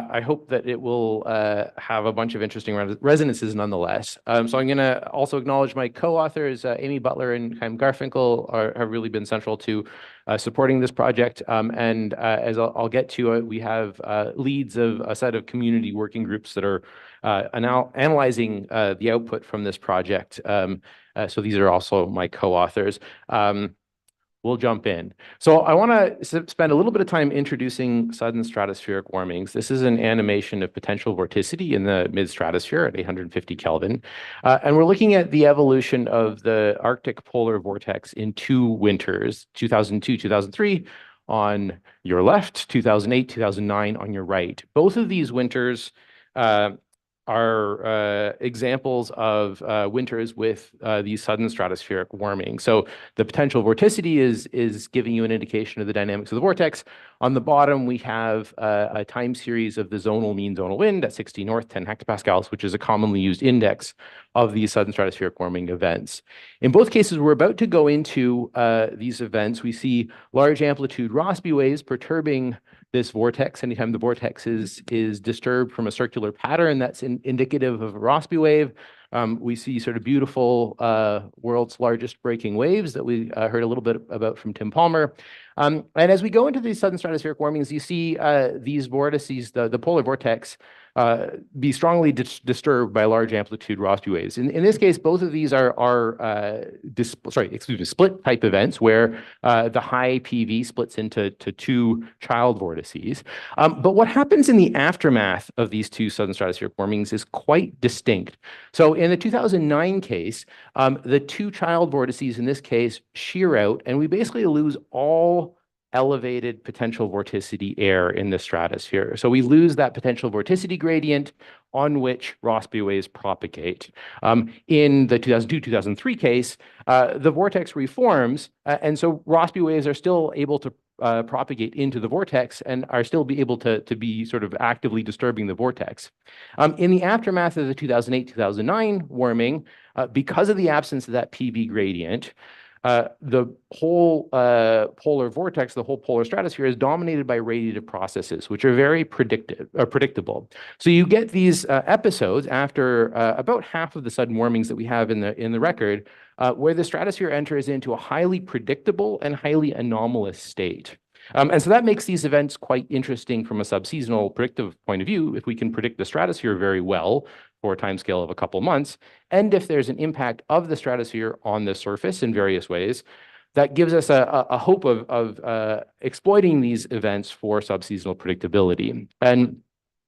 I hope that it will have a bunch of interesting resonances nonetheless. So I'm going to also acknowledge my co-authors, Amy Butler and Chaim Garfinkel, have really been central to supporting this project. And as I'll get to, we have leads of a set of community working groups that are analyzing the output from this project. So these are also my co-authors. We'll jump in. So I want to spend a little bit of time introducing sudden stratospheric warmings. This is an animation of potential vorticity in the mid-stratosphere at 850 Kelvin. And we're looking at the evolution of the Arctic polar vortex in 2 winters, 2002, 2003 on your left, 2008, 2009 on your right. Both of these winters are examples of winters with these sudden stratospheric warming. So the potential vorticity is giving you an indication of the dynamics of the vortex. On the bottom, we have a time series of the zonal mean zonal wind at 60 north, 10 hectopascals, which is a commonly used index of these sudden stratospheric warming events. In both cases, we're about to go into these events. We see large amplitude Rossby waves perturbing this vortex. Anytime the vortex is disturbed from a circular pattern, that's indicative of a Rossby wave. We see sort of beautiful world's largest breaking waves that we heard a little bit about from Tim Palmer. And as we go into these sudden stratospheric warmings, you see these vortices, the polar vortex, be strongly disturbed by large amplitude Rossby waves. In this case, both of these are split type events where the high PV splits into 2 child vortices. But what happens in the aftermath of these 2 sudden stratospheric warmings is quite distinct. So in the 2009 case, the 2 child vortices in this case shear out, and we basically lose all elevated potential vorticity air in the stratosphere. So we lose that potential vorticity gradient on which Rossby waves propagate. In the 2002-2003 case, the vortex reforms, and so Rossby waves are still able to propagate into the vortex and are still be able to be sort of actively disturbing the vortex. In the aftermath of the 2008-2009 warming, because of the absence of that PV gradient, the whole polar vortex, the whole polar stratosphere is dominated by radiative processes, which are very predictable. So you get these episodes after about half of the sudden warmings that we have in the record, where the stratosphere enters into a highly predictable and highly anomalous state. And so that makes these events quite interesting from a subseasonal predictive point of view. If we can predict the stratosphere very well for a timescale of a couple months, and if there's an impact of the stratosphere on the surface in various ways, that gives us a hope of exploiting these events for subseasonal predictability. And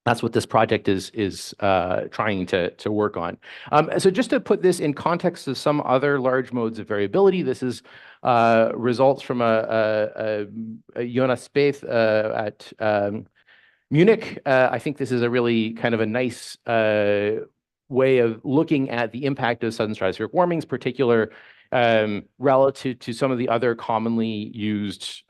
that's what this project is trying to work on. So just to put this in context of some other large modes of variability, this is results from a Jonas Spaeth at Munich. I think this is a really kind of a nice way of looking at the impact of sudden stratospheric warmings, particular relative to some of the other commonly used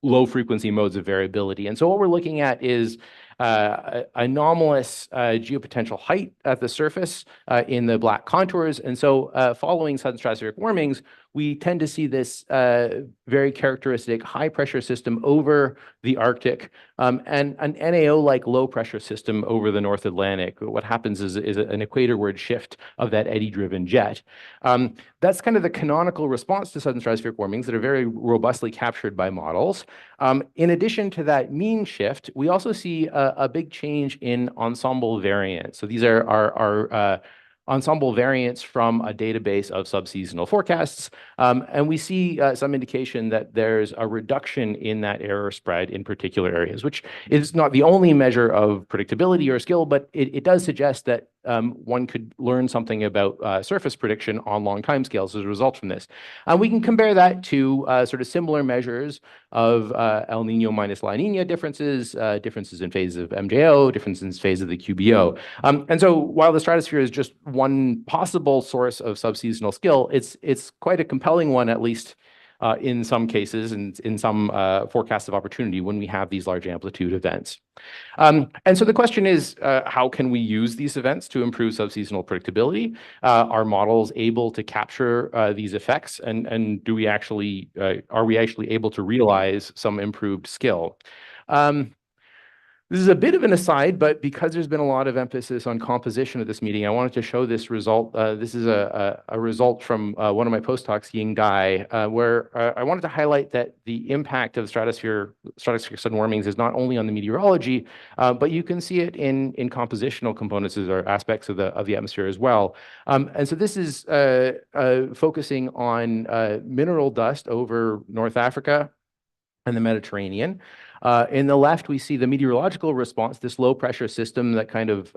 low frequency modes of variability. And so what we're looking at is anomalous geopotential height at the surface in the black contours. And so following sudden stratospheric warmings, we tend to see this very characteristic high pressure system over the Arctic and an NAO-like low pressure system over the North Atlantic. What happens is an equatorward shift of that eddy-driven jet. That's kind of the canonical response to sudden stratospheric warmings that are very robustly captured by models. In addition to that mean shift, we also see a big change in ensemble variance. So these are ensemble variance from a database of subseasonal forecasts. And we see some indication that there's a reduction in that error spread in particular areas, which is not the only measure of predictability or skill, but it does suggest that one could learn something about surface prediction on long timescales as a result from this. And we can compare that to sort of similar measures of El Nino minus La Nina differences, differences in phases of MJO, differences in phase of the QBO. And so while the stratosphere is just one possible source of subseasonal skill, it's quite a compelling one, at least in some cases and in some forecasts of opportunity when we have these large amplitude events. And so the question is, how can we use these events to improve subseasonal predictability? Are models able to capture these effects? And do we actually, are we actually able to realize some improved skill? This is a bit of an aside, but because there's been a lot of emphasis on composition at this meeting, I wanted to show this result. This is a result from one of my postdocs, Ying Dai, where I wanted to highlight that the impact of stratospheric sudden warmings is not only on the meteorology, but you can see it in compositional components or aspects of the atmosphere as well. And so this is focusing on mineral dust over North Africa and the Mediterranean. In the left, we see the meteorological response, this low pressure system, that kind of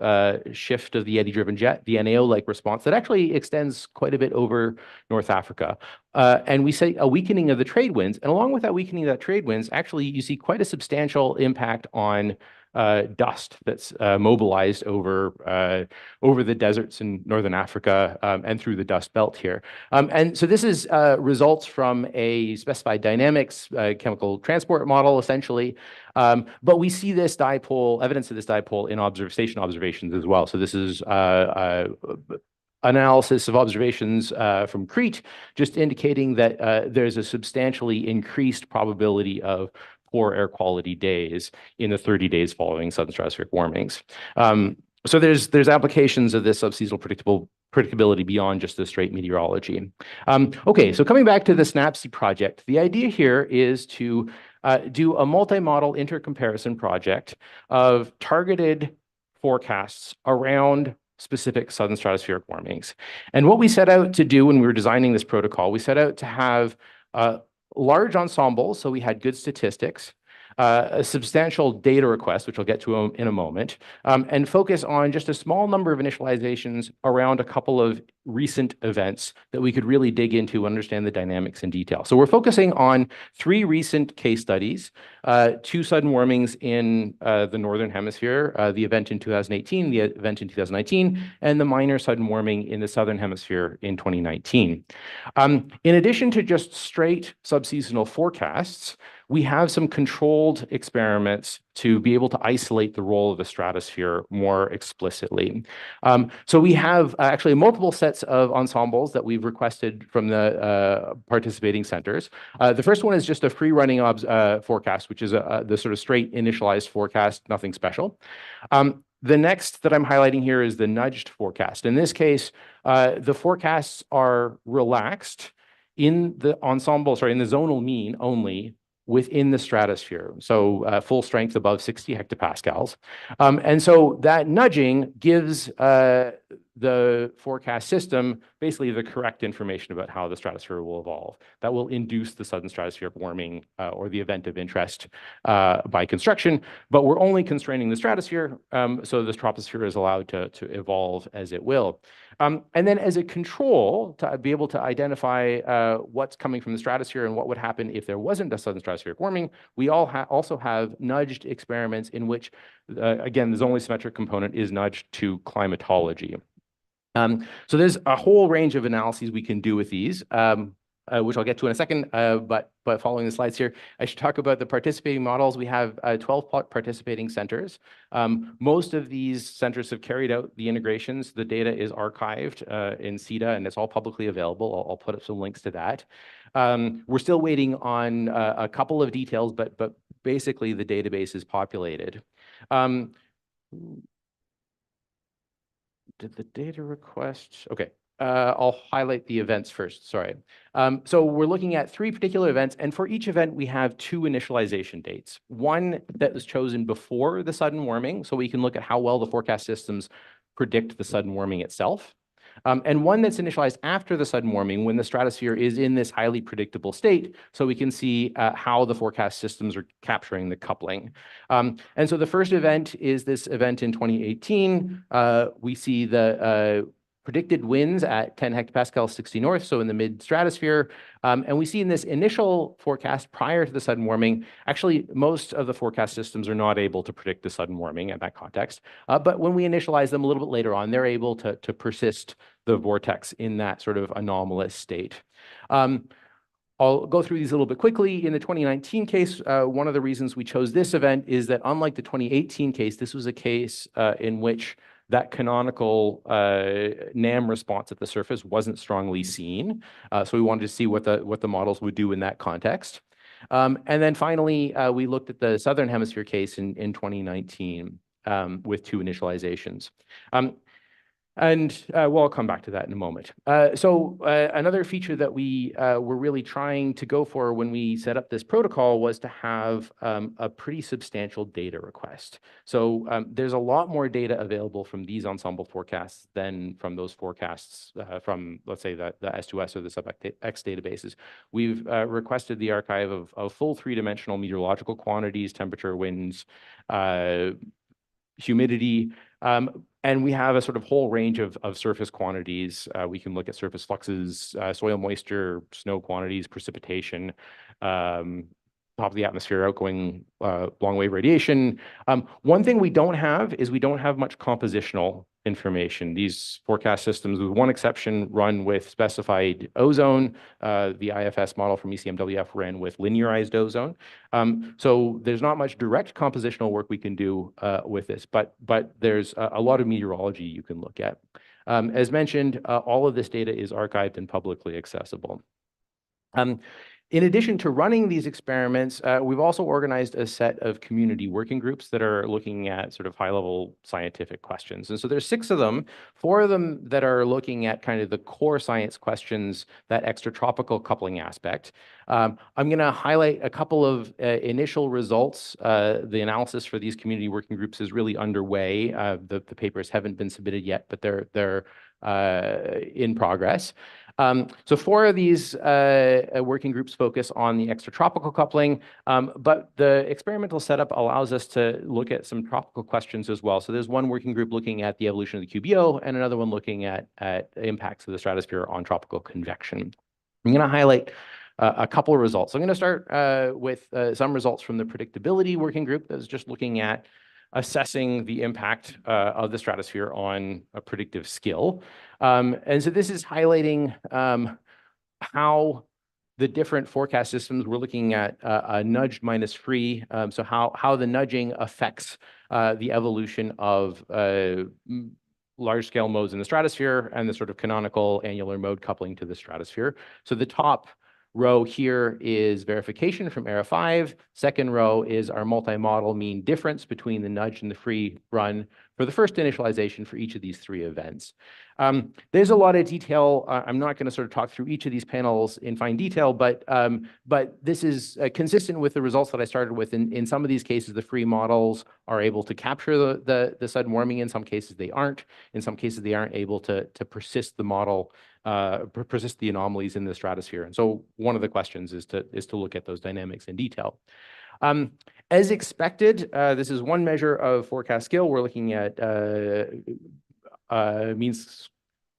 shift of the eddy-driven jet, the NAO-like response that actually extends quite a bit over North Africa. And we see a weakening of the trade winds. And along with that weakening of the trade winds, actually, you see quite a substantial impact on dust that's mobilized over the deserts in northern Africa and through the dust belt here. And so this is results from a specified dynamics chemical transport model, essentially. But we see this dipole, evidence of this dipole in observations as well. So this is analysis of observations from Crete, just indicating that there's a substantially increased probability of poor air quality days in the 30 days following sudden stratospheric warmings. So there's applications of this subseasonal predictability beyond just the straight meteorology. Okay, so coming back to the SNAPSI project, the idea here is to do a multi-model intercomparison project of targeted forecasts around specific sudden stratospheric warmings. And what we set out to do when we were designing this protocol, we set out to have large ensembles, so we had good statistics, a substantial data request, which I'll get to in a moment, and focus on just a small number of initializations around a couple of recent events that we could really dig into and understand the dynamics in detail. So we're focusing on 3 recent case studies, 2 sudden warmings in the Northern Hemisphere, the event in 2018, the event in 2019, and the minor sudden warming in the Southern Hemisphere in 2019. In addition to just straight subseasonal forecasts, we have some controlled experiments to be able to isolate the role of the stratosphere more explicitly. So we have actually multiple sets of ensembles that we've requested from the participating centers. The first one is just a free running forecast, which is the sort of straight initialized forecast, nothing special. The next that I'm highlighting here is the nudged forecast. In this case, the forecasts are relaxed in the in the zonal mean only within the stratosphere, so full strength above 60 hectopascals. And so that nudging gives the forecast system basically the correct information about how the stratosphere will evolve. That will induce the sudden stratospheric warming or the event of interest by construction, but we're only constraining the stratosphere, so the troposphere is allowed to evolve as it will. And then as a control, to be able to identify what's coming from the stratosphere and what would happen if there wasn't a sudden stratospheric warming, we also have nudged experiments in which, again, the zonally symmetric component is nudged to climatology. So there's a whole range of analyses we can do with these, which I'll get to in a second, but following the slides here, I should talk about the participating models. We have 12 participating centers. Most of these centers have carried out the integrations. The data is archived in CETA, and it's all publicly available. I'll put up some links to that. We're still waiting on a couple of details, but basically the database is populated. Did the data request? Okay. I'll highlight the events first, sorry. So we're looking at 3 particular events, and for each event, we have 2 initialization dates. One that was chosen before the sudden warming, so we can look at how well the forecast systems predict the sudden warming itself. And one that's initialized after the sudden warming when the stratosphere is in this highly predictable state, so we can see how the forecast systems are capturing the coupling. And so the first event is this event in 2018. We see the predicted winds at 10 hectopascals 60 north, so in the mid-stratosphere. And we see in this initial forecast prior to the sudden warming, actually most of the forecast systems are not able to predict the sudden warming in that context. But when we initialize them a little bit later on, they're able to persist the vortex in that sort of anomalous state. I'll go through these a little bit quickly. In the 2019 case, one of the reasons we chose this event is that unlike the 2018 case, this was a case in which that canonical NAM response at the surface wasn't strongly seen. So we wanted to see what the models would do in that context. And then finally, we looked at the Southern Hemisphere case in 2019 with 2 initializations. Well, I'll come back to that in a moment. Another feature that we were really trying to go for when we set up this protocol was to have a pretty substantial data request. There's a lot more data available from these ensemble forecasts than from those forecasts from, let's say, the S2S or the SubX databases. We've requested the archive of full 3-dimensional meteorological quantities, temperature, winds, humidity, and we have a sort of whole range of surface quantities. We can look at surface fluxes, soil moisture, snow quantities, precipitation, top of the atmosphere, outgoing long wave radiation. One thing we don't have is we don't have much compositional information. These forecast systems, with one exception, run with specified ozone. The IFS model from ECMWF ran with linearized ozone. So there's not much direct compositional work we can do with this, but there's a lot of meteorology you can look at. As mentioned, all of this data is archived and publicly accessible. In addition to running these experiments, we've also organized a set of community working groups that are looking at sort of high-level scientific questions. And so there's 6 of them, 4 of them that are looking at kind of the core science questions, that extratropical coupling aspect. I'm going to highlight a couple of initial results. The analysis for these community working groups is really underway. The papers haven't been submitted yet, but they're in progress. So 4 of these working groups focus on the extratropical coupling, but the experimental setup allows us to look at some tropical questions as well. So there's one working group looking at the evolution of the QBO and another one looking at impacts of the stratosphere on tropical convection. I'm going to highlight a couple of results. I'm going to start with some results from the predictability working group that's just looking at assessing the impact of the stratosphere on a predictive skill. And so this is highlighting how the different forecast systems, we're looking at a nudged minus free, so how the nudging affects the evolution of large-scale modes in the stratosphere and the sort of canonical annular mode coupling to the stratosphere. So the top row here is verification from ERA 5. Second row is our multi-model mean difference between the nudge and the free run for the first initialization for each of these 3 events. There's a lot of detail. I'm not going to sort of talk through each of these panels in fine detail, but this is consistent with the results that I started with. In some of these cases, the free models are able to capture the sudden warming. In some cases, they aren't. In some cases, they aren't able to persist the model, persist the anomalies in the stratosphere. And so one of the questions is to look at those dynamics in detail. As expected, this is one measure of forecast skill. We're looking at mean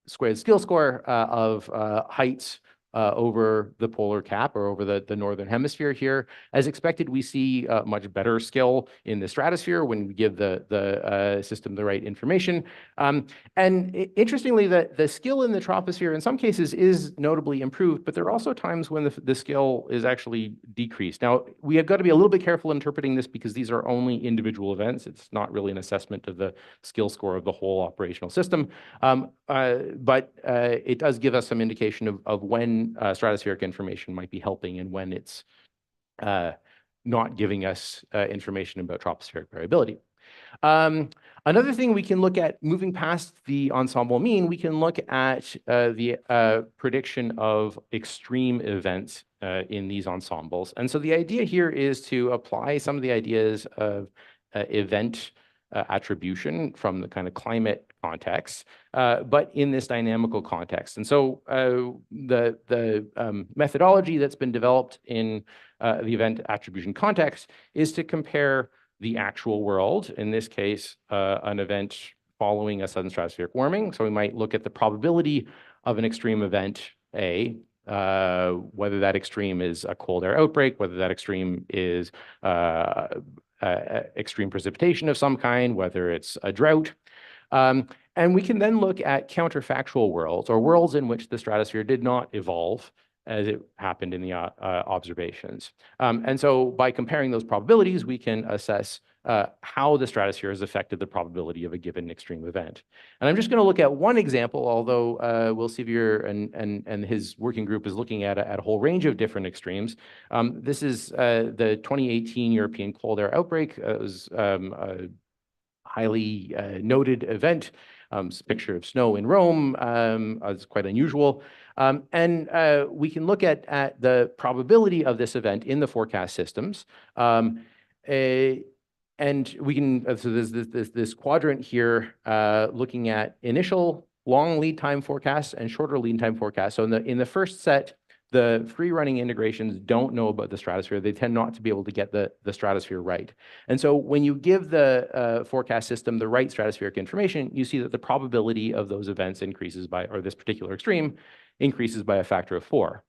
squared skill score of heights over the polar cap or over the northern hemisphere here. As expected, we see much better skill in the stratosphere when we give the system the right information. And interestingly, the skill in the troposphere in some cases is notably improved, but there are also times when the skill is actually decreased. Now, we have got to be a little bit careful interpreting this because these are only individual events. It's not really an assessment of the skill score of the whole operational system. But it does give us some indication of when stratospheric information might be helping and when it's not giving us information about tropospheric variability. Another thing we can look at, moving past the ensemble mean, we can look at the prediction of extreme events in these ensembles. And so the idea here is to apply some of the ideas of event attribution from the kind of climate context, but in this dynamical context. And so the methodology that's been developed in the event attribution context is to compare the actual world, in this case, an event following a sudden stratospheric warming. So we might look at the probability of an extreme event A, whether that extreme is a cold air outbreak, whether that extreme is extreme precipitation of some kind, whether it's a drought. And we can then look at counterfactual worlds, or worlds in which the stratosphere did not evolve as it happened in the observations. And so by comparing those probabilities, we can assess how the stratosphere has affected the probability of a given extreme event. And I'm just going to look at one example, although Will Sevier and his working group is looking at a whole range of different extremes. This is the 2018 European cold air outbreak. It was a highly noted event. It's a picture of snow in Rome. It's quite unusual. And we can look at the probability of this event in the forecast systems. And we can, so there's this quadrant here looking at initial long lead time forecasts and shorter lead time forecasts. So in the first set, the free running integrations don't know about the stratosphere. They tend not to be able to get the stratosphere right. And so when you give the forecast system the right stratospheric information, you see that the probability of those events increases by, or this particular extreme, increases by a factor of 4.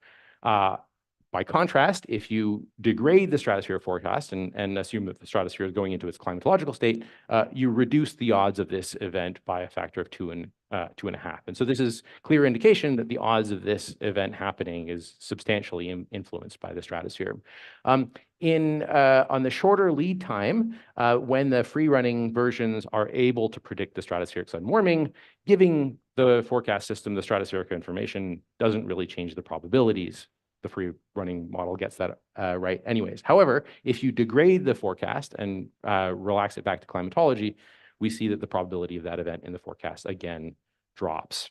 By contrast, if you degrade the stratosphere forecast and assume that the stratosphere is going into its climatological state, you reduce the odds of this event by a factor of 2.5. And so this is clear indication that the odds of this event happening is substantially influenced by the stratosphere. On the shorter lead time, when the free running versions are able to predict the stratospheric sudden warming, giving the forecast system the stratospheric information doesn't really change the probabilities. The free running model gets that right anyways. However, if you degrade the forecast and relax it back to climatology, we see that the probability of that event in the forecast again drops.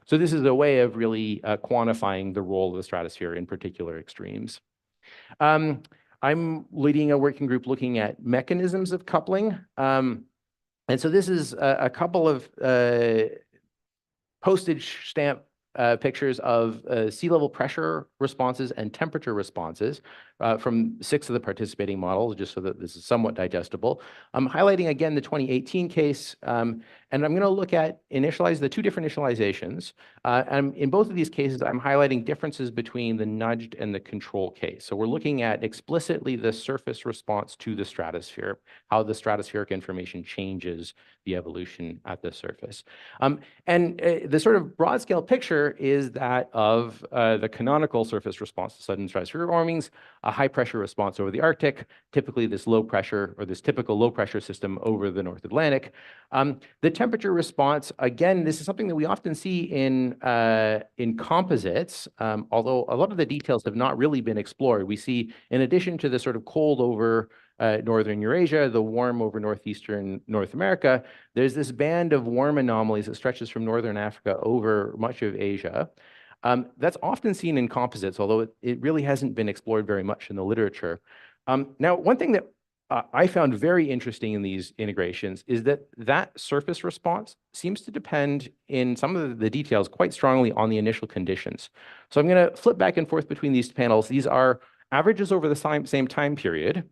So this is a way of really quantifying the role of the stratosphere in particular extremes. I'm leading a working group looking at mechanisms of coupling. And so this is a couple of postage stamp pictures of sea level pressure responses and temperature responses from 6 of the participating models, just so that this is somewhat digestible. I'm highlighting again the 2018 case, and I'm going to look at the 2 different initializations. And in both of these cases, I'm highlighting differences between the nudged and the control case. So we're looking at explicitly the surface response to the stratosphere, how the stratospheric information changes the evolution at the surface. And the sort of broad scale picture is that of the canonical surface response to sudden stratospheric warmings, a high pressure response over the Arctic, typically this low pressure or this typical low pressure system over the North Atlantic. The temperature response, again, this is something that we often see in composites, although a lot of the details have not really been explored. We see, in addition to the sort of cold over northern Eurasia, the warm over northeastern North America, there's this band of warm anomalies that stretches from northern Africa over much of Asia. That's often seen in composites, although it really hasn't been explored very much in the literature. Now, one thing that I found very interesting in these integrations is that surface response seems to depend in some of the details quite strongly on the initial conditions. So I'm going to flip back and forth between these panels. These are averages over the same time period.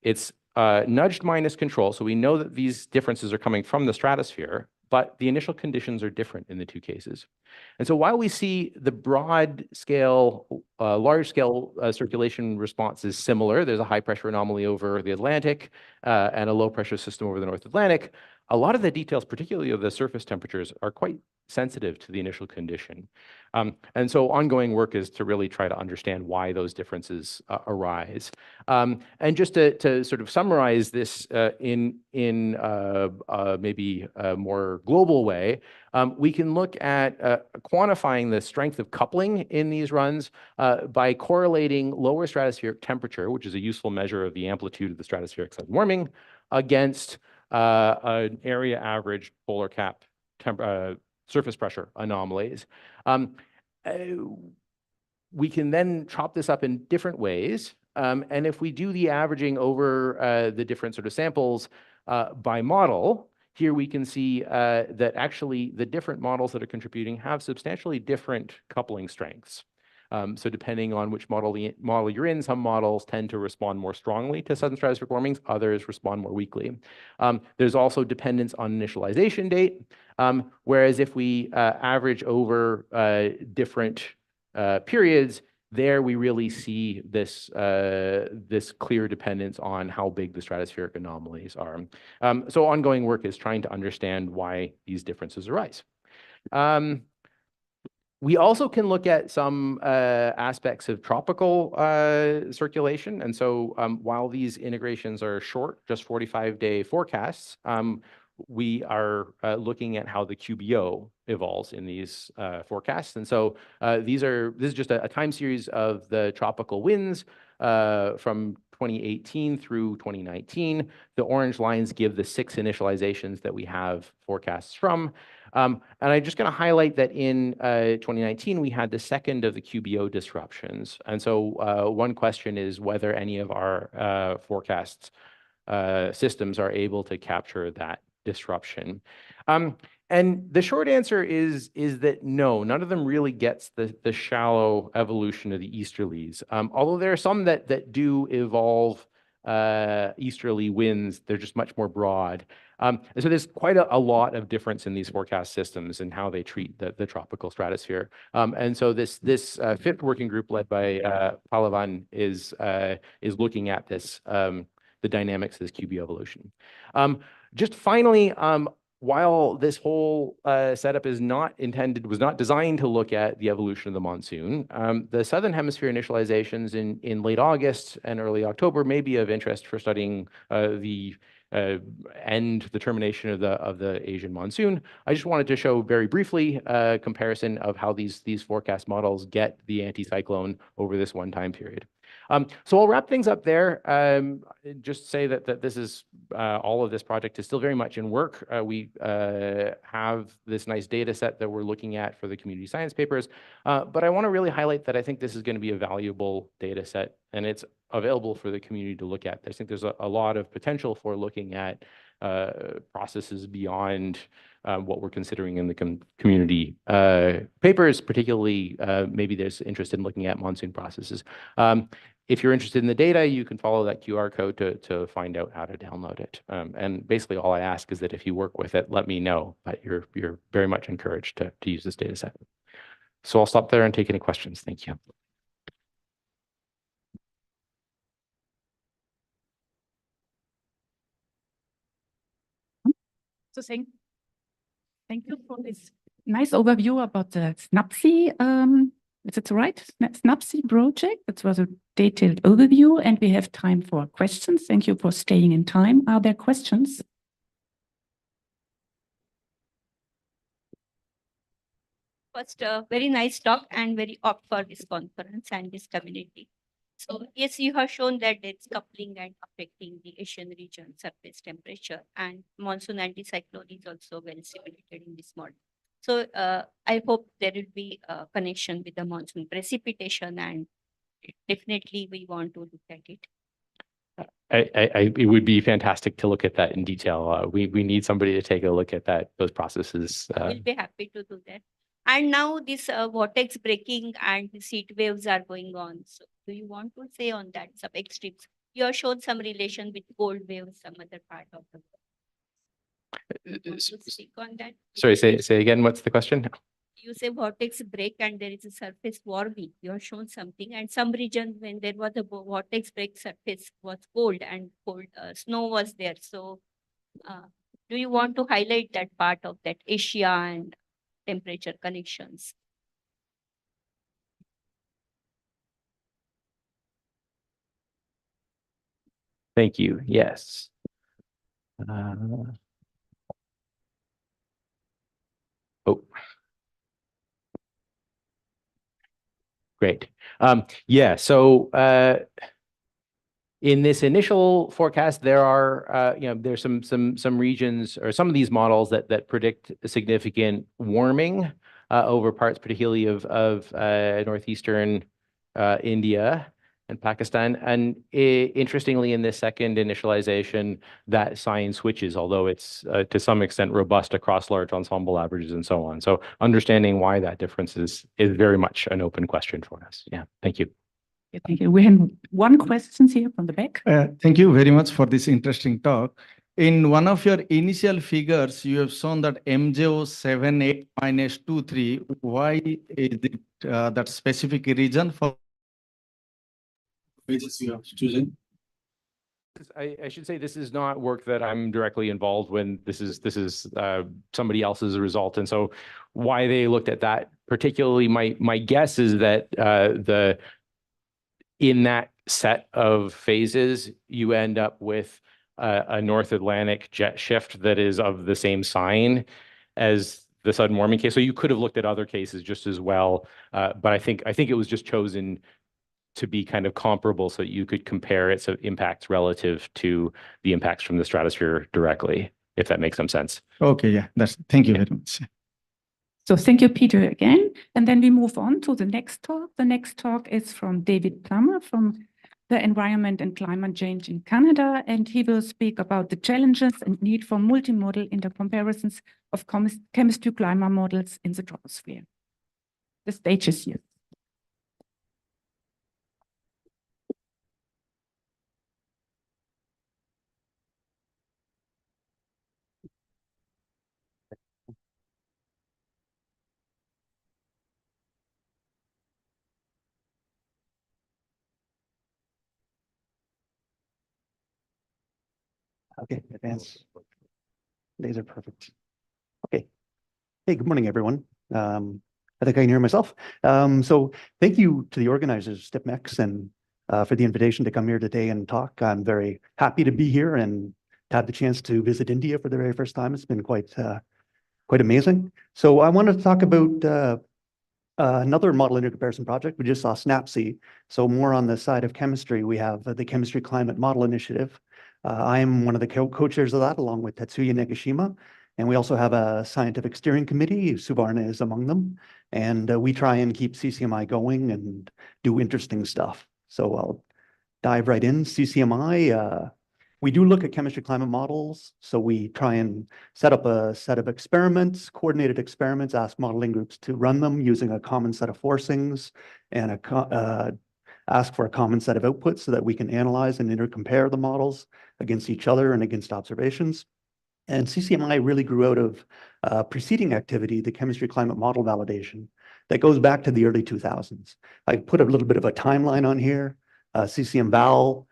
It's nudged minus control, so we know that these differences are coming from the stratosphere, but the initial conditions are different in the 2 cases. And so while we see the broad scale, large scale circulation response is similar, there's a high pressure anomaly over the Atlantic and a low pressure system over the North Atlantic, a lot of the details, particularly of the surface temperatures, are quite sensitive to the initial condition. And so ongoing work is to really try to understand why those differences arise. And just to sort of summarize this in maybe a more global way, we can look at quantifying the strength of coupling in these runs by correlating lower stratospheric temperature, which is a useful measure of the amplitude of the stratospheric sudden warming, against an area average polar cap surface pressure anomalies. We can then chop this up in different ways. And if we do the averaging over the different sort of samples by model, here we can see that actually the different models that are contributing have substantially different coupling strengths. So depending on which model you're in, some models tend to respond more strongly to sudden stratospheric warmings, others respond more weakly. There's also dependence on initialization date, whereas if we average over different periods, there we really see this, this clear dependence on how big the stratospheric anomalies are. So ongoing work is trying to understand why these differences arise. We also can look at some aspects of tropical circulation. And so while these integrations are short, just 45-day forecasts, we are looking at how the QBO evolves in these forecasts. And so this is just a time series of the tropical winds from 2018 through 2019. The orange lines give the 6 initializations that we have forecasts from. And I'm just going to highlight that in 2019, we had the second of the QBO disruptions. And so one question is whether any of our forecasts systems are able to capture that disruption. And the short answer is that no, none of them really gets the shallow evolution of the easterlies. Although there are some that do evolve easterly winds, they're just much more broad. And so there's quite a lot of difference in these forecast systems and how they treat the tropical stratosphere. And so this fifth working group led by Palavan is looking at this, the dynamics of this QB evolution. Just finally, while this whole setup was not designed to look at the evolution of the monsoon, the Southern Hemisphere initializations in late August and early October may be of interest for studying the termination of the Asian monsoon. I just wanted to show very briefly a comparison of how these forecast models get the anticyclone over this one time period. So I'll wrap things up there. Just say that this is all of this project is still very much in work. We have this nice data set that we're looking at for the community science papers, but I want to really highlight that I think this is going to be a valuable data set, and it's available for the community to look at. I think there's a lot of potential for looking at processes beyond what we're considering in the community papers, particularly maybe there's interest in looking at monsoon processes. If you're interested in the data, you can follow that QR code to find out how to download it. And basically all I ask is that if you work with it, let me know, but you're very much encouraged to use this data set. So I'll stop there and take any questions. Thank you. So thank you for this nice overview about the SNAPSI. Is it right? SNAPSI project. It was a detailed overview, and we have time for questions. Thank you for staying in time. Are there questions? First, very nice talk and very opt for this conference and this community. So yes, you have shown that it's coupling and affecting the Asian region surface temperature, and monsoon anticyclone is also well simulated in this model. So I hope there will be a connection with the monsoon precipitation, and definitely we want to look at it. It would be fantastic to look at that in detail. We need somebody to take a look at those processes. We'll be happy to do that. And now this vortex breaking and the heat waves are going on. So do you want to say on that, some extremes? You have shown some relation with cold waves, some other part of the world. Want to speak on that? Sorry, say again, what's the question? You say vortex break and there is a surface warming. You have shown something, and some region when there was a vortex break, surface was cold and cold snow was there. So do you want to highlight that part of that Asia and temperature connections? Thank you. Yes. Great. Yeah, so in this initial forecast, there are, there's some regions or some of these models that predict significant warming over parts, particularly of northeastern India and Pakistan. And interestingly, in this second initialization, that sign switches, although it's to some extent robust across large ensemble averages and so on. So understanding why that difference is very much an open question for us. Yeah, thank you. Yeah, thank you. We have one question here from the back. Thank you very much for this interesting talk. In one of your initial figures, you have shown that MJO78 minus 23. Why is it that specific region for which you have chosen? I should say this is not work that I'm directly involved with. This is somebody else's result, and so why they looked at that particularly, my guess is that in that set of phases, you end up with a North Atlantic jet shift that is of the same sign as the sudden warming case. So you could have looked at other cases just as well, but I think it was just chosen to be kind of comparable so that you could compare its impacts relative to the impacts from the stratosphere directly, if that makes some sense. Okay, yeah, thank you very much. So thank you, Peter, again. And then we move on to the next talk. The next talk is from David Plummer from the Environment and Climate Change in Canada, and he will speak about the challenges and need for multimodal intercomparisons of chemistry climate models in the troposphere. The stage is yours. Okay, advance. These are perfect. Okay. Hey, good morning, everyone. I think I can hear myself. So thank you to the organizers, STIPMEX, and for the invitation to come here today and talk. I'm very happy to be here and to have the chance to visit India for the very first time. It's been quite amazing. So I wanted to talk about another model intercomparison project. We just saw SNAPSI. So more on the side of chemistry, we have the Chemistry Climate Model Initiative. I am one of the co-chairs of that, along with Tetsuya Negashima. And we also have a scientific steering committee. Subarna is among them. And we try and keep CCMI going and do interesting stuff. So I'll dive right in. CCMI, we do look at chemistry climate models. So we try and set up a set of experiments, coordinated experiments, ask modeling groups to run them using a common set of forcings and ask for a common set of outputs so that we can analyze and intercompare the models against each other and against observations. And CCMI really grew out of preceding activity, the chemistry climate model validation, that goes back to the early 2000s. I put a little bit of a timeline on here. CCM-Val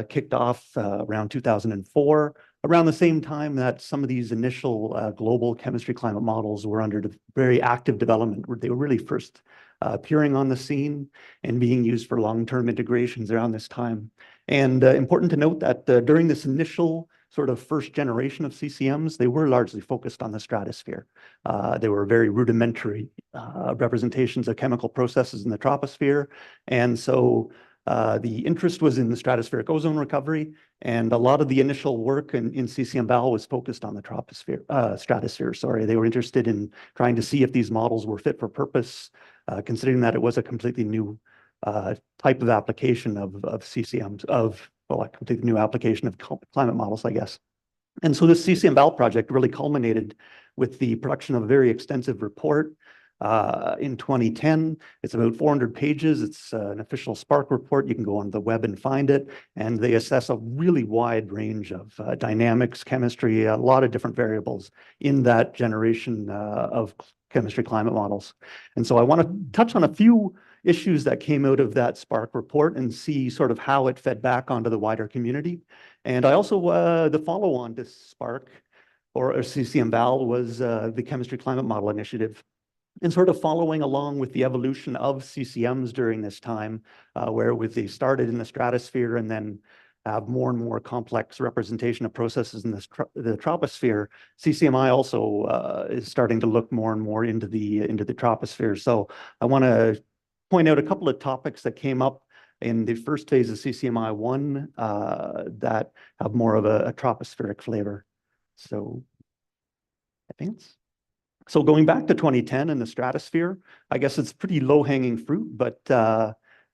kicked off around 2004, around the same time that some of these initial global chemistry climate models were under very active development, where they were really first appearing on the scene and being used for long-term integrations around this time. And important to note that during this initial sort of first generation of CCMs, they were largely focused on the stratosphere. They were very rudimentary representations of chemical processes in the troposphere. And so the interest was in the stratospheric ozone recovery, and a lot of the initial work in CCM-Val was focused on the stratosphere. Sorry, they were interested in trying to see if these models were fit for purpose, considering that it was a completely new type of application of CCMs, well, a completely new application of climate models, I guess. And so this CCM-Val project really culminated with the production of a very extensive report in 2010. It's about 400 pages. It's an official Spark report. You can go on the web and find it. And they assess a really wide range of dynamics, chemistry, a lot of different variables in that generation of chemistry climate models. And so I want to touch on a few issues that came out of that Spark report and see sort of how it fed back onto the wider community. And I also, the follow-on to Spark or CCM-Val was the Chemistry Climate Model Initiative. And sort of following along with the evolution of CCMs during this time, where they started in the stratosphere and then have more and more complex representation of processes in the troposphere, CCMI also is starting to look more and more into the troposphere. So I want to point out a couple of topics that came up in the first phase of CCMI 1 that have more of a tropospheric flavor. So advance. So going back to 2010 and the stratosphere, I guess it's pretty low-hanging fruit, but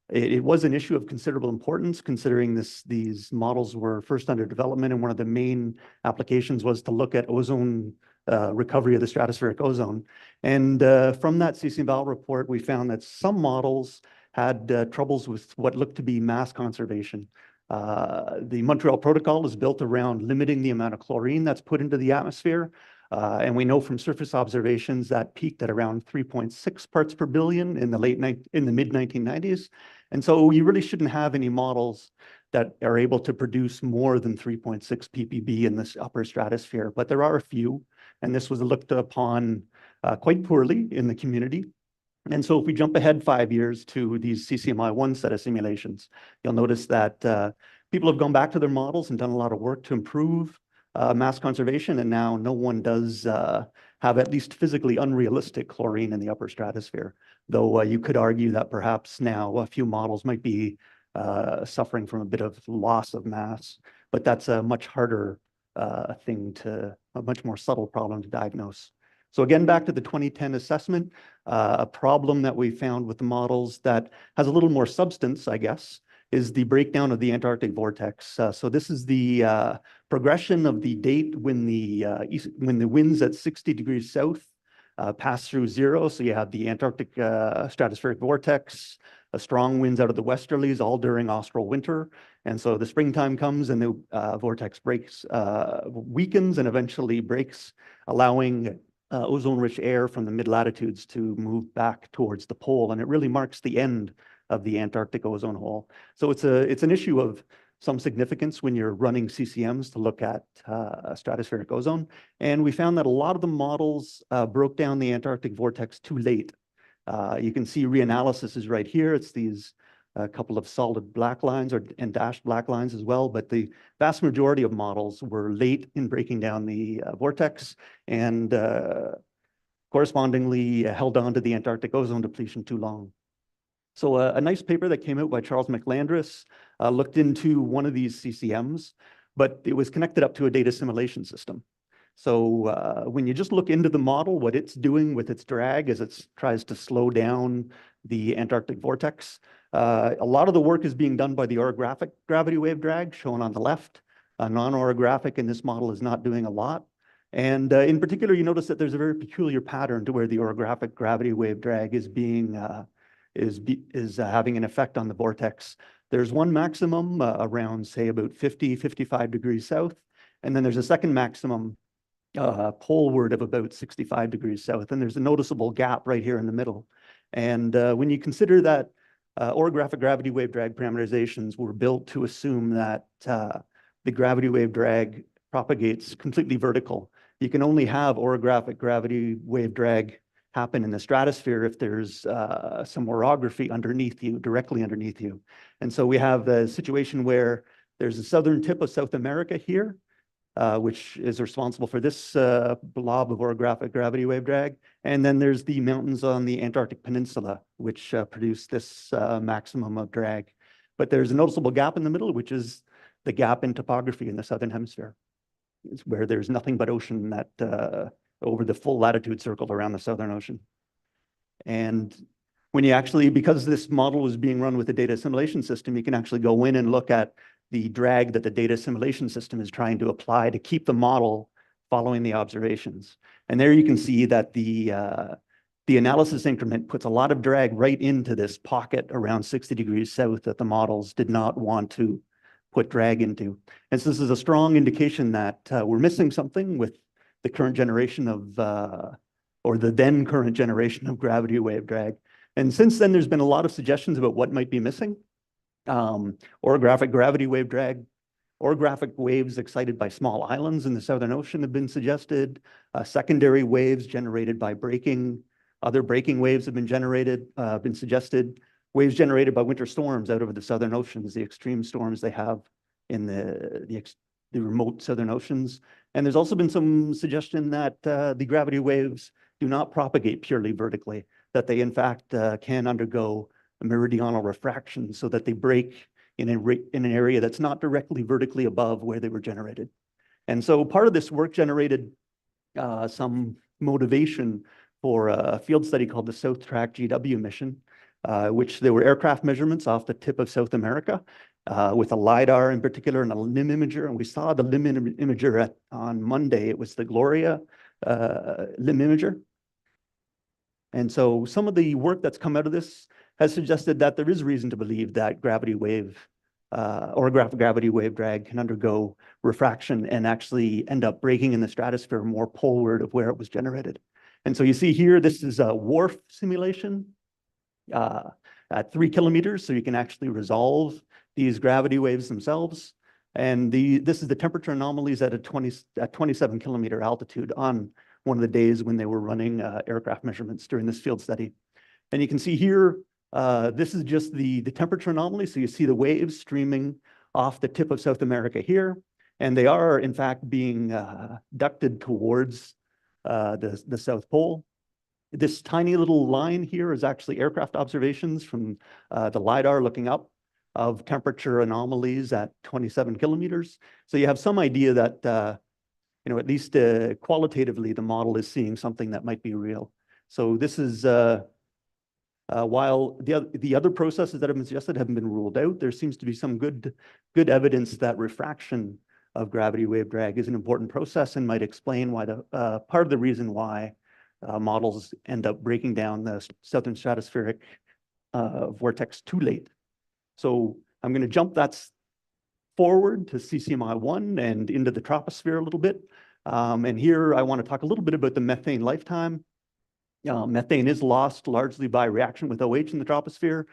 it was an issue of considerable importance, considering these models were first under development, and one of the main applications was to look at ozone recovery of the stratospheric ozone. And from that CCM-Val report, we found that some models had troubles with what looked to be mass conservation. The Montreal Protocol is built around limiting the amount of chlorine that's put into the atmosphere. And we know from surface observations that peaked at around 3.6 parts per billion in the mid 1990s. And so you really shouldn't have any models that are able to produce more than 3.6 ppb in this upper stratosphere, but there are a few, and this was looked upon quite poorly in the community. And so if we jump ahead 5 years to these CCMI-1 set of simulations, you'll notice that people have gone back to their models and done a lot of work to improve mass conservation, and now no one does have at least physically unrealistic chlorine in the upper stratosphere, though you could argue that perhaps now a few models might be suffering from a bit of loss of mass, but that's a much harder a much more subtle problem to diagnose. So again, back to the 2010 assessment, a problem that we found with the models that has a little more substance, I guess, is the breakdown of the Antarctic vortex. So this is the progression of the date when the winds at 60 degrees south pass through zero. So you have the Antarctic stratospheric vortex, strong winds out of the westerlies, all during austral winter. And so the springtime comes and the vortex weakens and eventually breaks, allowing ozone-rich air from the mid-latitudes to move back towards the pole. And it really marks the end of the Antarctic ozone hole. So it's an issue of some significance when you're running CCMs to look at stratospheric ozone. And we found that a lot of the models broke down the Antarctic vortex too late. You can see reanalysis is right here. It's these couple of solid black lines and dashed black lines as well, but the vast majority of models were late in breaking down the vortex and correspondingly held on to the Antarctic ozone depletion too long. So a nice paper that came out by Charles McLandris looked into one of these CCMs, but it was connected up to a data assimilation system. So when you just look into the model, what it's doing with its drag is it tries to slow down the Antarctic vortex. A lot of the work is being done by the orographic gravity wave drag shown on the left. Non-orographic in this model is not doing a lot. And in particular, you notice that there's a very peculiar pattern to where the orographic gravity wave drag is having an effect on the vortex. There's one maximum around, say, about 50, 55 degrees south. And then there's a second maximum poleward of about 65 degrees south. And there's a noticeable gap right here in the middle. And when you consider that orographic gravity wave drag parameterizations were built to assume that the gravity wave drag propagates completely vertical. You can only have orographic gravity wave drag happen in the stratosphere if there's some orography underneath you, directly underneath you. And so we have the situation where there's the southern tip of South America here, which is responsible for this blob of orographic gravity wave drag. And then there's the mountains on the Antarctic Peninsula, which produce this maximum of drag. But there's a noticeable gap in the middle, which is the gap in topography in the southern hemisphere. It's where there's nothing but ocean that over the full latitude circle around the Southern Ocean. And when you actually, because this model is being run with a data assimilation system, you can actually go in and look at the drag that the data assimilation system is trying to apply to keep the model following the observations. And there you can see that the analysis increment puts a lot of drag right into this pocket around 60 degrees south that the models did not want to put drag into. And so this is a strong indication that we're missing something with the current generation of, or the then current generation of gravity wave drag. And since then, there's been a lot of suggestions about what might be missing. Orographic gravity wave drag, orographic waves excited by small islands in the Southern Ocean have been suggested. Secondary waves generated by braking, other braking waves have been suggested. Waves generated by winter storms out over the Southern Oceans, the extreme storms they have in the remote Southern Oceans. And there's also been some suggestion that the gravity waves do not propagate purely vertically, that they in fact can undergo a meridional refraction so that they break in an area that's not directly vertically above where they were generated. And so part of this work generated some motivation for a field study called the South Track GW mission, which there were aircraft measurements off the tip of South America with a LiDAR in particular and a limb imager. And we saw the limb imager on Monday. It was the Gloria limb imager. And so some of the work that's come out of this has suggested that there is reason to believe that gravity wave or gravity wave drag can undergo refraction and actually end up breaking in the stratosphere more poleward of where it was generated. And so you see here, this is a WRF simulation at 3 kilometers, so you can actually resolve these gravity waves themselves. And this is the temperature anomalies at 27 kilometer altitude on one of the days when they were running aircraft measurements during this field study. And you can see here, this is just the temperature anomaly. So you see the waves streaming off the tip of South America here. And they are, in fact, being ducted towards the South Pole. This tiny little line here is actually aircraft observations from the LiDAR looking up of temperature anomalies at 27 kilometers. So you have some idea that, at least qualitatively, the model is seeing something that might be real. So this is, while the other processes that have been suggested haven't been ruled out, there seems to be some good evidence that refraction of gravity wave drag is an important process and might explain why part of the reason why models end up breaking down the southern stratospheric vortex too late. So I'm going to jump that forward to CCMI 1 and into the troposphere a little bit. And here I want to talk a little bit about the methane lifetime. Methane is lost largely by reaction with OH in the troposphere.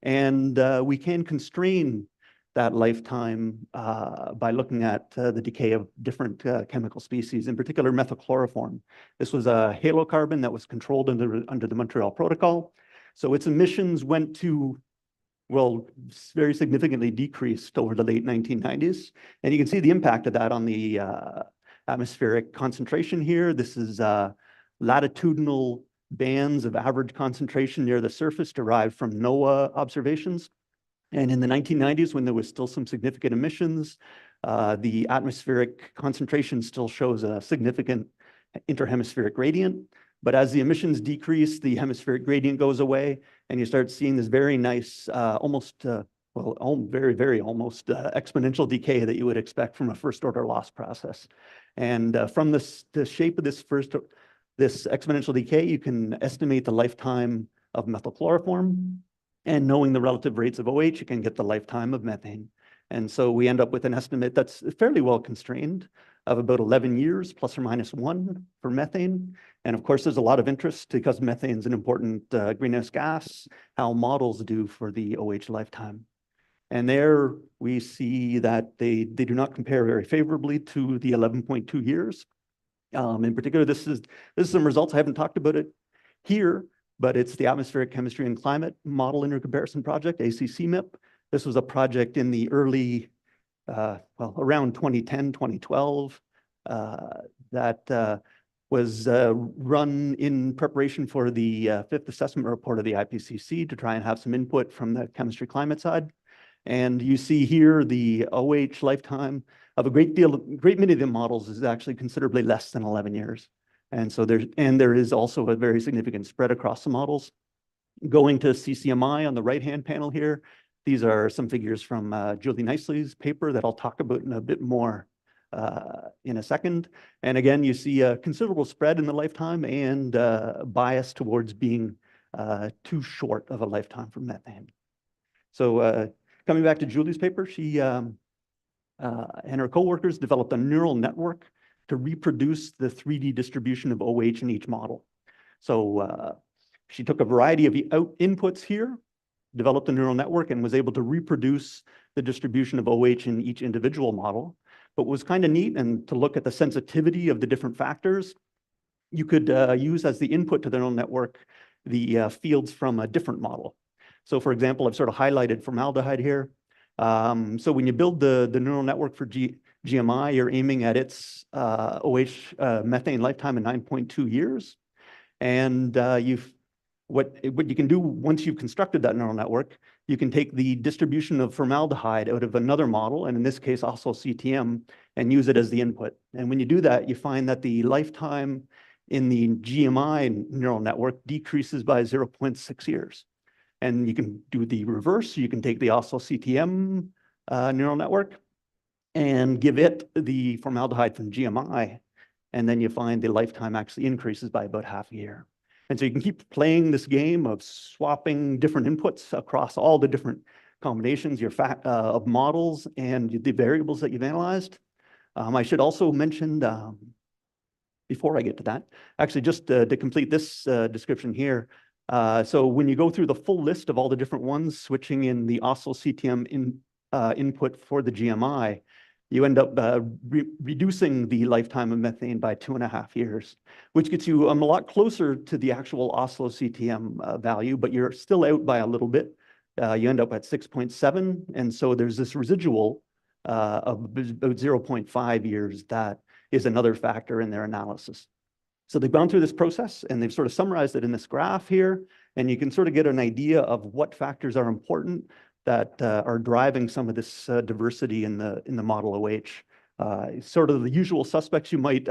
And we can constrain that lifetime by looking at the decay of different chemical species, in particular methylchloroform. This was a halocarbon that was controlled under the Montreal Protocol. So its emissions went to, well, very significantly decreased over the late 1990s. And you can see the impact of that on the atmospheric concentration here. This is latitudinal bands of average concentration near the surface derived from NOAA observations. And in the 1990s, when there was still some significant emissions, the atmospheric concentration still shows a significant interhemispheric gradient. But as the emissions decrease, the hemispheric gradient goes away, and you start seeing this very nice, almost exponential decay that you would expect from a first-order loss process. And from the shape of this exponential decay, you can estimate the lifetime of methylchloroform. And knowing the relative rates of OH, you can get the lifetime of methane. And so we end up with an estimate that's fairly well constrained of about 11 years, plus or minus 1 for methane. And of course, there's a lot of interest because methane is an important greenhouse gas, how models do for the OH lifetime. And there we see that they do not compare very favorably to the 11.2 years. In particular, this is some results. I haven't talked about it here, but it's the Atmospheric Chemistry and Climate Model Intercomparison Project, ACCMIP. This was a project in the early, around 2010, 2012, that was run in preparation for the fifth assessment report of the IPCC to try and have some input from the chemistry climate side. And you see here the OH lifetime of a great many of the models is actually considerably less than 11 years. And so there is also a very significant spread across the models. Going to CCMI on the right-hand panel here, these are some figures from Julie Nicely's paper that I'll talk about in a bit more in a second. And again, you see a considerable spread in the lifetime and bias towards being too short of a lifetime for methane. So coming back to Julie's paper, she and her coworkers developed a neural network to reproduce the 3D distribution of OH in each model. So she took a variety of inputs here, developed a neural network, and was able to reproduce the distribution of OH in each individual model. But what was kind of neat, and to look at the sensitivity of the different factors, you could use as the input to the neural network the fields from a different model. So for example, I've sort of highlighted formaldehyde here. So when you build the neural network for GMI, you're aiming at its OH methane lifetime in 9.2 years. And what you can do once you've constructed that neural network, you can take the distribution of formaldehyde out of another model, and in this case also CTM, and use it as the input. And when you do that, you find that the lifetime in the GMI neural network decreases by 0.6 years. And you can do the reverse. You can take the also CTM neural network and give it the formaldehyde from GMI, and then you find the lifetime actually increases by about half a year. And so you can keep playing this game of swapping different inputs across all the different combinations, of models and the variables that you've analyzed. I should also mention, before I get to that, actually just to complete this description here. So when you go through the full list of all the different ones, switching in the Oslo CTM input for the GMI, you end up reducing the lifetime of methane by 2.5 years, which gets you a lot closer to the actual Oslo CTM value, but you're still out by a little bit. You end up at 6.7, and so there's this residual of about 0.5 years that is another factor in their analysis. So they've gone through this process and they've sort of summarized it in this graph here, and you can sort of get an idea of what factors are important that are driving some of this diversity in the model OH. Sort of the usual suspects you might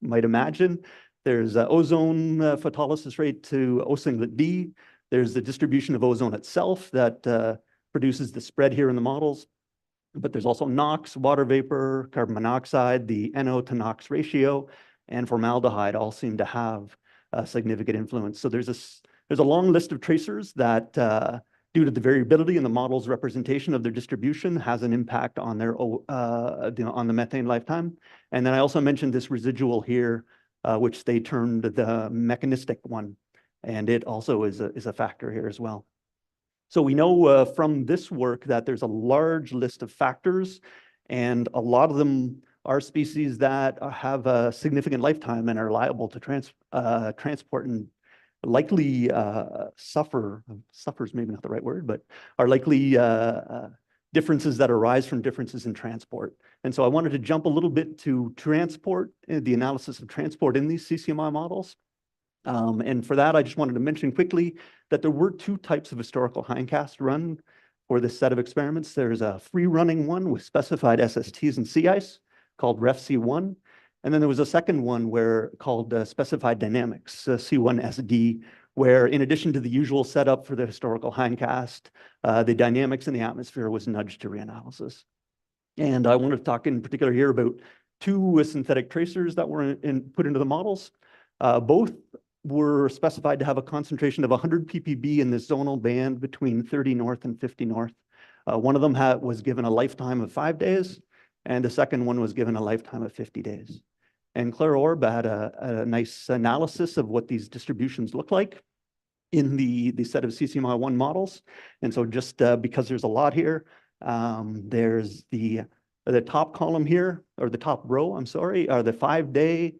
imagine. There's ozone photolysis rate to O singlet D. There's the distribution of ozone itself that produces the spread here in the models. But there's also NOx, water vapor, carbon monoxide, the NO to NOx ratio, and formaldehyde all seem to have a significant influence. So there's a long list of tracers that due to the variability in the model's representation of their distribution, has an impact on their on the methane lifetime. And then I also mentioned this residual here, which they termed the mechanistic one, and it also is a factor here as well. So we know from this work that there's a large list of factors, and a lot of them are species that have a significant lifetime and are liable to transport and likely suffers maybe not the right word, but are likely differences that arise from differences in transport. And so I wanted to jump a little bit to transport, the analysis of transport in these CCMI models. And for that, I just wanted to mention quickly that there were 2 types of historical hindcast run for this set of experiments. There's a free running one with specified SSTs and sea ice called REF-C1. And then there was a second one called specified dynamics, C1SD, where in addition to the usual setup for the historical hindcast, the dynamics in the atmosphere was nudged to reanalysis. And I want to talk in particular here about 2 synthetic tracers that were put into the models. Both were specified to have a concentration of 100 ppb in the zonal band between 30 north and 50 north. One of them was given a lifetime of 5 days, and the second one was given a lifetime of 50 days. And Claire Orb had a nice analysis of what these distributions look like in the set of CCMI1 models. And so just because there's a lot here, there's the top column here, or the top row, I'm sorry, are the 5-day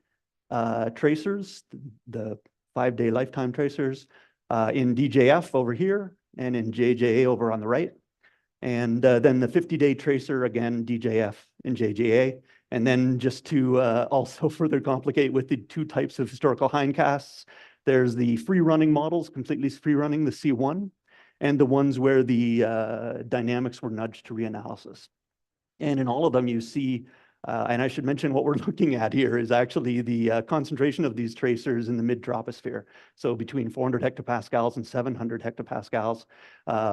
tracers, the 5-day lifetime tracers in DJF over here and in JJA over on the right. And then the 50-day tracer, again, DJF and JJA. And then just to also further complicate with the 2 types of historical hindcasts, there's the free running models, completely free running, the C1, and the ones where the dynamics were nudged to reanalysis. And in all of them, you see, and I should mention what we're looking at here is actually the concentration of these tracers in the mid-troposphere. So between 400 hectopascals and 700 hectopascals,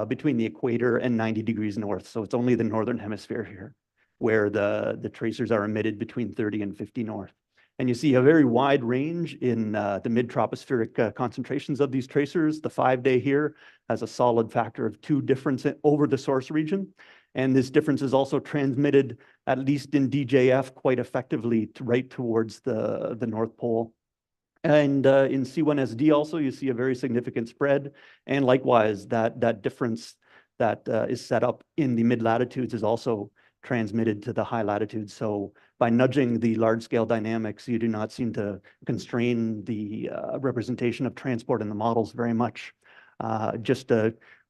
between the equator and 90 degrees north. So it's only the northern hemisphere here where the tracers are emitted between 30 and 50 north. And you see a very wide range in the mid-tropospheric concentrations of these tracers. The 5-day here has a solid factor of 2 difference over the source region. And this difference is also transmitted, at least in DJF, quite effectively right towards the North Pole. And in C1SD also, you see a very significant spread. And likewise, that difference that is set up in the mid-latitudes is also transmitted to the high latitudes. So by nudging the large-scale dynamics, you do not seem to constrain the representation of transport in the models very much. Just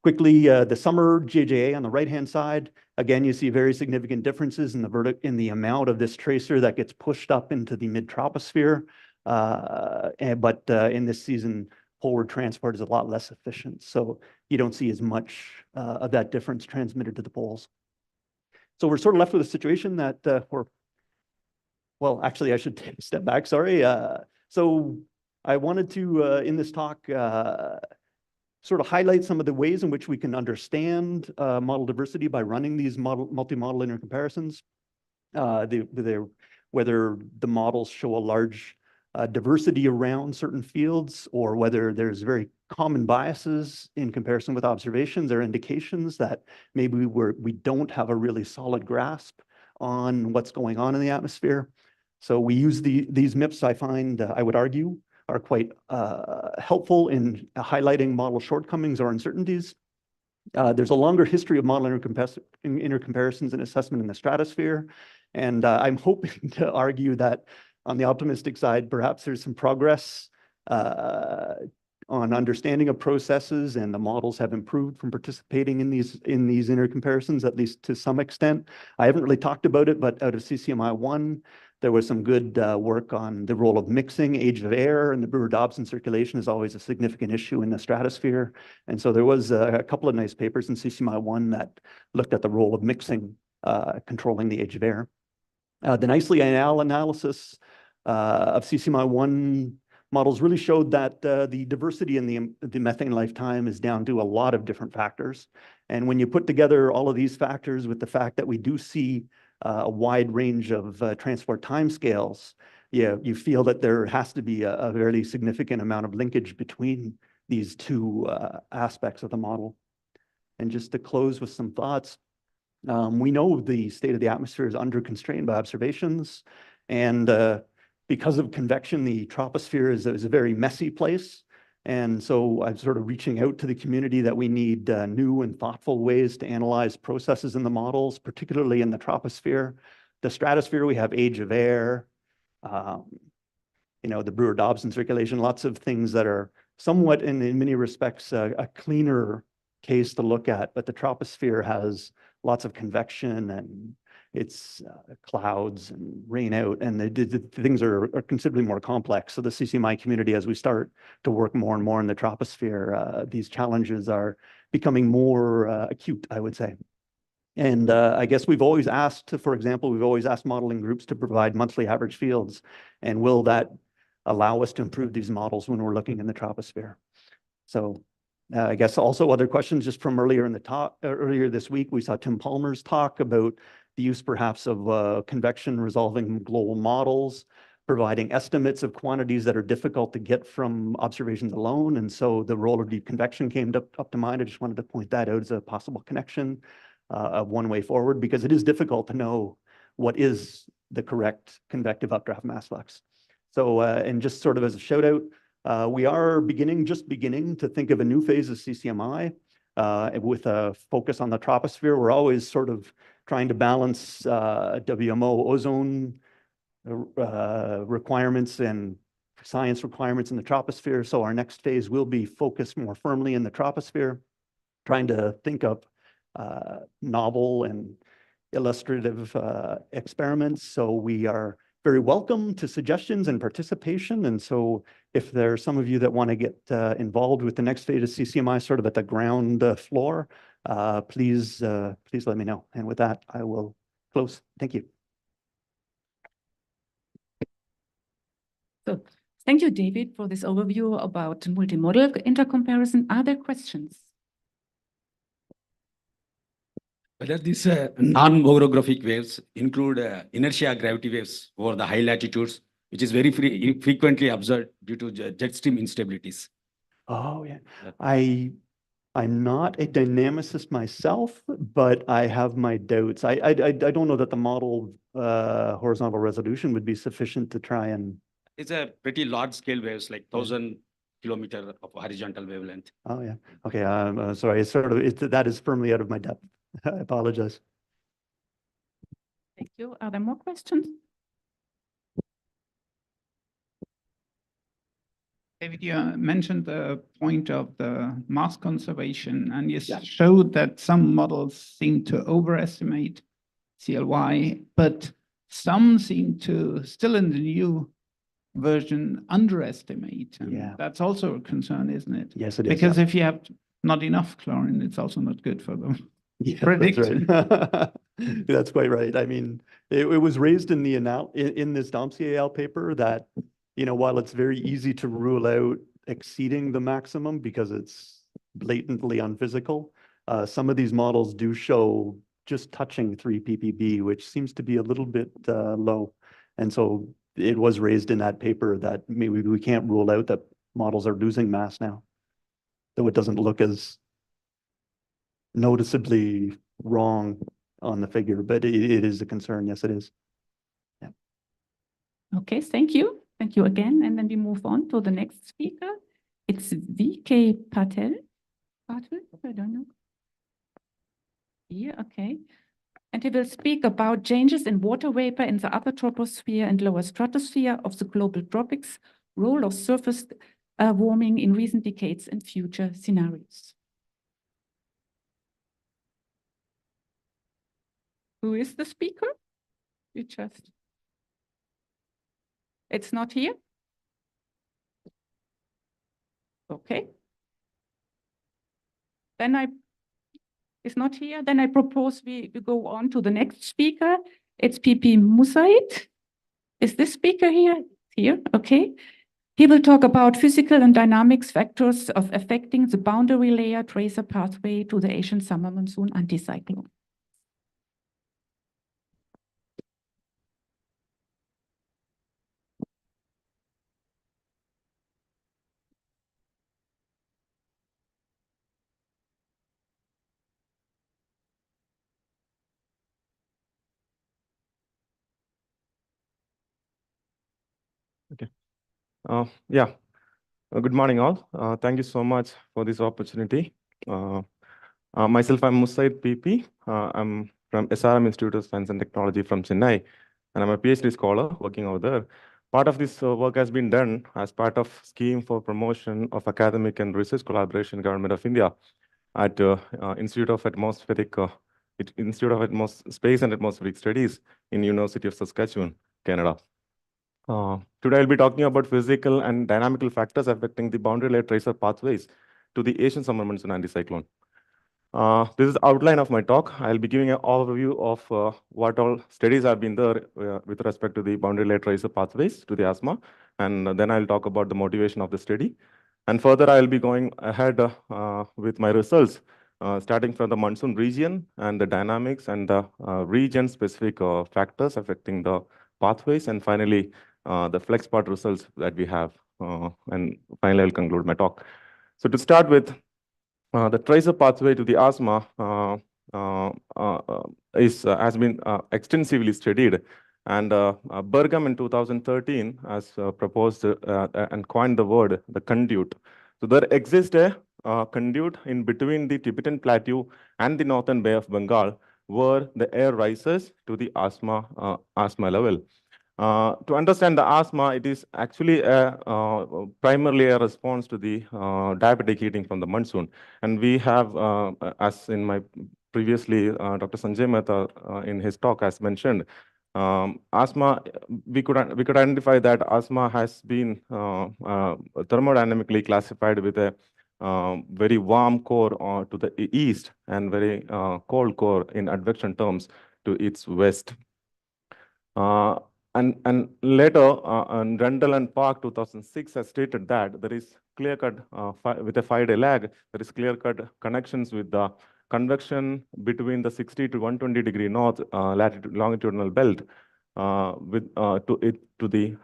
quickly, the summer JJA on the right-hand side, again, you see very significant differences in the amount of this tracer that gets pushed up into the mid-troposphere. But in this season, poleward transport is a lot less efficient. So you don't see as much of that difference transmitted to the poles. So we're sort of left with a situation that well, actually, I should take a step back, sorry. So I wanted to, in this talk, sort of highlight some of the ways in which we can understand model diversity by running these multi-model linear comparisons, whether the models show a large diversity around certain fields, or whether there's very common biases in comparison with observations or indications that maybe we don't have a really solid grasp on what's going on in the atmosphere. So we use these MIPS, I find, I would argue, are quite helpful in highlighting model shortcomings or uncertainties. There's a longer history of model intercomparisons and assessment in the stratosphere. And I'm hoping to argue that on the optimistic side, perhaps there's some progress on understanding of processes, and the models have improved from participating in these intercomparisons, at least to some extent. I haven't really talked about it, but out of CCMI 1, there was some good work on the role of mixing, age of air, and the Brewer-Dobson circulation is always a significant issue in the stratosphere. And so there was a couple of nice papers in CCMI 1 that looked at the role of mixing, controlling the age of air. The nicely analysis of CCMI 1 models really showed that the diversity in the methane lifetime is down to a lot of different factors. And when you put together all of these factors with the fact that we do see a wide range of transport timescales, you feel that there has to be a very significant amount of linkage between these two aspects of the model. And just to close with some thoughts, we know the state of the atmosphere is under constrained by observations, and because of convection, the troposphere is a very messy place. And so I'm sort of reaching out to the community that we need new and thoughtful ways to analyze processes in the models, particularly in the troposphere. The stratosphere, we have age of air, the Brewer-Dobson circulation, lots of things that are somewhat, in many respects, a cleaner case to look at. But the troposphere has lots of convection, and it's clouds and rain out, and the things are considerably more complex. So the CCMI community, as we start to work more and more in the troposphere, these challenges are becoming more acute, I would say. And I guess we've always asked, for example, we've always asked modeling groups to provide monthly average fields. And will that allow us to improve these models when we're looking in the troposphere? So I guess also other questions just from earlier in the talk, earlier this week, we saw Tim Palmer's talk about the use perhaps of convection resolving global models, providing estimates of quantities that are difficult to get from observations alone. And so the role of deep convection came up to mind. I just wanted to point that out as a possible connection of one way forward, because it is difficult to know what is the correct convective updraft mass flux. So, and just sort of as a shout out, we are just beginning to think of a new phase of CCMI with a focus on the troposphere. We're always sort of trying to balance WMO ozone requirements and science requirements in the troposphere. So our next phase will be focused more firmly in the troposphere, trying to think of novel and illustrative experiments. So we are very welcome to suggestions and participation. And so if there are some of you that want to get involved with the next phase of CCMI, sort of at the ground floor, please let me know. And with that, I will close. Thank you. So thank you, David, for this overview about multimodal intercomparison. Are there questions? Whether these non-orographic waves include inertia gravity waves over the high latitudes, which is very frequently observed due to jet stream instabilities. Oh, yeah. I'm not a dynamicist myself, but I have my doubts. I don't know that the model horizontal resolution would be sufficient to try and... It's a pretty large scale waves, like 1,000 kilometers of horizontal wavelength. Oh, yeah. Okay, sorry. It's sort of, that is firmly out of my depth. I apologize. Thank you. Are there more questions? David, you mentioned the point of the mass conservation, and you showed that some models seem to overestimate CLY, but some seem to, still in the new version, underestimate. And that's also a concern, isn't it? Yes, it is. Because if you have not enough chlorine, it's also not good for them. Yeah, that's right. That's quite right. I mean, it was raised in this dossier AL paper that, while it's very easy to rule out exceeding the maximum because it's blatantly unphysical, some of these models do show just touching 3 ppb, which seems to be a little bit low. And so it was raised in that paper that maybe we can't rule out that models are losing mass now, though it doesn't look as noticeably wrong on the figure, but it is a concern. Yes, it is. Yeah. Okay, thank you. Thank you again. And then we move on to the next speaker. It's V.K. Patel. Patel? I don't know. Yeah, okay. And he will speak about changes in water vapor in the upper troposphere and lower stratosphere of the global tropics, role of surface warming in recent decades and future scenarios. Who is the speaker? You just... It's not here? Okay. Then it's not here. Then I propose we go on to the next speaker. It's P.P. Musaid. Is this speaker here? Here, okay. He will talk about physical and dynamics factors of affecting the boundary layer tracer pathway to the Asian summer monsoon anticyclone. Okay. Good morning, all. Thank you so much for this opportunity. Myself, I'm Musaid PP. I'm from SRM Institute of Science and Technology from Chennai, and I'm a PhD scholar working over there. Part of this work has been done as part of scheme for promotion of academic and research collaboration in Government of India at Institute of Space and Atmospheric Studies in University of Saskatchewan, Canada. Today, I'll be talking about physical and dynamical factors affecting the boundary layer tracer pathways to the Asian summer monsoon anticyclone. This is the outline of my talk. I'll be giving an overview of what all studies have been there with respect to the boundary layer tracer pathways to the asthma, and then I'll talk about the motivation of the study. And further, I'll be going ahead with my results, starting from the monsoon region and the dynamics and the region-specific factors affecting the pathways, and finally, the Flexpart results that we have. And finally, I'll conclude my talk. So to start with, the tracer pathway to the asthma has been extensively studied. And Burgum in 2013 has proposed and coined the word, the conduit. So there exists a conduit in between the Tibetan Plateau and the Northern Bay of Bengal, where the air rises to the asthma level. To understand the asthma, it is actually primarily a response to the diabetic heating from the monsoon. And we have, as in my previously, Dr. Sanjay Mehta in his talk has mentioned, asthma, we could identify that asthma has been thermodynamically classified with a very warm core to the east and very cold core in advection terms to its west. And later, Rundle and Park 2006 has stated that there is clear-cut, with a 5-day lag, there is clear-cut connections with the convection between the 60 to 120 degree north longitudinal belt to the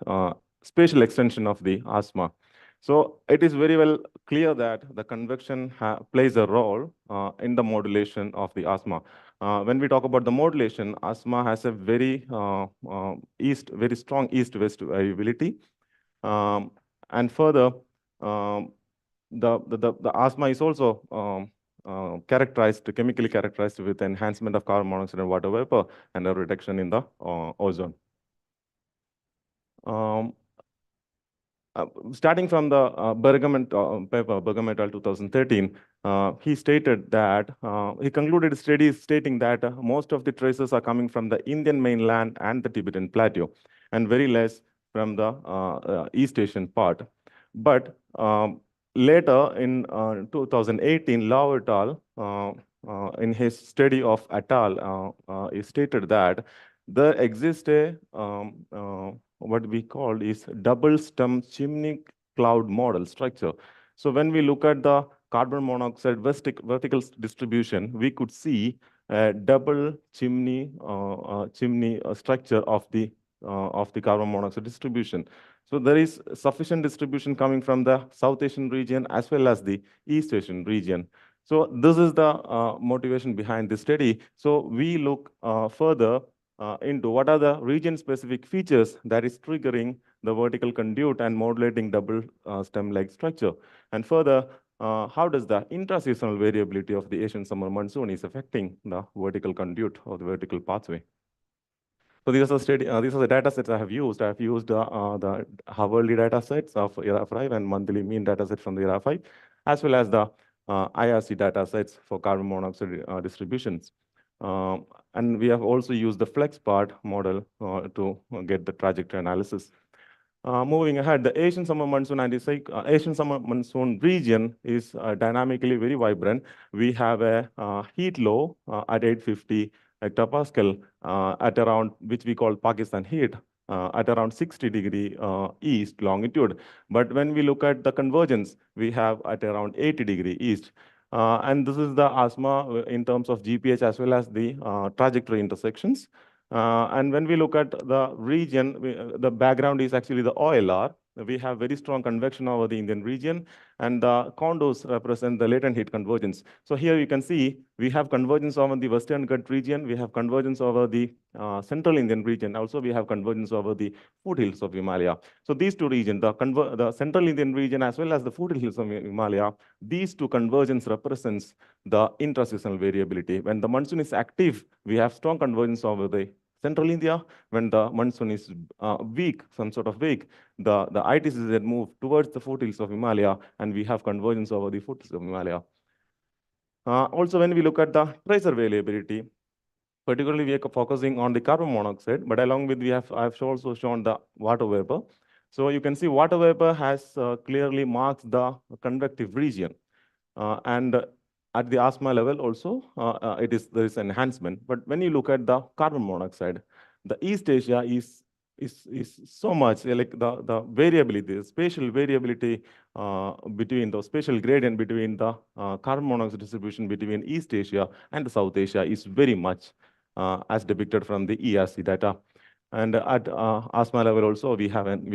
spatial extension of the asthma. So it is very well clear that the convection plays a role in the modulation of the asthma. When we talk about the modulation, asthma has a very strong east-west variability. And further, the asthma is also chemically characterized with enhancement of carbon monoxide and water vapor and a reduction in the ozone. Starting from the Burgum paper, Burgum et al. 2013, he stated that he concluded studies stating that most of the traces are coming from the Indian mainland and the Tibetan Plateau, and very less from the East Asian part. But later in 2018, Lau et al. In his study of et al., he stated that there exists a what we call is double stem chimney cloud model structure. So when we look at the carbon monoxide vertical distribution, we could see a double chimney structure of the of the carbon monoxide distribution. So there is sufficient distribution coming from the South Asian region as well as the East Asian region. So this is the motivation behind this study. So we look further into what are the region-specific features that is triggering the vertical conduit and modulating double stem-like structure. And further, how does the intra-seasonal variability of the Asian summer monsoon is affecting the vertical conduit or the vertical pathway? So these are the data sets I have used. I have used the hourly data sets of ERA 5 and monthly mean data set from the ERA 5, as well as the IRC data sets for carbon monoxide distributions. And we have also used the Flexpart model to get the trajectory analysis. Moving ahead, the Asian summer monsoon and the Asian summer monsoon region is dynamically very vibrant. We have a heat low at 850 hectopascal at around, which we call Pakistan heat, at around 60° east longitude. But when we look at the convergence, we have at around 80° east. And this is the ASMA in terms of GPH as well as the trajectory intersections. And when we look at the region, the background is actually the OLR. We have very strong convection over the Indian region, and the contours represent the latent heat convergence. So here you can see we have convergence over the Western Ghats region, we have convergence over the Central Indian region. Also, we have convergence over the foothills of Himalaya. So these two regions, the Central Indian region as well as the foothills of Himalaya, these two convergence represents the intra-seasonal variability. When the monsoon is active, we have strong convergence over the Central India. When the monsoon is weak, some sort of weak, the ITCZ move towards the foothills of Himalaya, and we have convergence over the foothills of Himalaya. Also, when we look at the tracer variability, particularly we are focusing on the carbon monoxide, but along with I've also shown the water vapor. So you can see water vapor has clearly marks the convective region, and at the ASMA level also, there is enhancement. But when you look at the carbon monoxide, the East Asia is so much like the variability, the spatial variability between the spatial gradient between the carbon monoxide distribution between East Asia and South Asia is very much as depicted from the ERC data. And at ASMA level also, we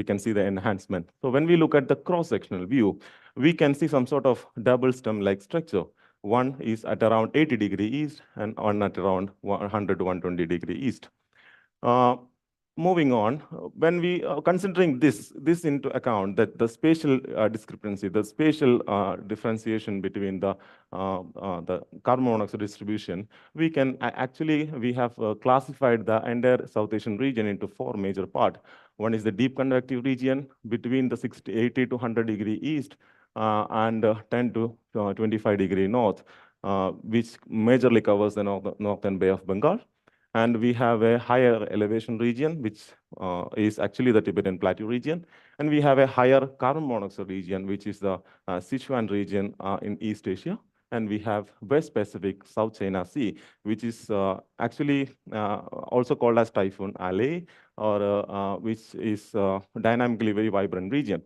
can see the enhancement. So when we look at the cross-sectional view, we can see some sort of double stem-like structure. One is at around 80° east and one at around 100 to 120° east. Moving on, when we considering this into account, that the spatial discrepancy, the spatial differentiation between the carbon monoxide distribution, we can we have classified the entire South Asian region into 4 major parts. One is the deep convective region between the 80 to 100° east and 10 to 25° north, which majorly covers the northern Bay of Bengal. And we have a higher elevation region, which is actually the Tibetan Plateau region. And we have a higher carbon monoxide region, which is the Sichuan region in East Asia. And we have West Pacific, South China Sea, which is actually also called as Typhoon Alley, or which is dynamically very vibrant region.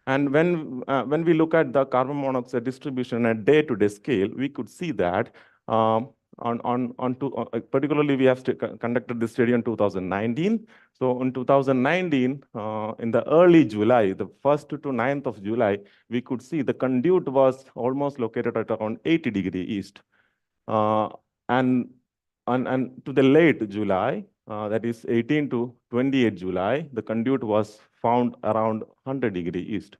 And when we look at the carbon monoxide distribution at day-to-day scale, we could see that particularly we have conducted this study in 2019. So in 2019, in the early July, the 1st to 9th of July, we could see the conduit was almost located at around 80° east. And to the late July, that is 18 to 28 July, the conduit was found around 100° east.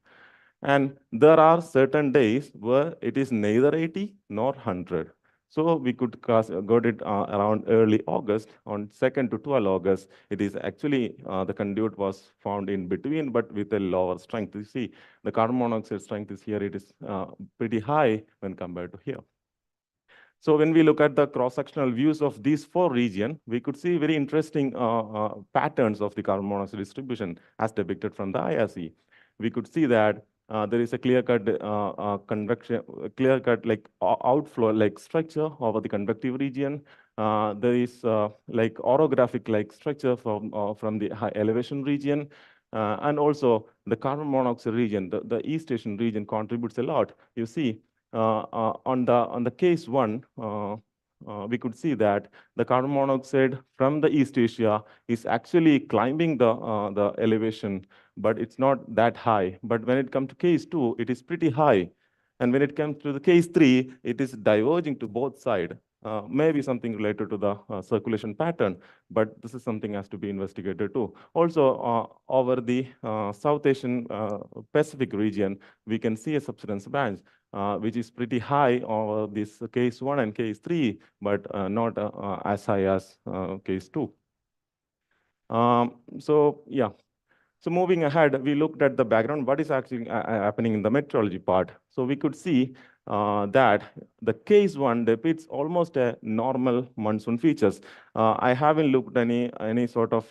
And there are certain days where it is neither 80 nor 100. So we could got it around early August. On 2nd to 12 August, it is actually the conduit was found in between, but with a lower strength. You see, the carbon monoxide strength is here. It is pretty high when compared to here. So when we look at the cross-sectional views of these 4 regions, we could see very interesting patterns of the carbon monoxide distribution as depicted from the IRC. We could see that there is a clear-cut convection, clear-cut like outflow-like structure over the convective region. There is like orographic-like structure from the high elevation region. And also the carbon monoxide region, the East Asian region contributes a lot. You see, on the case 1, we could see that the carbon monoxide from the East Asia is actually climbing the elevation, but it's not that high. But when it comes to case 2, it is pretty high. And when it comes to the case 3, it is diverging to both sides. Maybe something related to the circulation pattern, but this is something has to be investigated too. Also, over the South Asian Pacific region, we can see a subsidence bands, which is pretty high over this case 1 and case 3, but not as high as case 2. So yeah. So moving ahead, we looked at the background, what is actually happening in the meteorology part. So we could see that the case 1 depicts almost a normal monsoon features. I haven't looked any sort of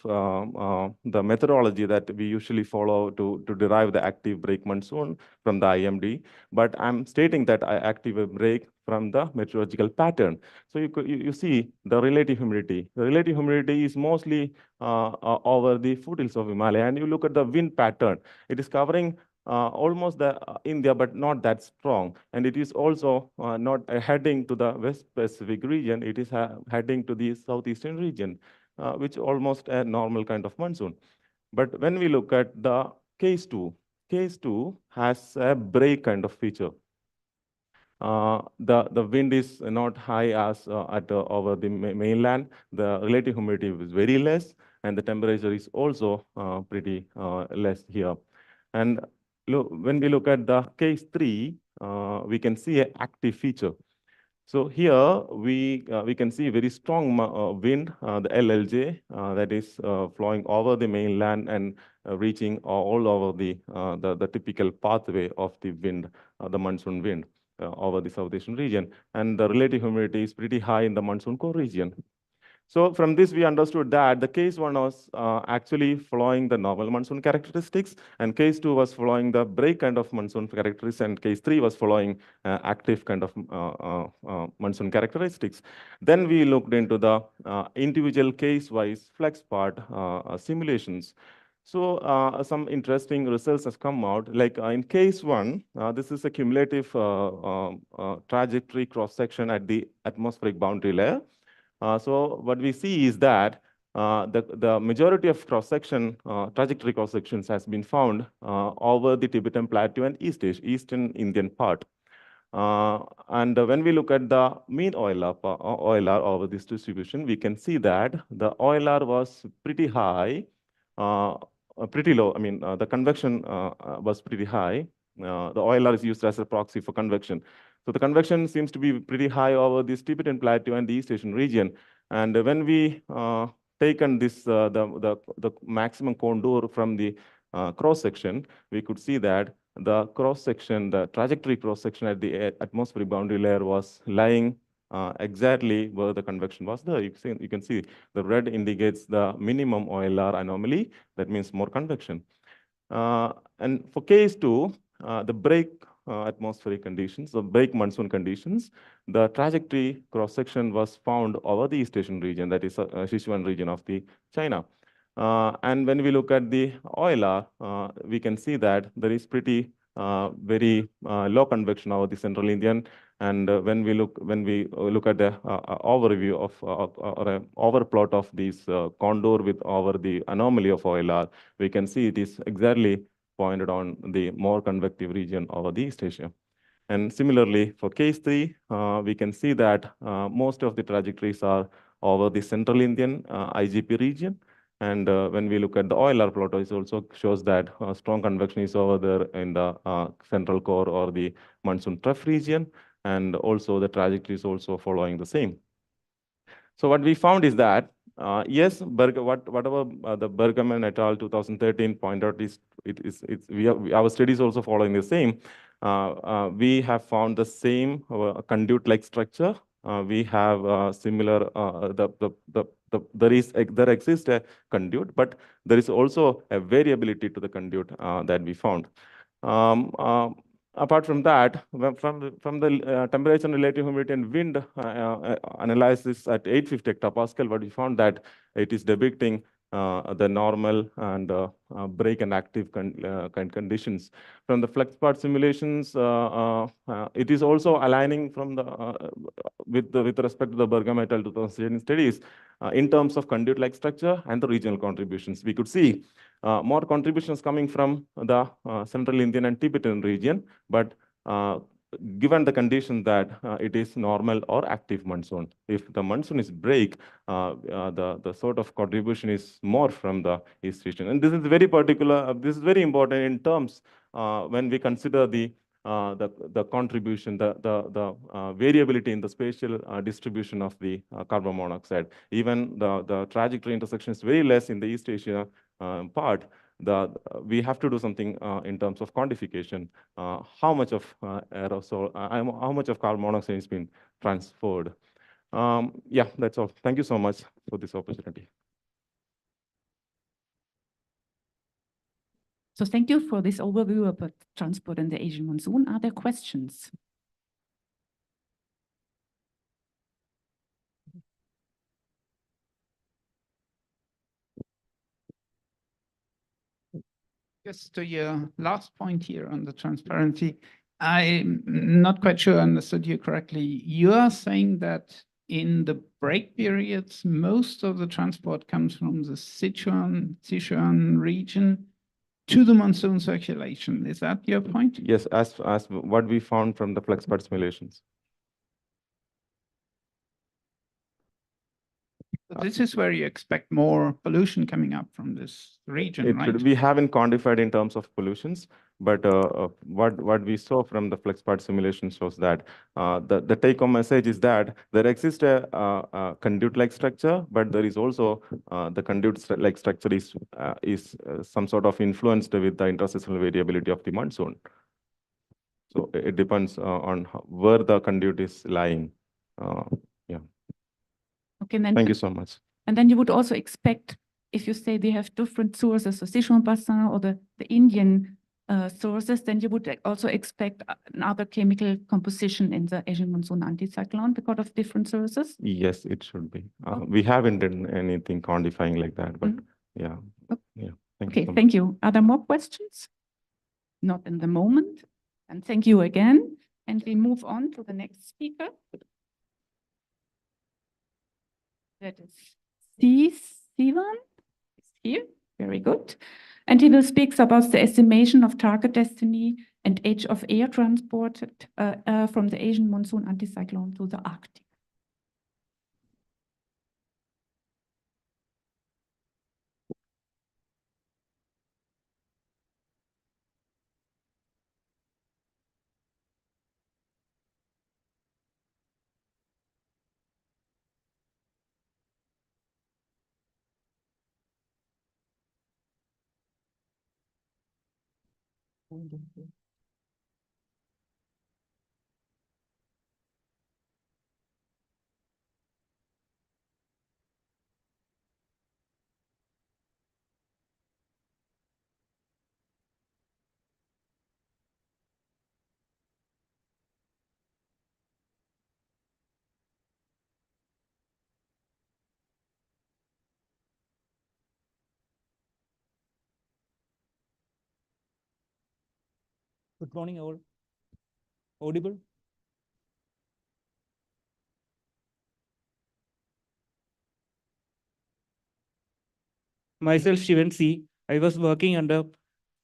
the methodology that we usually follow to derive the active break monsoon from the IMD, but I'm stating that I active a break from the meteorological pattern. So you see the relative humidity. The relative humidity is mostly over the foothills of Himalaya, and you look at the wind pattern. It is covering almost the India, but not that strong. And it is also not heading to the West Pacific region. It is heading to the southeastern region, which almost a normal kind of monsoon. But when we look at the case 2 has a break kind of feature. The wind is not high as over the mainland. The relative humidity is very less, and the temperature is also pretty less here. And when we look at the case 3, we can see an active feature. So here we can see very strong wind, the LLJ, that is flowing over the mainland and reaching all over the typical pathway of the wind, the monsoon wind over the South Asian region. And the relative humidity is pretty high in the monsoon core region. So from this, we understood that the case 1 was actually following the normal monsoon characteristics, and case 2 was following the break kind of monsoon characteristics, and case 3 was following active kind of monsoon characteristics. Then we looked into the individual case-wise Flexpart simulations. So some interesting results has come out. Like in case 1, this is a cumulative trajectory cross-section at the atmospheric boundary layer. So what we see is that the majority of cross-section, trajectory cross-sections has been found over the Tibetan Plateau and Eastern Indian part. And when we look at the mean OLR over this distribution, we can see that the OLR was pretty high, pretty low. I mean, the convection was pretty high. The OLR is used as a proxy for convection. So the convection seems to be pretty high over this Tibetan Plateau and the East Asian region. And when we taken this, the maximum contour from the cross-section, we could see that the cross-section, the trajectory cross-section at the atmospheric boundary layer was lying exactly where the convection was there. You can see the red indicates the minimum OLR anomaly. That means more convection. And for case 2, the break atmospheric conditions, the break monsoon conditions, the trajectory cross-section was found over the East Asian region, that is Sichuan region of the China. And when we look at the OLR, we can see that there is pretty very low convection over the Central Indian. And when we look at the overview of or an overplot of these contour with over the anomaly of OLR, we can see it is exactly pointed on the more convective region over the East Asia. And similarly, for case 3, we can see that most of the trajectories are over the Central Indian IGP region. And when we look at the OLR plot, it also shows that strong convection is over there in the central core or the monsoon trough region. And also the trajectory is also following the same. So what we found is that, yes, whatever the Bergman et al. 2013 point out is, our studies also following the same. We have found the same conduit-like structure. We have similar, there exists a conduit, but there is also a variability to the conduit that we found. Apart from that, from the temperature, relative humidity, and wind analysis at 850 hectopascal, what we found that it is depicting the normal and break and active conditions. From the Flexpart simulations, it is also aligning from the with respect to the Bergam et al. 2017 studies in terms of conduit-like structure and the regional contributions. We could see more contributions coming from the Central Indian and Tibetan region, but given the condition that it is normal or active monsoon. If the monsoon is break, the sort of contribution is more from the east region. And this is very particular, this is very important in terms when we consider the contribution, the variability in the spatial distribution of the carbon monoxide. Even the trajectory intersection is very less in the East Asia part. We have to do something in terms of quantification. How much of aerosol, how much of carbon monoxide has been transferred? Yeah, that's all. Thank you so much for this opportunity. So thank you for this overview about transport and the Asian monsoon. Are there questions? Just to your last point here on the transparency, I'm not quite sure I understood you correctly. You are saying that in the break periods, most of the transport comes from the Sichuan region to the monsoon circulation. Is that your point? Yes, as what we found from the Flexpart simulations. This is where you expect more pollution coming up from this region, right? We haven't quantified in terms of pollutions, but what we saw from the Flexpart simulation shows that the take-home message is that there exists a conduit-like structure, but there is also the conduit-like structure is some sort of influenced with the interseasonal variability of the monsoon. So it depends on where the conduit is lying. Yeah. Okay, then Thank you so much. And then you would also expect, if you say they have different sources, the Sichuan Bassin or the Indian sources, then you would also expect another chemical composition in the Asian monsoon anticyclone because of different sources? Yes, it should be. We haven't done anything quantifying like that, but yeah. Okay. Yeah. Thank Okay, you so thank you. Are there more questions? Not in the moment. And thank you again. And we move on to the next speaker. That is Sivan is here. Very good. And he will speak about the estimation of target destiny and age of air transported from the Asian monsoon anticyclone to the Arctic. Good morning, all. Audible? Myself, Shivan C. I was working under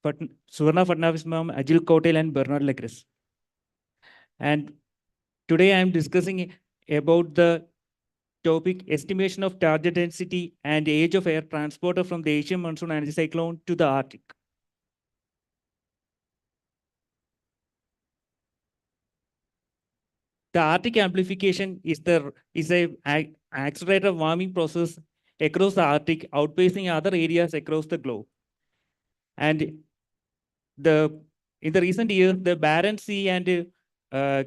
Suvarna Fadnavis ma'am, Ajil Kotel, and Bernard Legris. And today I am discussing about the topic estimation of target density and age of air transporter from the Asian monsoon anticyclone to the Arctic. The Arctic amplification is a accelerated warming process across the Arctic, outpacing other areas across the globe. And in the recent years, the Barents Sea and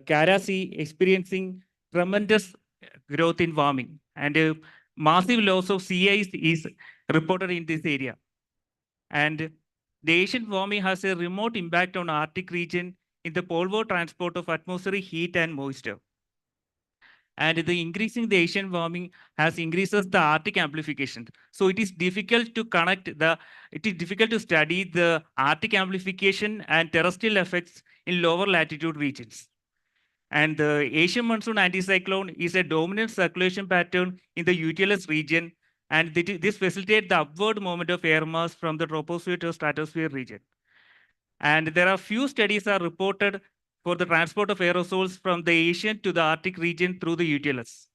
Kara Sea experiencing tremendous growth in warming, and massive loss of sea ice is reported in this area. And the Asian warming has a remote impact on Arctic region in the poleward transport of atmospheric heat and moisture. And the increasing the Asian warming has increases the Arctic amplification. So it is difficult to it is difficult to study the Arctic amplification and terrestrial effects in lower latitude regions. And the Asian monsoon anticyclone is a dominant circulation pattern in the UTLS region, and this facilitates the upward movement of air mass from the troposphere to stratosphere region. And there are few studies are reported for the transport of aerosols from the Asian to the Arctic region through the UTLS.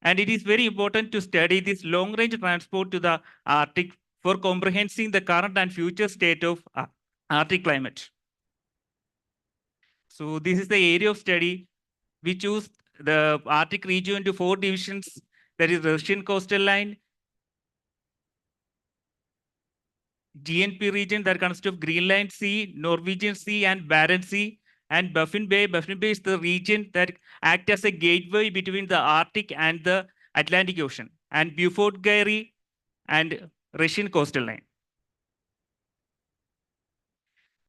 And it is very important to study this long-range transport to the Arctic for comprehending the current and future state of Arctic climate. So this is the area of study. We choose the Arctic region into 4 divisions. That is Russian coastal line, GNP region that consists of Greenland Sea, Norwegian Sea, and Barents Sea, and Baffin Bay. Baffin Bay is the region that acts as a gateway between the Arctic and the Atlantic Ocean, and Beaufort Gary and Russian coastal line.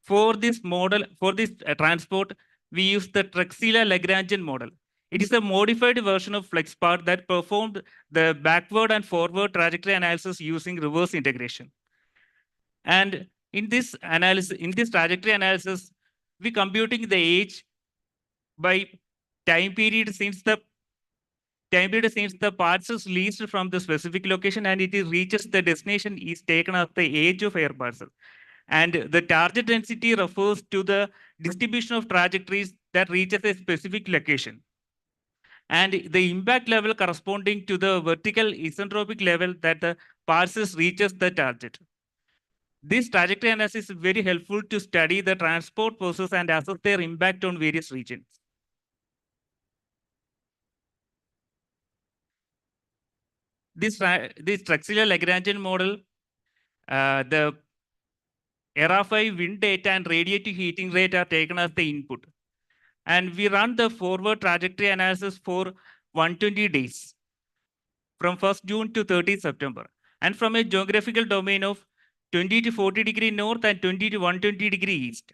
For this model, for this transport, we use the Trexila-Lagrangian model. It is a modified version of Flexpart that performed the backward and forward trajectory analysis using reverse integration. And in this analysis, in this trajectory analysis, we computing the age by time period since the parcels leased from the specific location and it reaches the destination is taken as the age of air parcel. And the target density refers to the distribution of trajectories that reaches a specific location. And the impact level corresponding to the vertical isentropic level that the parcels reaches the target. This trajectory analysis is very helpful to study the transport process and assess their impact on various regions. This Trexila-Lagrangian model, the ERA5 wind data and radiative heating rate are taken as the input. And we run the forward trajectory analysis for 120 days from 1st June to 30th September. And from a geographical domain of 20 to 40 degree north and 20 to 120 degree east.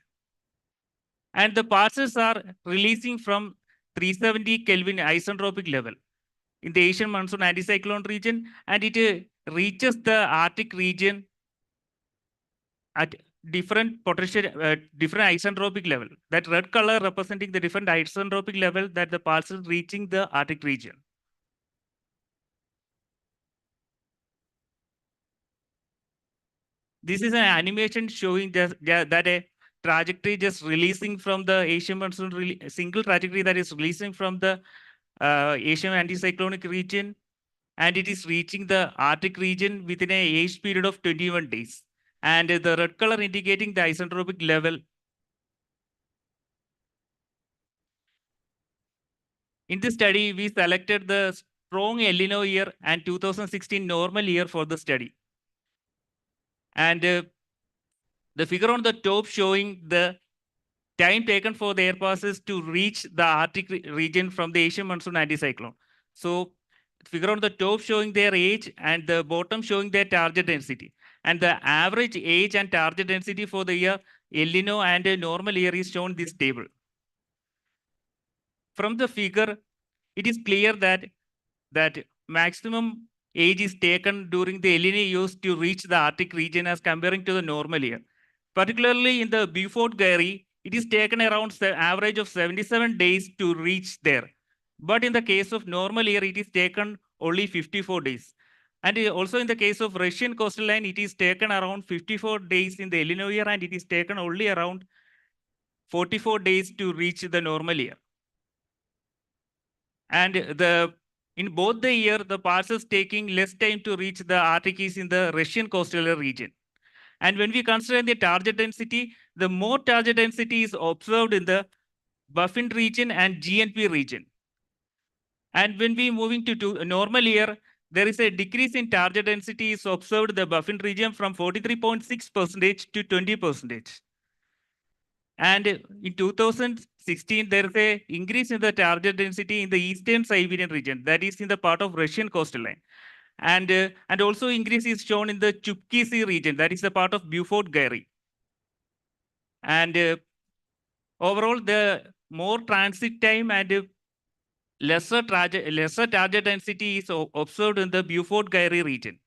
And the parcels are releasing from 370 Kelvin isentropic level in the Asian monsoon anticyclone region, and it reaches the Arctic region at different potential, different isentropic level. That red color representing the different isentropic level that the parcel reaching the Arctic region. This is an animation showing that a trajectory just releasing from the Asian monsoon, single trajectory that is releasing from the Asian anticyclonic region, and it is reaching the Arctic region within an age period of 21 days. And the red color indicating the isentropic level. In this study, we selected the strong El Nino year and 2016 normal year for the study. And the figure on the top showing the time taken for the air passes to reach the Arctic region from the Asian monsoon anticyclone. So figure on the top showing their age and the bottom showing their target density. And the average age and target density for the year El Nino and a normal year is shown in this table. From the figure, it is clear that maximum age is taken during the El Nino years to reach the Arctic region as comparing to the normal year. Particularly in the Beaufort Gary, it is taken around the average of 77 days to reach there. But in the case of normal year, it is taken only 54 days. And also in the case of Russian coastal line, it is taken around 54 days in the El Nino year, and it is taken only around 44 days to reach the normal year. And in both the year, the parcels taking less time to reach the Arctic is in the Russian coastal region. And when we consider the target density, the more target density is observed in the Baffin region and GNP region. And when we moving to normal year, there is a decrease in target density is observed in the Baffin region from 43.6% to 20%. And in 2016, there is an increase in the target density in the Eastern Siberian region, that is in the part of Russian coastal line. And also increase is shown in the Chukchi Sea region, that is the part of Beaufort Gary. And overall, the more transit time and lesser target density is observed in the Beaufort-Gary region.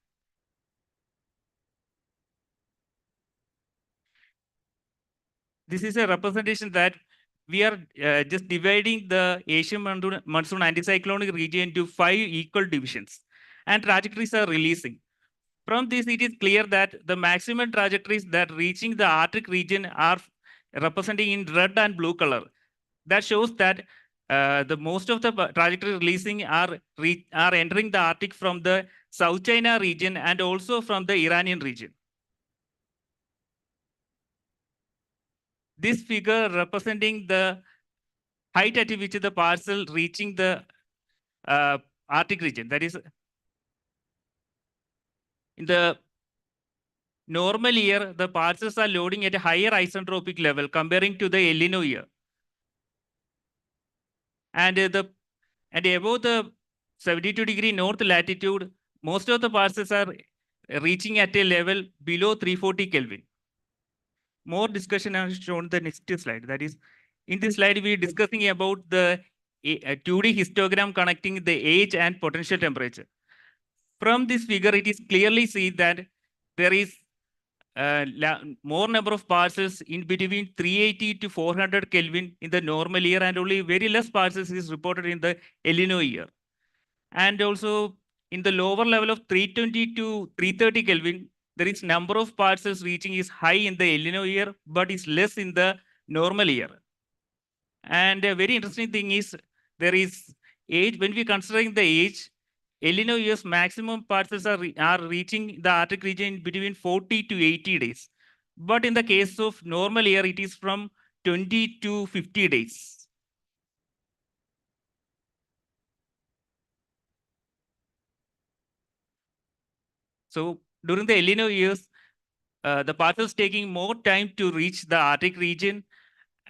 This is a representation that we are just dividing the Asian monsoon anticyclonic region into 5 equal divisions, and trajectories are releasing. From this, it is clear that the maximum trajectories that reaching the Arctic region are representing in red and blue color. That shows that the most of the trajectory releasing are entering the Arctic from the South China region and also from the Iranian region. This figure representing the height at which the parcel reaching the Arctic region. That is, in the normal year, the parcels are loading at a higher isentropic level comparing to the El Nino year. And above the 72° north latitude, most of the parcels are reaching at a level below 340 Kelvin. More discussion is shown in the next slide. That is, in this slide, we are discussing about the 2D histogram connecting the age and potential temperature. From this figure, it is clearly seen that there is more number of parcels in between 380 to 400 Kelvin in the normal year, and only very less parcels is reported in the El Nino year. And also in the lower level of 320 to 330 Kelvin, there is number of parcels reaching is high in the El Nino year, but is less in the normal year. And a very interesting thing is there is age. When we considering the age, El Nino year's maximum parcels are reaching the Arctic region between 40 to 80 days. But in the case of normal year, it is from 20 to 50 days. So during the El Nino years, the parcels taking more time to reach the Arctic region,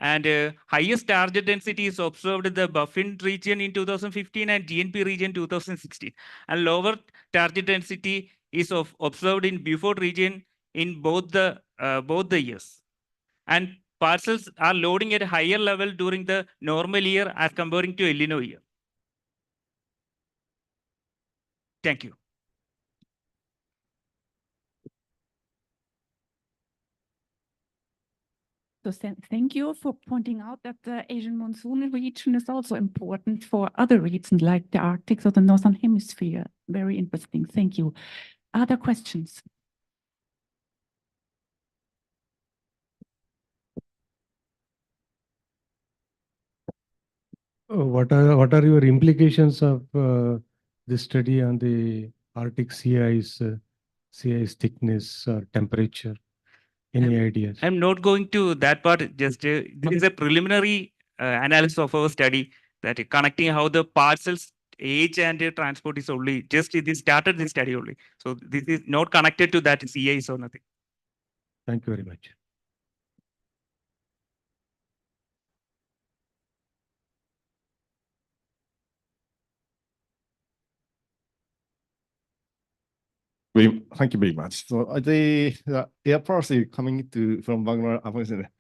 and highest target density is observed in the Baffin region in 2015 and GNP region 2016. And lower target density is observed in Beaufort region in both the years. And parcels are loading at a higher level during the normal year as comparing to El Nino year. Thank you. So thank you for pointing out that the Asian monsoon region is also important for other regions like the Arctic or the Northern Hemisphere. Very interesting. Thank you. Other questions? What are your implications of this study on the Arctic sea ice thickness or temperature? Any ideas? I'm not going to that part. Just this is a preliminary analysis of our study that connecting how the parcels age and transport is only just this started this study only. So this is not connected to that sea ice or nothing. Thank you very much. Thank you very much. So the air parcel coming from Bangladesh,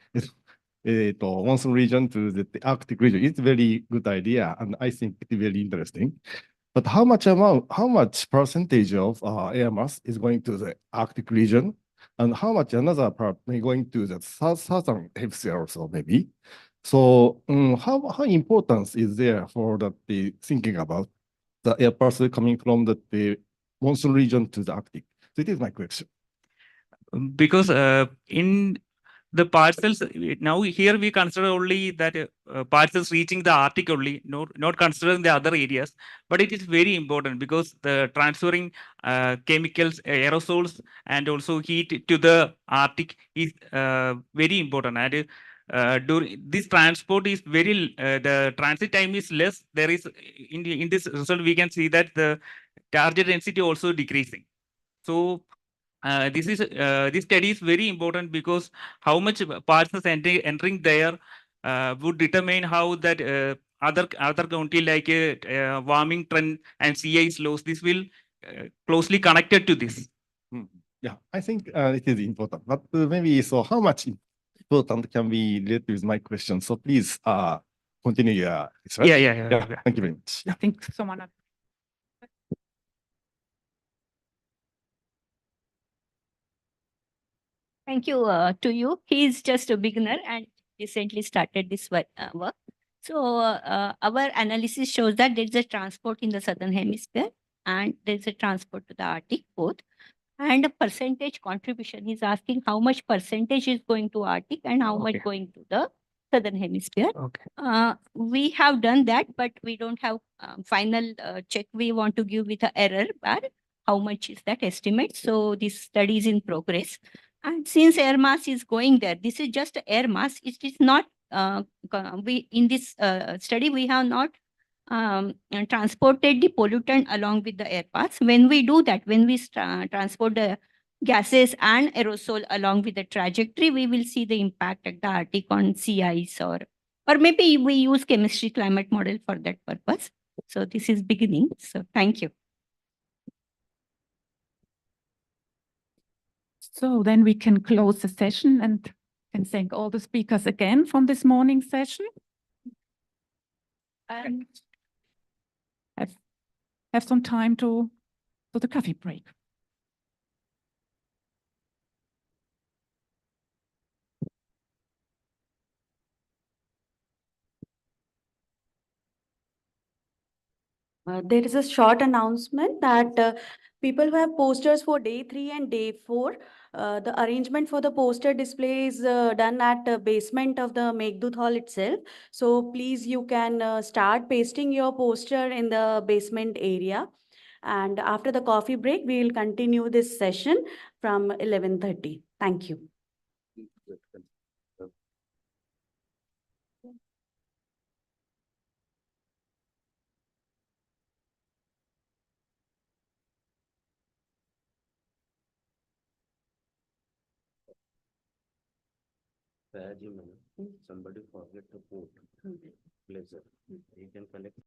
monsoon region to the Arctic region, it's a very good idea, and I think it's very interesting. But how much percentage of air mass is going to the Arctic region, and how much another part may going to the southern hemisphere also maybe? So how importance is there for the thinking about the air parcel coming from the monsoon region to the Arctic? So it is my question. Because in the parcels, now here we consider only that parcels reaching the Arctic only, not considering the other areas. But it is very important because the transferring chemicals, aerosols, and also heat to the Arctic is very important. And during this transport is very, the transit time is less. There is, in this result, we can see that the target density also decreasing. So this study is very important because how much parcels entering there would determine how that other county like warming trend and sea ice loss, this will closely connected to this. Yeah, I think it is important, but maybe so how much important can be related with my question? So please continue your research? Yeah. Thank you very much. I think someone. Thank you to you. He's just a beginner and recently started this work. So our analysis shows that there is a transport in the southern hemisphere and there is a transport to the Arctic both. And a percentage contribution, he's asking how much percentage is going to Arctic and how much going to the southern hemisphere. Okay. We have done that, but we don't have final check we want to give with the error bar. How much is that estimate? So this study is in progress. And since air mass is going there, this is just air mass. It is not, we in this study, we have not transported the pollutant along with the air paths. When we do that, when we transport the gases and aerosol along with the trajectory, we will see the impact at the Arctic on sea ice or maybe we use chemistry climate model for that purpose. So this is beginning. So thank you. So then we can close the session and thank all the speakers again from this morning session. And have some time for the coffee break. There is a short announcement that people who have posters for day 3 and day 4, the arrangement for the poster display is done at the basement of the Meghdut Hall itself. So please, you can start pasting your poster in the basement area. And after the coffee break, we will continue this session from 11:30. Thank you. Somebody forget to put blazer. You can connect.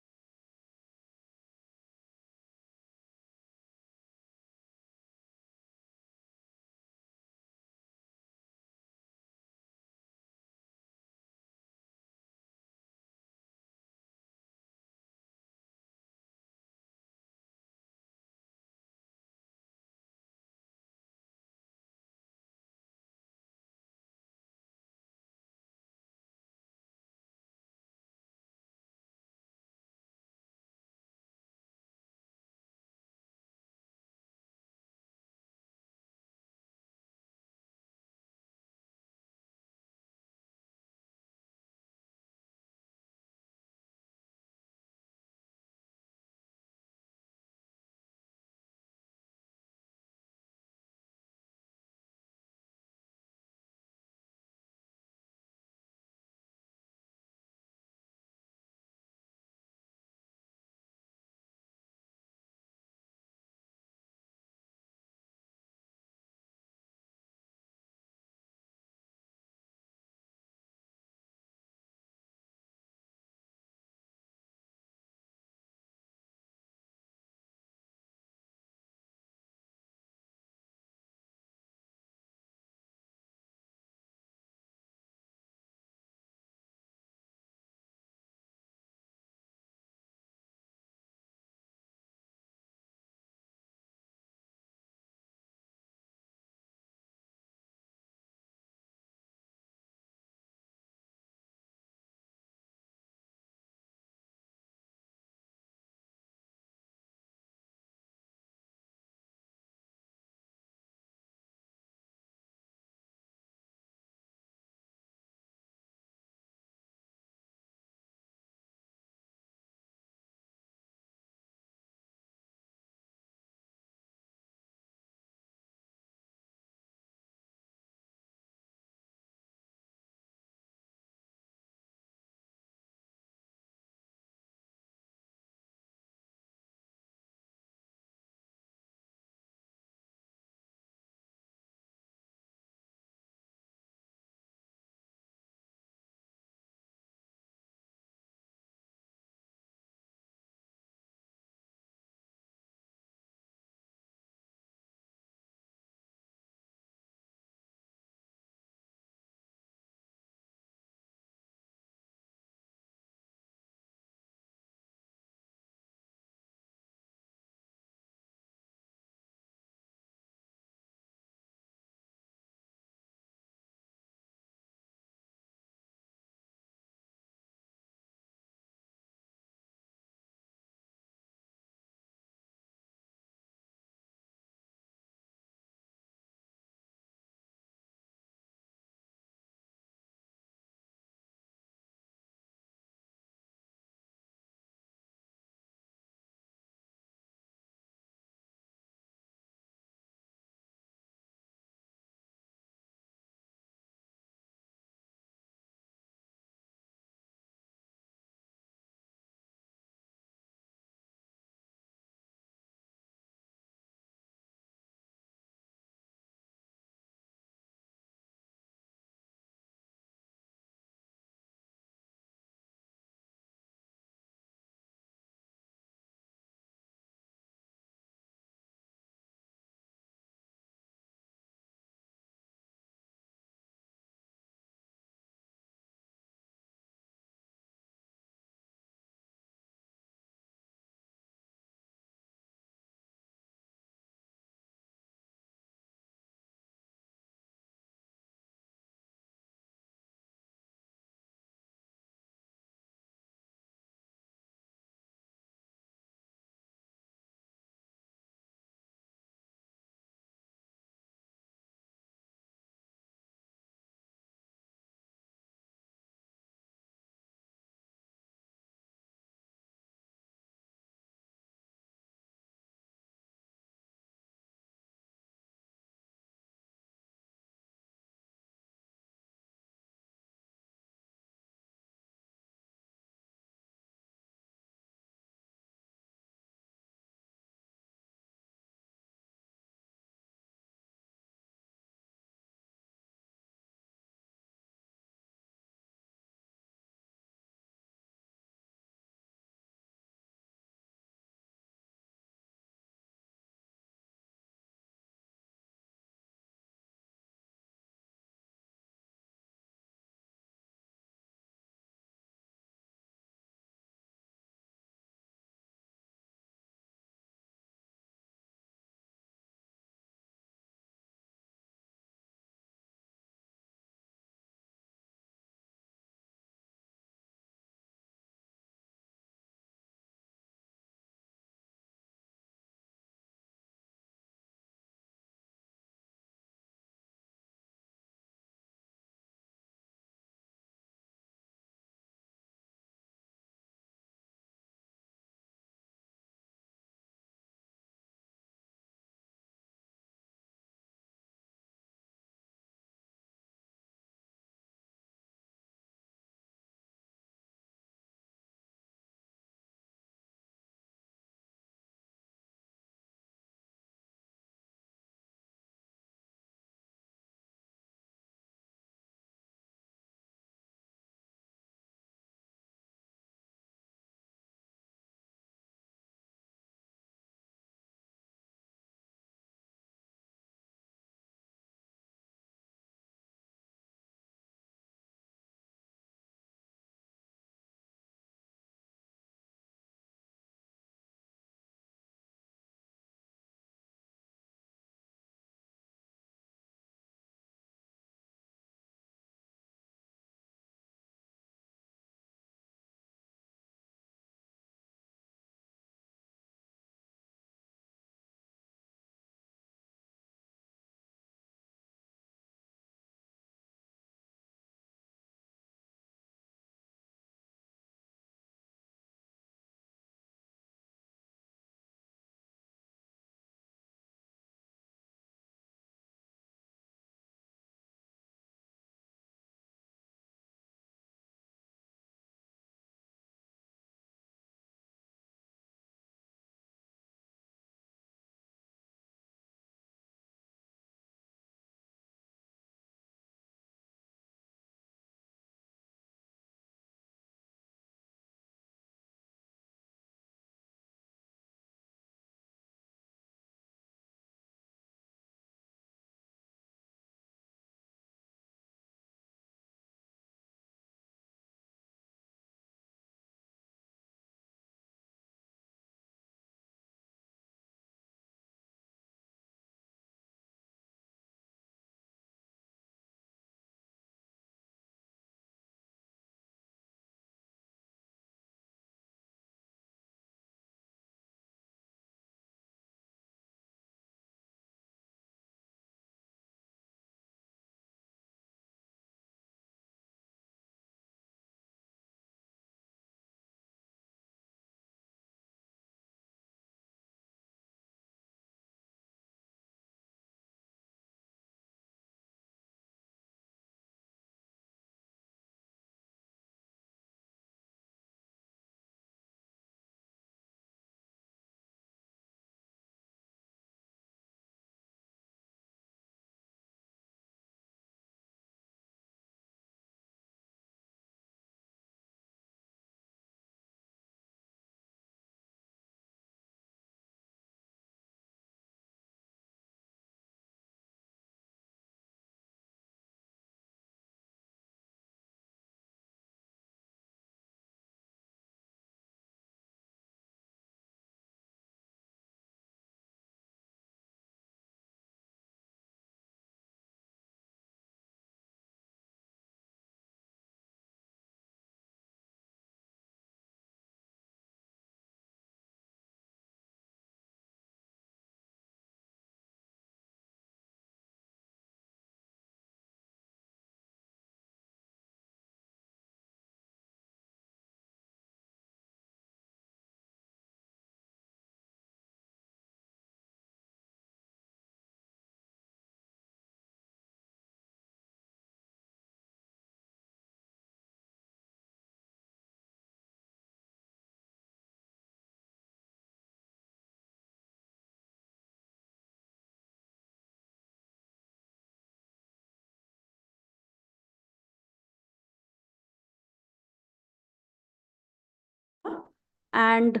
And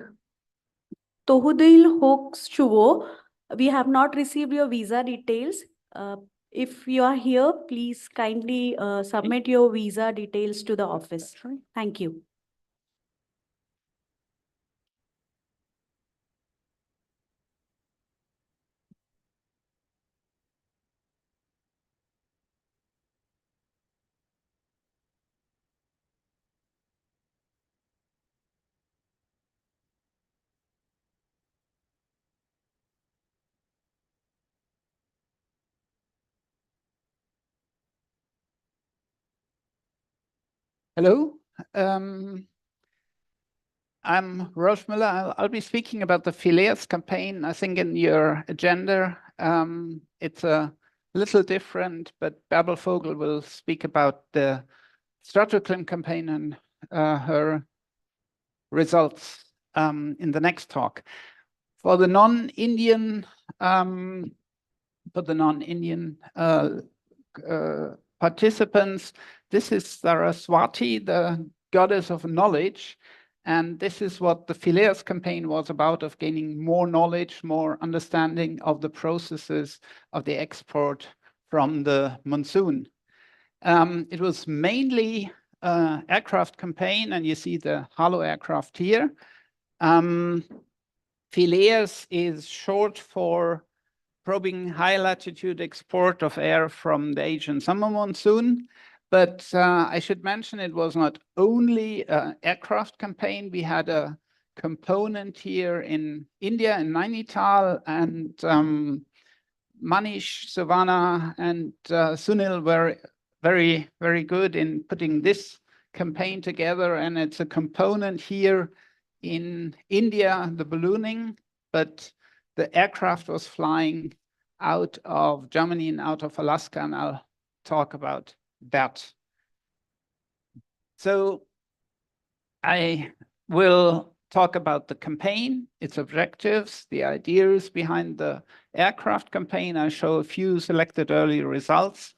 Tohudil Hoax Chuvo, we have not received your visa details. If you are here, please kindly submit your visa details to the office. Thank you. Hello, I'm Rolf Müller. I'll be speaking about the FILAS campaign. I think in your agenda, it's a little different, but Bärbel Vogel will speak about the Stratoclim campaign and her results in the next talk. For the non-Indian participants, this is Saraswati, the goddess of knowledge. And this is what the FILAS campaign was about, of gaining more knowledge, more understanding of the processes of the export from the monsoon. It was mainly an aircraft campaign, and you see the Halo aircraft here. FILAS is short for probing high latitude export of air from the Asian summer monsoon. But I should mention it was not only an aircraft campaign. We had a component here in India, in Nainital, and Manish, Savannah, and Sunil were very, very good in putting this campaign together. And it's a component here in India, the ballooning, but the aircraft was flying out of Germany and out of Alaska, and I'll talk about that. So I will talk about the campaign, its objectives, the ideas behind the aircraft campaign. I show a few selected early results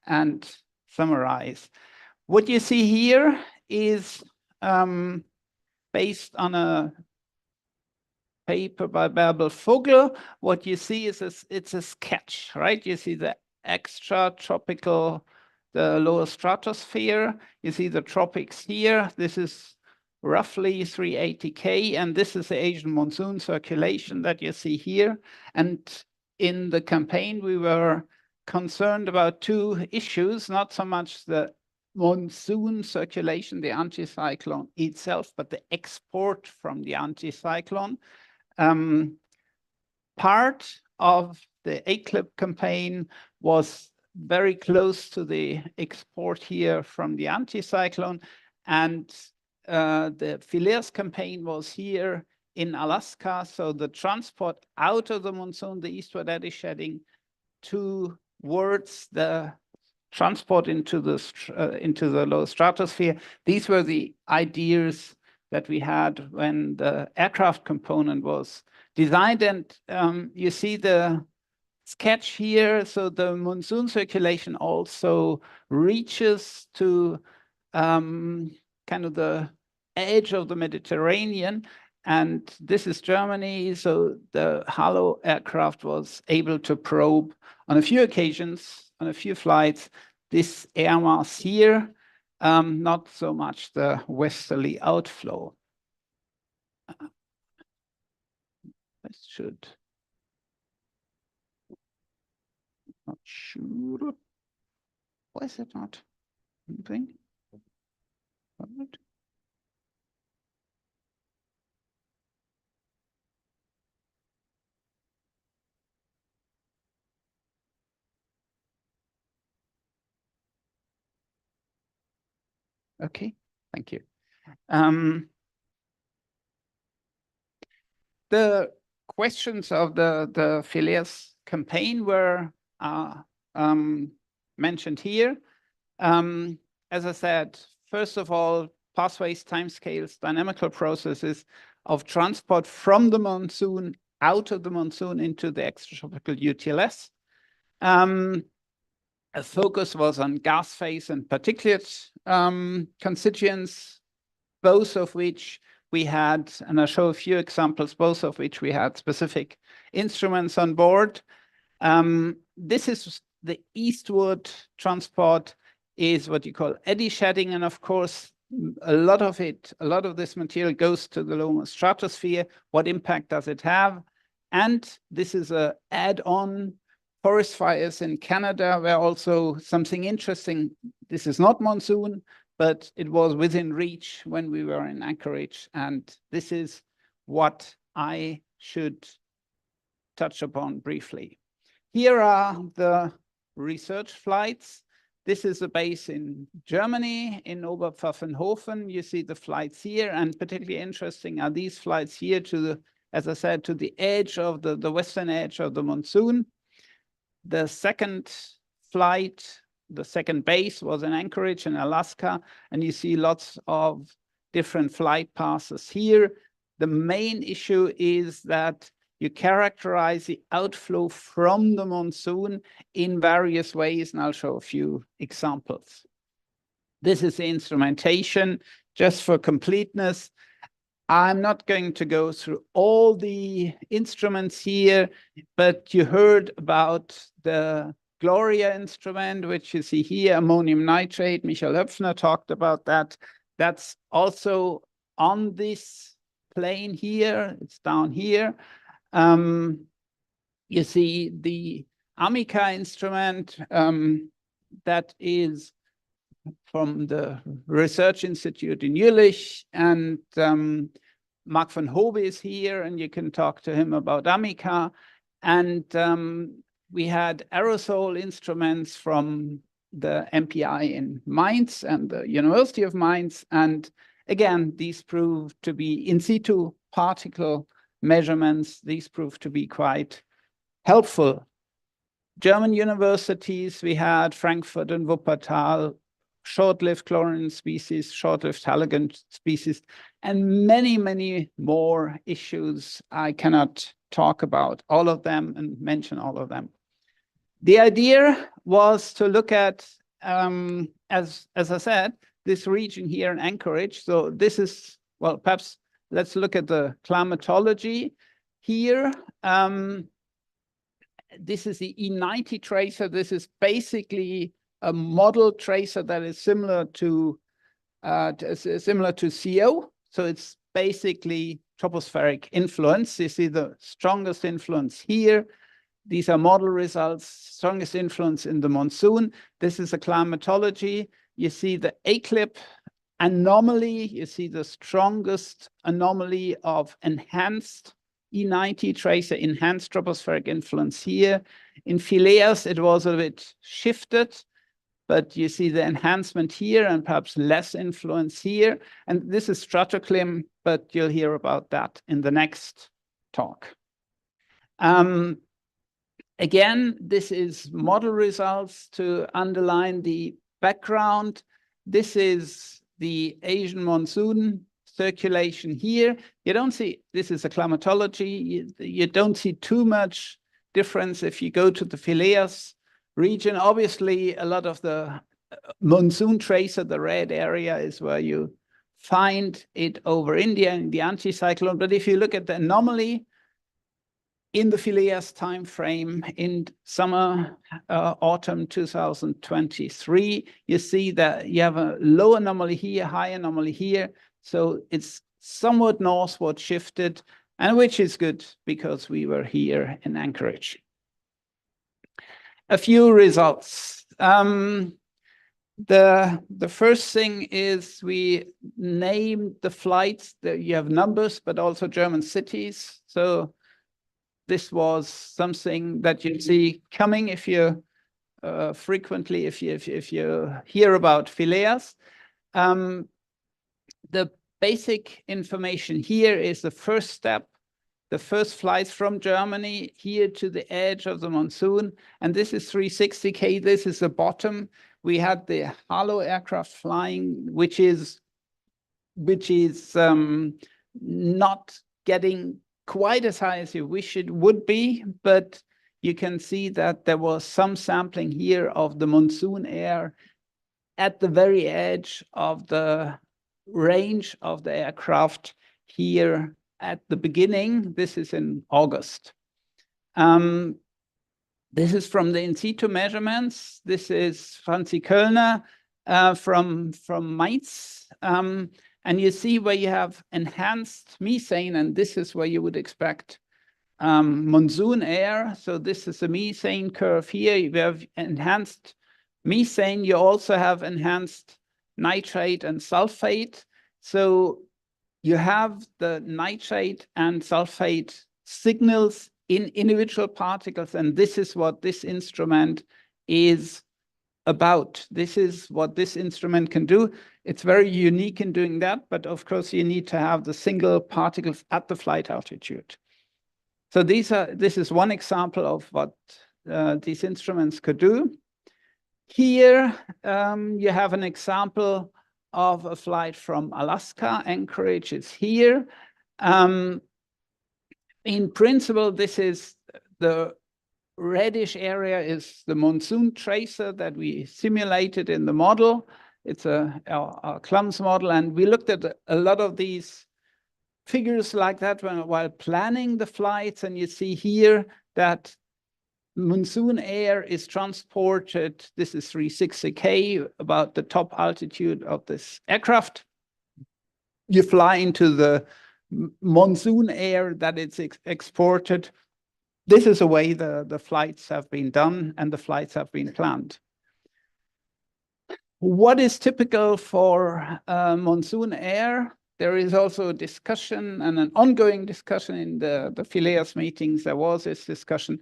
and summarize. What you see here is based on a paper by Bärbel Vogel. What you see is it's a sketch, right? You see the extratropical, the lower stratosphere. You see the tropics here. This is roughly 380 K, and this is the Asian monsoon circulation that you see here. And in the campaign, we were concerned about two issues, not so much the monsoon circulation, the anticyclone itself, but the export from the anticyclone. Part of the ACLIP campaign was very close to the export here from the anticyclone, and the FILAS campaign was here in Alaska. So the transport out of the monsoon, the eastward eddy shedding, towards the transport into the low stratosphere. These were the ideas that we had when the aircraft component was designed. And you see the sketch here. So the monsoon circulation also reaches to kind of the edge of the Mediterranean. And this is Germany. So the Halo aircraft was able to probe on a few occasions, on a few flights, this air mass here, not so much the westerly outflow. This should, not sure. Why is it not moving? Right. Okay, thank you. The questions of the FILAS campaign were mentioned here. As I said, first of all, pathways, timescales, dynamical processes of transport from the monsoon, out of the monsoon into the extratropical UTLS. A focus was on gas phase and particulate constituents, both of which we had, and I'll show a few examples, both of which we had specific instruments on board. This is the eastward transport is what you call eddy shedding. And of course, a lot of this material goes to the lower stratosphere. What impact does it have? And this is a add-on forest fires in Canada, where also something interesting, this is not monsoon, but it was within reach when we were in Anchorage. And this is what I should touch upon briefly. Here are the research flights. This is a base in Germany, in Oberpfaffenhofen. You see the flights here, and particularly interesting are these flights here to the, as I said, to the edge of the western edge of the monsoon. The second flight, the second base was in Anchorage in Alaska, and you see lots of different flight passes here. The main issue is that you characterize the outflow from the monsoon in various ways, and I'll show a few examples. This is the instrumentation, just for completeness. I'm not going to go through all the instruments here, but you heard about the Gloria instrument, which you see here, ammonium nitrate. Michael Höpfner talked about that. That's also on this plane here. It's down here. You see the Amica instrument that is from the Research Institute in Jülich, and Mark van Hobe is here, and you can talk to him about Amica. And we had aerosol instruments from the MPI in Mainz and the University of Mainz. And again, these proved to be in situ particle measurements. These proved to be quite helpful. German universities, we had Frankfurt and Wuppertal, short-lived chlorine species, short-lived halogen species, and many, many more issues. I cannot talk about all of them and mention all of them. The idea was to look at, as I said, this region here in Anchorage. So this is, well, perhaps let's look at the climatology here. This is the E90 tracer. This is basically a model tracer that is similar to CO. So it's basically tropospheric influence. You see the strongest influence here. These are model results, strongest influence in the monsoon. This is a climatology. You see the eclipse anomaly. You see the strongest anomaly of enhanced E90 tracer, enhanced tropospheric influence here. In FILAS, it was a bit shifted, but you see the enhancement here and perhaps less influence here. And this is stratoclim, but you'll hear about that in the next talk. Again, this is model results to underline the background. This is the Asian monsoon circulation here. You don't see, this is a climatology. You don't see too much difference if you go to the FILAS region. Obviously, a lot of the monsoon tracer, the red area, is where you find it over India in the anticyclone. But if you look at the anomaly in the FILAS time frame in summer, autumn 2023, you see that you have a low anomaly here, high anomaly here. So it's somewhat northward shifted, and which is good because we were here in Anchorage. A few results. The first thing is we named the flights. That you have numbers, but also German cities. So this was something that you see coming if you frequently, if you hear about FILAS. The basic information here is the first step, the first flights from Germany here to the edge of the monsoon. And this is 360K. This is the bottom. We had the Halo aircraft flying, which is not getting quite as high as you wish it would be, but you can see that there was some sampling here of the monsoon air at the very edge of the range of the aircraft here at the beginning. This is in August. This is from the in situ measurements. This is Franzi Kölner from Mainz. And you see where you have enhanced methane, and this is where you would expect monsoon air. So this is a methane curve here. You have enhanced methane. You also have enhanced nitrate and sulfate. So you have the nitrate and sulfate signals in individual particles, and this is what this instrument is about. This is what this instrument can do. It's very unique in doing that, but of course you need to have the single particles at the flight altitude. So this is one example of what these instruments could do. Here you have an example of a flight from Alaska. Anchorage is here. In principle, this is the reddish area is the monsoon tracer that we simulated in the model. It's a CLUMS model, and we looked at a lot of these figures like that while planning the flights, and you see here that monsoon air is transported. This is 360K, about the top altitude of this aircraft. You fly into the monsoon air that it's exported. This is the way the flights have been done and the flights have been planned. What is typical for monsoon air? There is also a discussion and an ongoing discussion in the FILAS meetings. There was this discussion.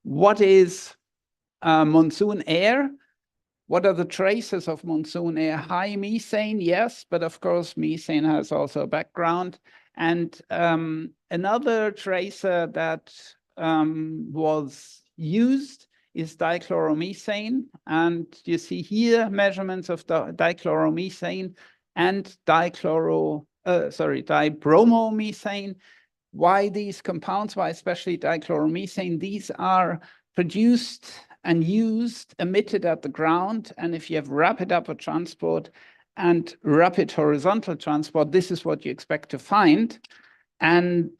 What is monsoon air? What are the traces of monsoon air? High methane, yes, but of course methane has also a background. And another tracer that was used is dichloromethane. And you see here measurements of dichloromethane and dibromomethane. Why these compounds? Why especially dichloromethane? These are produced and used, emitted at the ground. And if you have rapid upward transport and rapid horizontal transport, this is what you expect to find. And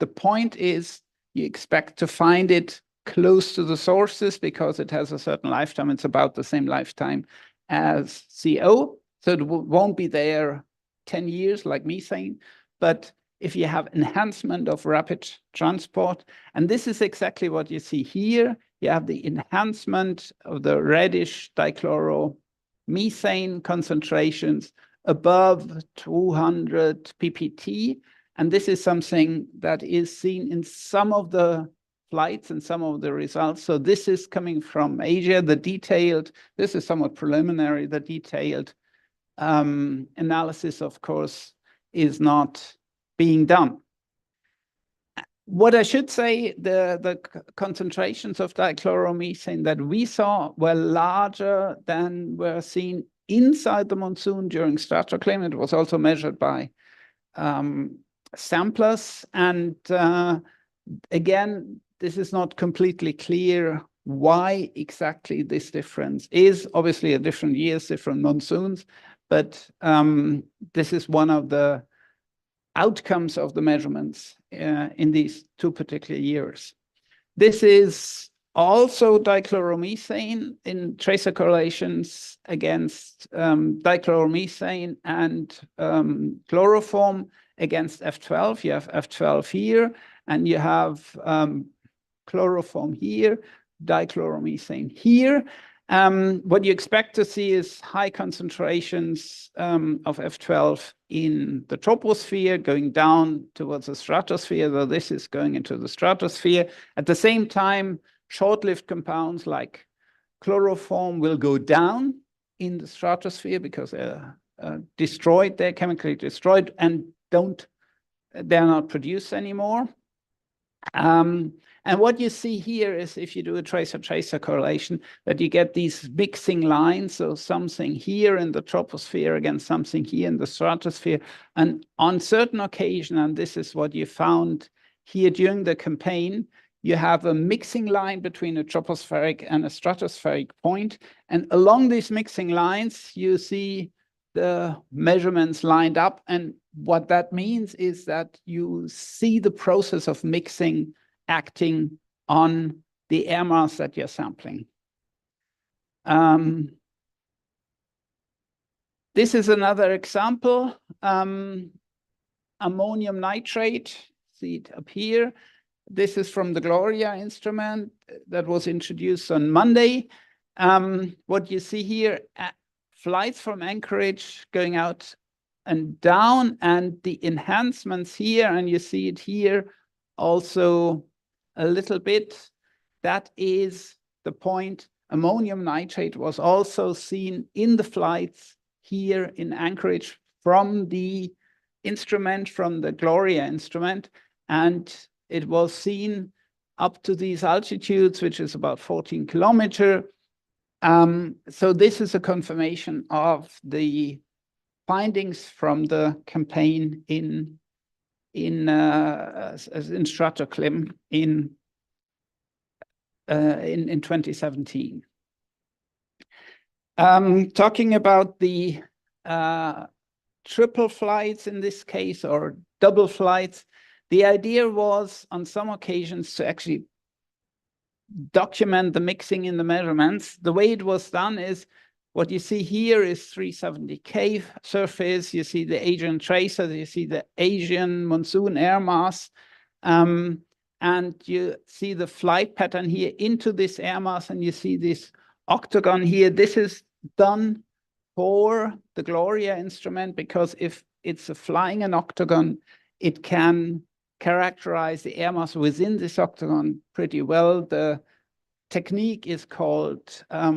the point is you expect to find it close to the sources because it has a certain lifetime. It's about the same lifetime as CO. So it won't be there 10 years like methane. But if you have enhancement of rapid transport, and this is exactly what you see here, you have the enhancement of the reddish dichloromethane concentrations above 200 ppt. And this is something that is seen in some of the flights and some of the results. So this is coming from Asia. This is somewhat preliminary. The detailed analysis, of course, is not being done. What I should say, the concentrations of dichloromethane that we saw were larger than were seen inside the monsoon during stratoclim. It was also measured by samplers. And again, this is not completely clear why exactly this difference is. Obviously, at different years, different monsoons, but this is one of the outcomes of the measurements in these two particular years. This is also dichloromethane in tracer correlations against dichloromethane and chloroform against F12. You have F12 here, and you have chloroform here, dichloromethane here. What you expect to see is high concentrations of F12 in the troposphere going down towards the stratosphere, though this is going into the stratosphere. At the same time, short-lived compounds like chloroform will go down in the stratosphere because they're destroyed, they're chemically destroyed and they're not produced anymore. And what you see here is if you do a tracer-tracer correlation, that you get these mixing lines, so something here in the troposphere against something here in the stratosphere. And on certain occasion, and this is what you found here during the campaign, you have a mixing line between a tropospheric and a stratospheric point. And along these mixing lines, you see the measurements lined up. And what that means is that you see the process of mixing acting on the air mass that you're sampling. This is another example. Ammonium nitrate, see it up here. This is from the Gloria instrument that was introduced on Monday. What you see here, flights from Anchorage going out and down, and the enhancements here, and you see it here also a little bit. That is the point. Ammonium nitrate was also seen in the flights here in Anchorage from the instrument, from the Gloria instrument, and it was seen up to these altitudes, which is about 14 kilometers. So this is a confirmation of the findings from the campaign in Stratoclim in 2017. Talking about the triple flights in this case, or double flights, the idea was on some occasions to actually document the mixing in the measurements. The way it was done is, what you see here is 370K surface. You see the Asian tracer, you see the Asian monsoon air mass, and you see the flight pattern here into this air mass, and you see this octagon here. This is done for the Gloria instrument, because if it's flying an octagon, it can characterize the air mass within this octagon pretty well. The technique is called a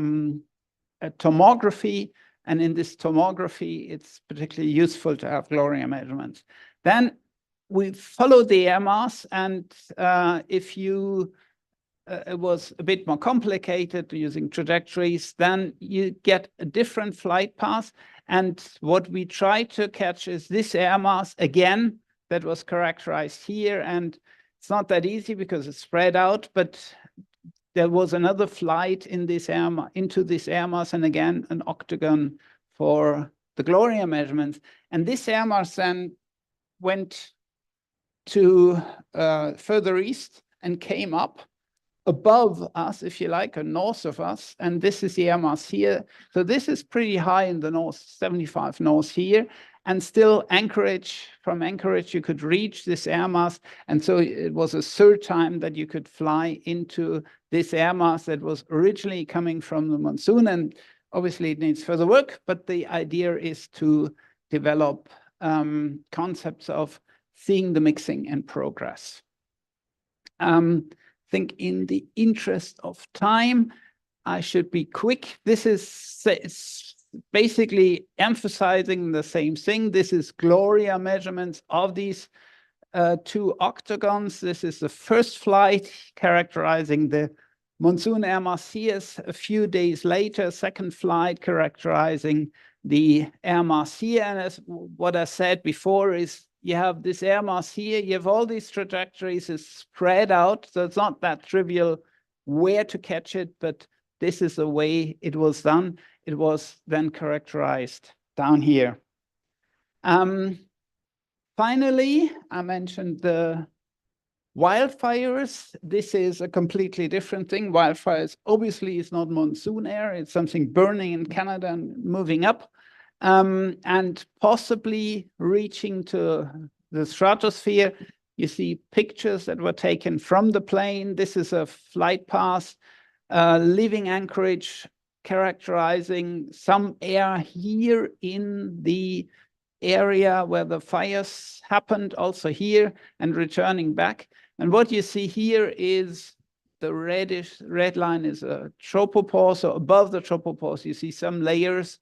tomography, and in this tomography, it's particularly useful to have Gloria measurements. Then we follow the air mass, and if you it was a bit more complicated using trajectories, then you get a different flight path. And what we try to catch is this air mass again that was characterized here. And it's not that easy because it's spread out, but there was another flight in this into this air mass, and again an octagon for the Gloria measurements. And this air mass then went to further east and came up above us, if you like, or north of us, and this is the air mass here. So this is pretty high in the north, 75 north here, and still Anchorage, from Anchorage you could reach this air mass, and so it was a third time that you could fly into this air mass that was originally coming from the monsoon, and obviously it needs further work, but the idea is to develop concepts of seeing the mixing and progress. I think in the interest of time, I should be quick. This is basically emphasizing the same thing. This is Gloria measurements of these two octagons. This is the first flight characterizing the monsoon air mass here. A few days later, second flight characterizing the air mass here. And as what I said before is, you have this air mass here, you have all these trajectories, it's spread out, so it's not that trivial where to catch it, but this is the way it was done. It was then characterized down here. Finally, I mentioned the wildfires. This is a completely different thing. Wildfires obviously is not monsoon air, it's something burning in Canada and moving up. And possibly reaching to the stratosphere. You see pictures that were taken from the plane. This is a flight path leaving Anchorage, characterizing some air here in the area where the fires happened, also here, and returning back. And what you see here is the red line is a tropopause. So above the tropopause, you see some layers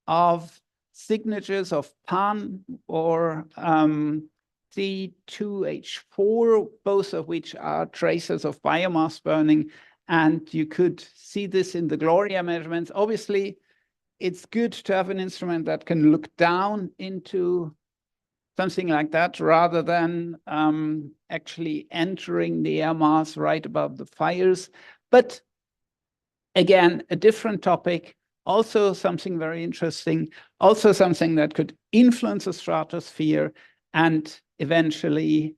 of signatures of PAN or C2H4, both of which are traces of biomass burning. And you could see this in the Gloria measurements. Obviously, it's good to have an instrument that can look down into something like that rather than actually entering the air mass right above the fires. But again, a different topic. also something very interesting, also something that could influence the stratosphere and eventually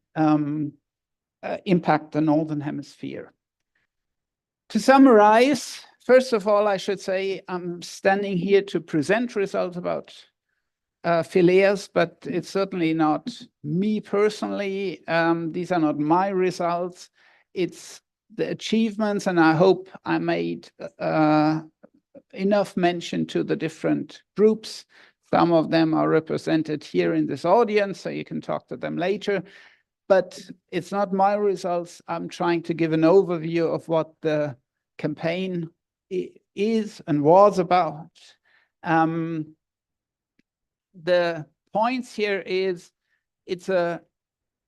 impact the northern hemisphere. To summarize, first of all, I should say I'm standing here to present results about FILAS, but it's certainly not me personally. These are not my results. It's the achievements, and I hope I made enough mention to the different groups. Some of them are represented here in this audience, so you can talk to them later. But it's not my results. I'm trying to give an overview of what the campaign is and was about. The points here is it's a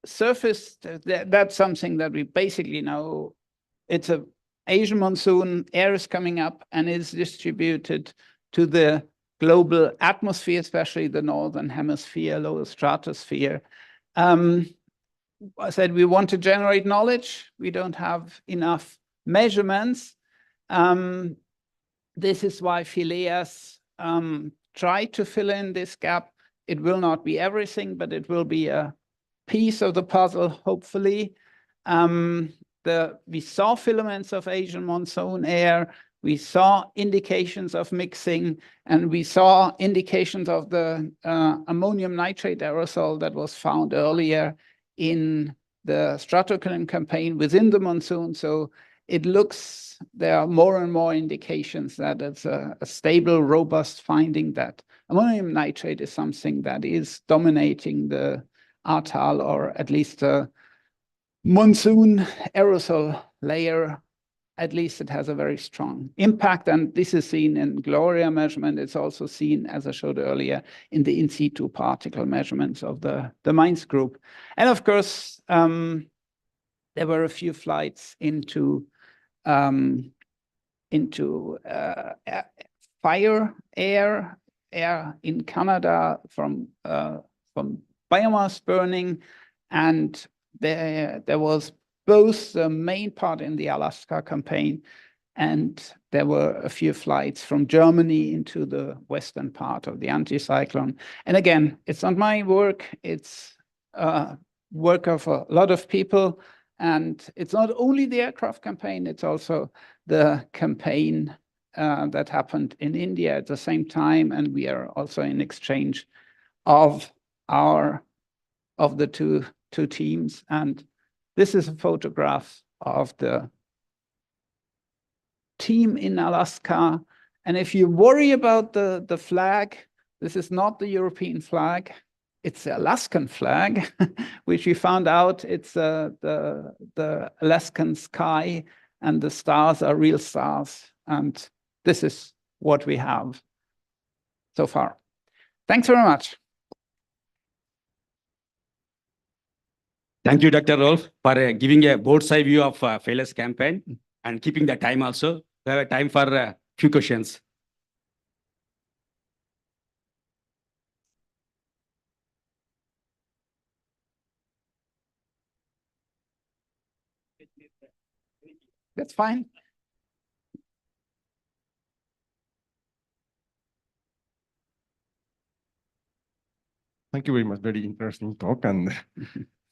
surface, that's something that we basically know. It's a Asian monsoon, air is coming up and is distributed to the global atmosphere, especially the northern hemisphere, lower stratosphere. I said we want to generate knowledge. We don't have enough measurements. This is why FILAS try to fill in this gap. It will not be everything, but it will be a piece of the puzzle, hopefully. We saw filaments of Asian monsoon air. We saw indications of mixing, and we saw indications of the ammonium nitrate aerosol that was found earlier in the stratocline campaign within the monsoon. So it looks, there are more and more indications that it's a stable, robust finding that ammonium nitrate is something that is dominating the ARTAL, or at least the monsoon aerosol layer. At least it has a very strong impact. And this is seen in Gloria measurement. It's also seen, as I showed earlier, in the in situ particle measurements of the MINES group. And of course, there were a few flights into fire air in Canada from biomass burning, and there was both the main part in the Alaska campaign, and there were a few flights from Germany into the western part of the anticyclone. And again, it's not my work, it's work of a lot of people. And it's not only the aircraft campaign, it's also the campaign that happened in India at the same time. And we are also in exchange of the two teams. And this is a photograph of the team in Alaska. And if you worry about the flag, this is not the European flag. It's the Alaskan flag, which we found out it's the Alaskan sky, and the stars are real stars. And this is what we have so far. Thanks very much. Thank you, Dr. Rolf, for giving a board's eye view of FILAS campaign and keeping the time also. We have time for a few questions. That's fine. Thank you very much. Very interesting talk. And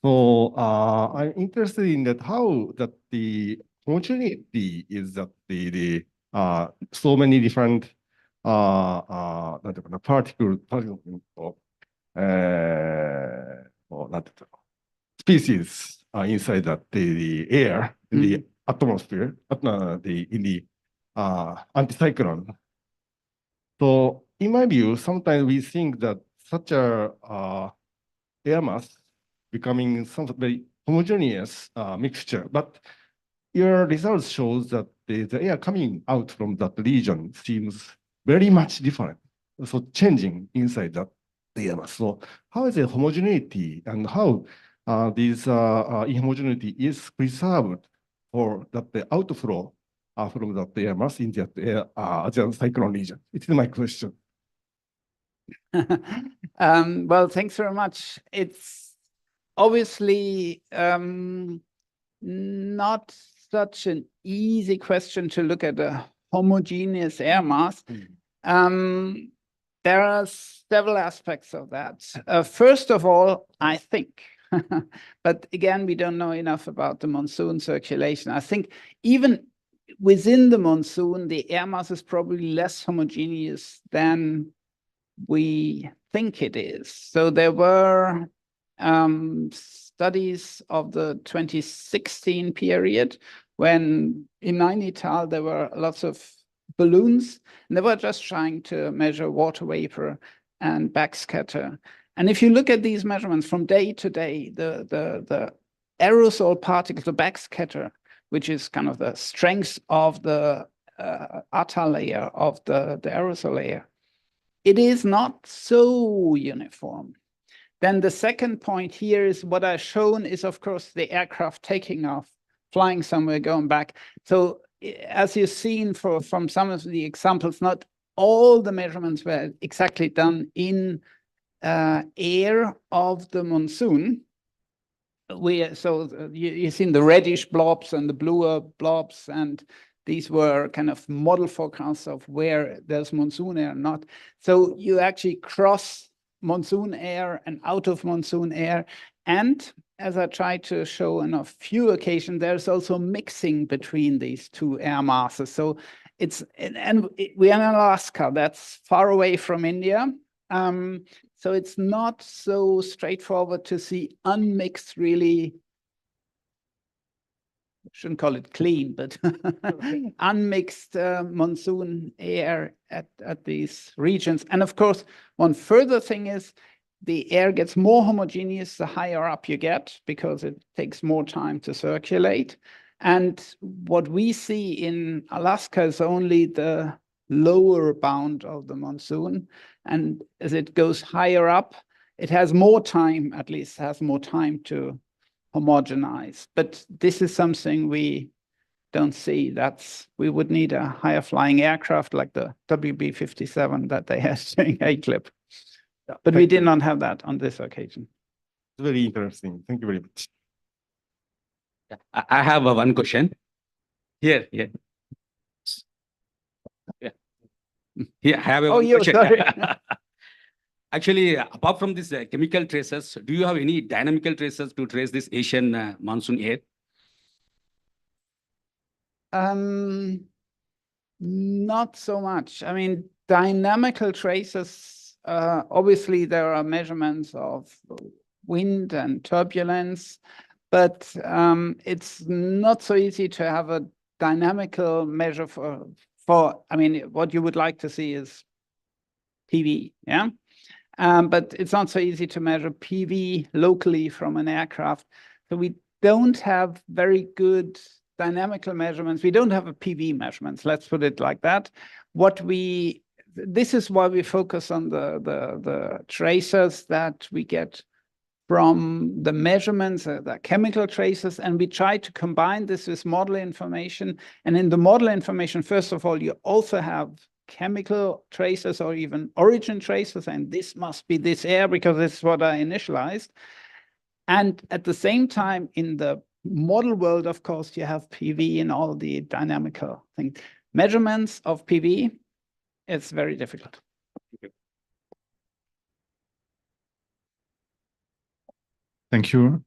so I'm interested in that how that the homogeneity is that the so many different particle species inside that the air in the atmosphere in the anticyclone. So in my view, sometimes we think that such a air mass becoming some very homogeneous mixture, but your results shows that the air coming out from that region seems very much different. So changing inside that air mass. So how is the homogeneity and how this inhomogeneity is preserved for that the outflow from that air mass in that Asian cyclone region? It is my question. Well, thanks very much. It's obviously not such an easy question to look at a homogeneous air mass. There are several aspects of that. First of all, I think, but again, we don't know enough about the monsoon circulation. I think even within the monsoon, the air mass is probably less homogeneous than we think it is. So there were studies of the 2016 period when in Nainital there were lots of balloons, and they were just trying to measure water vapor and backscatter. And if you look at these measurements from day to day, the aerosol particles, the backscatter, which is kind of the strength of the outer layer of the aerosol layer, it is not so uniform. Then the second point here is what I've shown is, of course, the aircraft taking off, flying somewhere, going back. So as you've seen from some of the examples, not all the measurements were exactly done in air of the monsoon. You've seen the reddish blobs and the bluer blobs, and these were kind of model forecasts of where there's monsoon air or not. So you actually cross monsoon air and out of monsoon air. And as I tried to show on a few occasions, there's also mixing between these two air masses. So we're in Alaska, that's far away from India. So it's not so straightforward to see unmixed, really, shouldn't call it clean, but unmixed monsoon air at these regions. And of course, one further thing is the air gets more homogeneous the higher up you get, because it takes more time to circulate. And what we see in Alaska is only the lower bound of the monsoon. And as it goes higher up, it has more time, at least has more time to homogenize. But this is something we don't see. We would need a higher flying aircraft like the WB-57 that they had during ACLIP. But we did not have that on this occasion. Very interesting. Thank you very much. I have one question. Here. Yeah. Here, I have one question. Sorry. Actually, apart from these chemical traces, do you have any dynamical traces to trace this Asian monsoon air? Not so much. I mean, dynamical traces, obviously there are measurements of wind and turbulence, but it's not so easy to have a dynamical measure I mean, what you would like to see is PV, yeah? But it's not so easy to measure PV locally from an aircraft. So we don't have very good dynamical measurements. We don't have a PV measurements, let's put it like that. This is why we focus on the tracers that we get from the measurements, the chemical traces, and we try to combine this with model information. And in the model information, first of all, you also have chemical traces or even origin traces, and this must be this air because this is what I initialized. And at the same time, in the model world, of course, you have PV and all the dynamical things. Measurements of PV, it's very difficult. Thank you,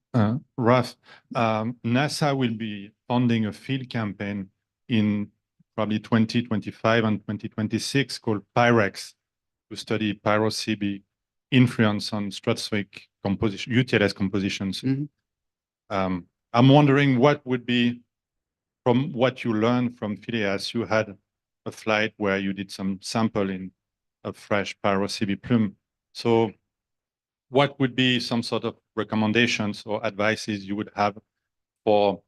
Raf. NASA will be funding a field campaign in probably 2025 and 2026 called PYREX to study pyro-CB influence on stratospheric composition, UTLS compositions. Mm-hmm. I'm wondering what would be, from what you learned from FILAS, you had a flight where you did some sampling of fresh pyro-CB plume. So what would be some sort of recommendations or advices you would have for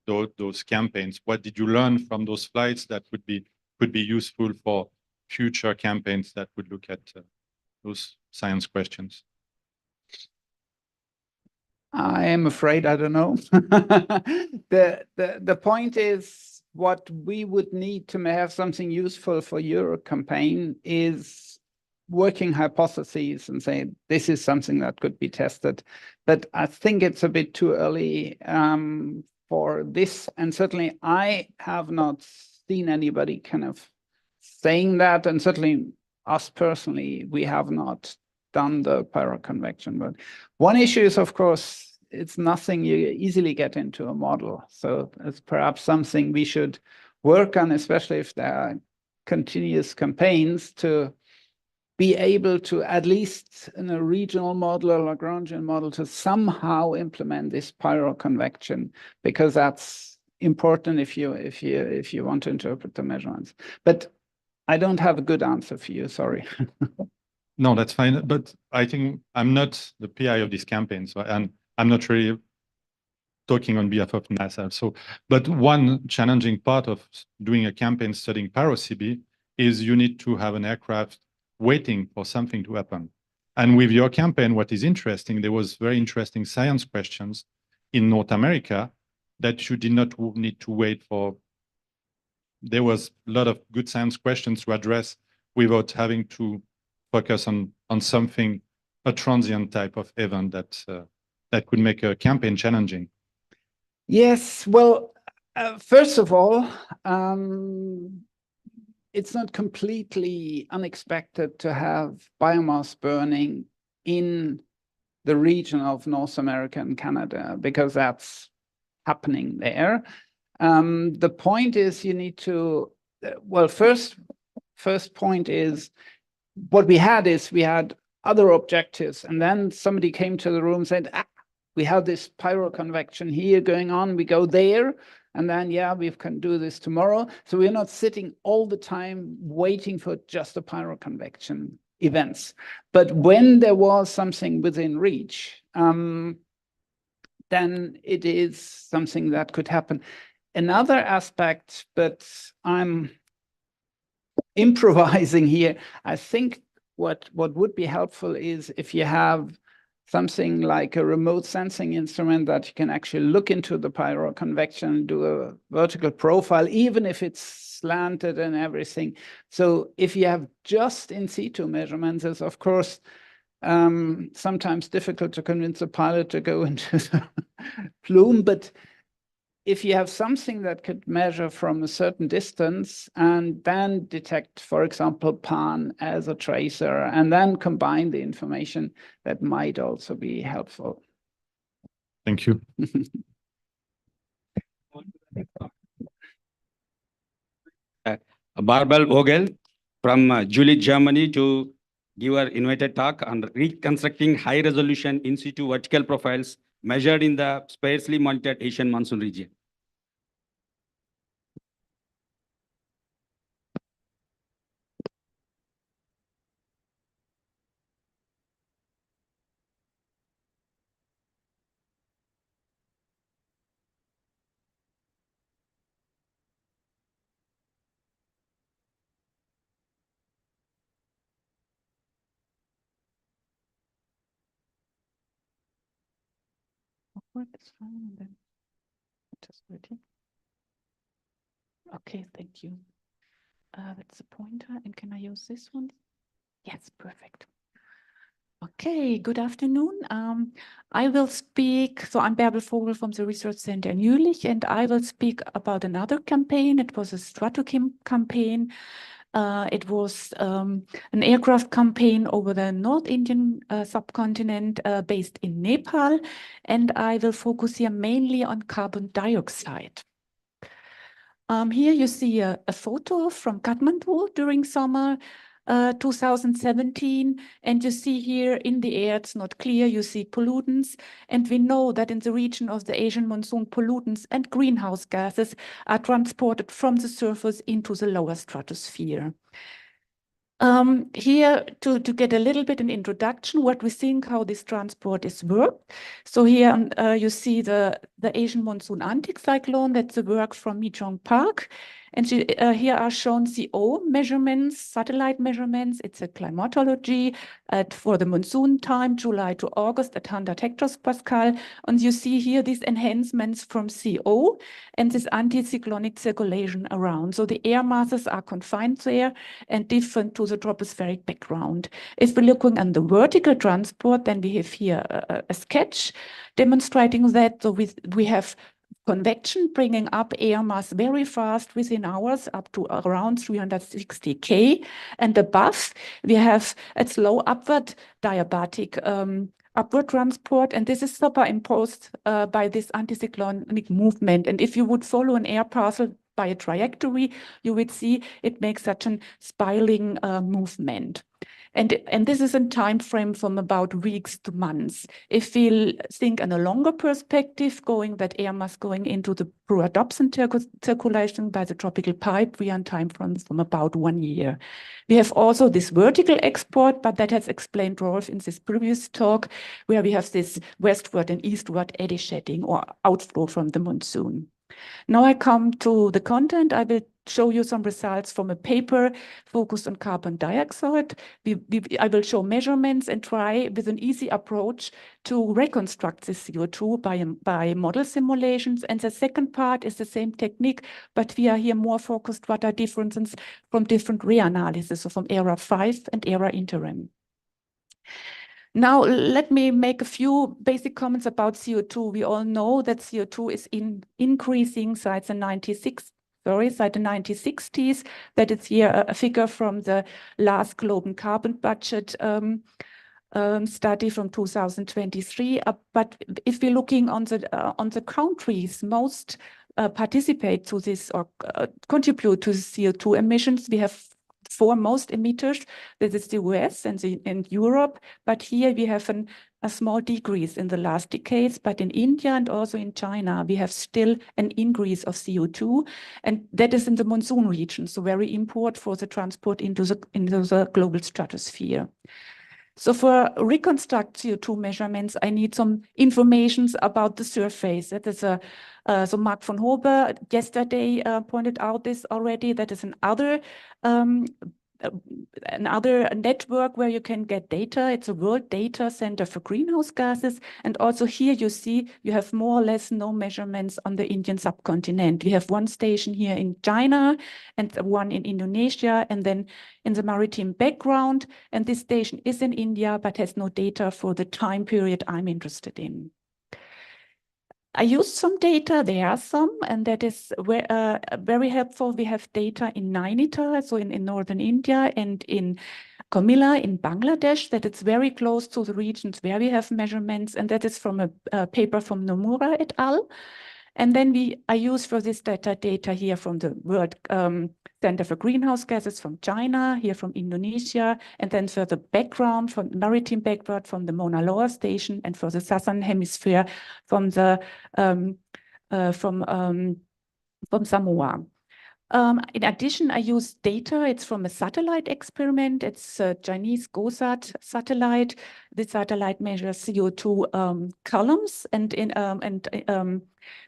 those campaigns? What did you learn from those flights that could be useful for future campaigns that would look at those science questions? I am afraid I don't know. The point is, what we would need to have something useful for your campaign is working hypotheses and say this is something that could be tested. But I think it's a bit too early for this, and certainly I have not seen anybody kind of saying that, and certainly us personally, we have not done the pyroconvection. But one issue is, of course, it's nothing you easily get into a model. So it's perhaps something we should work on, especially if there are continuous campaigns, to be able to, at least in a regional model or Lagrangian model, to somehow implement this pyroconvection, because that's important if you want to interpret the measurements. But I don't have a good answer for you, sorry. No, that's fine. But I think I'm not the PI of this campaign, so I'm not really talking on behalf of NASA. So, but one challenging part of doing a campaign studying pyro-CB is you need to have an aircraft waiting for something to happen. And with your campaign, what is interesting, there was very interesting science questions in North America that you did not need to wait for. There was a lot of good science questions to address without having to focus on something, a transient type of event that could make a campaign challenging. Yes, well, first of all, it's not completely unexpected to have biomass burning in the region of North America and Canada, because that's happening there. The point is you need to, well, first point is, what we had other objectives, and then somebody came to the room and said, we have this pyroconvection here going on, we go there, and then, yeah, we can do this tomorrow. So we're not sitting all the time waiting for just the pyroconvection events. But when there was something within reach, then it is something that could happen. Another aspect, but I'm improvising here, I think what would be helpful is if you have something like a remote sensing instrument that you can actually look into the pyroconvection and do a vertical profile, even if it's slanted and everything. So if you have just in situ measurements, it's of course sometimes difficult to convince a pilot to go into the plume, but if you have something that could measure from a certain distance and then detect, for example, PAN as a tracer, and then combine the information, that might also be helpful. Thank you. Barbel Vogel from Jülich, Germany, to give our invited talk on reconstructing high-resolution in situ vertical profiles measured in the sparsely monitored Asian monsoon region. That's fine, and then just waiting. Okay, thank you. That's the pointer, and can I use this one? Yes, perfect. Okay, good afternoon. I will speak, so I'm Bärbel Vogel from the Research Center in Jülich, and I will speak about another campaign. It was a Stratochem campaign. It was an aircraft campaign over the North Indian subcontinent based in Nepal, and I will focus here mainly on carbon dioxide. Here you see a photo from Kathmandu during summer 2017, and you see here in the air, it's not clear, you see pollutants, and we know that in the region of the Asian monsoon, pollutants and greenhouse gases are transported from the surface into the lower stratosphere. Here to get a little bit an introduction, what we think how this transport is worked. So here you see the Asian monsoon anticyclone, that's the work from Mi Jong Park. And here are shown CO measurements, satellite measurements. It's a climatology for the monsoon time, July to August at 100 hectopascal. And you see here these enhancements from CO and this anticyclonic circulation around. So the air masses are confined there and different to the tropospheric background. If we're looking at the vertical transport, then we have here a sketch demonstrating that. So we have convection, bringing up air mass very fast within hours, up to around 360 K. And above, we have a slow upward diabatic upward transport, and this is superimposed by this anticyclonic movement. And if you would follow an air parcel by a trajectory, you would see it makes such an spiraling movement. And this is a time frame from about weeks to months. If we think in a longer perspective, that air mass going into the pro-adoption circulation by the tropical pipe, we are in time frames from about 1 year. We have also this vertical export, but that has explained Rolf in this previous talk, where we have this westward and eastward eddy shedding or outflow from the monsoon. Now I come to the content. I will show you some results from a paper focused on carbon dioxide. I will show measurements and try with an easy approach to reconstruct the CO2 by model simulations. And the second part is the same technique, but we are here more focused what are differences from different reanalysis, so from ERA 5 and ERA interim. Now, let me make a few basic comments about CO2. We all know that CO2 is increasing since the 1960s. That is here a figure from the last global carbon budget study from 2023. But if we're looking on the countries most participate to this or contribute to CO2 emissions, we have 4 most emitters. This is the US and Europe, but here we have a small decrease in the last decades. But in India and also in China, we have still an increase of CO2, and that is in the monsoon region, so very important for the transport into the global stratosphere. So for reconstruct CO2 measurements, I need some information about the surface. That is so Mark von Hobe yesterday pointed out this already. That is another network where you can get data. It's a World Data Center for Greenhouse Gases. And also here you see you have more or less no measurements on the Indian subcontinent. We have one station here in China and one in Indonesia, and then in the maritime background. And this station is in India, but has no data for the time period I'm interested in. I used some data, there are some, and that is very helpful. We have data in Nainital, so in northern India, and in Comilla in Bangladesh, that it's very close to the regions where we have measurements, and that is from a paper from Nomura et al. And then I use for this data here from the World Center for Greenhouse Gases from China, here from Indonesia, and then for the background, from maritime background from the Mauna Loa station, and for the southern hemisphere from the from Samoa. In addition, I use data. It's from a satellite experiment. It's a Chinese GOSAT satellite. The satellite measures CO2 columns and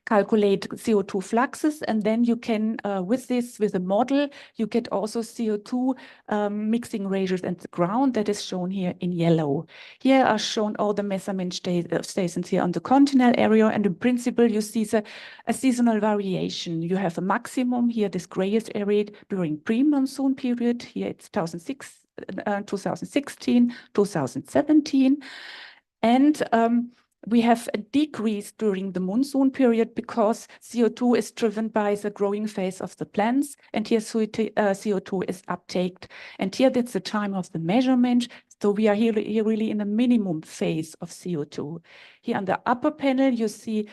calculate CO2 fluxes. And then you can, with a model, you get also CO2 mixing ratios at the ground. That is shown here in yellow. Here are shown all the measurement stations here on the continental area. And in principle, you see a seasonal variation. You have a maximum here, this grayish area during pre-monsoon period. Here it's 2016, 2017. And we have a decrease during the monsoon period because CO2 is driven by the growing phase of the plants, and here CO2 is uptaked. And here that's the time of the measurement. So we are here really in the minimum phase of CO2. Here on the upper panel, you see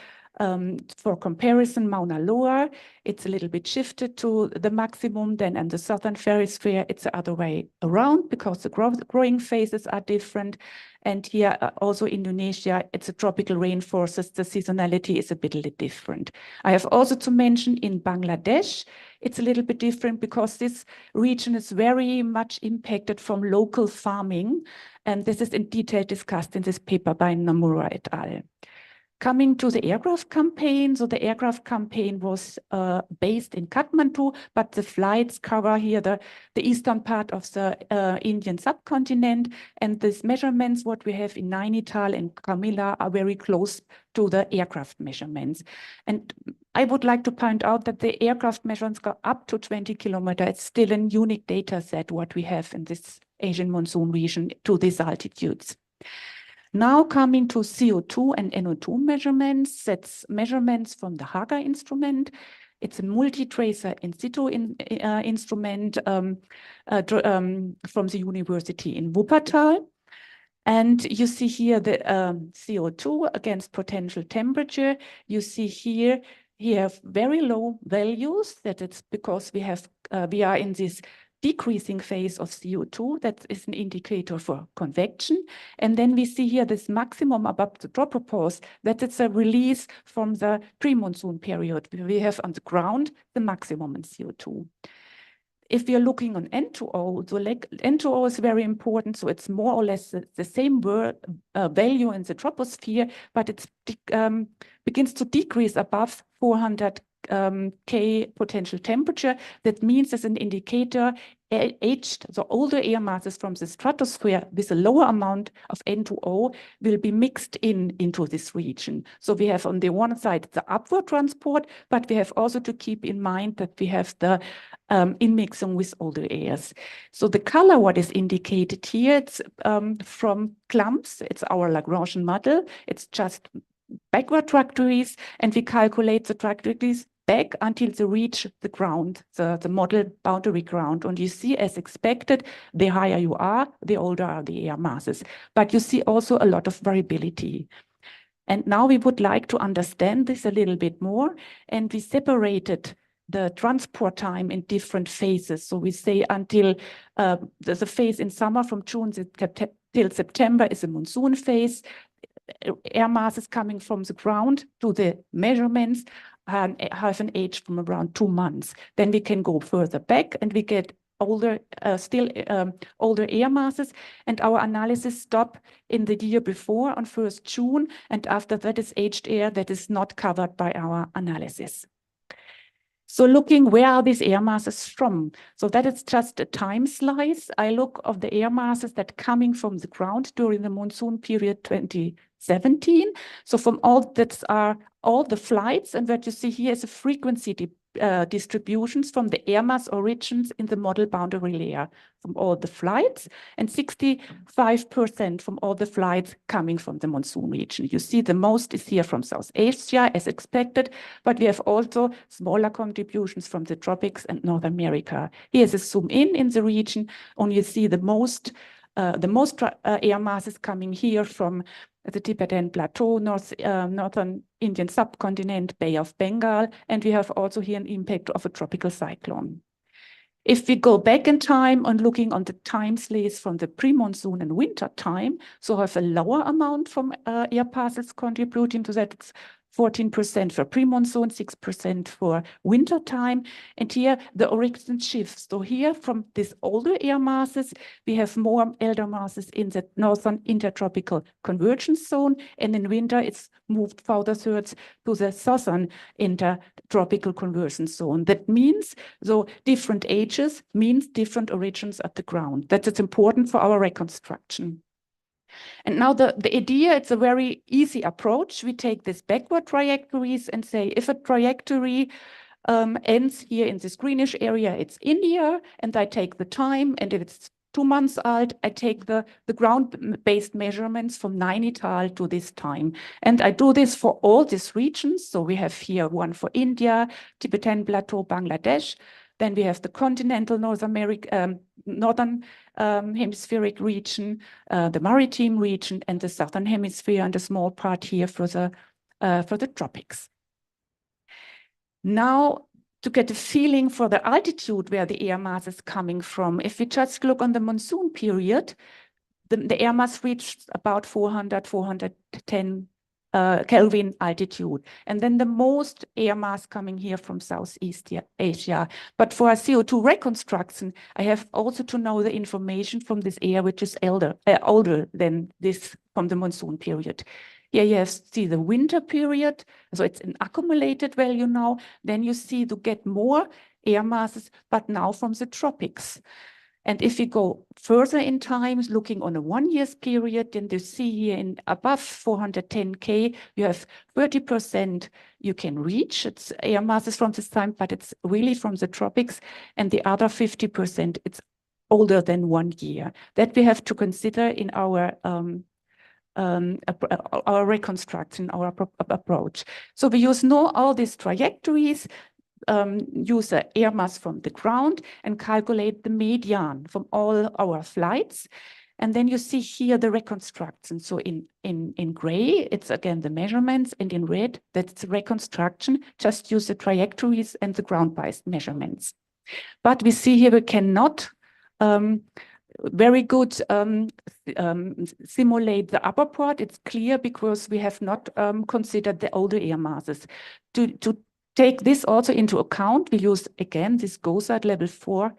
for comparison, Mauna Loa, it's a little bit shifted to the maximum. Then in the southern hemisphere, it's the other way around because the growing phases are different. And here also Indonesia, it's a tropical rainforest. The seasonality is a bit different. I have also to mention in Bangladesh, it's a little bit different because this region is very much impacted from local farming. And this is in detail discussed in this paper by Nomura et al. Coming to the aircraft campaign, so the aircraft campaign was based in Kathmandu, but the flights cover here the eastern part of the Indian subcontinent, and these measurements, what we have in Nainital and Comilla, are very close to the aircraft measurements. And I would like to point out that the aircraft measurements go up to 20 kilometers. It's still a unique data set what we have in this Asian monsoon region to these altitudes. Now coming to CO2 and NO2 measurements, that's measurements from the Haga instrument. It's a multi-tracer in situ instrument from the university in Wuppertal. And you see here the CO2 against potential temperature. You see here have very low values. That it's because we are in this decreasing phase of CO2. That is an indicator for convection. And then we see here this maximum above the tropopause, that it's a release from the pre-monsoon period. We have on the ground the maximum in CO2. If we are looking on N2O, so like N2O is very important. So it's more or less the same value in the troposphere, but it begins to decrease above 400 K potential temperature. That means as an indicator, aged, the older air masses from the stratosphere with a lower amount of N2O will be mixed into this region. So we have on the one side the upward transport, but we have also to keep in mind that we have the inmixing with older airs. So the color, what is indicated here, it's from clumps. It's our Lagrangian model. It's just backward trajectories, and we calculate the trajectories back until they reach the ground, the model boundary ground. And you see, as expected, the higher you are, the older are the air masses. But you see also a lot of variability. And now we would like to understand this a little bit more. And we separated the transport time in different phases. So we say until there's a phase in summer from June till September is a monsoon phase. Air masses coming from the ground to the measurements have an age from around 2 months. Then we can go further back and we get older, older air masses. And our analysis stop in the year before on 1st June. And after that is aged air that is not covered by our analysis. So looking where are these air masses from? So that is just a time slice. I look of the air masses that coming from the ground during the monsoon period 2017. So from all that are all the flights, and what you see here is a frequency distributions from the air mass origins in the model boundary layer from all the flights, and 65% from all the flights coming from the monsoon region. You see the most is here from South Asia as expected, but we have also smaller contributions from the tropics and North America. Here's a zoom in the region, and you see the most air masses coming here from the Tibetan Plateau, northern Indian subcontinent, Bay of Bengal, and we have also here an impact of a tropical cyclone. If we go back in time and looking on the time slice from the pre-monsoon and winter time, so have a lower amount from air parcels contributing to that. It's 14% for pre-monsoon, 6% for winter time. And here the origin shifts. So here from these older air masses, we have more elder masses in the northern intertropical convergence zone. And in winter, it's moved further to the southern intertropical convergence zone. That means, so different ages means different origins at the ground. That is important for our reconstruction. And now the idea, it's a very easy approach. We take these backward trajectories and say, if a trajectory ends here in this greenish area, it's India, and I take the time, and if it's 2 months old, I take the ground-based measurements from Nainital to this time. And I do this for all these regions. So we have here one for India, Tibetan Plateau, Bangladesh. Then we have the continental North America, northern hemispheric region, the maritime region, and the southern hemisphere, and a small part here for the tropics. Now, to get a feeling for the altitude where the air mass is coming from, if we just look on the monsoon period, the air mass reached about 400, 410 Kelvin altitude. And then the most air mass coming here from Southeast Asia. But for a CO2 reconstruction, I have also to know the information from this air, which is older than this from the monsoon period. Here you see the winter period. So it's an accumulated value now. Then you see to get more air masses, but now from the tropics. And if we go further in time, looking on a 1 year period, then you see here in above 410 K, you have 30% you can reach. It's air masses from this time, but it's really from the tropics. And the other 50%, it's older than 1 year. That we have to consider in our our reconstruction, our approach. So we use all these trajectories, use the air mass from the ground and calculate the median from all our flights. And then you see here the reconstruction. So in gray, it's again the measurements, and in red, that's reconstruction. Just use the trajectories and the ground-based measurements. But we see here we cannot very good simulate the upper part. It's clear because we have not considered the older air masses. To take this also into account, we use again this GOSAT level 4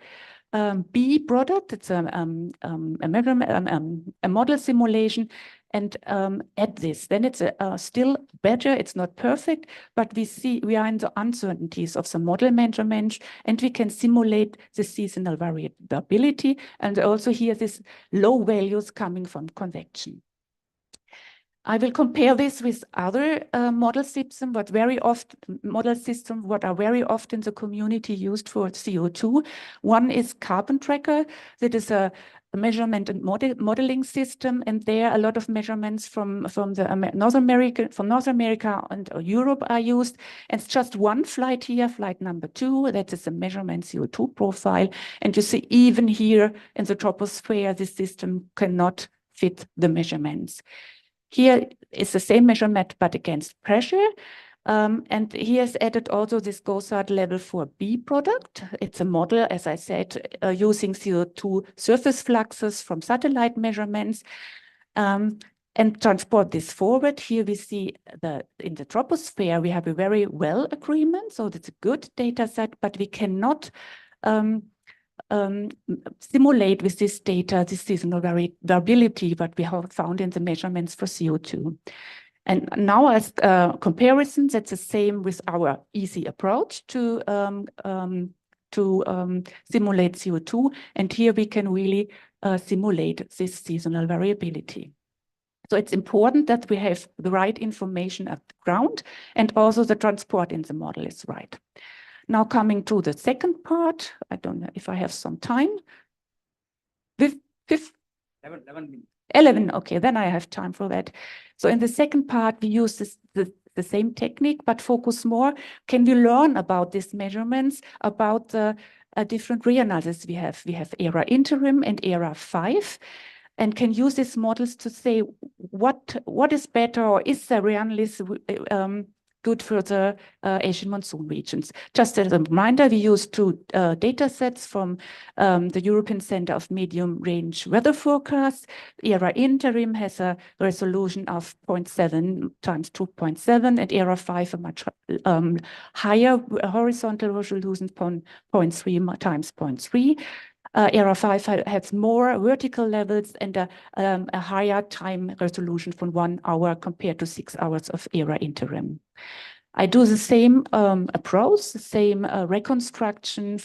B product. It's a model simulation, and add this. Then it's still better. It's not perfect, but we are in the uncertainties of the model measurement, and we can simulate the seasonal variability, and also here this low values coming from convection. I will compare this with other model systems, what are very often the community used for CO2. One is Carbon Tracker. That is a measurement and modeling system, and there a lot of measurements from North America and Europe are used. And it's just one flight here, flight number 2. That is a measurement CO2 profile, and you see even here in the troposphere, this system cannot fit the measurements. Here is the same measurement, but against pressure. And here's added also this GOSAT level 4B product. It's a model, as I said, using CO2 surface fluxes from satellite measurements, and transport this forward. Here we see in the troposphere, we have a very well agreement. So that's a good data set, but we cannot simulate with this data, this seasonal variability, what we have found in the measurements for CO2. And now as comparisons, that's the same with our easy approach to simulate CO2. And here we can really simulate this seasonal variability. So it's important that we have the right information at the ground, and also the transport in the model is right. Now coming to the second part, I don't know if I have some time. 11, okay, then I have time for that. So in the second part, we use the same technique, but focus more. Can we learn about these measurements, about the different reanalysis we have? We have ERA interim and ERA 5, and can use these models to say what is better, or is the reanalysis good for the Asian monsoon regions. Just as a reminder, we use 2 data sets from the European Center of Medium Range Weather Forecasts. ERA interim has a resolution of 0.7 times 2.7, and ERA 5 a much higher horizontal resolution, 0.3 times 0.3. ERA 5 has more vertical levels and a higher time resolution from 1 hour compared to 6 hours of ERA interim. I do the same approach, the same reconstruction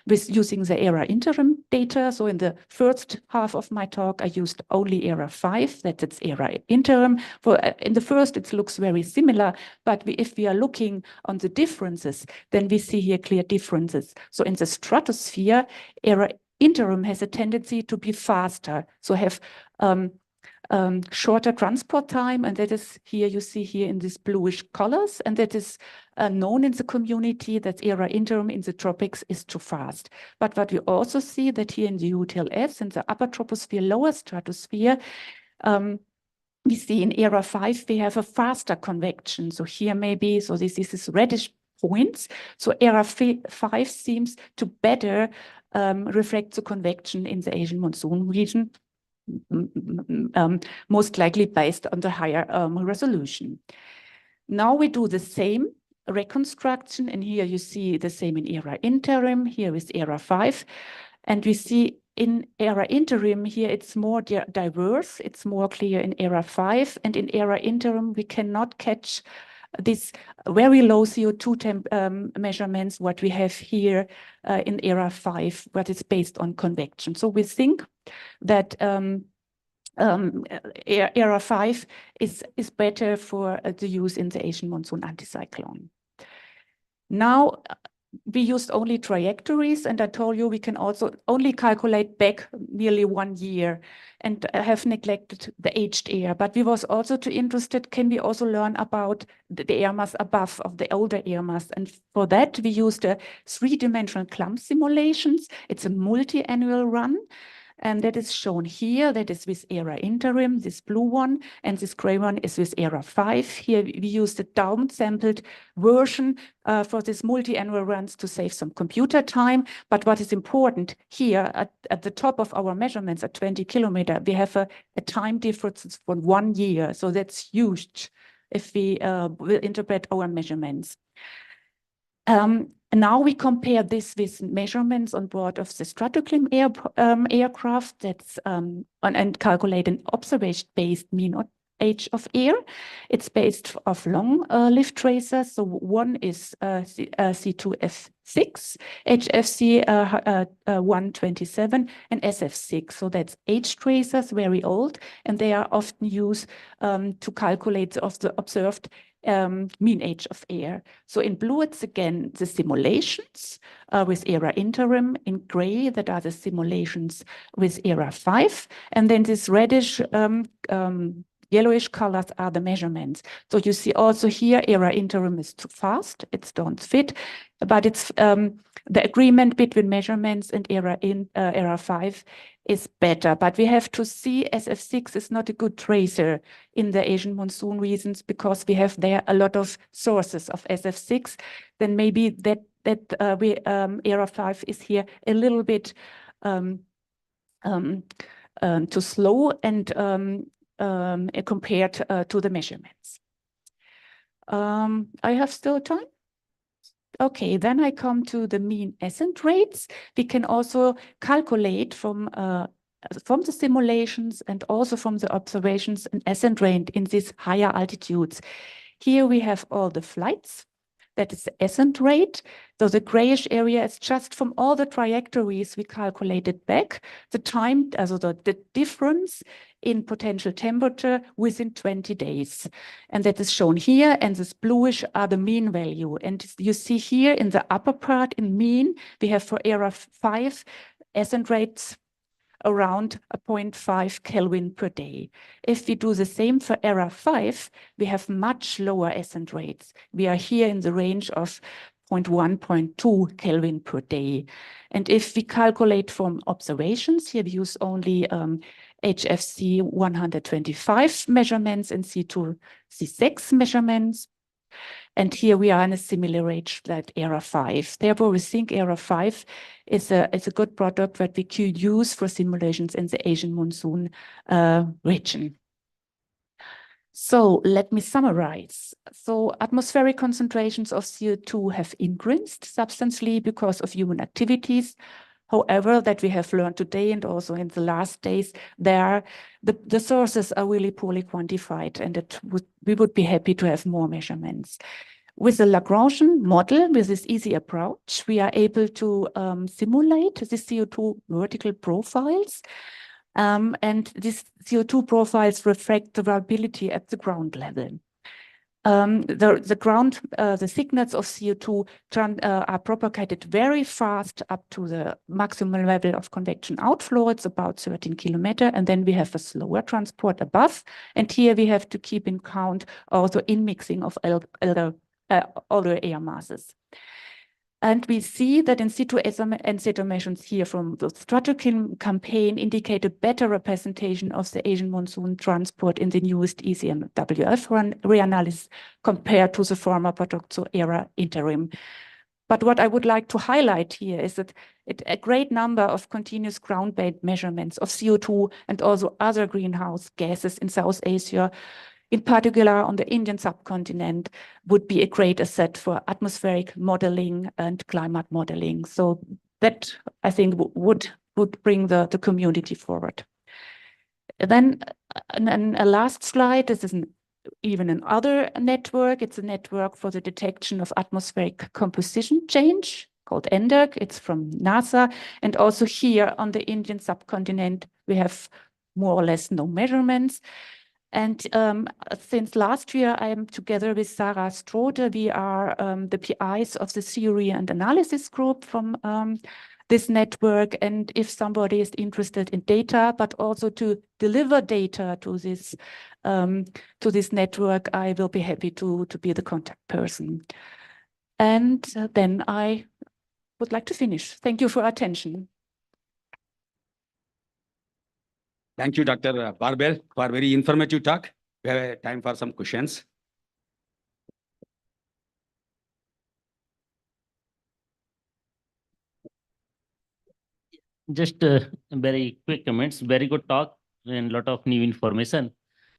with using the ERA interim data. So in the first half of my talk, I used only ERA 5, that it's ERA interim. In the first, it looks very similar, but if we are looking on the differences, then we see here clear differences. So in the stratosphere, ERA interim has a tendency to be faster, so have shorter transport time, and that is here you see here in these bluish colors, and that is known in the community that ERA interim in the tropics is too fast. But what we also see that here in the UTLS, in the upper troposphere, lower stratosphere, we see in ERA 5 we have a faster convection. So here maybe, so this is reddish points. So ERA 5 seems to better reflect the convection in the Asian monsoon region, most likely based on the higher resolution. Now we do the same reconstruction, and here you see the same in ERA interim, here with ERA 5, and we see in ERA interim here it's more diverse, it's more clear in ERA 5, and in ERA interim we cannot catch this very low CO2 measurements, what we have here in ERA 5, what is based on convection. So we think that ERA 5 is better for the use in the Asian monsoon anticyclone. Now, we used only trajectories, and I told you we can also only calculate back nearly 1 year, and have neglected the aged air. But we was also too interested, can we also learn about the air mass above of the older air mass? And for that, we used a 3-dimensional clump simulations. It's a multi-annual run. And that is shown here. That is with ERA interim, this blue one, and this gray one is with ERA 5. Here we use the down-sampled version for this multi-annual runs to save some computer time. But what is important here at the top of our measurements at 20 kilometers, we have a time difference for 1 year. So that's huge if we will interpret our measurements. Now we compare this with measurements on board of the Stratoclim aircraft that's and calculate an observation-based mean age of air. It's based off long lived tracers. So one is C2F6, HFC 127, and SF6. So that's age tracers, very old, and they are often used to calculate the observed mean age of air. So in blue, it's again the simulations with ERA interim. In gray, that are the simulations with ERA 5. And then this reddish yellowish colors are the measurements. So you see also here, ERA interim is too fast. It don't fit, but it's the agreement between measurements and ERA 5 is better. But we have to see SF6 is not a good tracer in the Asian monsoon regions because we have there a lot of sources of SF6. Then maybe that ERA 5 is here a little bit too slow and compared to the measurements. I have still time. Okay, then I come to the mean ascent rates. We can also calculate from the simulations and also from the observations an ascent rate in these higher altitudes. Here we have all the flights. That is the ascent rate. So the grayish area is just from all the trajectories we calculated back, the time, also the difference in potential temperature within 20 days. And that is shown here, and this bluish are the mean value. And you see here in the upper part in mean, we have for ERA 5 ascent rates around 0.5 Kelvin per day. If we do the same for ERA 5, we have much lower ascent rates. We are here in the range of 0.1, 0.2 Kelvin per day. And if we calculate from observations, here we use only HFC 125 measurements and C2, C6 measurements. And here we are in a similar range that ERA 5. Therefore, we think ERA 5 is a good product that we could use for simulations in the Asian monsoon region. So let me summarize. So atmospheric concentrations of CO2 have increased substantially because of human activities. However, that we have learned today and also in the last days, the sources are really poorly quantified, and we would be happy to have more measurements. With the Lagrangian model, with this easy approach, we are able to simulate the CO2 vertical profiles. And these CO2 profiles reflect the variability at the ground level. The signals of CO2 are propagated very fast up to the maximum level of convection outflow. It's about 13 kilometers, and then we have a slower transport above. And here we have to keep in count also inmixing of other air masses. And we see that in situ and situ measurements here from the Stratoclim campaign indicate a better representation of the Asian monsoon transport in the newest ECMWF reanalysis compared to the former Producto era interim. But what I would like to highlight here is that a great number of continuous ground-based measurements of CO2 and also other greenhouse gases in South Asia, in particular on the Indian subcontinent, would be a great asset for atmospheric modeling and climate modeling. So that, I think, would bring the community forward. And then a last slide, this is even another network. It's a network for the detection of atmospheric composition change called NDERC. It's from NASA. And also here on the Indian subcontinent, we have more or less no measurements. And since last year, I am together with Sarah Strote. We are the PIs of the theory and analysis group from this network. And if somebody is interested in data, but also to deliver data to this network, I will be happy to be the contact person. And then I would like to finish. Thank you for attention. Thank you, Dr. Barbel, for a very informative talk. We have time for some questions. Just very quick comments. Very good talk and lot of new information.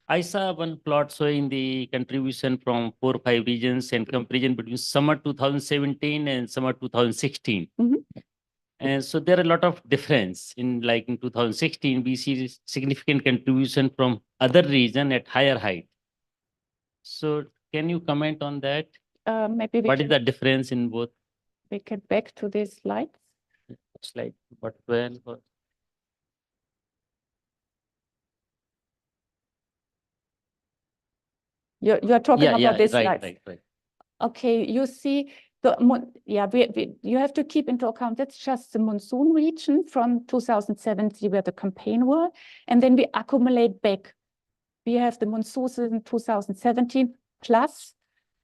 I saw one plot showing the contribution from 4 or 5 regions and comparison between summer 2017 and summer 2016. And so there are a lot of difference in like in 2016, we see significant contribution from other region at higher height. So can you comment on that? Maybe what is the difference in both? We get back to these slides. Slide, what 12? You're talking about this slide. Right. Okay, you see you have to keep into account that's just the monsoon region from 2017 where the campaign were, and then we accumulate back. We have the monsoon in 2017 plus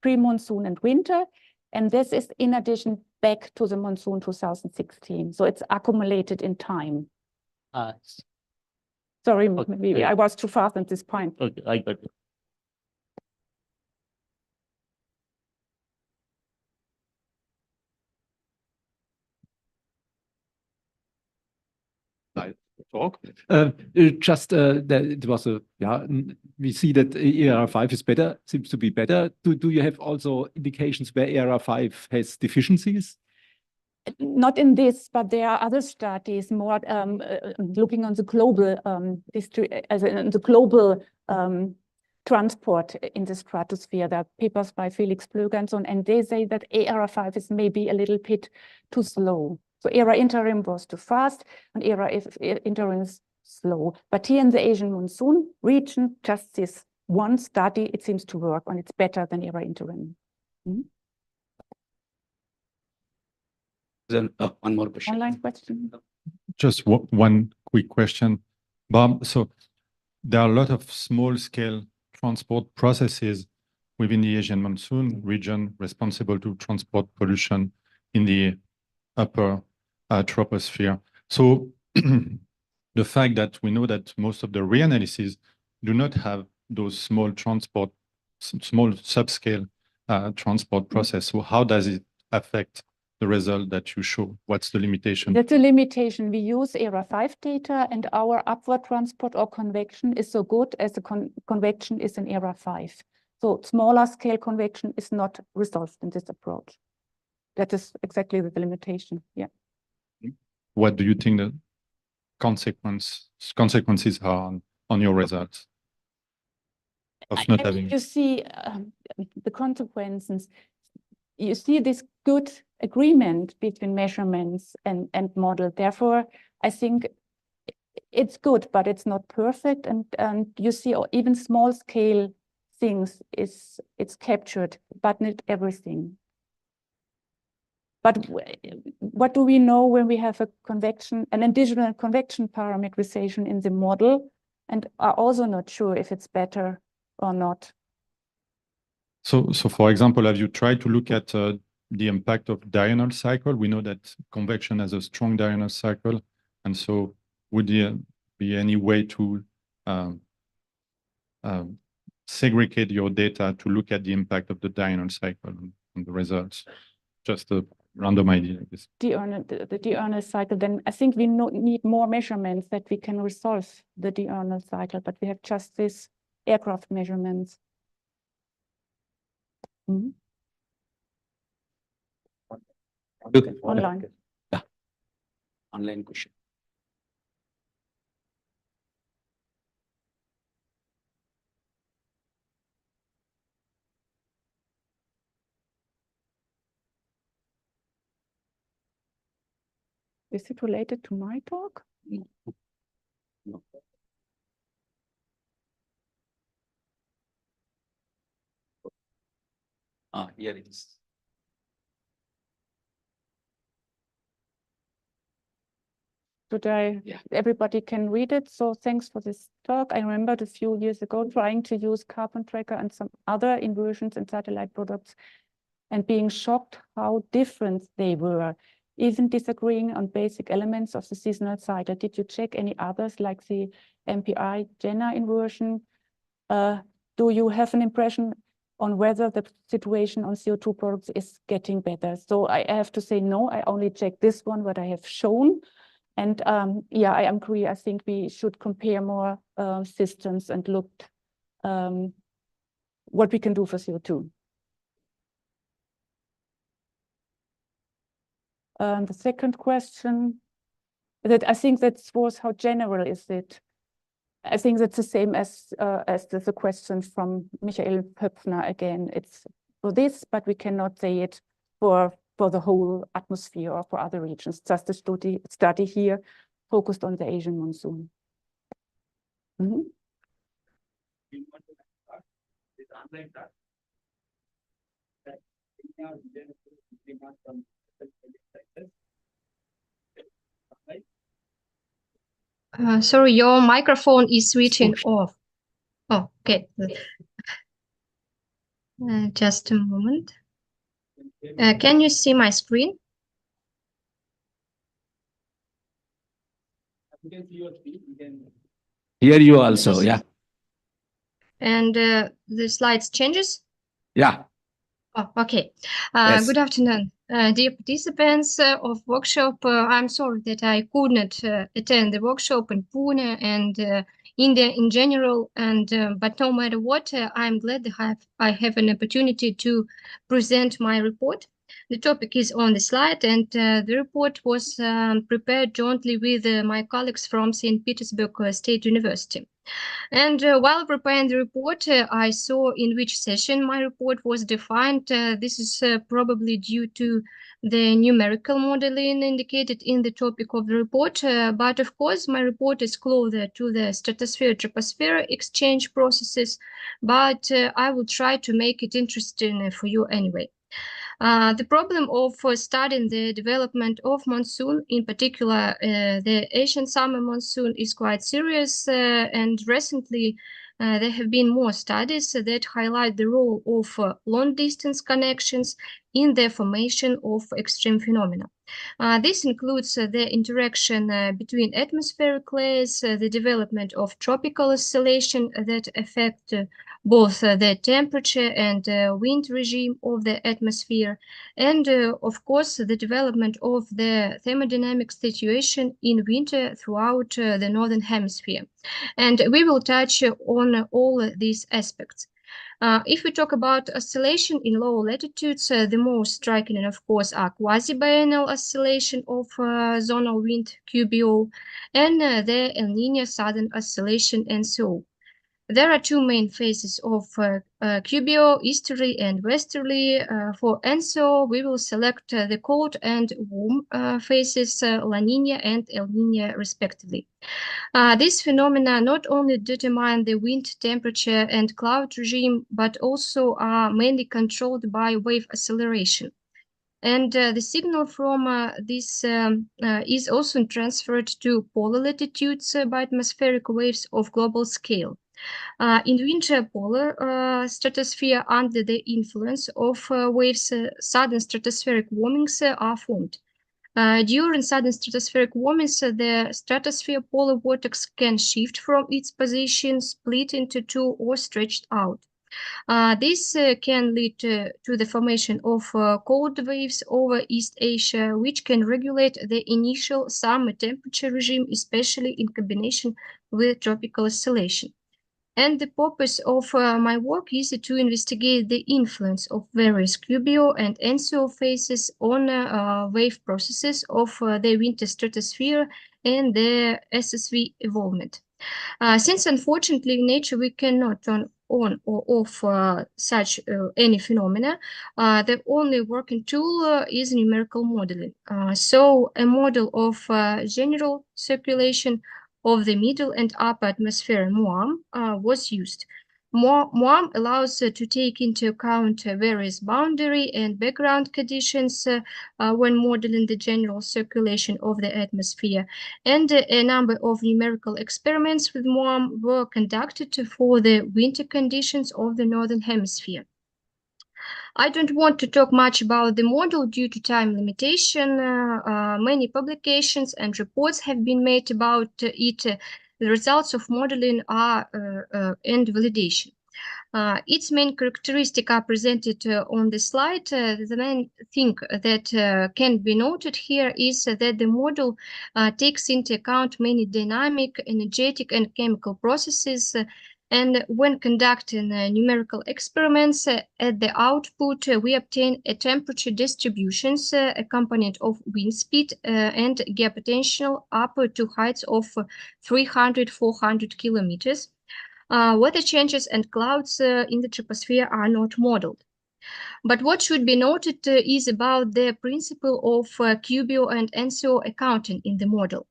pre-monsoon and winter, and this is in addition back to the monsoon 2016. So it's accumulated in time. Sorry, okay. Maybe I was too fast at this point. Okay, I got it. Talk. Just that it was we see that ERR5 is better, seems to be better. Do you have also indications where ERR5 has deficiencies? Not in this, but there are other studies more looking on the global transport in the stratosphere. There are papers by Felix Blöger and so on, and they say that ERR5 is maybe a little bit too slow. So ERA interim was too fast, and ERA interim is slow. But here in the Asian monsoon region, just this one study, it seems to work, and it's better than ERA interim. Then one more question. Online question. Just one quick question, Bob. So there are a lot of small-scale transport processes within the Asian monsoon region responsible to transport pollution in the upper troposphere. So the fact that we know that most of the reanalyses do not have those small subscale transport process. So how does it affect the result that you show? What's the limitation? That's a limitation. We use ERA5 data, and our upward transport or convection is so good as the convection is in ERA5. So smaller scale convection is not resolved in this approach. That is exactly the limitation. Yeah. What do you think the consequences are on your results of not having? You see the consequences. You see this good agreement between measurements and model. Therefore, I think it's good, but it's not perfect. And you see even small scale things it's captured, but not everything. But what do we know when we have an additional convection parameterization in the model, and are also not sure if it's better or not? So for example, have you tried to look at the impact of diurnal cycle? We know that convection has a strong diurnal cycle, and so would there be any way to segregate your data to look at the impact of the diurnal cycle on the results? Just a random idea, I guess. The diurnal cycle, then I think we need more measurements that we can resolve the diurnal cycle, but we have just this aircraft measurements. Online. Yeah. Online question. Is it related to my talk? No. Here it is. Everybody can read it. So thanks for this talk. I remembered a few years ago trying to use Carbon Tracker and some other inversions in satellite products and being shocked how different they were, even disagreeing on basic elements of the seasonal cycle. Did you check any others like the MPI Jenner inversion? Do you have an impression on whether the situation on CO2 products is getting better? So I have to say no, I only checked this one, what I have shown. And yeah, I agree. I think we should compare more systems and look what we can do for CO2. The second question, that I think that was how general is it? I think that's the same as the question from Michael Höpfner again. It's for this, but we cannot say it for the whole atmosphere or for other regions. Just the study here focused on the Asian monsoon. Mm-hmm. Sorry, your microphone is switching off. Oh, okay. Just a moment. Can you see my screen? Hear you also, yeah. And the slides changes? Yeah. Oh, okay. Yes. Good afternoon, dear participants of workshop. I'm sorry that I could not attend the workshop in Pune and India in general. And but no matter what, I'm glad that I have an opportunity to present my report. The topic is on the slide, and the report was prepared jointly with my colleagues from St. Petersburg State University. And while preparing the report, I saw in which session my report was defined. This is probably due to the numerical modeling indicated in the topic of the report. But of course, my report is closer to the stratosphere-troposphere exchange processes, but I will try to make it interesting for you anyway. The problem of studying the development of monsoon, in particular the Asian summer monsoon, is quite serious, and recently there have been more studies that highlight the role of long-distance connections in the formation of extreme phenomena. This includes the interaction between atmospheric layers, the development of tropical oscillation that affect both the temperature and wind regime of the atmosphere, and of course the development of the thermodynamic situation in winter throughout the northern hemisphere. And we will touch on all these aspects. If we talk about oscillation in lower latitudes, the most striking, of course, are quasi-biennial oscillation of zonal wind, QBO, and the El Niño southern oscillation, NCO. There are two main phases of QBO, easterly and westerly. For NCO, we will select the cold and warm phases, La Niña and El Niño, respectively. These phenomena not only determine the wind temperature and cloud regime, but also are mainly controlled by wave acceleration. And the signal from this is also transferred to polar latitudes by atmospheric waves of global scale. In winter polar stratosphere, under the influence of waves, sudden stratospheric warmings are formed. During sudden stratospheric warmings, the stratosphere polar vortex can shift from its position, split into two, or stretched out. This can lead to the formation of cold waves over East Asia, which can regulate the initial summer temperature regime, especially in combination with tropical oscillation. And the purpose of my work is to investigate the influence of various QBO and NCO phases on wave processes of the winter stratosphere and the SSV evolvement. Since unfortunately in nature we cannot turn on or off such any phenomena, the only working tool is numerical modeling. So a model of general circulation of the middle and upper atmosphere MOAM was used. MOAM allows to take into account various boundary and background conditions when modeling the general circulation of the atmosphere, and a number of numerical experiments with MOAM were conducted for the winter conditions of the Northern Hemisphere. I don't want to talk much about the model due to time limitation. Many publications and reports have been made about it. The results of modeling are and validation. Its main characteristics are presented on the slide. The main thing that can be noted here is that the model takes into account many dynamic, energetic, and chemical processes. And when conducting numerical experiments, at the output, we obtain a temperature distributions, a component of wind speed and geopotential up to heights of 300-400 kilometers. Weather changes and clouds in the troposphere are not modeled. But what should be noted is about the principle of QBO and NCO accounting in the model.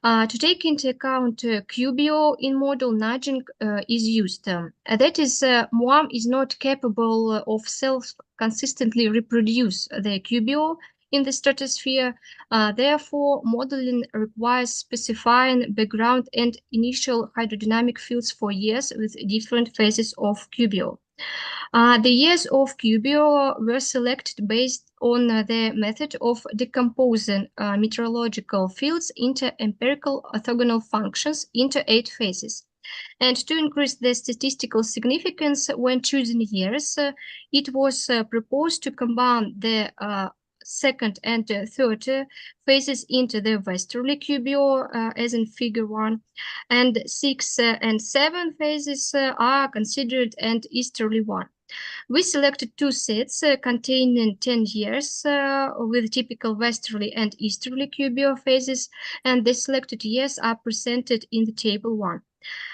To take into account QBO in model, nudging is used. That is, MOAM is not capable of self-consistently reproduce the QBO in the stratosphere. Therefore, modeling requires specifying background and initial hydrodynamic fields for years with different phases of QBO. The years of QBO were selected based on the method of decomposing meteorological fields into empirical orthogonal functions into 8 phases. And to increase the statistical significance when choosing years, it was proposed to combine the second and third phases into the westerly QBO as in figure 1, and 6 and 7 phases are considered an easterly one. We selected 2 sets containing 10 years with typical westerly and easterly QBO phases, and the selected years are presented in the table 1.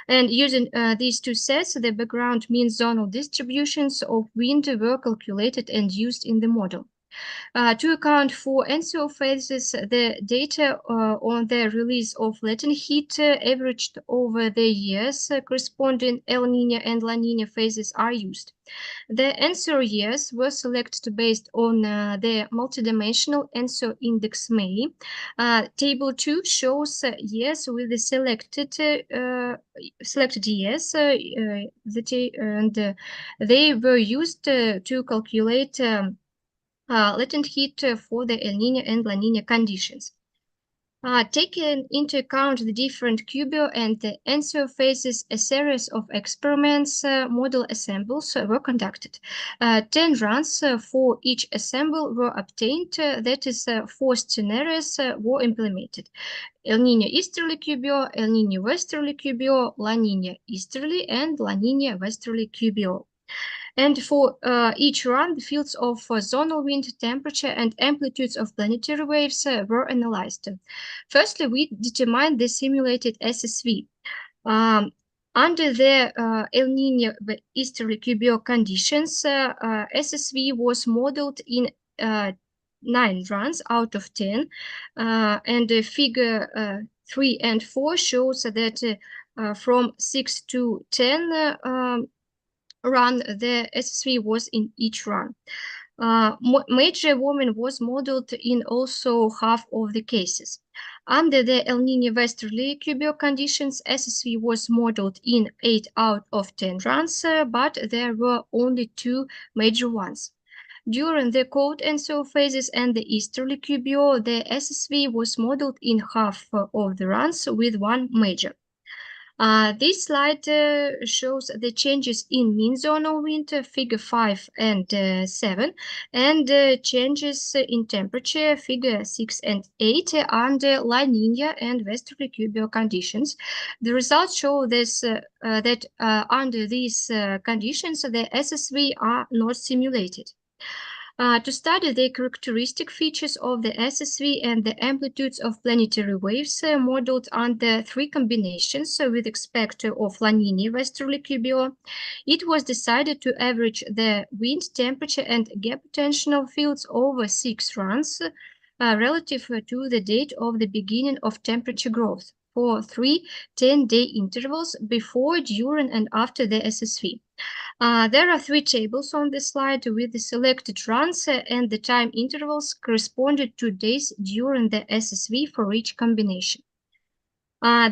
And using these 2 sets, the background mean zonal distributions of wind were calculated and used in the model. To account for NCO phases, the data on the release of latent heat averaged over the years corresponding El Niño and La Niña phases are used. The NCO years were selected based on the multidimensional NCO index MAE. Table 2 shows years with the selected years, and they were used to calculate latent heat for the El Niño and La Niña conditions. Taking into account the different QBO and the NCO phases, a series of experiments, model assembles were conducted. 10 runs for each assemble were obtained, that is, 4 scenarios were implemented. El Niño easterly QBO, El Niño westerly QBO, La Niña easterly, and La Niña westerly QBO. And for each run, the fields of zonal wind, temperature, and amplitudes of planetary waves were analyzed. Firstly, we determined the simulated SSV. Under the El Niño easterly QBO conditions, SSV was modeled in 9 runs out of 10, and figure 3 and 4 shows that from 6 to 10 run, the SSV was in each run. Major warming was modeled in also half of the cases. Under the El Niño westerly QBO conditions, SSV was modeled in 8 out of 10 runs, but there were only 2 major ones. During the cold NCO phases and the easterly QBO, the SSV was modeled in half of the runs with 1 major. This slide shows the changes in mean zonal wind, figure 5 and 7, and changes in temperature, figure 6 and 8, under La Niña and westerly QBO conditions. The results show this that under these conditions, the SSV are not simulated. To study the characteristic features of the SSV and the amplitudes of planetary waves modeled under 3 combinations with respect of La Niña westerly QBO, it was decided to average the wind, temperature, and geopotential fields over 6 runs relative to the date of the beginning of temperature growth. for 3 10-day intervals before, during, and after the SSV. There are 3 tables on this slide with the selected runs and the time intervals corresponded to days during the SSV for each combination.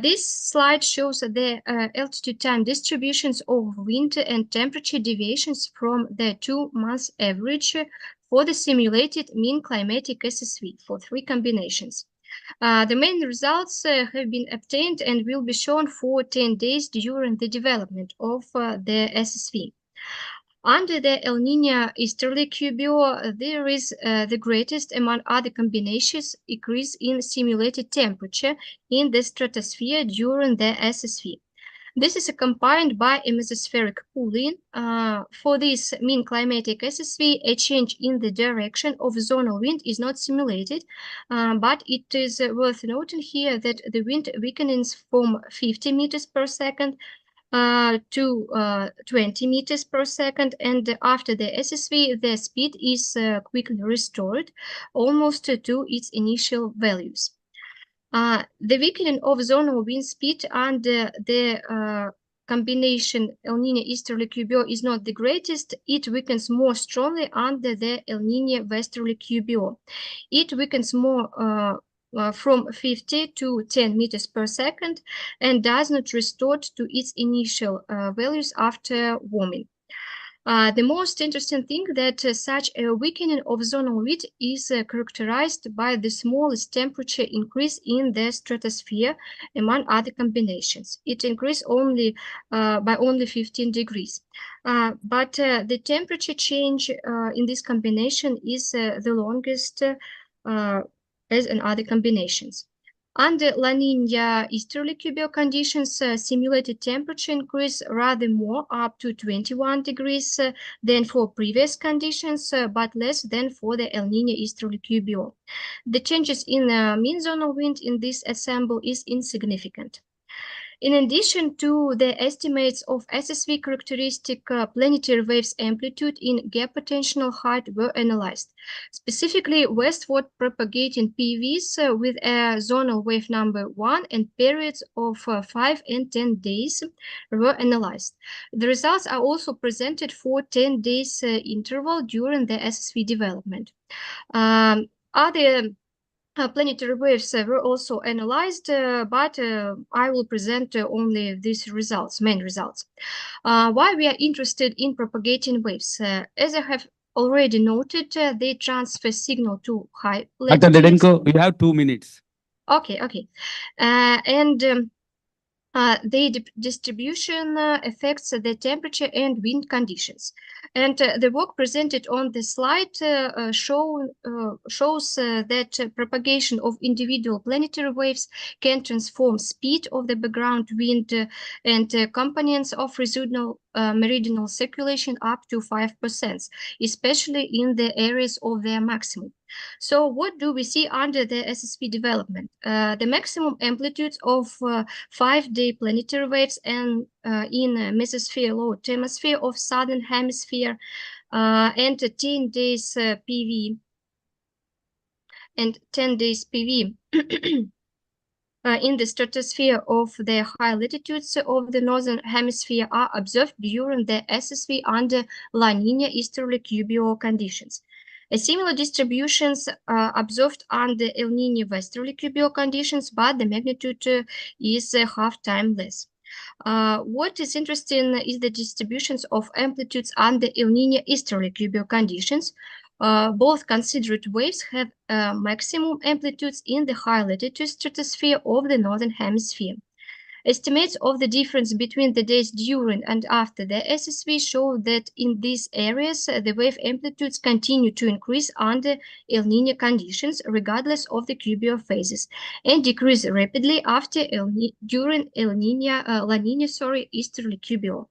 This slide shows the altitude time distributions of wind and temperature deviations from the 2-month average for the simulated mean climatic SSV for 3 combinations. The main results have been obtained and will be shown for 10 days during the development of the SSV. Under the El Niño easterly QBO, there is the greatest among other combinations increase in simulated temperature in the stratosphere during the SSV. This is accompanied by a mesospheric cooling. For this mean climatic SSV, a change in the direction of zonal wind is not simulated, but it is worth noting here that the wind weakens from 50 meters per second to 20 meters per second, and after the SSV, the speed is quickly restored almost to its initial values. The weakening of zonal wind speed under the combination El Niño easterly QBO is not the greatest. It weakens more strongly under the El Niño westerly QBO. It weakens more from 50 to 10 meters per second and does not restore to its initial values after warming. The most interesting thing that such a weakening of zonal wind is characterized by the smallest temperature increase in the stratosphere among other combinations. It increased only by only 15 degrees. But the temperature change in this combination is the longest as in other combinations. Under La Niña easterly QBO conditions, simulated temperature increase rather more, up to 21 degrees than for previous conditions, but less than for the El Niño easterly QBO. The changes in mean zonal wind in this ensemble is insignificant. In addition to the estimates of SSV characteristic, planetary waves amplitude in gap potential height were analyzed. Specifically, westward propagating PVs with a zonal wave number 1 and periods of 5 and 10 days were analyzed. The results are also presented for 10 days interval during the SSV development. Other planetary waves were also analyzed, but I will present only these results, main results. Why we are interested in propagating waves? As I have already noted, they transfer signal to high Dr. Dedenko, you have 2 minutes. Okay. The distribution affects the temperature and wind conditions. And the work presented on the slide shows that propagation of individual planetary waves can transform speed of the background wind and components of residual meridional circulation up to 5%, especially in the areas of their maximum. So what do we see under the SSV development? The maximum amplitudes of 5-day planetary waves and in mesosphere, lower thermosphere of southern hemisphere, and 10 days PV and 10 days PV in the stratosphere of the high latitudes of the northern hemisphere are observed during the SSV under La Niña easterly QBO conditions. A similar distributions observed under El Niño westerly QBO conditions, but the magnitude is half time less. What is interesting is the distributions of amplitudes under El Niño easterly QBO conditions. Both considered waves have maximum amplitudes in the high latitude stratosphere of the northern hemisphere. Estimates of the difference between the days during and after the SSV show that in these areas, the wave amplitudes continue to increase under El Niño conditions, regardless of the QBO phases, and decrease rapidly after during La Niña easterly QBO.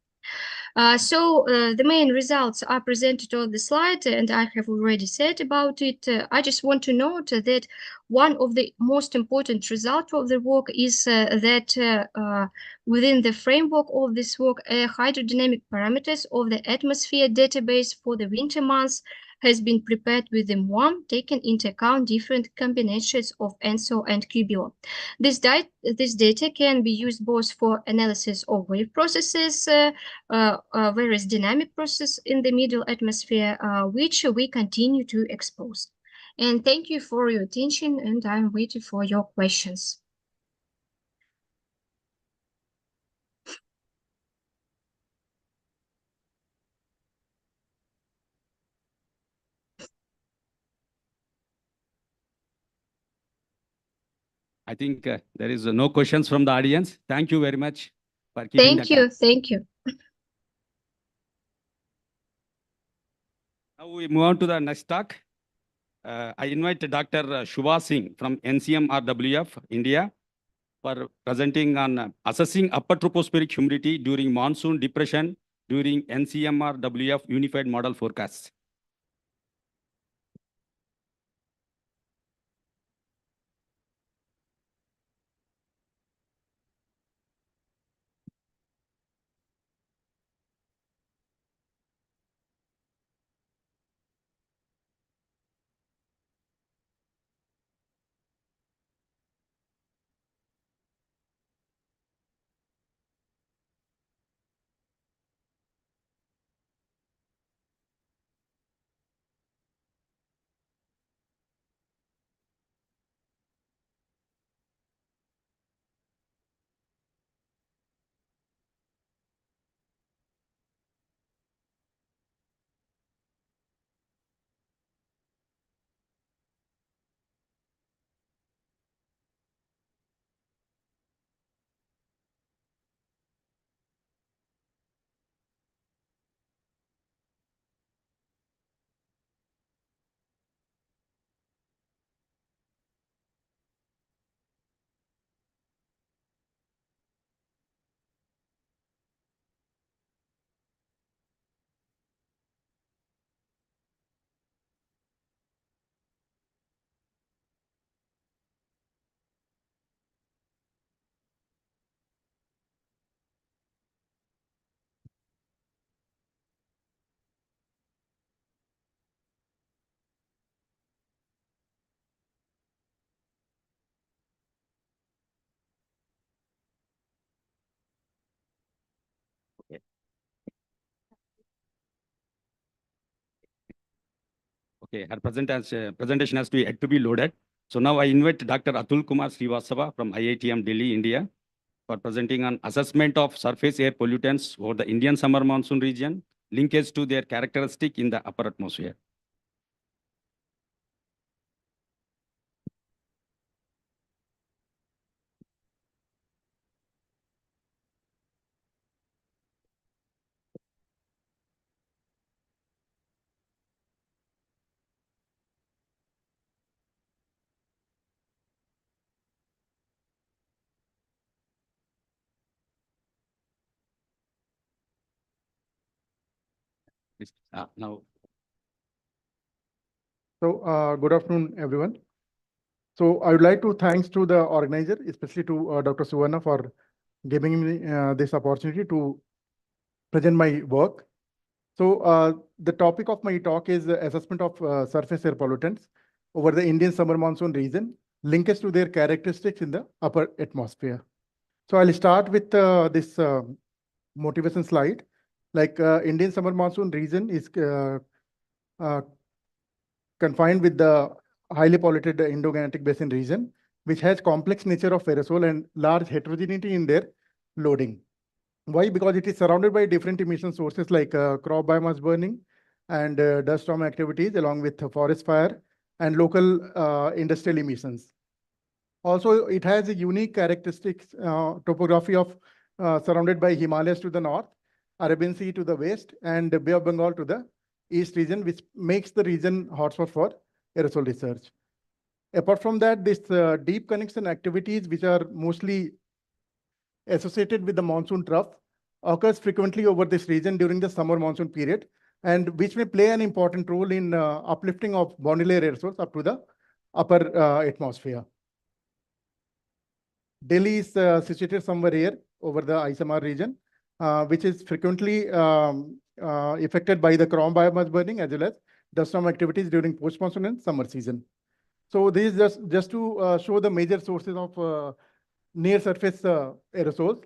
The main results are presented on the slide, and I have already said about it. I just want to note that one of the most important results of the work is that within the framework of this work, hydrodynamic parameters of the atmosphere database for the winter months has been prepared with the MOAM, taking into account different combinations of ENSO and QBO. This data can be used both for analysis of wave processes, various dynamic processes in the middle atmosphere, which we continue to expose. And thank you for your attention, and I'm waiting for your questions. I think there is no questions from the audience. Thank you very much for keeping Thank you. Thank you. Now we move on to the next talk. I invite Dr. Shubha Singh from NCMRWF, India, for presenting on assessing upper tropospheric humidity during monsoon depression during NCMRWF Unified Model Forecasts. Okay, her presentation has to be yet to be loaded. So now I invite Dr. Atul Kumar Srivastava from IITM Delhi, India, for presenting on assessment of surface air pollutants over the Indian summer monsoon region, linkage to their characteristic in the upper atmosphere. Now. So good afternoon, everyone. So I would like to thanks to the organizer, especially to Dr. Suvarna for giving me this opportunity to present my work. So the topic of my talk is the assessment of surface air pollutants over the Indian summer monsoon region, linkage to their characteristics in the upper atmosphere. So I'll start with this motivation slide. Like Indian summer monsoon region is confined with the highly polluted Indo-Gangetic Basin region, which has complex nature of aerosol and large heterogeneity in their loading. Why? Because it is surrounded by different emission sources like crop biomass burning and dust storm activities, along with forest fire and local industrial emissions. Also, it has a unique characteristics topography of surrounded by Himalayas to the north, Arabian Sea to the west, and the Bay of Bengal to the east region, which makes the region hotspot for aerosol research. Apart from that, this deep connection activities, which are mostly associated with the monsoon trough, occurs frequently over this region during the summer monsoon period, and which may play an important role in uplifting of boundary layer aerosols up to the upper atmosphere. Delhi is situated somewhere here over the ISMR region, which is frequently affected by the crop biomass burning as well as dust storm activities during post-monsoon and summer season. So this is just to show the major sources of near surface aerosols.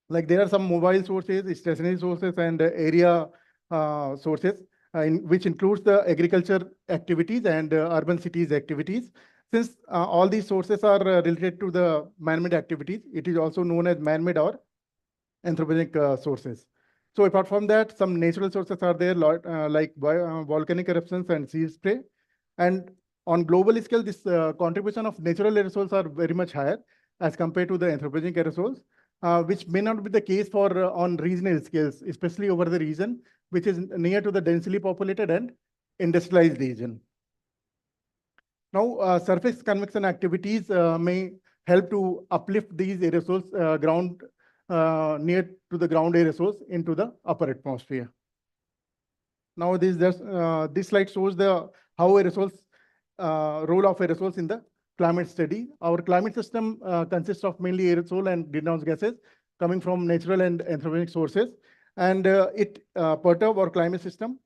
Like there are some mobile sources, stationary sources, and area sources, which includes the agriculture activities and urban cities activities. Since all these sources are related to the man-made activities, it is also known as man-made or anthropogenic sources. So apart from that, some natural sources are there, like volcanic eruptions and sea spray. And on global scale, this contribution of natural aerosols are very much higher as compared to the anthropogenic aerosols, which may not be the case for on regional scales, especially over the region which is near to the densely populated and industrialized region. Now, surface convection activities may help to uplift these aerosols near to the ground aerosols into the upper atmosphere. Now, this slide shows how aerosols role of aerosols in the climate study. Our climate system consists of mainly aerosol and greenhouse gases coming from natural and anthropogenic sources, and it perturb our climate system.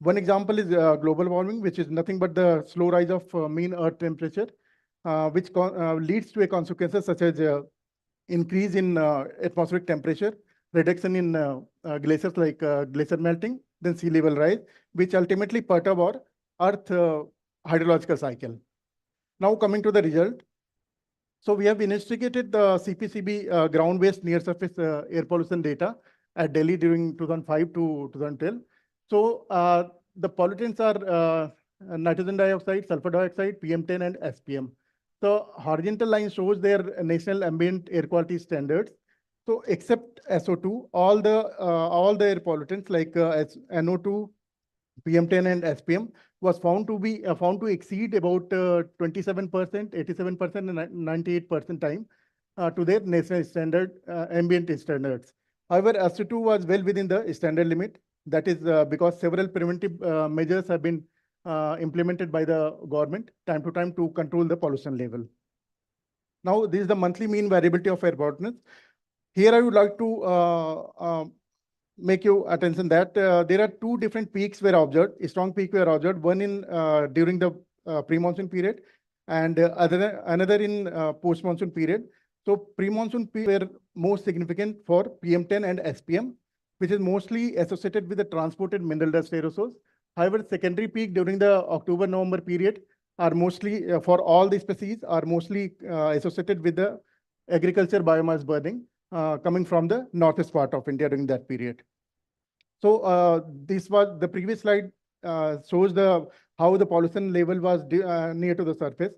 One example is global warming, which is nothing but the slow rise of mean Earth temperature, which leads to consequences such as increase in atmospheric temperature, reduction in glaciers like glacier melting, then sea level rise, which ultimately perturb our Earth hydrological cycle. Now coming to the result. So we have investigated the CPCB ground-based near-surface air pollution data at Delhi during 2005 to 2012. So the pollutants are nitrogen dioxide, sulfur dioxide, PM10, and SPM. The horizontal line shows their national ambient air quality standards. So except SO2, all the air pollutants like NO2, PM10, and SPM was found to exceed about 27%, 87%, and 98% time to their national standard ambient standards. However, SO2 was well within the standard limit. That is because several preventive measures have been implemented by the government time to time to control the pollution level. Now, this is the monthly mean variability of air pollutants. Here, I would like to make you attention that there are two different peaks were observed. A strong peak were observed, one in during the pre-monsoon period, and another in post-monsoon period. So pre-monsoon peak were most significant for PM10 and SPM, which is mostly associated with the transported mineral dust aerosols. However, secondary peak during the October-November period are mostly for all the species are mostly associated with the agriculture biomass burning coming from the northeast part of India during that period. So this was the previous slide shows how the pollution level was near to the surface.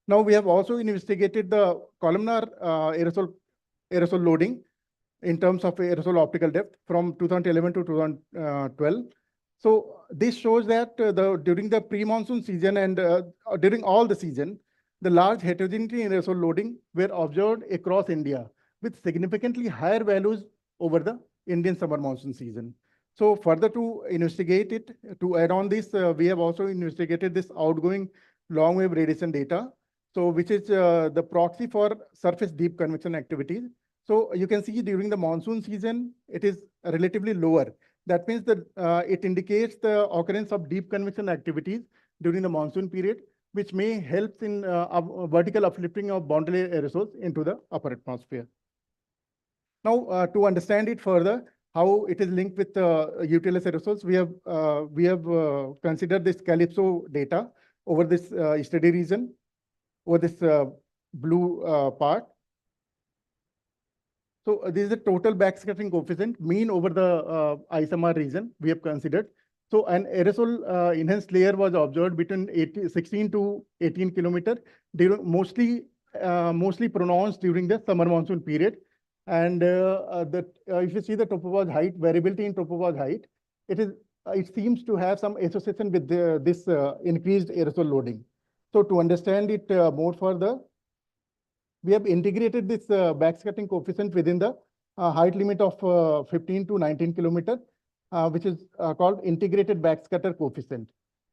Now we have also investigated the columnar aerosol loading in terms of aerosol optical depth from 2011 to 2012. So this shows that during the pre-monsoon season and during all the season, the large heterogeneity in aerosol loading were observed across India with significantly higher values over the Indian summer monsoon season. So further to investigate it, to add on this, we have also investigated this outgoing long wave radiation data, so which is the proxy for surface deep convection activities. So you can see during the monsoon season, it is relatively lower. That means that it indicates the occurrence of deep convection activities during the monsoon period, which may help in vertical uplifting of boundary aerosols into the upper atmosphere. Now, to understand it further, how it is linked with UTLS aerosols, we have considered this Calypso data over this study region, over this blue part. So this is the total backscattering coefficient mean over the ISMR region we have considered. So an aerosol enhanced layer was observed between 16 to 18 kilometer, mostly pronounced during the summer monsoon period. And if you see the topopause height, variability in topopause height, it seems to have some association with this increased aerosol loading. So to understand it more further, we have integrated this backscattering coefficient within the height limit of 15 to 19 kilometer, which is called integrated backscatter coefficient.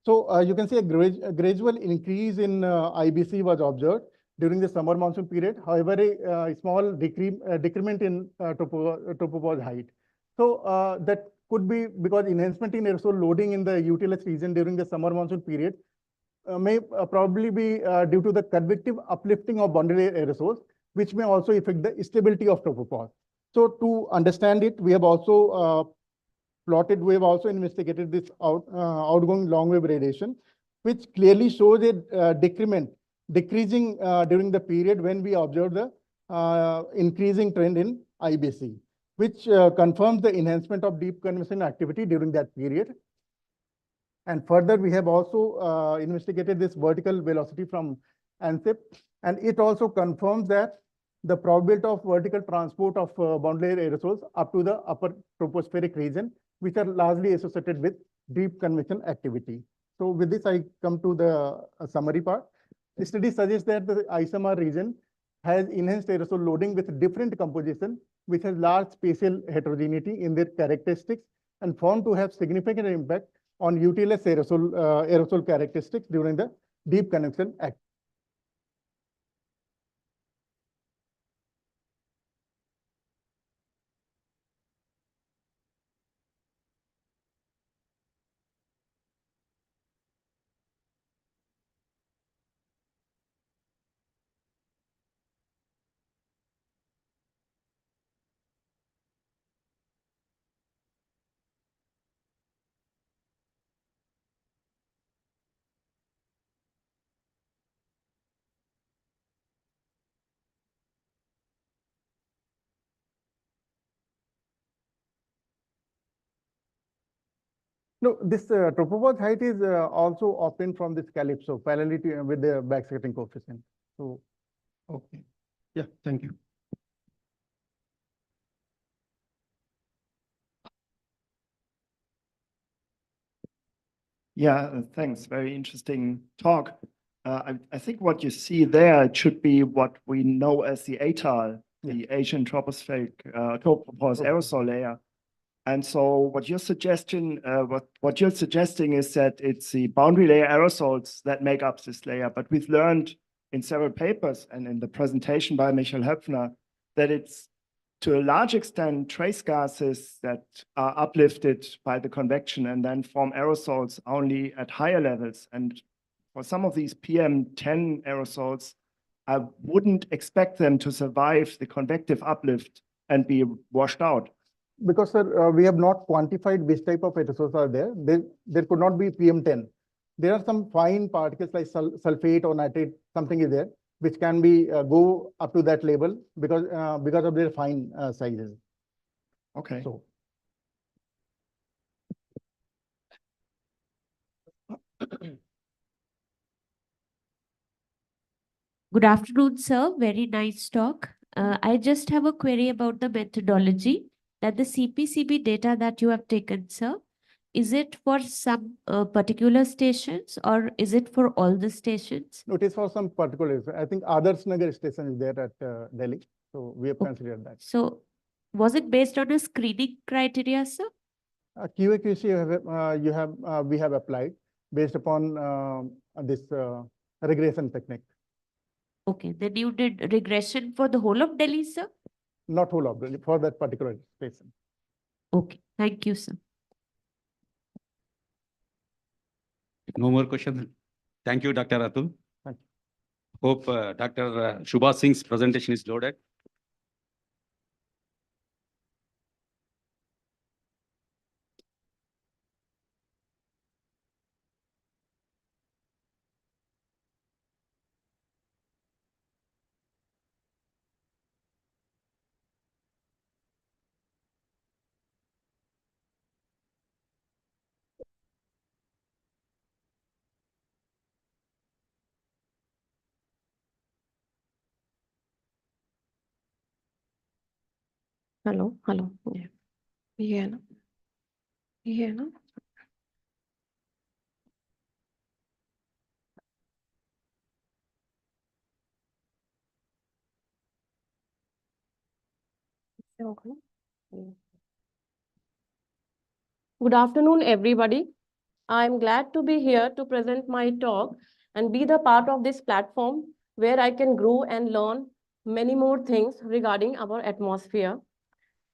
So you can see a gradual increase in IBC was observed during the summer monsoon period. However, a small decrement in topopause height. So that could be because enhancement in aerosol loading in the UTLS region during the summer monsoon period may probably be due to the convective uplifting of boundary layer aerosols, which may also affect the stability of tropopause. So to understand it, we have also investigated this outgoing long wave radiation, which clearly shows a decreasing during the period when we observe the increasing trend in IBC, which confirms the enhancement of deep convection activity during that period. And further, we have also investigated this vertical velocity from ANSIP, and it also confirms that the probability of vertical transport of boundary layer aerosols up to the upper tropospheric region, which are largely associated with deep convection activity. So with this, I come to the summary part. The study suggests that the ISMR region has enhanced aerosol loading with different composition, which has large spatial heterogeneity in their characteristics and found to have significant impact on UTLS aerosol characteristics during the deep convection activity. No, this tropopause height is also obtained from this calypso parallelly with the backscattering coefficient. So, okay. Yeah, thank you. Yeah, thanks. Very interesting talk. I think what you see there should be what we know as the ATAL, the Asian tropospheric tropopause aerosol layer. And so what you're suggesting is that it's the boundary layer aerosols that make up this layer. But we've learned in several papers and in the presentation by Michael Höpfner that it's to a large extent trace gases that are uplifted by the convection and then form aerosols only at higher levels. And for some of these PM10 aerosols, I wouldn't expect them to survive the convective uplift and be washed out. Because, sir, we have not quantified which type of aerosols are there. There could not be PM10. There are some fine particles like sulfate or nitrate, something is there, which can be go up to that level because of their fine sizes. Okay. So. Good afternoon, sir. Very nice talk. I just have a query about the methodology that the CPCB data that you have taken, sir. Is it for some particular stations or is it for all the stations? No, it is for some particular. I think Adarsh Nagar station is there at Delhi. So we have considered that. So was it based on a screening criteria, sir? QAQC we have applied based upon this regression technique. Okay, then you did regression for the whole of Delhi, sir? Not whole of Delhi, for that particular station. Okay, thank you, sir. No more questions. Thank you, Dr. Atul. Thank you. Hope Dr. Shubha Singh's presentation is loaded. Hello. Yeah. Yeah. Yeah. Good afternoon, everybody. I'm glad to be here to present my talk and be the part of this platform where I can grow and learn many more things regarding our atmosphere.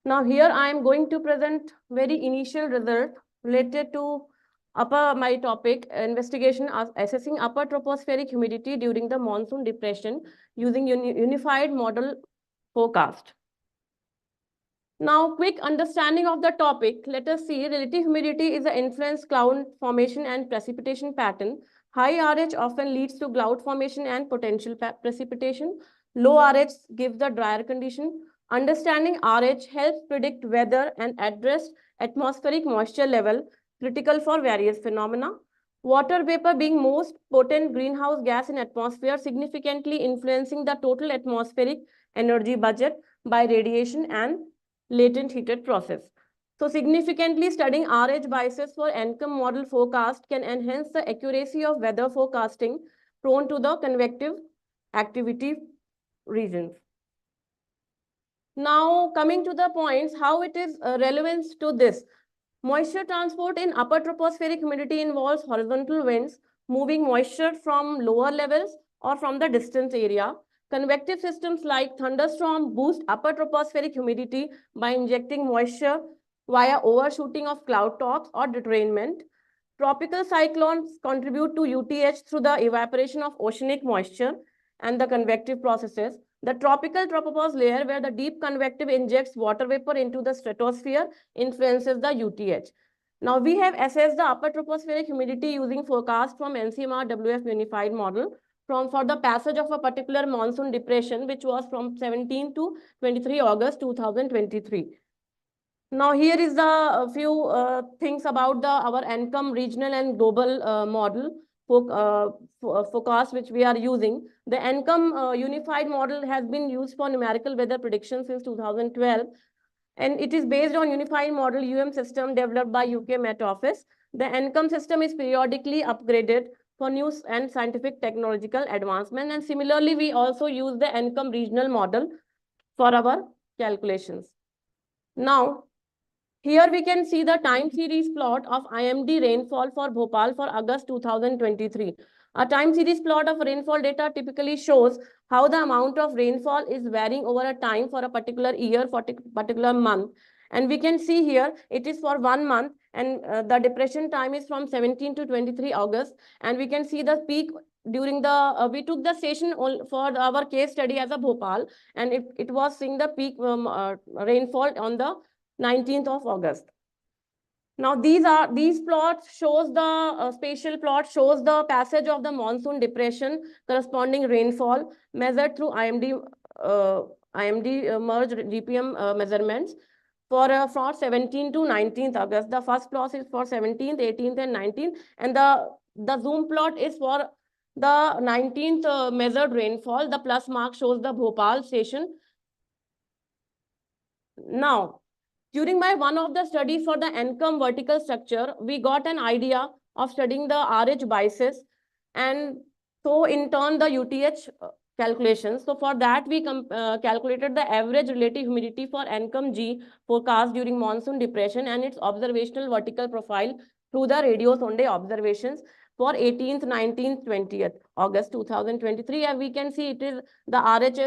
Now here I am going to present very initial result related to my topic, investigation of assessing upper tropospheric humidity during the monsoon depression using unified model forecast. Now, quick understanding of the topic. Let us see. Relative humidity is the influence cloud formation and precipitation pattern. High RH often leads to cloud formation and potential precipitation. Low RH gives the drier condition. Understanding RH helps predict weather and address atmospheric moisture level, critical for various phenomena. Water vapor being most potent greenhouse gas in atmosphere, significantly influencing the total atmospheric energy budget by radiation and latent heated process. So significantly studying RH biases for NCOM model forecast can enhance the accuracy of weather forecasting prone to the convective activity regions. Now coming to the points, how it is relevant to this. Moisture transport in upper tropospheric humidity involves horizontal winds moving moisture from lower levels or from the distance area. Convective systems like thunderstorm boost upper tropospheric humidity by injecting moisture via overshooting of cloud tops or derailment. Tropical cyclones contribute to UTH through the evaporation of oceanic moisture and the convective processes. The tropical tropopause layer, where the deep convective injects water vapor into the stratosphere, influences the UTH. Now, we have assessed the upper tropospheric humidity using forecast from NCMR WF unified model for the passage of a particular monsoon depression, which was from 17 to 23 August 2023. Now, here is the few things about our NCOM regional and global model forecast which we are using. The NCOM unified model has been used for numerical weather prediction since 2012, and it is based on unified model system developed by UK Met Office. The NCOM system is periodically upgraded for new and scientific technological advancement, and similarly we also use the NCOM regional model for our calculations. Now, here we can see the time series plot of IMD rainfall for Bhopal for August 2023. A time series plot of rainfall data typically shows how the amount of rainfall is varying over a time for a particular year, for a particular month. And we can see here, it is for 1 month, and the depression time is from 17 to 23 August. And we can see the peak during the, we took the station for our case study as a Bhopal, and it was seeing the peak rainfall on the 19th of August. Now these plots shows the spatial plot shows the passage of the monsoon depression corresponding rainfall measured through IMD merged DPM measurements for 17 to 19th August. The first plot is for 17th, 18th, and 19th, and the zoom plot is for the 19th measured rainfall. The plus mark shows the Bhopal station. Now, during one of the study for the NCOM vertical structure, we got an idea of studying the RH biases, and so in turn the UTH calculations. So for that we calculated the average relative humidity for NCOM G forecast during monsoon depression and its observational vertical profile through the radio sonde observations for 18th, 19th, 20th August 2023, and we can see it is the RH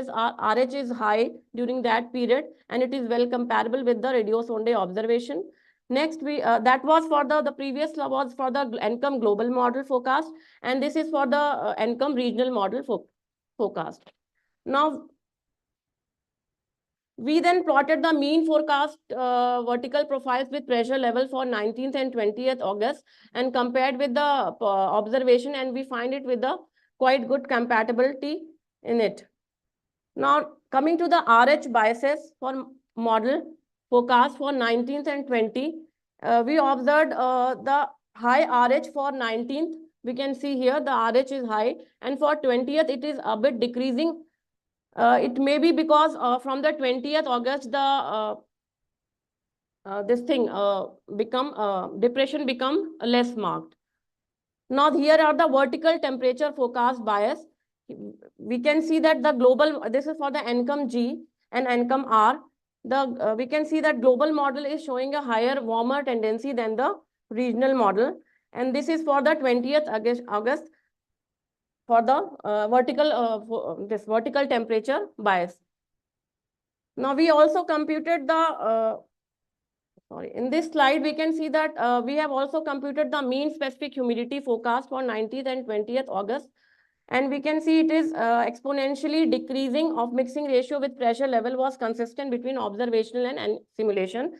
is high during that period, and it is well comparable with the radio sonde observation. Next, we that was for the previous was for the NCOM global model forecast, and this is for the NCOM regional model forecast. Now, we then plotted the mean forecast vertical profiles with pressure level for 19th and 20th August and compared with the observation, and we find it with the quite good compatibility in it. Now, coming to the RH biases for model forecast for 19th and 20th, we observed the high RH for 19th. We can see here the RH is high, and for 20th it is a bit decreasing. It may be because from the 20th August, the depression become less marked. Now here are the vertical temperature forecast bias. We can see that the global, this is for the NCOM G and NCOM R. We can see that global model is showing a higher warmer tendency than the regional model, and this is for the 20th August. For the vertical temperature bias. Now we also computed the, in this slide, we can see that we have also computed the mean specific humidity forecast for 19th and 20th August. And we can see it is exponentially decreasing of mixing ratio with pressure level was consistent between observational and simulation.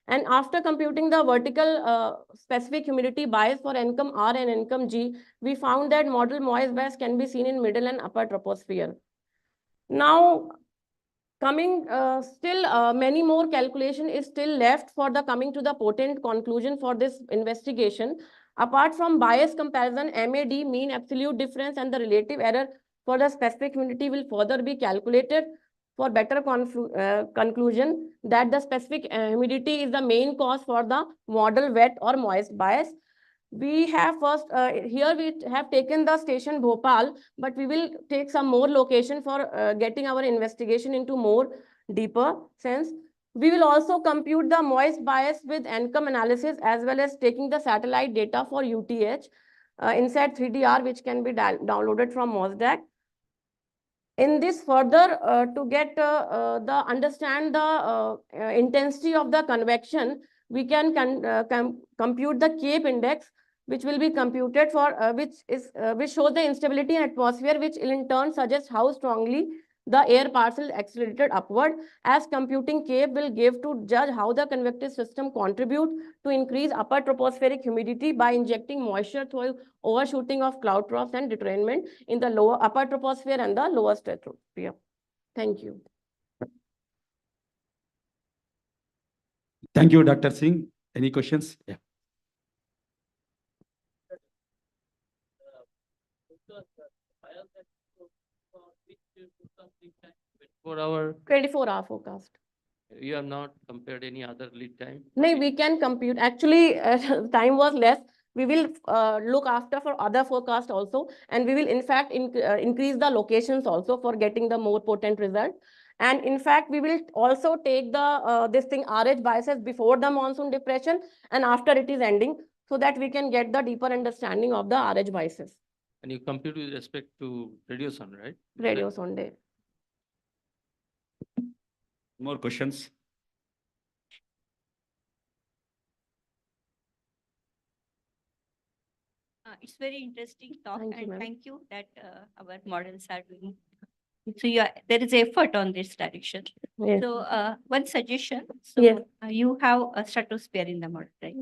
And after computing the vertical specific humidity bias for NCOM R and NCOM G, we found that model moist bias can be seen in middle and upper troposphere. Now, coming still many more calculation is still left for the coming to the potent conclusion for this investigation. Apart from bias comparison, MAD, mean absolute difference, and the relative error for the specific humidity will further be calculated for better conclusion that the specific humidity is the main cause for the model wet or moist bias. We have first, here we have taken the station Bhopal, but we will take some more location for getting our investigation into more deeper sense. We will also compute the moist bias with NCOM analysis as well as taking the satellite data for UTH, inside 3DR, which can be downloaded from MOSDAC. In this further, to get the understand the intensity of the convection, we can compute the CAPE index, which will be computed for which shows the instability in atmosphere, which will in turn suggest how strongly the air parcel accelerated upward, as computing CAPE will give to judge how the convective system contribute to increase upper tropospheric humidity by injecting moisture through overshooting of cloud troughs and detrainment in the lower upper troposphere and the lower stratosphere. Thank you. Thank you, Dr. Singh. Any questions? Yeah. For our 24-hour forecast. You have not compared any other lead time? No, we can compute. Actually, time was less. We will look after for other forecast also, and we will in fact increase the locations also for getting the more potent result. And in fact, we will also take the this thing RH biases before the monsoon depression and after it is ending, so that we can get the deeper understanding of the RH biases. And you compute with respect to radio sound, right? Radio sound day. More questions? It's very interesting talk, Thank you, and ma'am. thank you that our models are doing. So yeah, there is effort on this direction. Yes. So one suggestion. So Yes. You have a stratosphere in the model, right?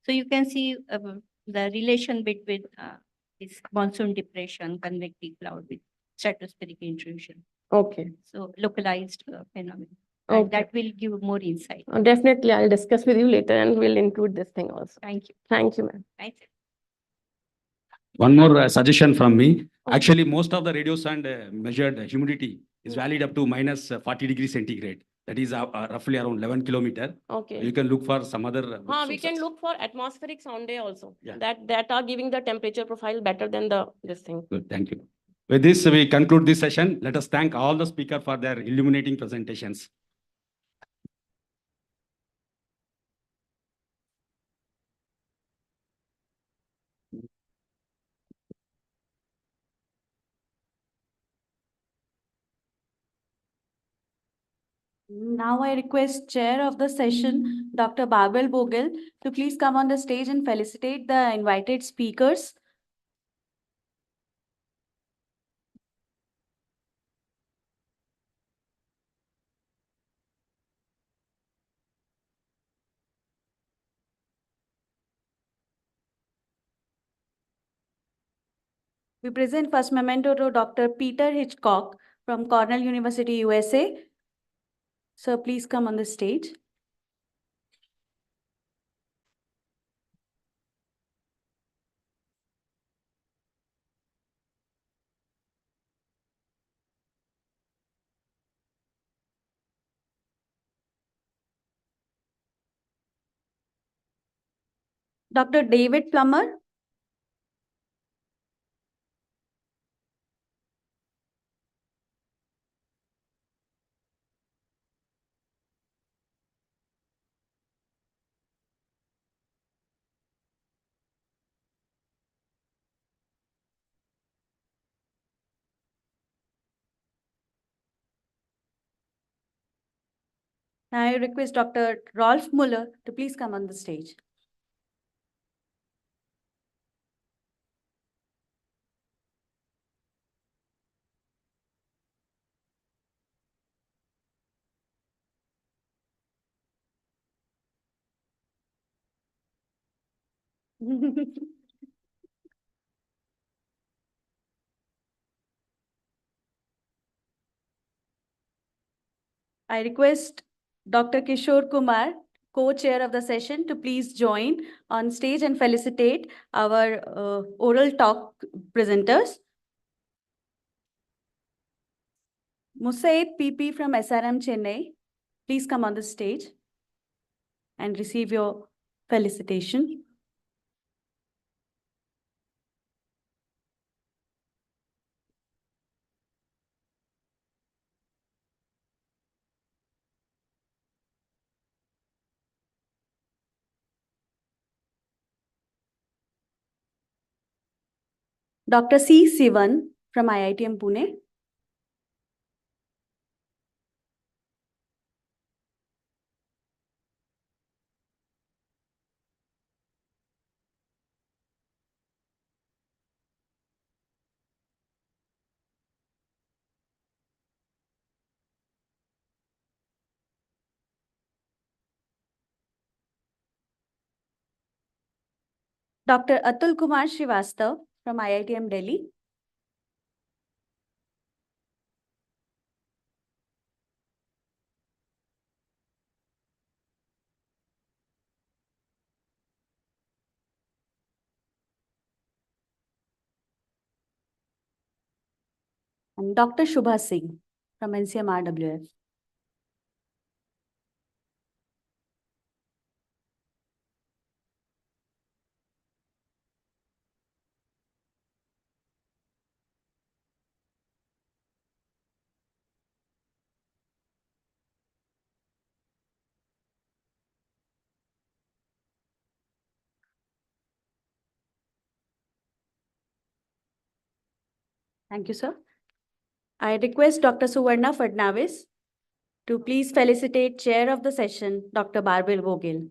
So you can see the relation between this monsoon depression, convective cloud with stratospheric intrusion. Okay. So localized phenomenon. And Okay. that will give more insight. Definitely, I'll discuss with you later, and we'll include this thing also. Thank you. Thank you, ma'am. Thank you. One more suggestion from me. Actually, most of the radio sound measured humidity is valid up to minus 40 degrees centigrade. That is roughly around 11 kilometer. Okay. You can look for some other. We can look for atmospheric sound day also. Yeah. That are giving the temperature profile better than this thing. Good, thank you. With this, we conclude this session. Let us thank all the speakers for their illuminating presentations. Now I request Chair of the session, Dr. Babel Bogel, to please come on the stage and felicitate the invited speakers. We present first memento to Dr. Peter Hitchcock from Cornell University, USA. Sir, please come on the stage. Dr. David Plummer. Now I request Dr. Rolf Muller to please come on the stage. I request Dr. Kishore Kumar, co-chair of the session, to please join on stage and felicitate our oral talk presenters. Musaid PP from SRM Chennai, please come on the stage and receive your felicitation. Dr. C. Sivan from IITM Pune. Dr. Atul Kumar Srivastav from IITM Delhi. And Dr. Shubha Singh from NCMRWF. Thank you, sir. I request Dr. Suvarna Fadnavis to please felicitate chair of the session, Dr. Barbel Vogel.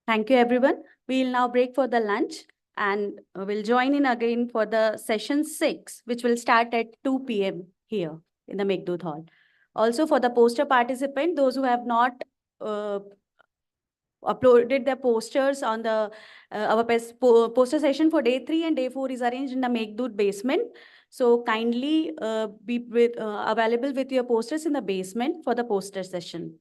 Thank you, everyone. We'll now break for the lunch and we'll join in again for the session 6, which will start at 2 p.m. here in the Meghdut Hall. Also, for the poster participant, those who have not uploaded their posters on the our poster session for day 3 and day 4 is arranged in the Meghdut basement. So kindly be available with your posters in the basement for the poster session.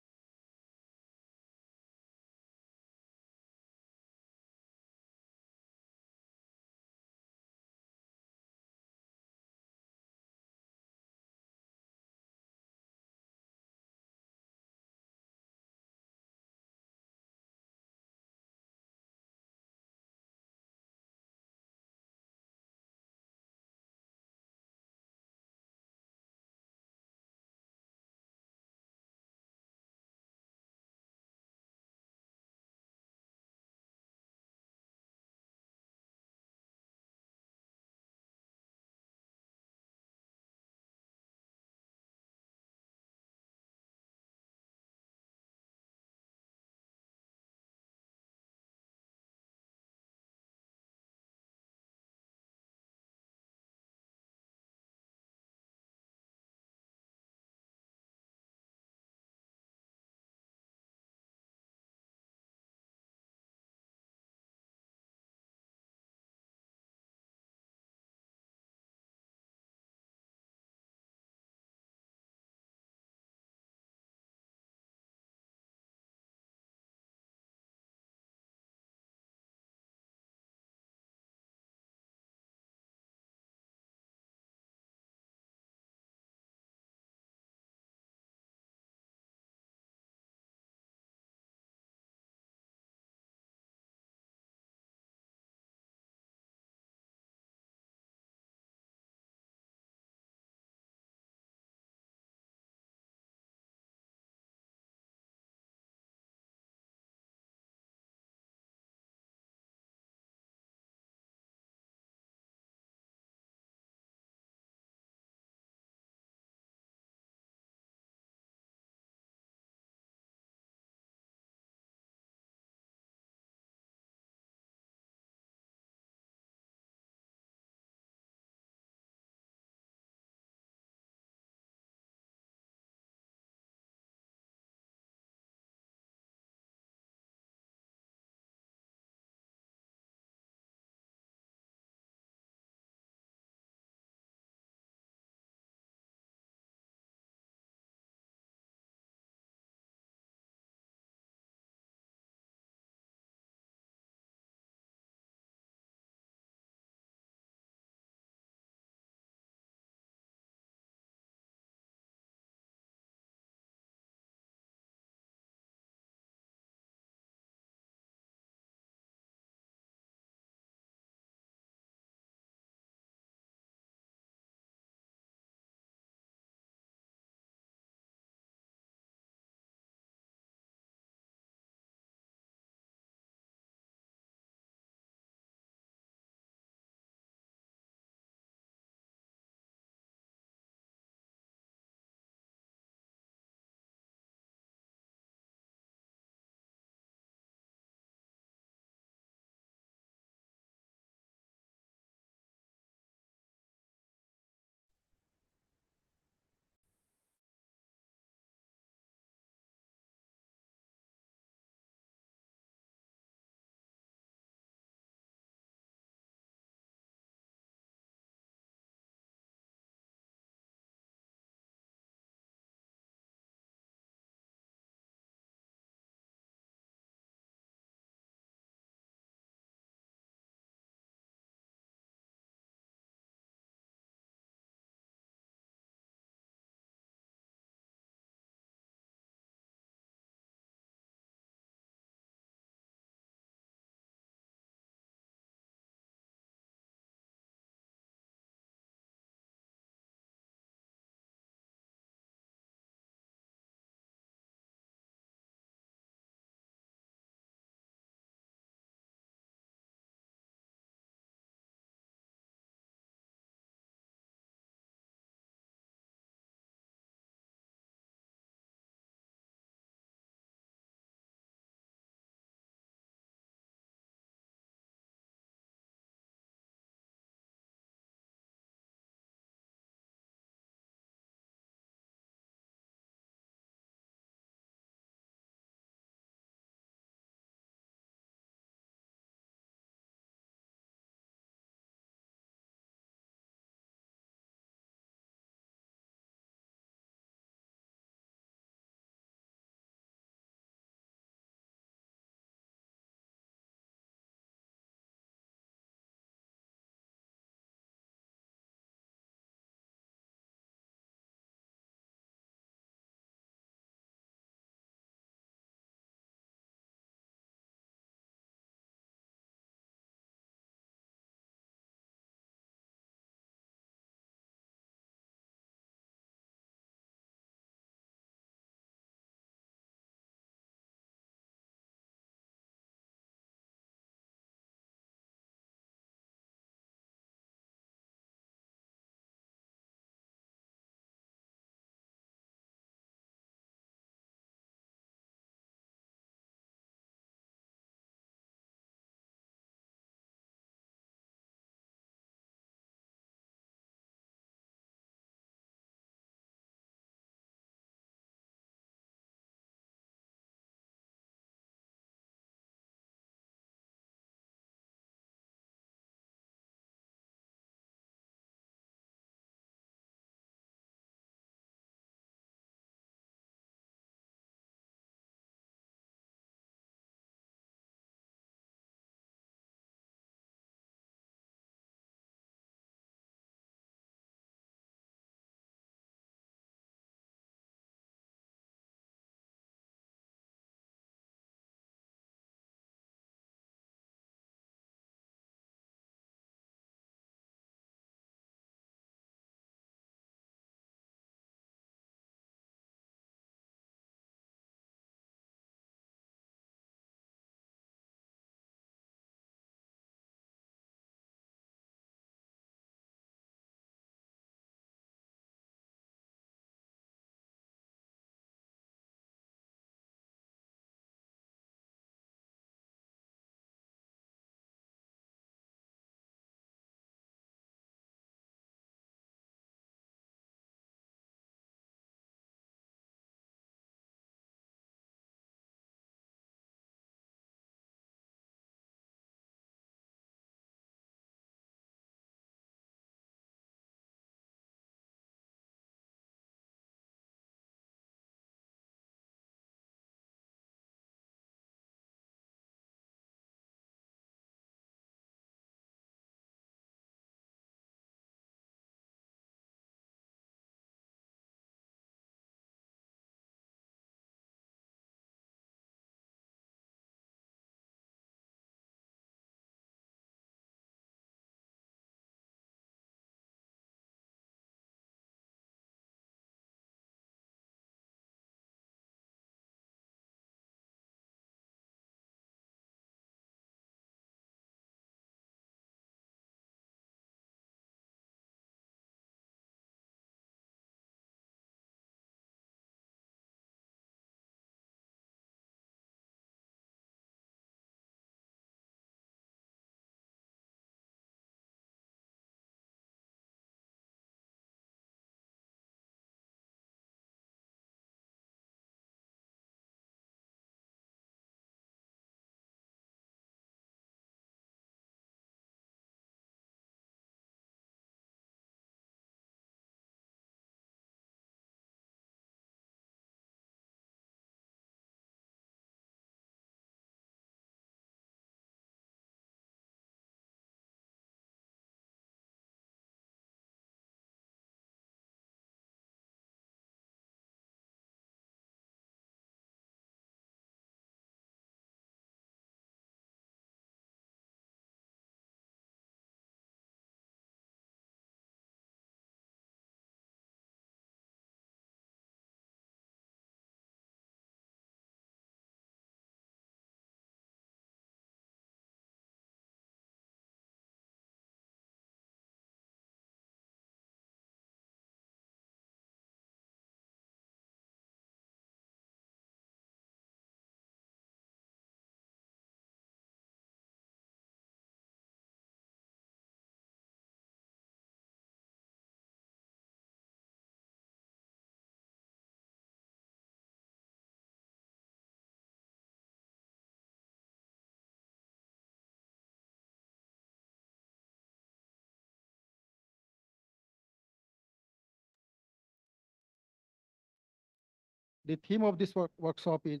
the theme of this workshop is,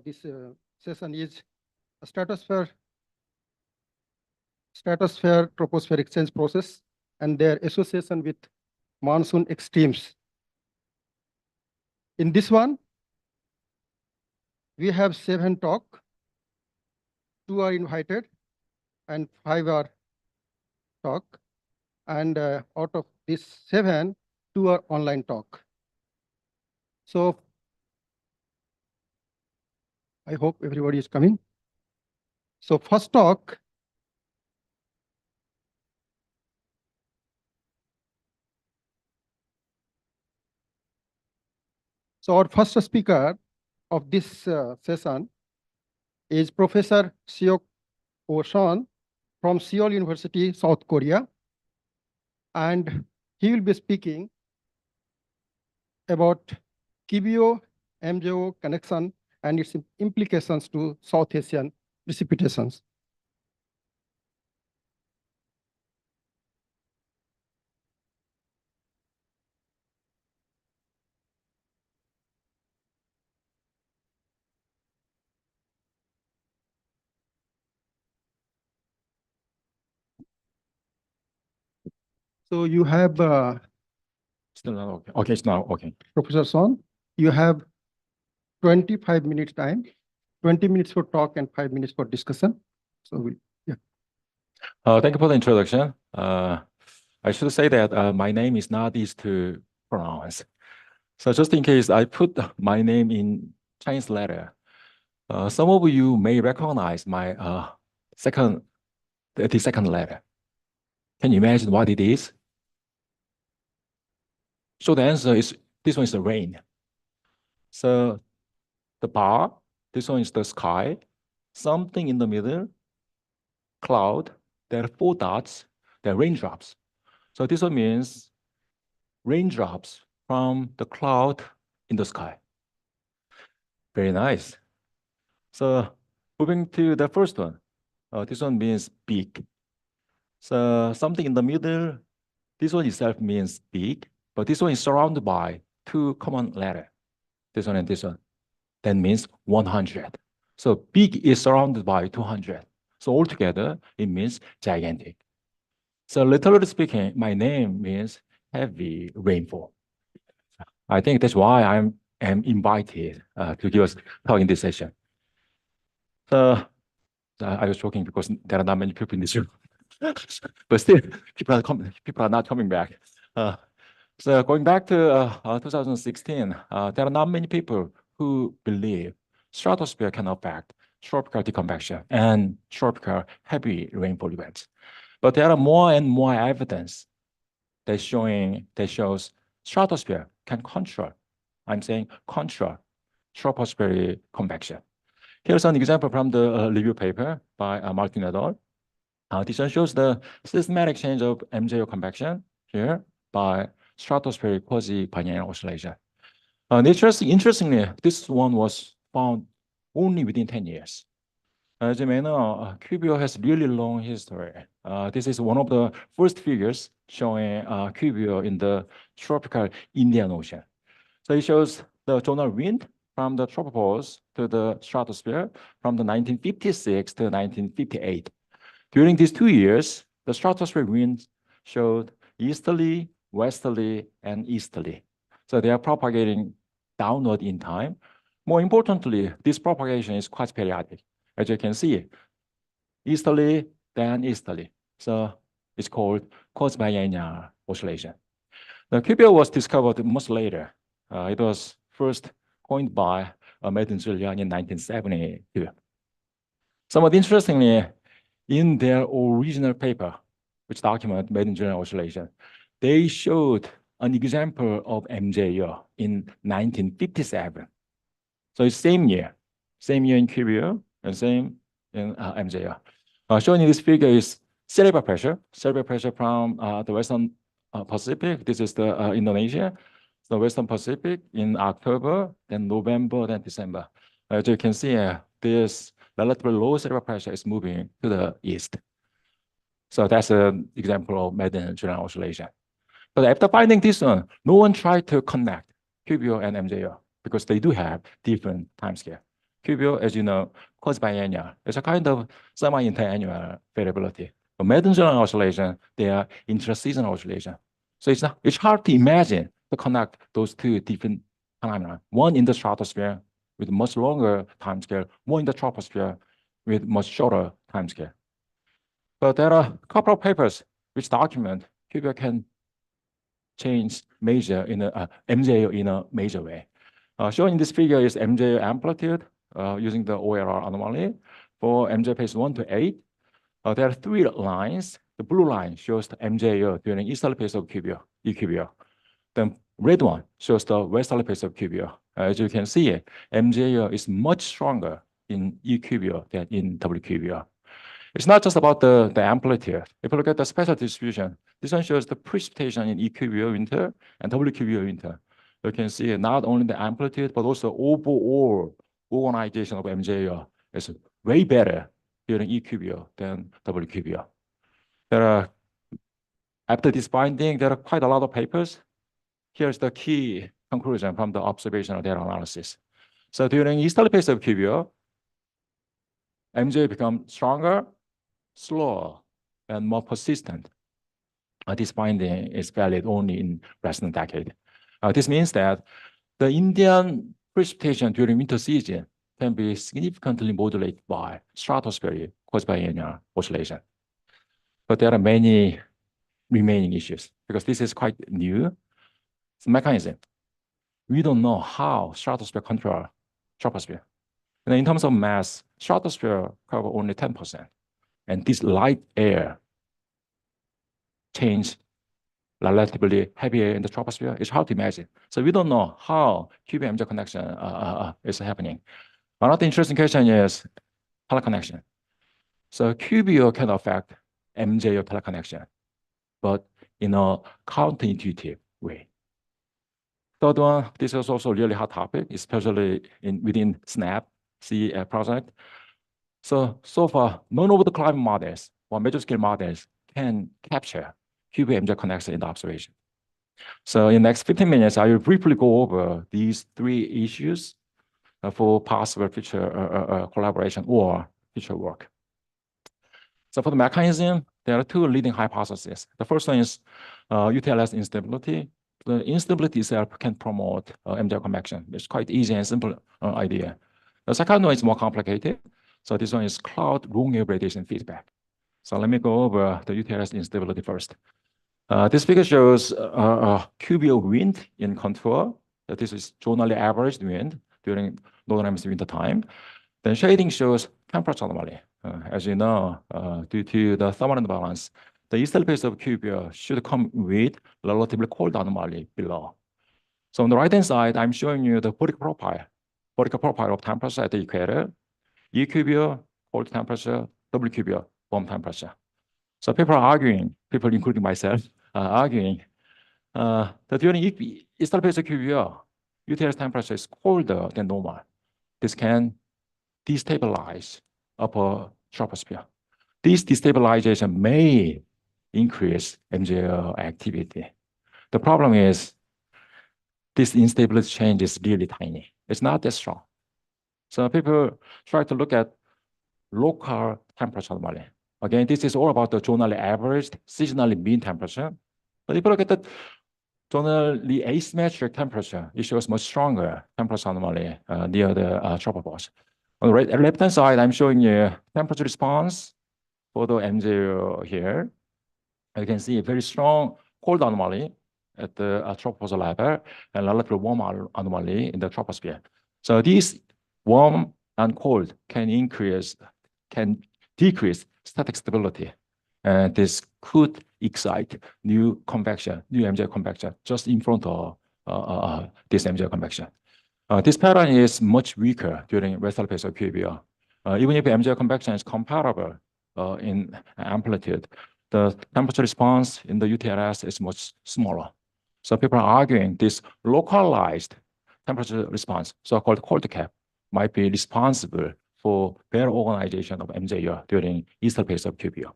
this session is stratosphere troposphere exchange process and their association with monsoon extremes. In this one, we have 7 talk, 2 are invited and 5 are talk. And out of these 7, 2 are online talk. So I hope everybody is coming. So first talk, so our first speaker of this session is Professor Seok Osan from Seoul University, South Korea. And he will be speaking about KBO-MJO connection and its implications to South Asian precipitations. So you have Still not okay. Okay, it's now okay. Professor Son, you have 25 minutes time, 20 minutes for talk and 5 minutes for discussion. So yeah. Thank you for the introduction. I should say that my name is not easy to pronounce. So just in case I put my name in Chinese letter, some of you may recognize my the second letter. Can you imagine what it is? So the answer is, this one is the rain. So the bar, this one is the sky, something in the middle, cloud, there are 4 dots, there are raindrops. So this one means raindrops from the cloud in the sky. Very nice. So moving to the first one, this one means big. So something in the middle, this one itself means big, but this one is surrounded by 2 common letters, this one and this one. That means 100. So big is surrounded by 200. So altogether, it means gigantic. So literally speaking, my name means heavy rainfall. I think that's why I am invited to give us talk in this session. So I was joking because there are not many people in this room, but still, people are not coming back. So going back to 2016, there are not many people who believe stratosphere can affect tropical deconvection and tropical heavy rainfall events. But there are more and more evidence that shows stratosphere can control, I'm saying control, tropospheric convection. Here's an example from the review paper by Martin et al. This one shows the systematic change of MJO convection here by stratospheric quasi-biennial oscillation. Interestingly, this one was found only within 10 years. As you may know, QBO has really long history. This is one of the first figures showing QBO in the tropical Indian Ocean. So it shows the zonal wind from the tropopause to the stratosphere from the 1956 to 1958. During these 2 years, the stratospheric winds showed easterly, westerly, and easterly. So they are propagating downward in time. More importantly, this propagation is quite periodic. As you can see, easterly, then easterly. So it's called quasi-biennial oscillation. The QBO was discovered much later. It was first coined by Methane in 1972. Somewhat interestingly, in their original paper, which document Methane oscillation, they showed an example of MJO in 1957. So it's same year in QBO and same in MJO. Shown in this figure is cerebral pressure from the Western Pacific. This is the Indonesia, the Western Pacific in October, then November, then December. As you can see, this relatively low cerebral pressure is moving to the east. So that's an example of Methane oscillation. But after finding this one, no one tried to connect QBO and MJO. because they do have different time scale. QBO, as you know, quasi biennial. It's a kind of semi-interannual variability. For mid-seasonal oscillation, they are intra-seasonal oscillation. So it's hard to imagine to connect those two different phenomena. One in the stratosphere with much longer time scale, one in the troposphere with much shorter time scale. But there are a couple of papers which document QBO can change major in a MJO in a major way. Shown in this figure is MJO amplitude using the OLR anomaly for MJO phase 1 to 8. There are 3 lines. The blue line shows the MJO during easterly phase of QBO, EQBO. The red one shows the westerly phase of QBO. As you can see, MJO is much stronger in EQBO than in WQBO. It's not just about the amplitude. If you look at the spatial distribution, this one shows the precipitation in EQBO winter and WQBO winter. You can see not only the amplitude, but also overall organization of MJO is way better during EQBO than WQBO. After this finding, there are quite a lot of papers. Here's the key conclusion from the observational data analysis. So during easterly phase of QBO, MJO becomes stronger, slower, and more persistent. This finding is valid only in recent decade. This means that the Indian precipitation during winter season can be significantly modulated by stratospheric quasi-biennial oscillation. But there are many remaining issues because this is quite new. It's a mechanism. We don't know how stratosphere controls troposphere. And in terms of mass, stratosphere cover only 10%. And this light air change relatively heavier in the troposphere. It's hard to imagine. So we don't know how QBO-MJO connection is happening. Another interesting question is teleconnection. So QBO can affect MJO teleconnection, but in a counterintuitive way. Third one, this is also a really hot topic, especially within SNAPSI project. So far, none of the climate models or major scale models can capture QBO-MJO connection in the observation. So in the next 15 minutes, I will briefly go over these 3 issues for possible future collaboration or future work. So for the mechanism, there are 2 leading hypotheses. The first one is UTLS instability. The instability itself can promote MJO convection. It's quite easy and simple idea. The second one is more complicated. So this one is cloud long wave radiation feedback. So let me go over the UTLS instability first. This figure shows QBO wind in contour. This is zonally averaged wind during northern hemisphere winter time. Then shading shows temperature anomaly. As you know, due to the thermal imbalance, the easterly phase of QBO should come with relatively cold anomaly below. So on the right-hand side, I'm showing you the vertical profile of temperature at the equator. EQBO, cold temperature, WQBO, warm temperature. So people are arguing, people including myself, arguing that during easterly phase of QBO, UTLS temperature is colder than normal. This can destabilize upper troposphere. This destabilization may increase MJO activity. The problem is this instability change is really tiny. It's not that strong. So people try to look at local temperature anomaly. Again, this is all about the zonally averaged, seasonally mean temperature. But if you look at the zonally asymmetric temperature, it shows much stronger temperature anomaly near the tropopause. On the left-hand side, I'm showing you temperature response for the MJO here. You can see a very strong cold anomaly at the tropopause level and relatively warm anomaly in the troposphere. So these warm and cold can decrease static stability. And this could excite new convection, new MJO convection just in front of this MJO convection. This pattern is much weaker during westerly phase of QBO. Even if MJO convection is comparable in amplitude, the temperature response in the UTLS is much smaller. So people are arguing this localized temperature response, so-called cold cap, might be responsible for better organization of MJO during easterly phase of QBO.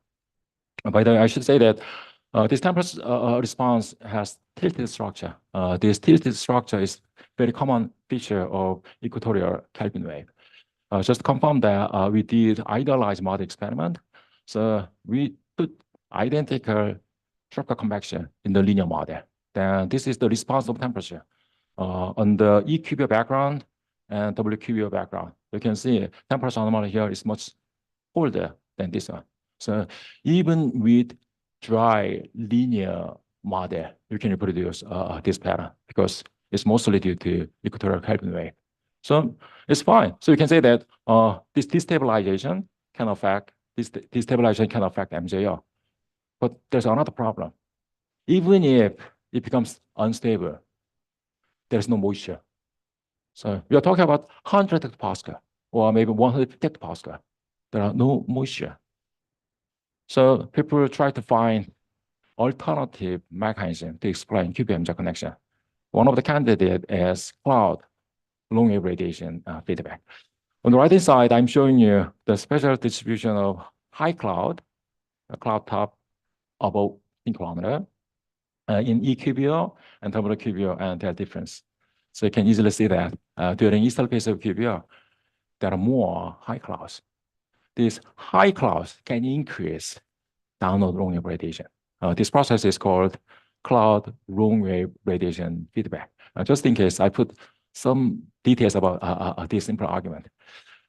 By the way, I should say that this temperature response has tilted structure. This tilted structure is very common feature of equatorial Kelvin wave. Just to confirm that we did idealized model experiment. So we put identical tropical convection in the linear model. Then this is the response of temperature on the EQB background and WQB background. You can see temperature anomaly here is much colder than this one. So even with dry linear model, you can reproduce this pattern because it's mostly due to equatorial Kelvin wave. So it's fine. So you can say that this destabilization can affect MJR. But there's another problem. Even if it becomes unstable, there's no moisture. So we are talking about 100 hectopascal or maybe 150 hectopascal. There are no moisture. So people try to find alternative mechanism to explain QPMJ connection. One of the candidates is cloud long wave radiation feedback. On the right-hand side, I'm showing you the special distribution of high cloud, a cloud top about 10 kilometers in EQBO and WQBO and their difference. So you can easily see that during eastern phase of QBO, there are more high clouds. These high clouds can increase downward long wave radiation. This process is called cloud long wave radiation feedback. Just in case, I put some details about this simple argument.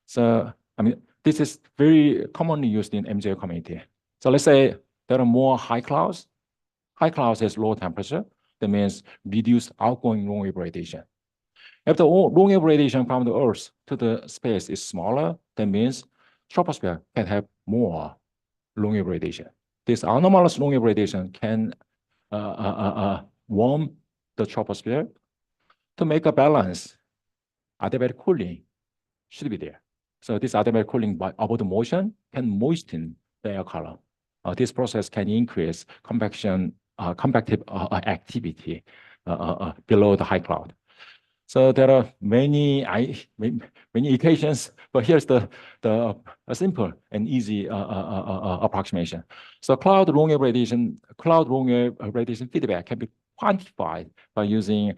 So, I mean, this is very commonly used in MJO community. So let's say there are more high clouds. High clouds has low temperature. That means reduced outgoing long wave radiation. If the long wave radiation from the Earth to the space is smaller, that means troposphere can have more long wave radiation. This anomalous long wave radiation can warm the troposphere to make a balance. Adiabatic cooling should be there. So this adiabatic cooling by about the motion can moisten the air column. This process can increase convective activity below the high cloud. So there are many equations, but here's a simple and easy approximation. So cloud long wave radiation feedback can be quantified by using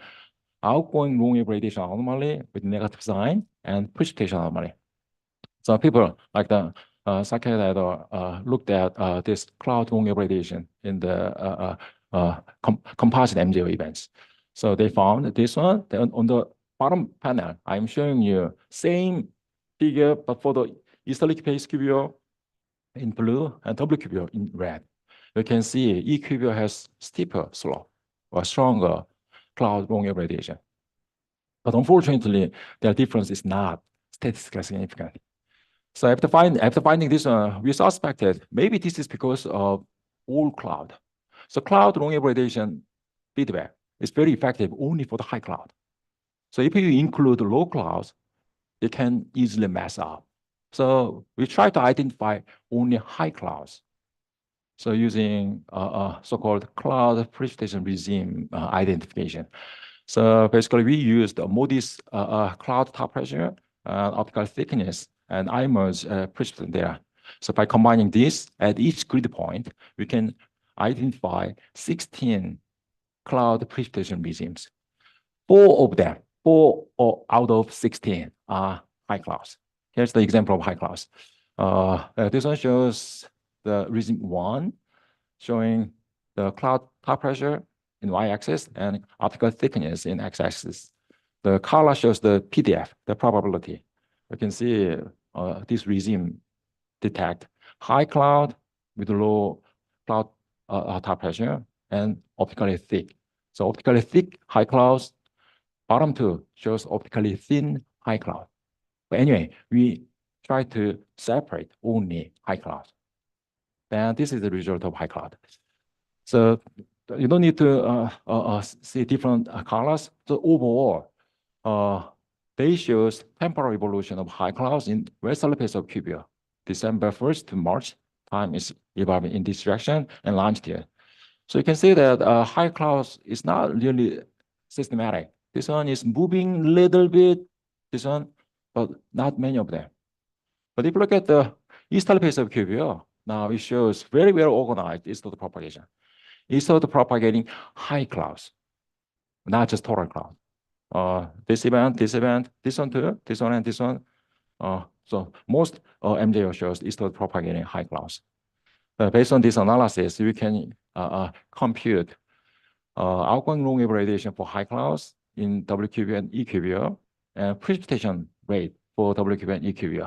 outgoing long wave radiation anomaly with negative sign and precipitation anomaly. So people like the Saketa looked at this cloud long wave radiation in the composite MJO events. So they found this one. Then on the bottom panel, I'm showing you same figure, but for the easterly phase QBO in blue and WQBO in red. You can see EQBO has steeper slope or stronger cloud long wave radiation. But unfortunately, their difference is not statistically significant. So after finding this, we suspected maybe this is because of all cloud. So cloud long wave radiation feedback is very effective only for the high cloud. So if you include low clouds, it can easily mess up. So we try to identify only high clouds. So using so-called cloud precipitation regime identification. So basically we used Modi's cloud top pressure, optical thickness, and IMER's precipitation there. So by combining this at each grid point, we can identify 16 cloud precipitation regimes. 4 out of 16 are high clouds. Here's the example of high clouds. This one shows the regime 1, showing the cloud top pressure in y-axis and optical thickness in x-axis. The color shows the PDF, the probability. You can see this regime detect high cloud with low cloud top pressure and optically thick. So optically thick high clouds, bottom 2 shows optically thin high cloud. But anyway, we try to separate only high clouds. And this is the result of high cloud. So you don't need to see different colors. So overall, they shows temporal evolution of high clouds in westerly phase of QBO. December 1st to March, time is evolving in this direction and launched here. So you can see that high clouds is not really systematic. This one is moving a little bit, this one, but not many of them. But if you look at the easterly phase of QBO, now it shows very well organized eastward propagation. Eastward propagating high clouds, not just total cloud. this event, this one too, this one and this one. So most MJO shows eastward propagating high clouds. Based on this analysis, we can compute outgoing long wave radiation for high clouds in WQV and EQV, and precipitation rate for WQV and EQV.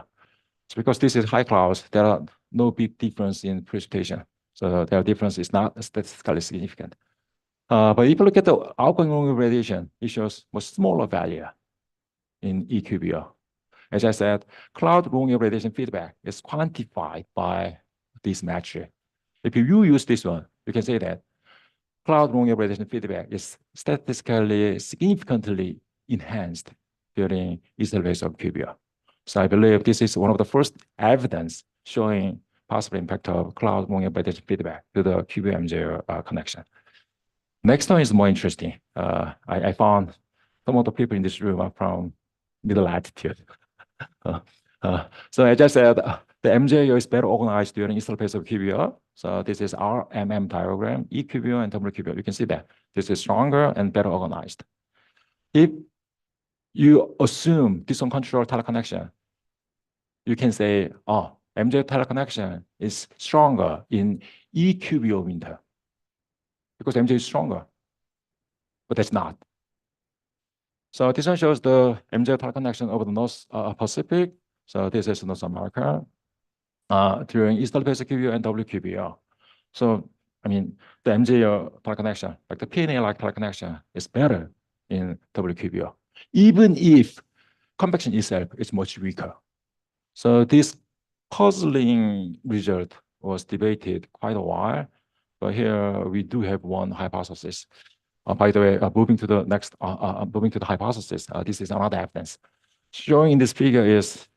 So because this is high clouds, there are no big difference in precipitation. So their difference is not statistically significant. But if you look at the outgoing long wave radiation, it shows much smaller value in EQV. As I said, cloud long wave radiation feedback is quantified by this metric. If you use this one, you can say that cloud long wave radiation feedback is statistically significantly enhanced during eastern phase of QBO. So I believe this is one of the first evidence showing possible impact of cloud long wave radiation feedback to the QBO-MJO connection. Next one is more interesting. I found some of the people in this room are from middle latitude. So as I said, the MJO is better organized during eastern phase of QBO. So this is our MM diagram, EQBO and WQBO. You can see that this is stronger and better organized. If you assume this uncontrolled teleconnection, you can say, oh, MJO teleconnection is stronger in EQBO winter because MJO is stronger, but that's not. So this one shows the MJO teleconnection over the North Pacific. So this is North America during eastern phase of QBO and WQBO. So, I mean, the MJO teleconnection, like the PNA-like teleconnection, is better in WQBO, even if convection itself is much weaker. So this puzzling result was debated quite a while, but here we do have one hypothesis. By the way, moving to the next, moving to the hypothesis, this is another evidence. Showing in this figure is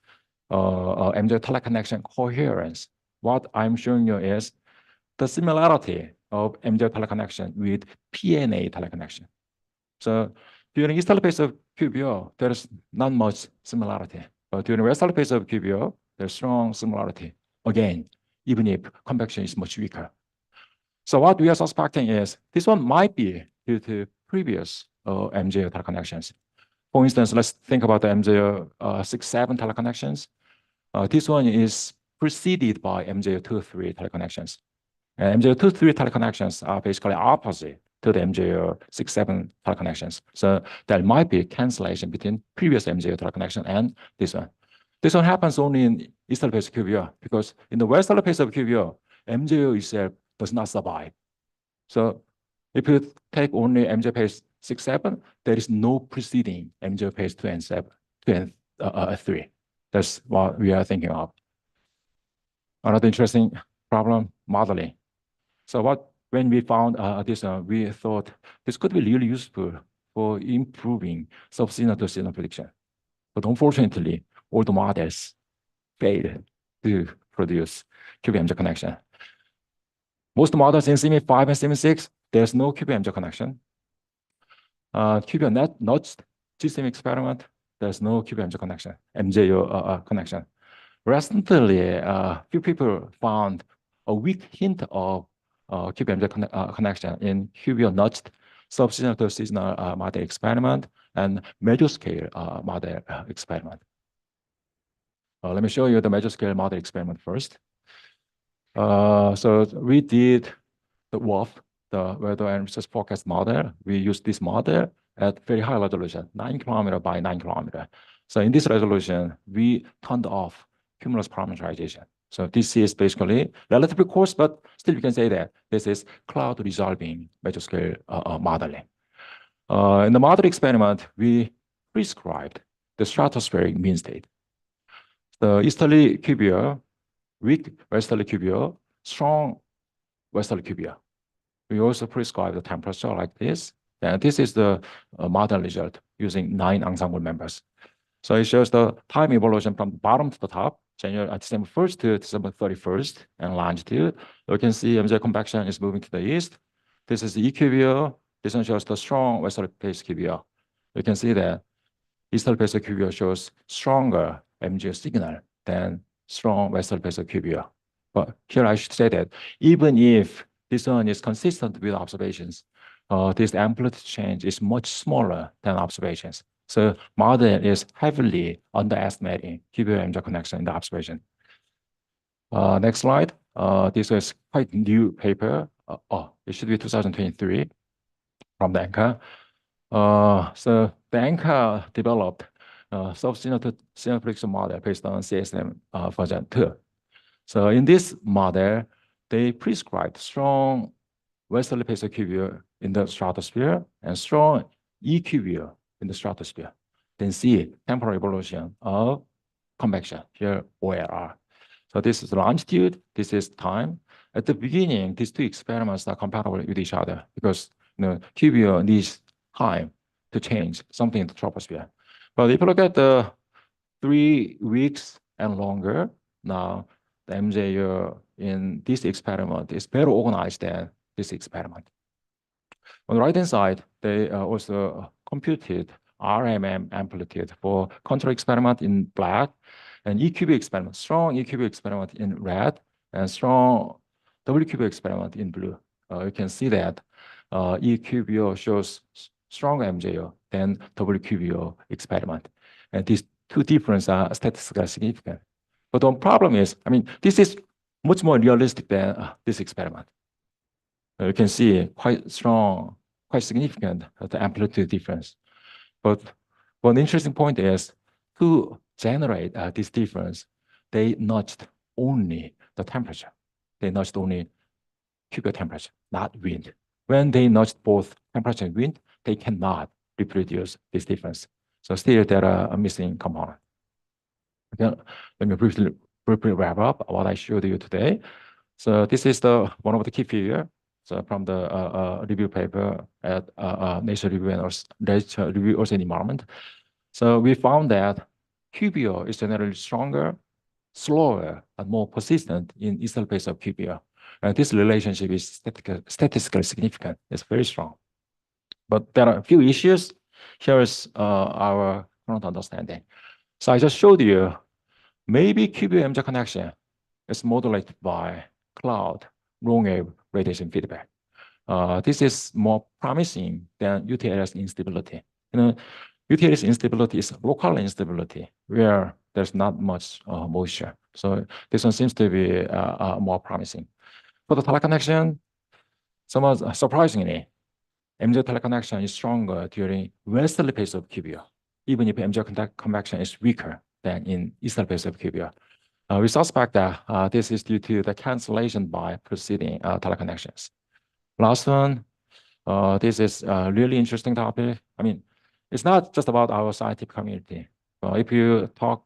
MJO teleconnection coherence. What I'm showing you is the similarity of MJO teleconnection with PNA teleconnection. So during eastern phase of QBO, there is not much similarity. But during western phase of QBO, there's strong similarity. Again, even if convection is much weaker. So what we are suspecting is this one might be due to previous MJO teleconnections. For instance, let's think about the MJO 6-7 teleconnections. This one is preceded by MJO 2-3 teleconnections. And MJO 2-3 teleconnections are basically opposite to the MJO 6-7 teleconnections. So there might be cancellation between previous MJO teleconnection and this one. This one happens only in eastern phase of QBO because in the western phase of QBO, MJO itself does not survive. So if you take only MJO phase 6-7, there is no preceding MJO phase 2 and 7, 2 and 3. That's what we are thinking of. Another interesting problem, modeling. So when we found this, we thought this could be really useful for improving sub-seasonal to seasonal prediction. But unfortunately, all the models failed to produce QB-MJO connection. Most models in CCMI 5 and CCMI 6, there's no QB-MJO connection. QB notched CCMI experiment, there's no QB-MJO connection, MJO connection. Recently, few people found a weak hint of QB-MJO connection in QB notched sub-seasonal to seasonal model experiment and major scale model experiment. Let me show you the major scale model experiment first. So we did the WRF, the weather and resource forecast model. We used this model at very high resolution, 9 km by 9 km. So in this resolution, we turned off cumulus parameterization. So this is basically relatively coarse, but still we can say that this is cloud resolving major scale modeling. In the model experiment, we prescribed the stratospheric mean state. The easterly QBO, weak westerly QBO, strong westerly QBO. We also prescribe the temperature like this. And this is the model result using 9 ensemble members. So it shows the time evolution from the bottom to the top, December 1st to December 31st, and longitude. You can see MJO convection is moving to the east. This is the EQBO. This one shows the strong westerly phase QBO. You can see that easterly phase QBO shows stronger MJO signal than strong westerly phase QBO. But here I should say that even if this one is consistent with observations, this amplitude change is much smaller than observations. So model is heavily underestimating QBO-MJ connection in the observation. Next slide. This is quite new paper. It should be 2023 from the ANCA. So the ANCA developed self-synod prediction model based on CSM version 2. So in this model, they prescribed strong westerly pace of QBO in the stratosphere and strong EQBO in the stratosphere. Then see temporal evolution of convection, here OLR. So this is longitude, this is time. At the beginning, these two experiments are compatible with each other because QBO needs time to change something in the troposphere. But if you look at the 3 weeks and longer, now the MJO in this experiment is better organized than this experiment. On the right-hand side, they also computed RMM amplitude for control experiment in black and EQB experiment, strong EQB experiment in red and strong WQB experiment in blue. You can see that EQBO shows stronger MJO than WQBO experiment. And these two differences are statistically significant. But the problem is, this is much more realistic than this experiment. You can see quite strong, quite significant the amplitude difference. But one interesting point is to generate this difference, they notched only the temperature. They notched only QBO temperature, not wind. When they notched both temperature and wind, they cannot reproduce this difference. So still there are a missing component. Again, let me briefly wrap up what I showed you today. So this is one of the key figures from the review paper at Nature Review and Nature Review also in Environment. So we found that QBO is generally stronger, slower, and more persistent in eastern phase of QBO. And this relationship is statistically significant. It's very strong. But there are a few issues. Here is our current understanding. So I just showed you maybe QBO-MJ connection is modulated by cloud long wave radiation feedback. This is more promising than UTLS instability. UTLS instability is local instability where there's not much moisture. So this one seems to be more promising. For the teleconnection, somewhat surprisingly, MJ teleconnection is stronger during westerly phase of QBO, even if MJ convection is weaker than in easterly phase of QBO. We suspect that this is due to the cancellation by preceding teleconnections. Last one, this is a really interesting topic. It's not just about our scientific community. If you talk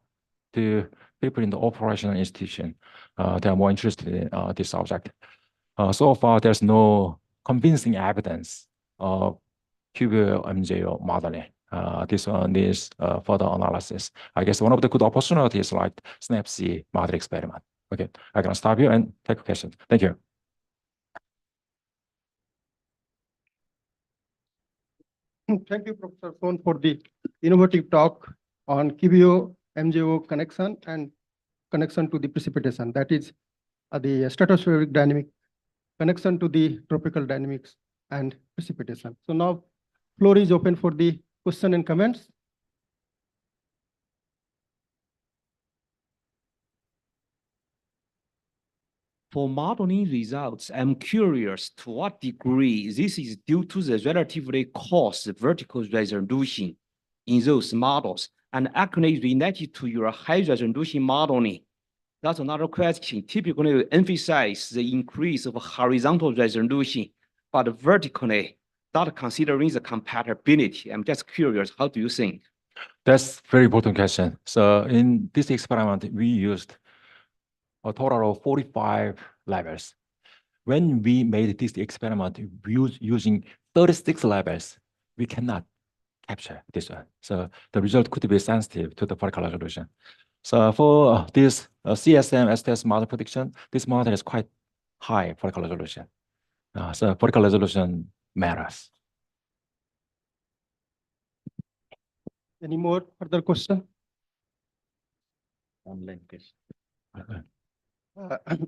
to people in the operational institution, they are more interested in this subject. So far, there's no convincing evidence of QBO MJO modeling. This one is further analysis. I guess one of the good opportunities like SNAPSI model experiment. Okay, I'm gonna stop here and take questions. Thank you. Thank you, Professor Sohn, for the innovative talk on QBO MJO connection and connection to the precipitation. That is the stratospheric dynamic connection to the tropical dynamics and precipitation. So now floor is open for the question and comments. For modeling results, I'm curious to what degree this is due to the relatively coarse vertical resolution in those models and actually related to your high resolution modeling. That's another question. Typically, we emphasize the increase of horizontal resolution, but vertically, not considering the compatibility. I'm just curious, how do you think? That's a very important question. So in this experiment, we used a total of 45 levels. When we made this experiment using 36 levels, we cannot capture this one. So the result could be sensitive to the vertical resolution. So for this CSM STS model prediction, this model is quite high vertical resolution. So vertical resolution matters. Any more further question? Online question.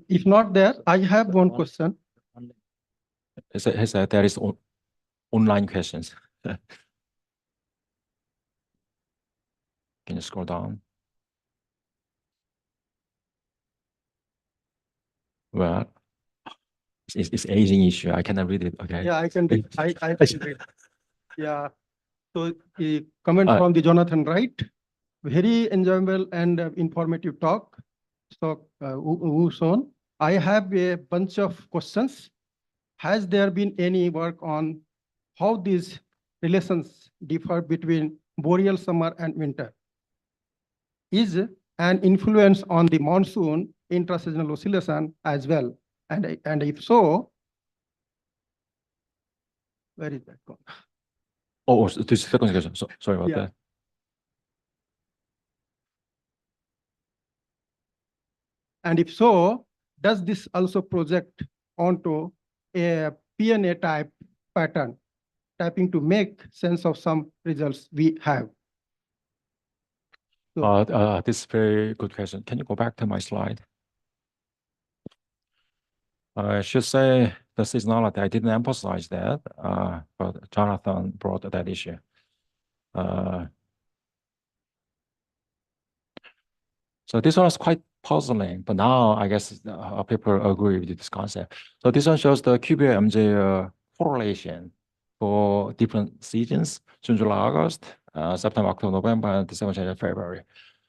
If not there, I have one question. There is online questions. Can you scroll down? Well, it's aging issue. I cannot read it. Okay. Yeah, I can read. I can read. Yeah. So a comment Uh, from the Jonathan Wright. Very enjoyable and informative talk. So, Son, I have a bunch of questions. Has there been any work on how these relations differ between boreal summer and winter? Is an influence on the monsoon intraseasonal oscillation as well? And if so, where is that gone? oh, this is second question. So, sorry about Yeah. that. And if so, does this also project onto a PNA type pattern, typing to make sense of some results we have? This is very good question. Can you go back to my slide? I should say the seasonality. I didn't emphasize that, but Jonathan brought that issue. So this one is quite puzzling, but now I guess people agree with this concept. So this one shows the QBO-MJ correlation for different seasons: June, July, August, September, October, November, and December, January, February.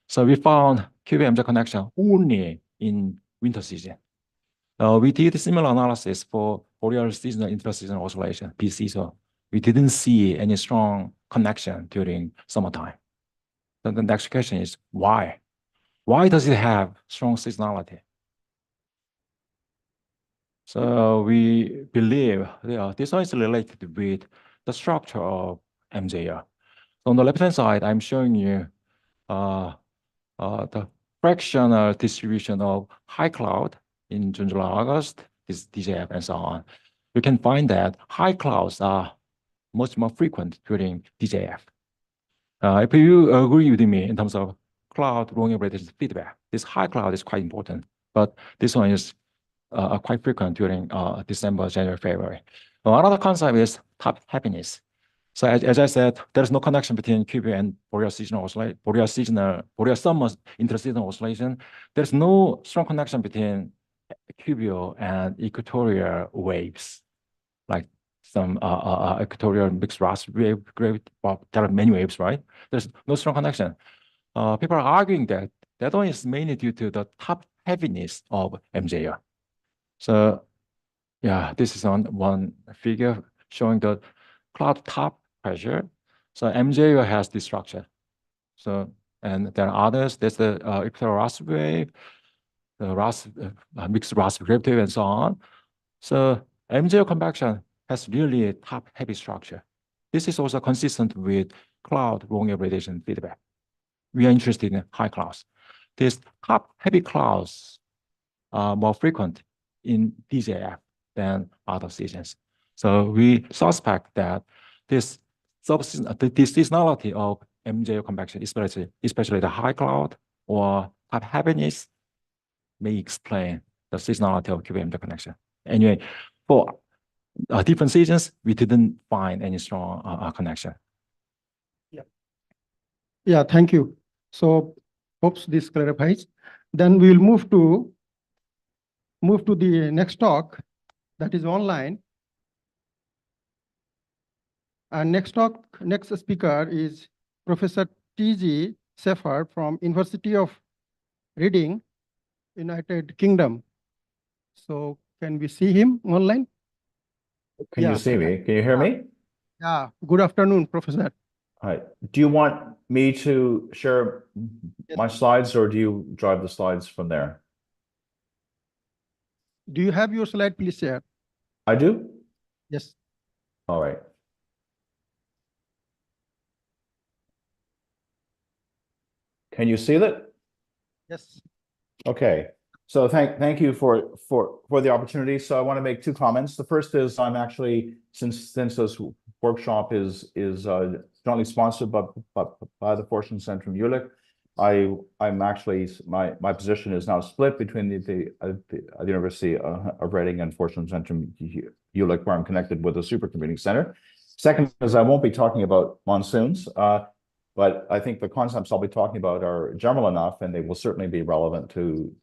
So we found QBO-MJ connection only in winter season. We did similar analysis for boreal seasonal intra-seasonal oscillation, BC. So we didn't see any strong connection during summertime. Then the next question is why? Why does it have strong seasonality? So we believe this one is related with the structure of MJR. So on the left-hand side, I'm showing you the fractional distribution of high cloud in June, July, August, this DJF, and so on. You can find that high clouds are much more frequent during DJF. If you agree with me in terms of cloud long-radiation feedback, this high cloud is quite important, but this one is quite frequent during December, January, February. Another concept is top happiness. So as I said, there's no connection between QBO and boreal seasonal oscillation, boreal summer interseasonal oscillation. There's no strong connection between QBO and equatorial waves, like some equatorial mixed raspberry wave. Well, there are many waves, right? There's no strong connection. People are arguing that that one is mainly due to the top heaviness of MJR. So yeah, this is on one figure showing the cloud top pressure. So MJR has this structure. So, and there are others. There's the equatorial raspberry wave, the mixed raspberry wave, and so on. So MJR convection has really a top heavy structure. This is also consistent with cloud long-wave radiation feedback. We are interested in high clouds. These top heavy clouds are more frequent in DJF than other seasons. So we suspect that this seasonality of MJO convection, especially the high cloud or top heaviness, may explain the seasonality of QBO-MJO connection. Anyway, for different seasons, we didn't find any strong connection. Yeah, thank you. So hopes this clarifies. Then we will move to the next talk that is online. And next speaker is Professor T.G. Sefer from University of Reading, United Kingdom. So can we see him online? Can you see me? Can you hear me? Yeah. Good afternoon, Professor. Hi. Do you want me to share my slides or do you drive the slides from there? Do you have your slide, please share? I do? Yes. All right. Can you see that? Yes. Okay. So thank you for the opportunity. So I want to make two comments. The first is I'm actually, since this workshop is jointly sponsored by the Forschungszentrum Jülich, I'm actually my position is now split between the University of Reading and Forschungszentrum Jülich, where I'm connected with the supercomputing center. Second is I won't be talking about monsoons, but I think the concepts I'll be talking about are general enough, and they will certainly be relevant to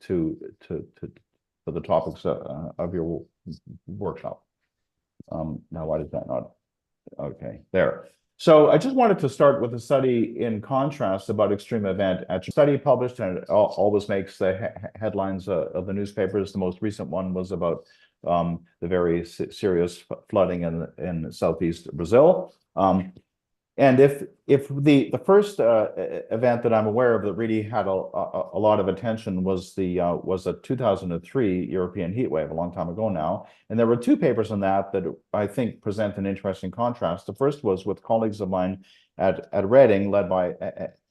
the topics of your workshop. Now, why does that not? Okay, there. So I just wanted to start with a study in contrast about extreme event. A study published, and it always makes the headlines of the newspapers. The most recent one was about the very serious flooding in southeast Brazil. And if the first event that I'm aware of that really had a lot of attention was a 2003 European heat wave, a long time ago now. And there were two papers on that I think present an interesting contrast. The first was with colleagues of mine at Reading, led by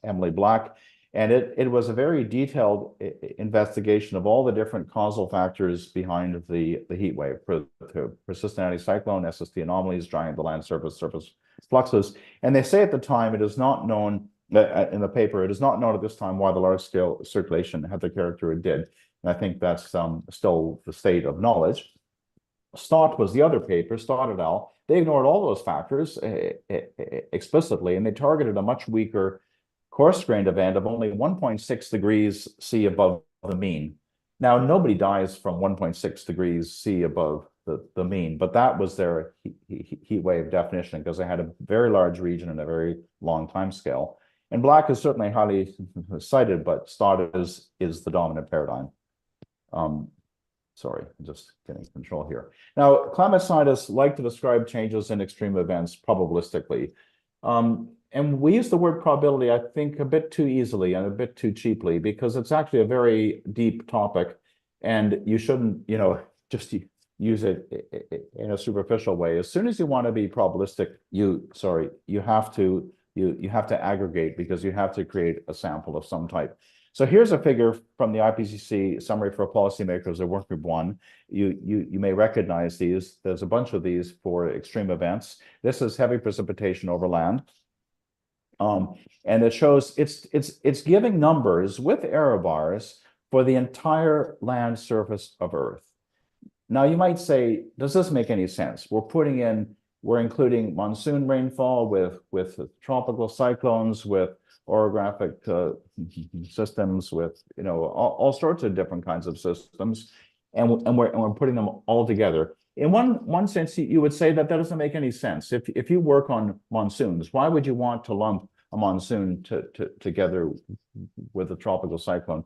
Emily Black. And it was a very detailed investigation of all the different causal factors behind the heat wave, persistent anticyclone, SST anomalies, drying the land surface fluxes. And they say at the time, it is not known, in the paper, it is not known at this time why the large-scale circulation had the character it did. And I think that's still the state of knowledge. Stott was the other paper, Stott et al. They ignored all those factors explicitly, and they targeted a much weaker coarse-grained event of only 1.6 degrees C above the mean. Now, nobody dies from 1.6 degrees C above the mean, but that was their heat wave definition because they had a very large region and a very long time scale. And Black is certainly highly cited, but Stott is the dominant paradigm. Sorry, I'm just getting control here. Now, climate scientists like to describe changes in extreme events probabilistically. And we use the word probability, I think, a bit too easily and a bit too cheaply because it's actually a very deep topic, and you shouldn't, just use it in a superficial way. As soon as you want to be probabilistic, you have to aggregate because you have to create a sample of some type. So here's a figure from the IPCC summary for policymakers of Work Group 1. You may recognize these. There's a bunch of these for extreme events. This is heavy precipitation over land. And it shows it's giving numbers with error bars for the entire land surface of Earth. Now you might say, does this make any sense? We're including monsoon rainfall with tropical cyclones, with orographic systems, with all sorts of different kinds of systems, and we're putting them all together. In one sense, you would say that doesn't make any sense. If you work on monsoons, why would you want to lump a monsoon together with a tropical cyclone?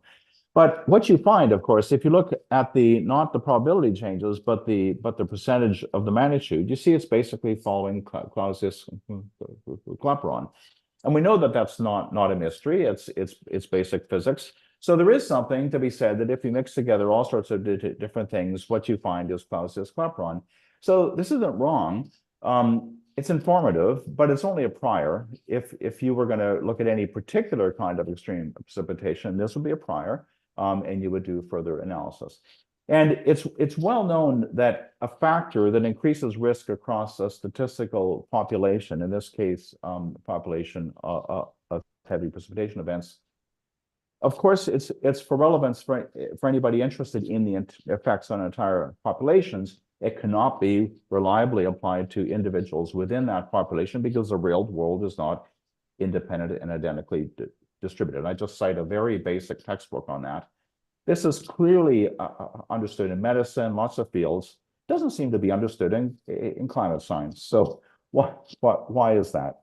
But what you find, of course, if you look at not the probability changes, but the percentage of the magnitude, you see it's basically following Clapeyron. And we know that that's not a mystery. It's basic physics. So there is something to be said that if you mix together all sorts of different things, what you find is Clapeyron. So this isn't wrong. It's informative, but it's only a prior. If you were going to look at any particular kind of extreme precipitation, this would be a prior, and you would do further analysis. And it's well known that a factor that increases risk across a statistical population, in this case, population of heavy precipitation events, of course, it's for relevance for anybody interested in the effects on entire populations. It cannot be reliably applied to individuals within that population because the real world is not independent and identically distributed. I just cite a very basic textbook on that. This is clearly understood in medicine, lots of fields. Doesn't seem to be understood in climate science. So why is that?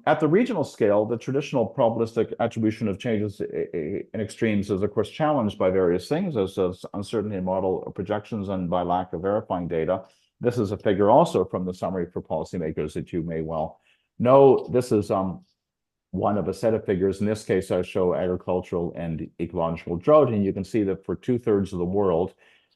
At the regional scale, the traditional probabilistic attribution of changes in extremes is, of course, challenged by various things, as uncertainty in model projections and by lack of verifying data. This is a figure also from the summary for policymakers that you may well know. This is one of a set of figures. In this case, I show agricultural and ecological drought, and you can see that for 2/3 of the world,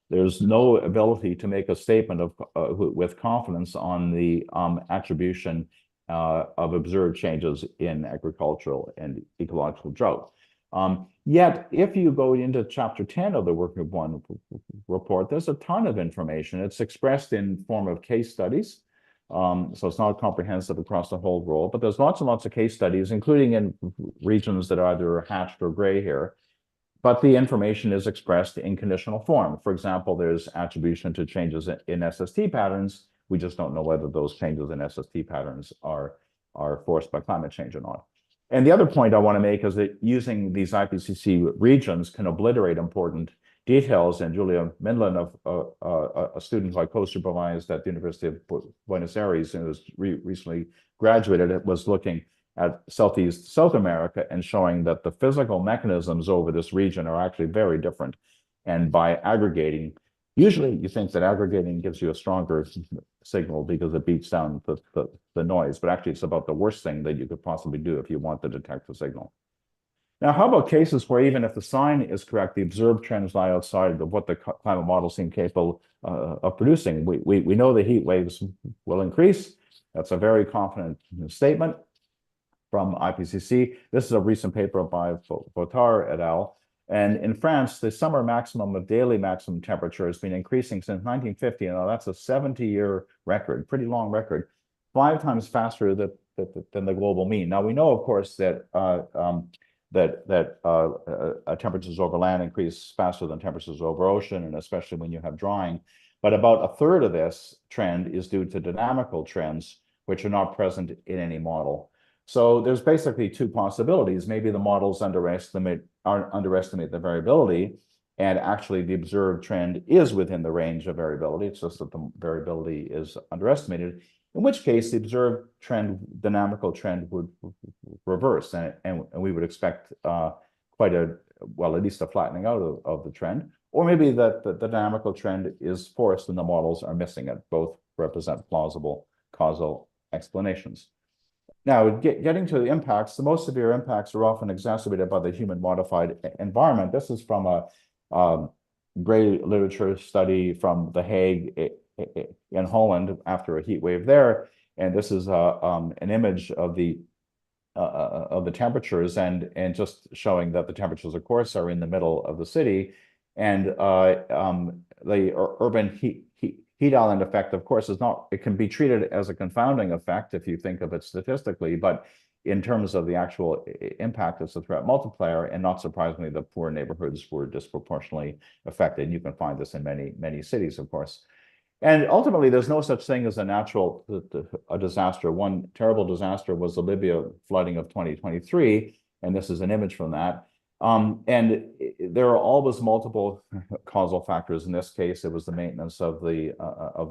there's no ability to make a statement with confidence on the attribution of observed changes in agricultural and ecological drought. Yet, if you go into chapter 10 of the Work Group 1 report, there's a ton of information. It's expressed in form of case studies. So it's not comprehensive across the whole world, but there's lots and lots of case studies, including in regions that are either hatched or gray here. But the information is expressed in conditional form. For example, there's attribution to changes in SST patterns, We just don't know whether those changes in SST patterns are forced by climate change or not. And the other point I want to make is that using these IPCC regions can obliterate important details. And Julia Mindlin, a student who I co-supervised at the University of Buenos Aires and was recently graduated, was looking at Southeast South America and showing that the physical mechanisms over this region are actually very different. And by aggregating, usually you think that aggregating gives you a stronger signal because it beats down the noise, but actually it's about the worst thing that you could possibly do if you want to detect the signal. Now, how about cases where even if the sign is correct, the observed trends lie outside of what the climate models seem capable of producing? We know the heat waves will increase. That's a very confident statement from IPCC. This is a recent paper by Votard et al. And in France, the summer maximum of daily maximum temperature has been increasing since 1950. Now that's a 70-year record, pretty long record, 5 times faster than the global mean. Now we know, of course, that temperatures over land increase faster than temperatures over ocean, and especially when you have drying. But about a third of this trend is due to dynamical trends, which are not present in any model. So there's basically 2 possibilities. Maybe the models underestimate the variability, and actually the observed trend is within the range of variability. It's just that the variability is underestimated, in which case the observed trend, dynamical trend, would reverse, and we would expect quite a, well, at least a flattening out of the trend. Or maybe that the dynamical trend is forced and the models are missing it. Both represent plausible causal explanations. Now, getting to the impacts, the most severe impacts are often exacerbated by the human-modified environment. This is from a great literature study from The Hague in Holland after a heat wave there. And this is an image of the temperatures and just showing that the temperatures, of course, are in the middle of the city. And the urban heat island effect, of course, is not, it can be treated as a confounding effect if you think of it statistically, but in terms of the actual impact, it's a threat multiplier, and not surprisingly, the poor neighborhoods were disproportionately affected. And you can find this in many cities, of course. And ultimately, there's no such thing as a disaster. One terrible disaster was the Libya flooding of 2023, and this is an image from that. And there are always multiple causal factors. In this case, it was the maintenance of the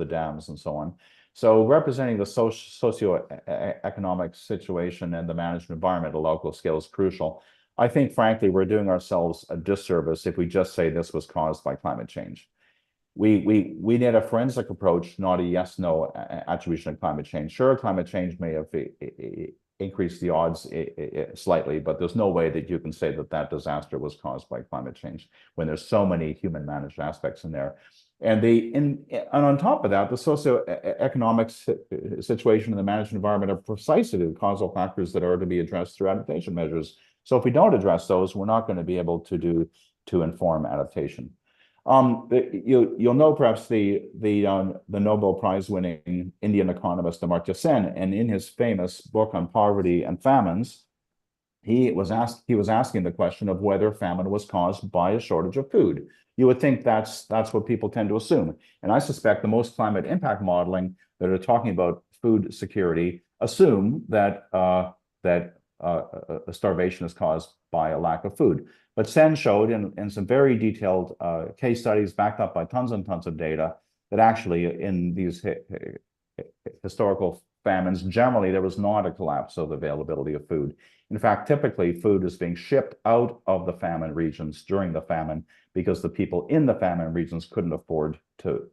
dams and so on. So representing the socioeconomic situation and the managed environment at a local scale is crucial. I think, frankly, we're doing ourselves a disservice if we just say this was caused by climate change. We need a forensic approach, not a yes/no attribution of climate change. Sure, climate change may have increased the odds slightly, but there's no way that you can say that that disaster was caused by climate change when there's so many human managed aspects in there. And on top of that, the socioeconomic situation in the managed environment are precisely the causal factors that are to be addressed through adaptation measures. So if we don't address those, we're not going to be able to inform adaptation. You'll know perhaps the Nobel Prize winning Indian economist Amartya Sen, and in his famous book on poverty and famines, he was asking the question of whether famine was caused by a shortage of food. You would think that's what people tend to assume, and I suspect the most climate impact modeling that are talking about food security assume that starvation is caused by a lack of food. But Sen showed in some very detailed case studies backed up by tons and tons of data that actually in these historical famines, generally there was not a collapse of availability of food. In fact, typically food is being shipped out of the famine regions during the famine because the people in the famine regions couldn't afford to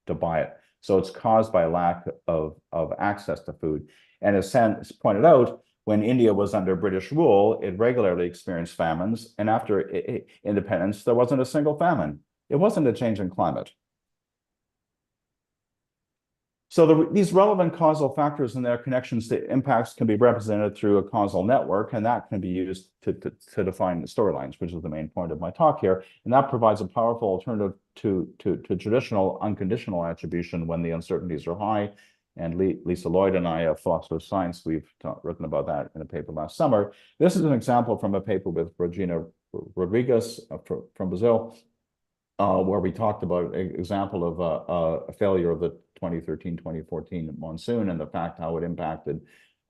buy it. So it's caused by a lack of access to food. And as Sen pointed out, when India was under British rule, it regularly experienced famines, and after independence, there wasn't a single famine. It wasn't a change in climate. So these relevant causal factors and their connections to impacts can be represented through a causal network, and that can be used to define the storylines, which is the main point of my talk here. And that provides a powerful alternative to traditional unconditional attribution when the uncertainties are high. And Lisa Lloyd and I, a philosopher of science, we've written about that in a paper last summer. This is an example from a paper with Regina Rodrigues from Brazil. where we talked about an example of a failure of the 2013-2014 monsoon and the fact how it impacted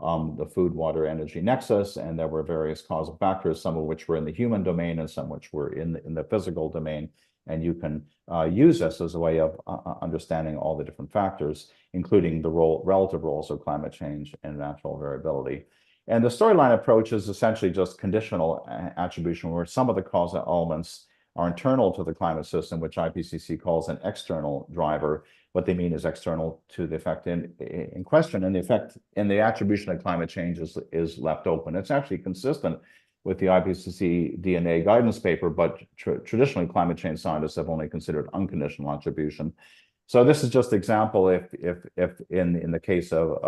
the food, water, energy nexus, and there were various causal factors, some of which were in the human domain and some which were in the physical domain. And you can use this as a way of understanding all the different factors, including the relative roles of climate change and natural variability. And the storyline approach is essentially just conditional attribution, where some of the causal elements are internal to the climate system, which IPCC calls an external driver. What they mean is external to the effect in question, and the effect in the attribution of climate change is left open. It's actually consistent with the IPCC DNA guidance paper, but traditionally climate change scientists have only considered unconditional attribution. So this is just example if in the case of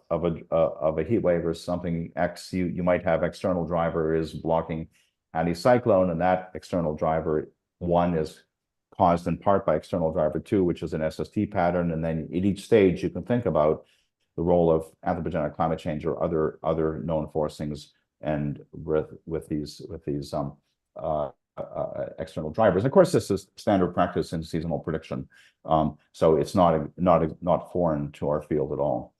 a heat wave or something X, you might have external driver is blocking anticyclone, and that external driver 1 is caused in part by external driver 2, which is an SST pattern. And then at each stage, you can think about the role of anthropogenic climate change or other known forcings, and with these external drivers. And of course, this is standard practice in seasonal prediction, so it's not foreign to our field at all.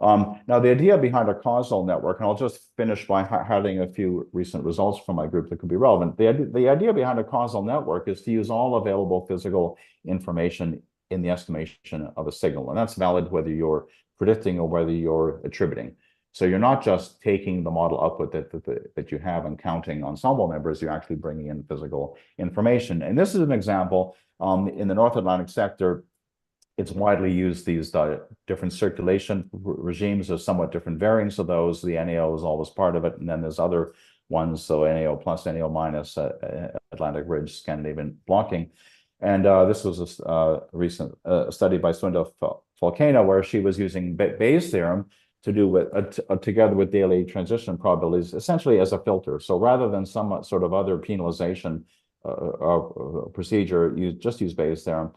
Now, the idea behind a causal network, and I'll just finish by highlighting a few recent results from my group that could be relevant. The idea behind a causal network is to use all available physical information in the estimation of a signal, and that's valid whether you're predicting or whether you're attributing. So you're not just taking the model output that you have and counting ensemble members, you're actually bringing in physical information. And this is an example in the North Atlantic sector. It's widely used, these different circulation regimes. There's somewhat different variants of those. The NAO is always part of it, and then there's other ones, so NAO plus, NAO minus, Atlantic Ridge, Scandinavian blocking. And this was a recent study by Swinda Falcana, where she was using Bayes' theorem to do with together with daily transition probabilities, essentially as a filter. So rather than some sort of other penalization procedure, you just use Bayes' theorem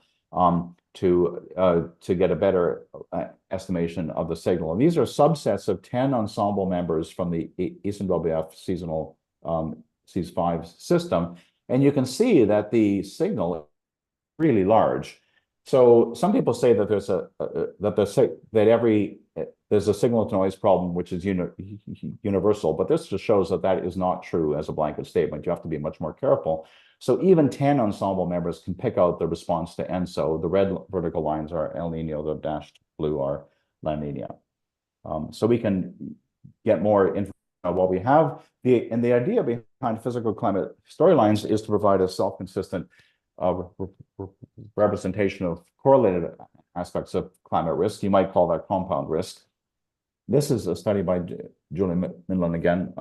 to get a better estimation of the signal. And these are subsets of 10 ensemble members from the Eastern WF seasonal CES5 system, and you can see that the signal is really large. So some people say that there's a signal to noise problem which is universal, but this just shows that that is not true as a blanket statement. You have to be much more careful. So even 10 ensemble members can pick out the response to ENSO. The red vertical lines are El Nino, the dashed blue are La Nina. So we can get more information on what we have. And the idea behind physical climate storylines is to provide a self-consistent representation of correlated aspects of climate risk. You might call that compound risk. This is a study by Julie Minlin again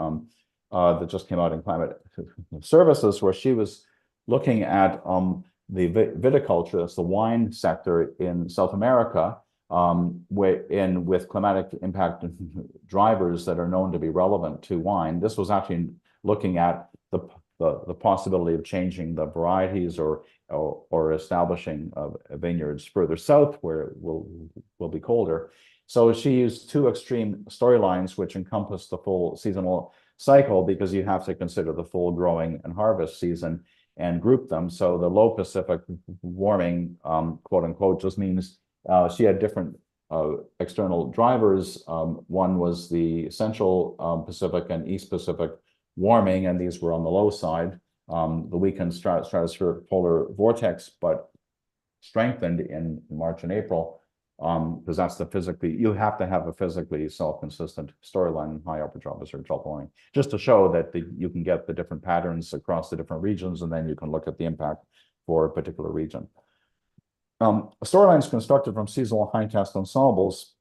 that just came out in Climate Services, where she was looking at the viticulture, that's the wine sector in South America, with climatic impact drivers that are known to be relevant to wine. This was actually looking at the possibility of changing the varieties or establishing vineyards further south where it will be colder. So she used two extreme storylines which encompass the full seasonal cycle, because you have to consider the full growing and harvest season and group them. So the low Pacific warming, quote unquote, just means she had different external drivers. One was the Central Pacific and East Pacific warming, and these were on the low side. The weakened stratospheric polar vortex, but strengthened in March and April, because that's you have to have a physically self-consistent storyline in high upper tropospheric warming, just to show that you can get the different patterns across the different regions, and then you can look at the impact for a particular region. Storylines constructed from seasonal high test ensembles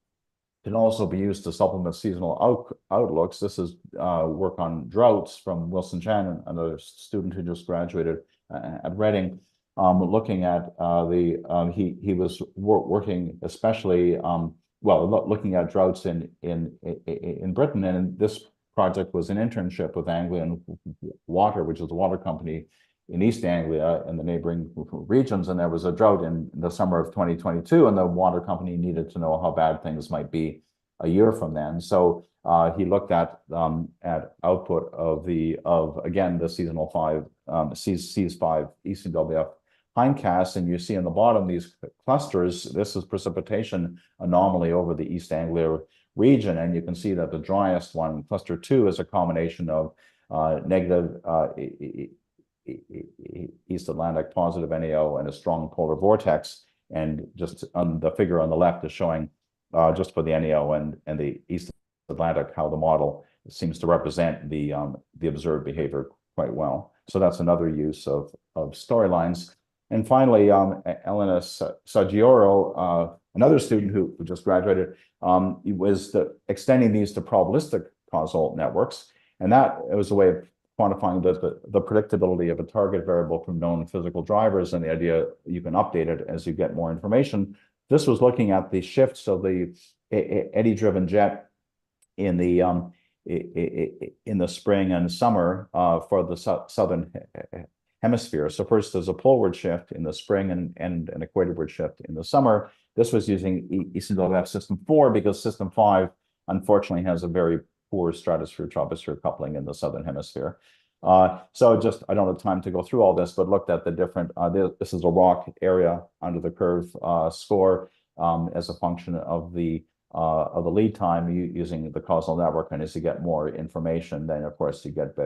can also be used to supplement seasonal outlooks. This is work on droughts from Wilson Chan, another student who just graduated at Reading, looking at he was working especially looking at droughts in Britain, and this project was an internship with Anglian Water, which is a water company in East Anglia and the neighboring regions, and there was a drought in the summer of 2022, and the water company needed to know how bad things might be a year from then. So he looked at output of again the seasonal CES5 Eastern WF hindcast, and you see on the bottom these clusters. This is precipitation anomaly over the East Anglia region, and you can see that the driest one, cluster 2, is a combination of negative East Atlantic positive NAO and a strong polar vortex. And just on the figure on the left is showing just for the NAO and the East Atlantic how the model seems to represent the observed behavior quite well. So that's another use of storylines. And finally, Elena Saggioro, another student who just graduated, was extending these to probabilistic causal networks. And that was a way of quantifying the predictability of a target variable from known physical drivers, and the idea you can update it as you get more information. This was looking at the shifts of the eddy-driven jet in the spring and summer for the southern hemisphere. So first there's a poleward shift in the spring and an equatorward shift in the summer. This was using ECWF system 4 because system 5 unfortunately has a very poor stratosphere-troposphere coupling in the southern hemisphere. So just, I don't have time to go through all this, but looked at the different, this is a rock area under the curve score as a function of the lead time using the causal network. And as you get more information, then of course you get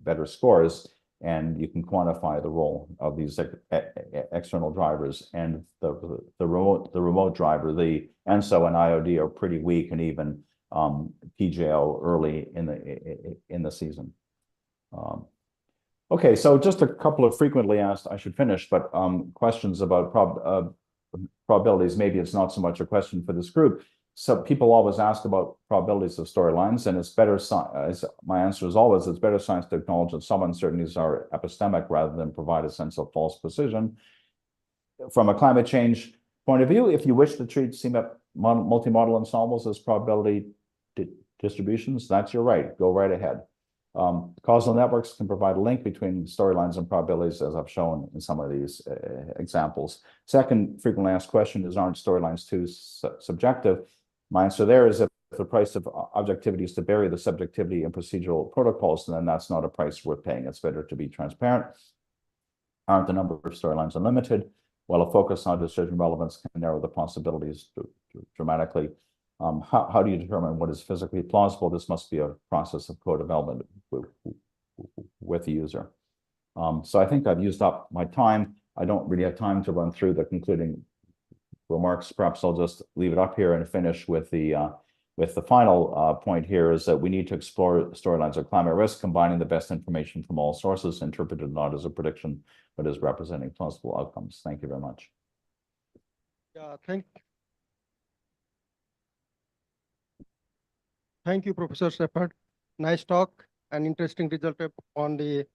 better scores, and you can quantify the role of these external drivers. And the remote driver, the ENSO and IOD, are pretty weak, and even PJO early in the season. Okay, so just a couple of frequently asked, I should finish, but questions about probabilities. Maybe it's not so much a question for this group. So people always ask about probabilities of storylines, and it's better, my answer is always, it's better science to acknowledge that some uncertainties are epistemic rather than provide a sense of false precision. From a climate change point of view, if you wish to treat CMEP multi-model ensembles as probability distributions, that's your right, go right ahead. Causal networks can provide a link between storylines and probabilities, as I've shown in some of these examples. Second frequently asked question is, aren't storylines too subjective? My answer there is, if the price of objectivity is to bury the subjectivity in procedural protocols, then that's not a price worth paying. It's better to be transparent. Aren't the number of storylines unlimited? Well, a focus on decision relevance can narrow the possibilities dramatically. How do you determine what is physically plausible? This must be a process of co-development with the user. So I think I've used up my time. I don't really have time to run through the concluding remarks. Perhaps I'll just leave it up here and finish with the final point here, is that we need to explore storylines of climate risk, combining the best information from all sources, interpreted not as a prediction, but as representing plausible outcomes. Thank you very much. Yeah, Thank you, Professor Shepherd. Nice talk and interesting result on the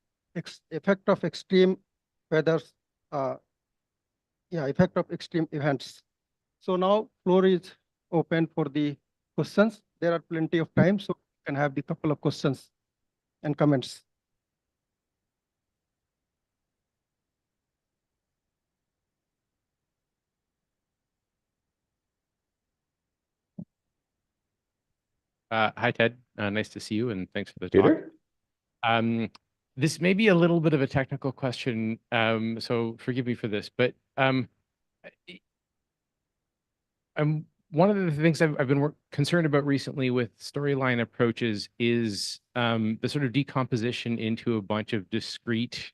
effect of extreme weather, effect of extreme events. So now floor is open for the questions. There are plenty of time, so we can have the couple of questions and comments. Hi, Ted. Nice to see you, and thanks for the Peter? talk. This may be a little bit of a technical question, so forgive me for this, but one of the things I've been concerned about recently with storyline approaches is the sort of decomposition into a bunch of discrete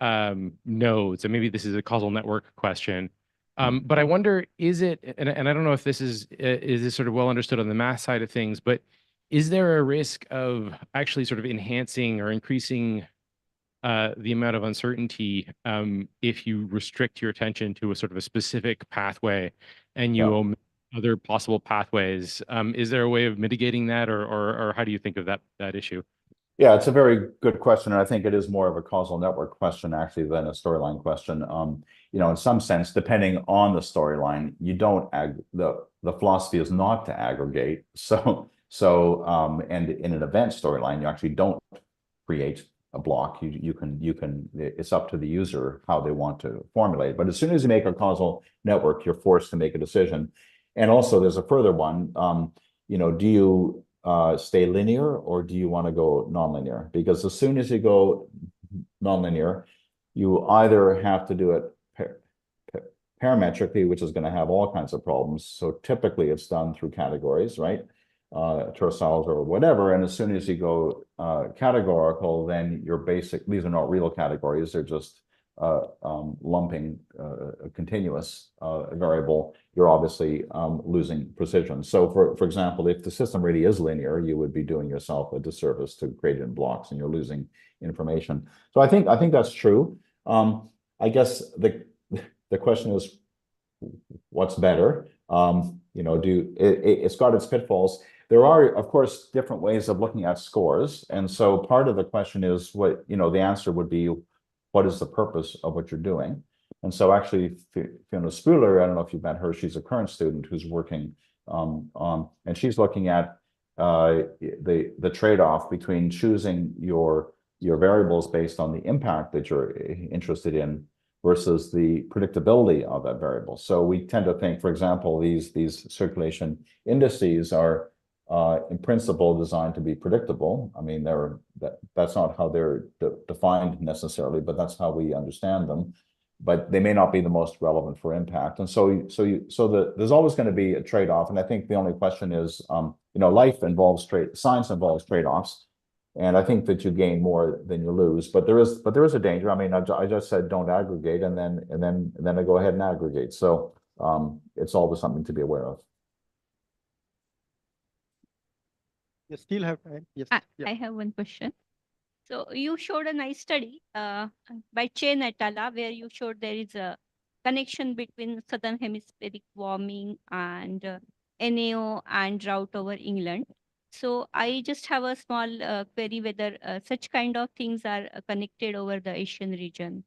nodes, and maybe this is a causal network question. But I wonder, is it, and I don't know if this is sort of well understood on the math side of things, but is there a risk of actually sort of enhancing or increasing the amount of uncertainty if you restrict your attention to a sort of a specific pathway and you omit other possible pathways? Is there a way of mitigating that, or how do you think of that issue? Yeah, it's a very good question, and I think it is more of a causal network question actually than a storyline question. You know, in some sense, depending on the storyline, you don't the philosophy is not to aggregate. And in an event storyline, you actually don't create a block. You can it's up to the user how they want to formulate. But as soon as you make a causal network, you're forced to make a decision. And also, there's a further one. You know, do you stay linear or do you want to go nonlinear? Because as soon as you go nonlinear, you either have to do it parametrically, which is going to have all kinds of problems. So typically it's done through categories, right? Terciles or whatever. And as soon as you go categorical, then your basic, these are not real categories, they're just lumping a continuous variable. You're obviously losing precision. So for example, if the system really is linear, you would be doing yourself a disservice to gradient blocks and you're losing information. So I think that's true. I guess the question is, what's better? You know, it's got its pitfalls. There are, of course, different ways of looking at scores. And so part of the question is what, you know, the answer would be, what is the purpose of what you're doing? And so actually, Fiona Spuler, I don't know if you've met her, she's a current student who's working and she's looking at the trade-off between choosing your variables based on the impact that you're interested in versus the predictability of that variable. So we tend to think, for example, these circulation indices are in principle designed to be predictable. I mean, that's not how they're defined necessarily, but that's how we understand them. But they may not be the most relevant for impact. And so there's always going to be a trade-off. And I think the only question is, you know, science involves trade-offs. And I think that you gain more than you lose, but there is a danger. I mean, I just said don't aggregate, and then I go ahead and aggregate. So it's always something to be aware of. You still have time. Yes. I have one question. So you showed a nice study by Chen et al., where you showed there is a connection between southern hemispheric warming and NAO and drought over England. So I just have a small query whether such kind of things are connected over the Asian region.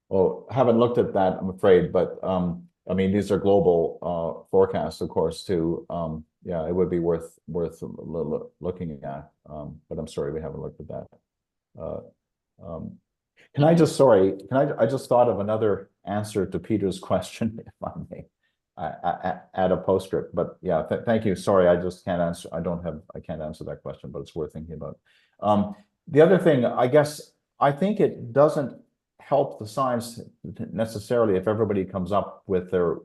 Well, haven't looked at that, I'm afraid, but I mean, these are global forecasts, of course, too. Yeah, it would be worth looking at, but I'm sorry, we haven't looked at that. Can I just thought of another answer to Peter's question, if I may. Add a postscript, but yeah, thank you. Sorry, I just can't answer. I can't answer that question, but it's worth thinking about. The other thing, I think it doesn't help the science necessarily if everybody comes up with their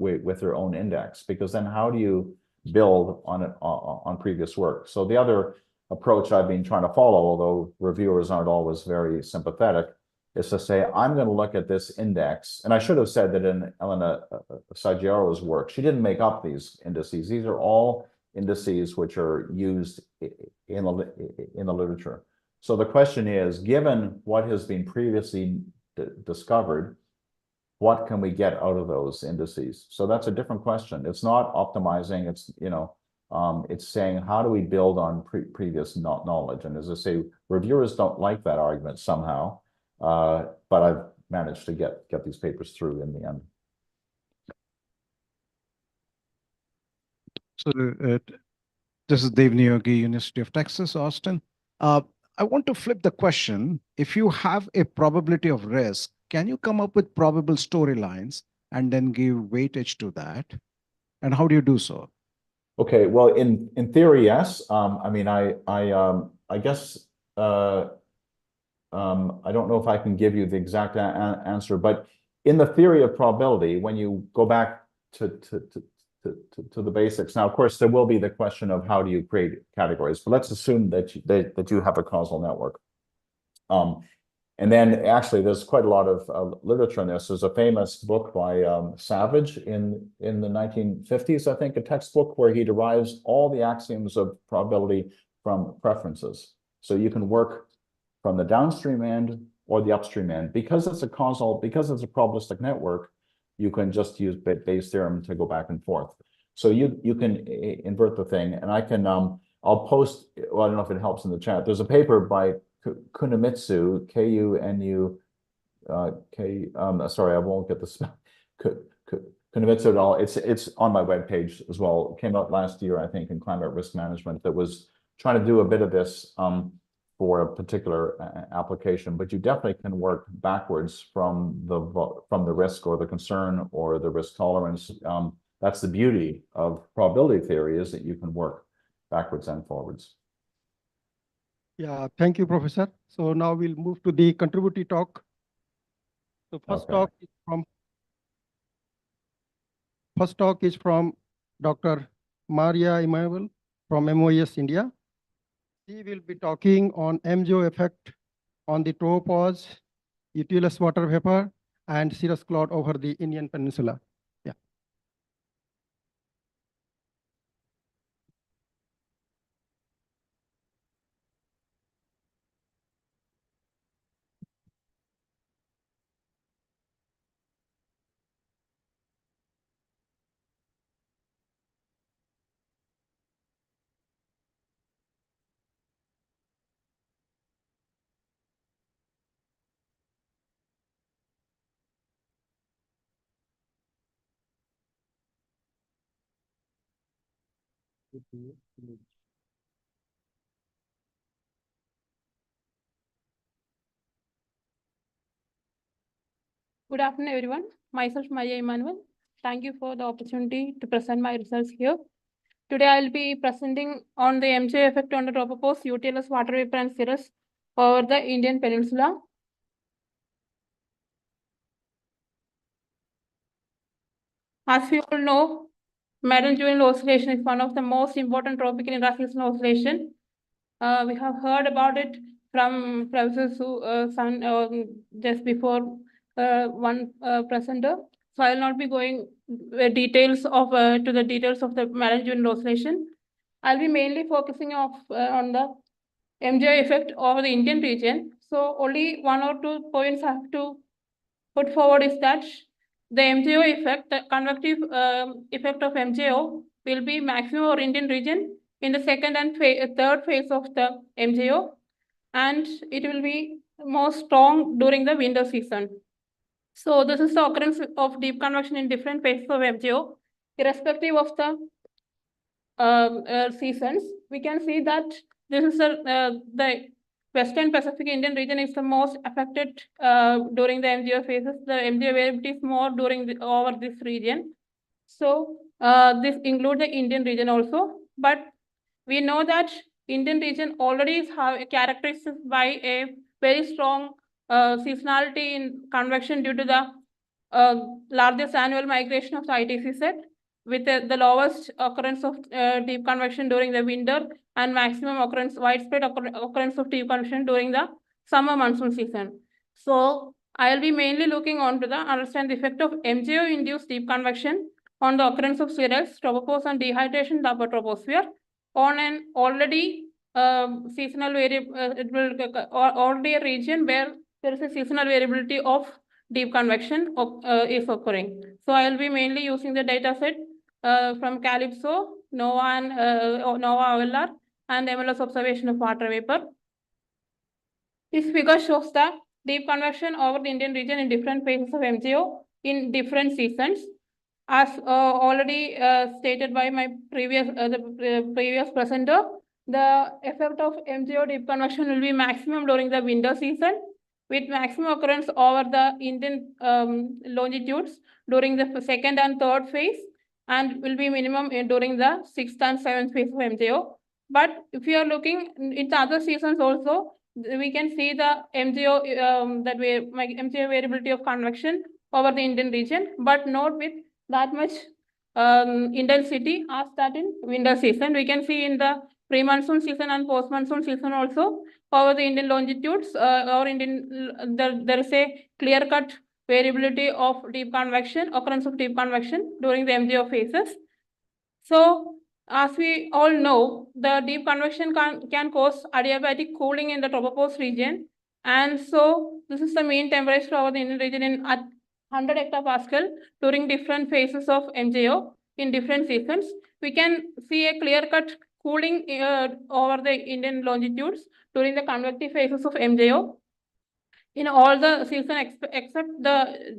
own index, because then how do you build on previous work? So the other approach I've been trying to follow, although reviewers aren't always very sympathetic, is to say, I'm going to look at this index. And I should have said that in Elena Saggiaro's work, she didn't make up these indices. These are all indices which are used in the literature. So the question is, given what has been previously discovered, what can we get out of those indices? So that's a different question. It's not optimizing. It's, you know, it's saying, how do we build on previous knowledge? And as I say, reviewers don't like that argument somehow. But I've managed to get these papers through in the end. So this is Dev Niyogi, University of Texas, Austin. I want to flip the question. If you have a probability of risk, can you come up with probable storylines and then give weightage to that? And how do you do so? Okay, well, in theory, yes. I mean, I guess I don't know if I can give you the exact answer, but in the theory of probability, when you go back to the basics, now, of course, there will be the question of how do you create categories, but let's assume that you have a causal network. And then actually, there's quite a lot of literature on this. There's a famous book by Savage in the 1950s, I think, a textbook where he derives all the axioms of probability from preferences. So you can work from the downstream end or the upstream end. Because it's a probabilistic network, you can just use Bayes' theorem to go back and forth. So you can invert the thing, and I can, I'll post, well, I don't know if it helps in the chat. There's a paper by Kunimitsu, K-U-N-U, sorry, I won't get the spell. Kunimitsu et al. It's on my webpage as well. It came out last year, I think, in climate risk management, that was trying to do a bit of this for a particular application, but you definitely can work backwards from the risk or the concern or the risk tolerance. That's the beauty of probability theory, is that you can work backwards and forwards. Yeah, thank you, Professor. So now we'll move to the contributory talk. So first Okay. talk is from Dr. Maria Emanuel from MOES India. She will be talking on MGO effect on the tropopause, Utilious water vapor, and cirrus cloud over the Indian Peninsula. Yeah. Good afternoon, everyone. Myself, Maria Emanuel. Thank you for the opportunity to present my results here. Today, I'll be presenting on the MJ effect on the tropopause, utilious water vapor and cirrus over the Indian Peninsula. As we all know, longitudinal oscillation is one of the most important tropical interseasonal oscillation. We have heard about it from Professor Sun just before one presenter. So I will not be going details of to the details of the longitudinal oscillation. I'll be mainly focusing on the MJ effect over the Indian region. So only 1 or 2 points I have to put forward is that the MJO effect, the convective effect of MJO will be maximum over Indian region in the second and third phase of the MJO, and it will be more strong during the winter season. So this is the occurrence of deep convection in different phases of MJO, irrespective of the seasons. We can see that this is the Western Pacific Indian region is the most affected during the MJO phases. The MJO variability is more over this region. So this includes the Indian region also. But we know that Indian region already is characterized by a very strong seasonality in convection due to the largest annual migration of the ITCZ, with the lowest occurrence of deep convection during the winter and maximum widespread occurrence of deep convection during the summer monsoon season. So I'll be mainly looking on to understand the effect of MJO-induced deep convection on the occurrence of cirrus, tropopause, and dehydration in the upper troposphere on an already seasonal already a region where there is a seasonal variability of deep convection is occurring. So I'll be mainly using the data set from Calypso, NOAA, and NOAA OLR, and MLS observation of water vapor. This figure shows the deep convection over the Indian region in different phases of MJO in different seasons. As already stated by my previous presenter, the effect of MJO deep convection will be maximum during the winter season, with maximum occurrence over the Indian longitudes during the second and third phase, and will be minimum during the 6th and 7th phase of MJO. But if you are looking into other seasons also, we can see the MJO MJO variability of convection over the Indian region, but not with that much intensity as that in winter season. We can see in the pre-monsoon season and post-monsoon season also over the Indian longitudes there is a clear-cut variability of deep convection, occurrence of deep convection during the MJO phases. So as we all know, the deep convection can cause adiabatic cooling in the tropopause region. And so this is the mean temperature over the Indian region at 100 hectopascal during different phases of MJO in different seasons. We can see a clear-cut cooling over the Indian longitudes during the convective phases of MJO in all the seasons except the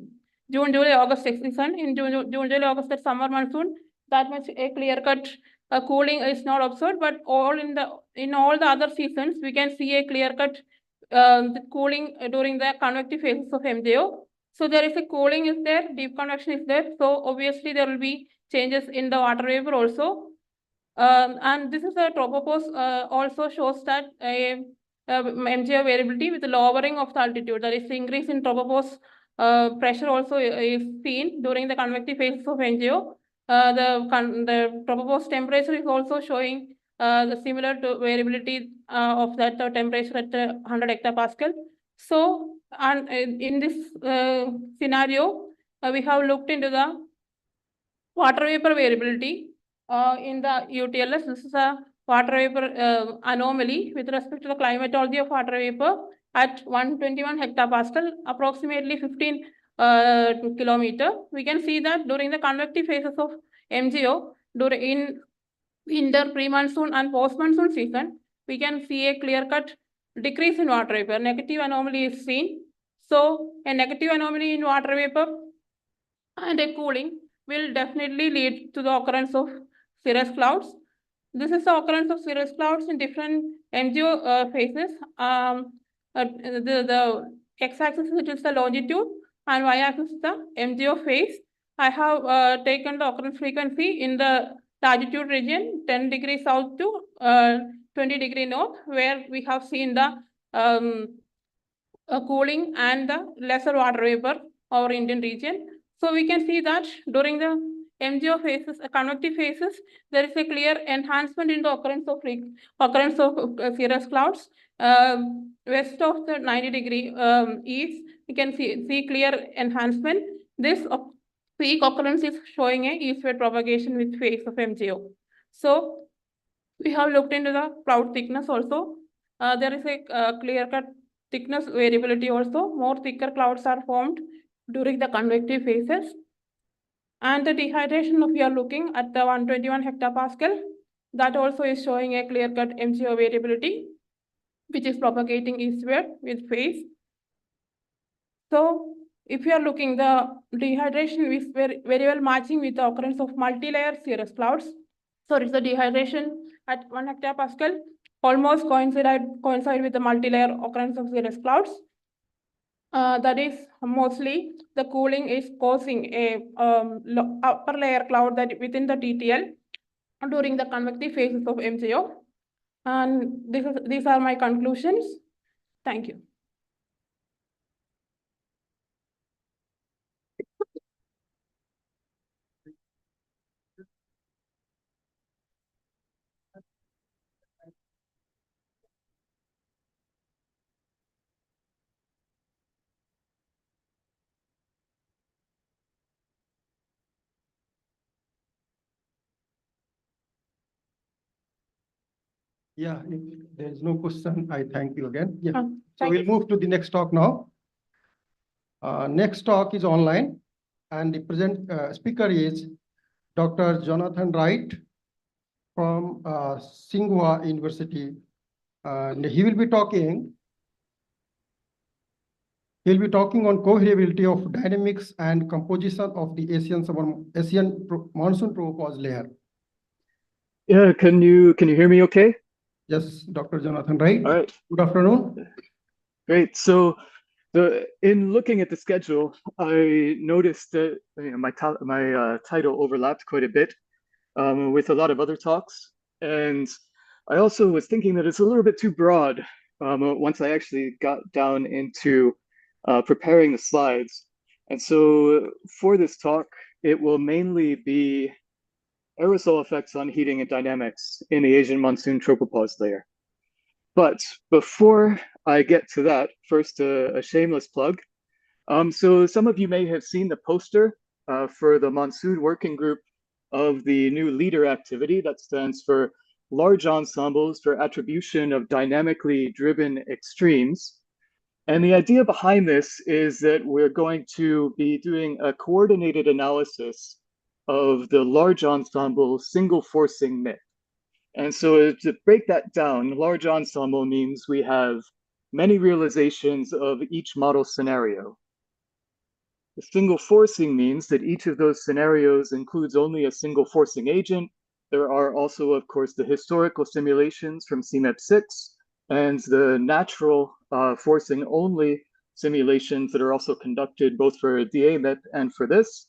June, July, August season. In June, July, August, the summer monsoon, that much a clear-cut cooling is not observed, but in all the other seasons, we can see a clear-cut cooling during the convective phases of MJO. So there is a cooling is there, deep convection is there. So obviously there will be changes in the water vapor also. And this is a tropopause also shows that MJO variability with the lowering of the altitude. There is increase in tropopause pressure also is seen during the convective phases of NGO. The proposed temperature is also showing the similar to variability of that temperature at 100 hectopascal. So, and in this scenario, we have looked into the water vapor variability in the UTLS. This is a water vapor anomaly with respect to the climatology of water vapor at 121 hectopascal, approximately 15 kilometer. We can see that during the convective phases of MGO, in winter, pre-monsoon and post-monsoon season, we can see a clear-cut decrease in water vapor. Negative anomaly is seen. So a negative anomaly in water vapor and a cooling will definitely lead to the occurrence of cirrus clouds. This is the occurrence of cirrus clouds in different MGO phases. The x-axis is the longitude and y-axis is the MGO phase. I have taken the occurrence frequency in the latitude region 10 degrees south to 20 degree north, where we have seen the cooling and the lesser water vapor over Indian region. So we can see that during the MGO phases, convective phases, there is a clear enhancement in the occurrence of cirrus clouds. West of the 90 degree east, we can see clear enhancement. This peak occurrence is showing a eastward propagation with phase of MGO. So we have looked into the cloud thickness also. There is a clear-cut thickness variability also. More thicker clouds are formed during the convective phases. And the dehydration, we are looking at the 121 hectopascal, that also is showing a clear-cut MGO variability, which is propagating eastward with phase. So if you are looking, the dehydration is very well matching with the occurrence of multi-layer cirrus clouds. So it's the dehydration at 1 hectopascal almost coincide with the multi-layer occurrence of cirrus clouds. That is mostly the cooling is causing a upper layer cloud that within the TTL during the convective phases of MGO. And these are my conclusions. Thank you. Yeah, if there is no question, I thank you again. Yeah. So thank we'll you. move to the next talk now. Next talk is online, and the present speaker is Dr. Jonathan Wright from Tsinghua University. And he will be talking. He'll be talking on co-variability of dynamics and composition of the Asian monsoon tropopause layer. Yeah, can you hear me okay? Yes, Dr. Jonathan Wright. All right. Good afternoon. Great. So in looking at the schedule, I noticed that my title overlapped quite a bit with a lot of other talks. And I also was thinking that it's a little bit too broad once I actually got down into preparing the slides. And so for this talk, it will mainly be aerosol effects on heating and dynamics in the Asian monsoon tropopause layer. But before I get to that, first a shameless plug. So some of you may have seen the poster for the Monsoon Working Group of the new LEADER activity. That stands for Large Ensembles for Attribution of Dynamically Driven Extremes. And the idea behind this is that we're going to be doing a coordinated analysis of the large ensemble single forcing myth. And so to break that down, large ensemble means we have many realizations of each model scenario. The single forcing means that each of those scenarios includes only a single forcing agent. There are also, of course, the historical simulations from CMEP6 and the natural forcing only simulations that are also conducted both for DA-MIP and for this.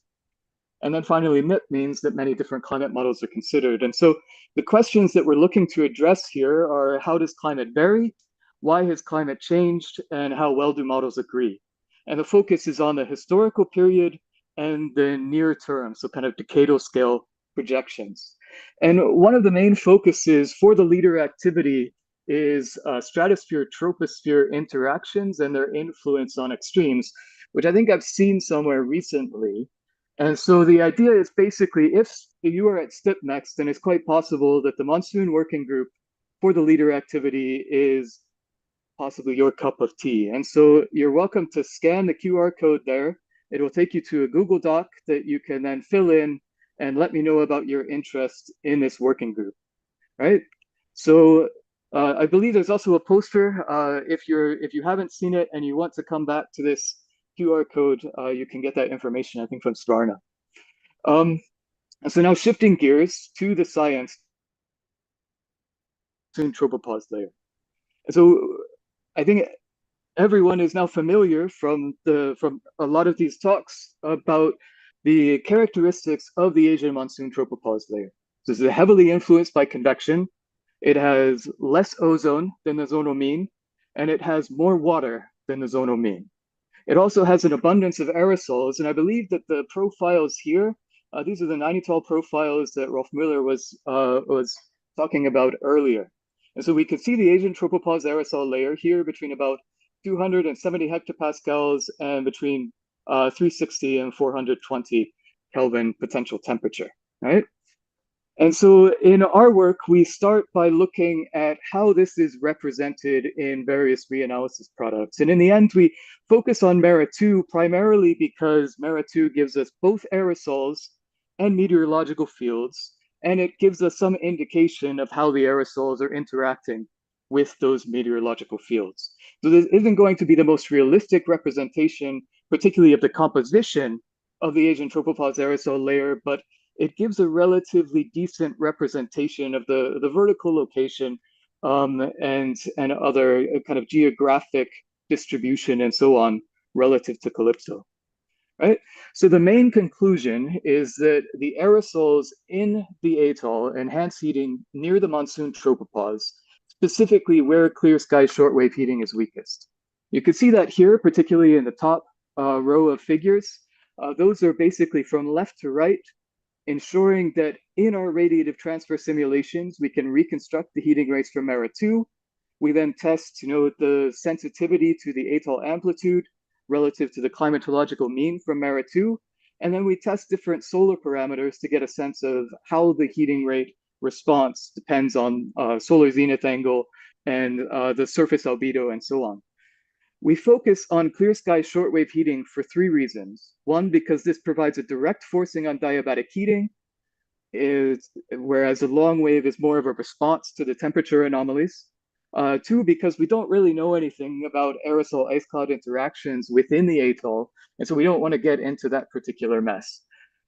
And then finally, MIP means that many different climate models are considered. And so the questions that we're looking to address here are: how does climate vary? Why has climate changed? And how well do models agree? And the focus is on the historical period and the near term, so kind of decadal scale projections. And one of the main focuses for the leader activity is stratosphere-troposphere interactions and their influence on extremes, which I think I've seen somewhere recently. And so the idea is basically, if you are at STIPMEX, then it's quite possible that the Monsoon working group for the leader activity is possibly your cup of tea. And so you're welcome to scan the QR code there. It will take you to a Google Doc that you can then fill in and let me know about your interest in this working group, right? So I believe there's also a poster. If you haven't seen it and you want to come back to this QR code, you can get that information, I think, from Sparna. So now shifting gears to the science, tropopause layer. So I think everyone is now familiar from a lot of these talks about the characteristics of the Asian monsoon tropopause layer. So this is heavily influenced by convection. It has less ozone than the zonal mean, and it has more water than the zonal mean. It also has an abundance of aerosols, and I believe that the profiles here, these are the 90-tall profiles that Rolf Müller was talking about earlier. And so we can see the Asian tropopause aerosol layer here between about 270 hectopascals and between 360 and 420 Kelvin potential temperature, right? And so in our work, we start by looking at how this is represented in various reanalysis products. And in the end, we focus on MERA2 primarily because MERA2 gives us both aerosols and meteorological fields, and it gives us some indication of how the aerosols are interacting with those meteorological fields. So this isn't going to be the most realistic representation, particularly of the composition of the Asian tropopause aerosol layer, but it gives a relatively decent representation of the vertical location and other kind of geographic distribution and so on relative to Calypso, right? So the main conclusion is that the aerosols in the atoll enhance heating near the monsoon tropopause, specifically where clear sky shortwave heating is weakest. You can see that here, particularly in the top row of figures. Those are basically from left to right, ensuring that in our radiative transfer simulations, we can reconstruct the heating rates from MERA2. We then test, the sensitivity to the atoll amplitude relative to the climatological mean from MERA2. And then we test different solar parameters to get a sense of how the heating rate response depends on solar zenith angle and the surface albedo and so on. We focus on clear sky shortwave heating for three reasons. One, because this provides a direct forcing on diabatic heating, whereas a long wave is more of a response to the temperature anomalies. Two, because we don't really know anything about aerosol ice cloud interactions within the atoll, and so we don't want to get into that particular mess.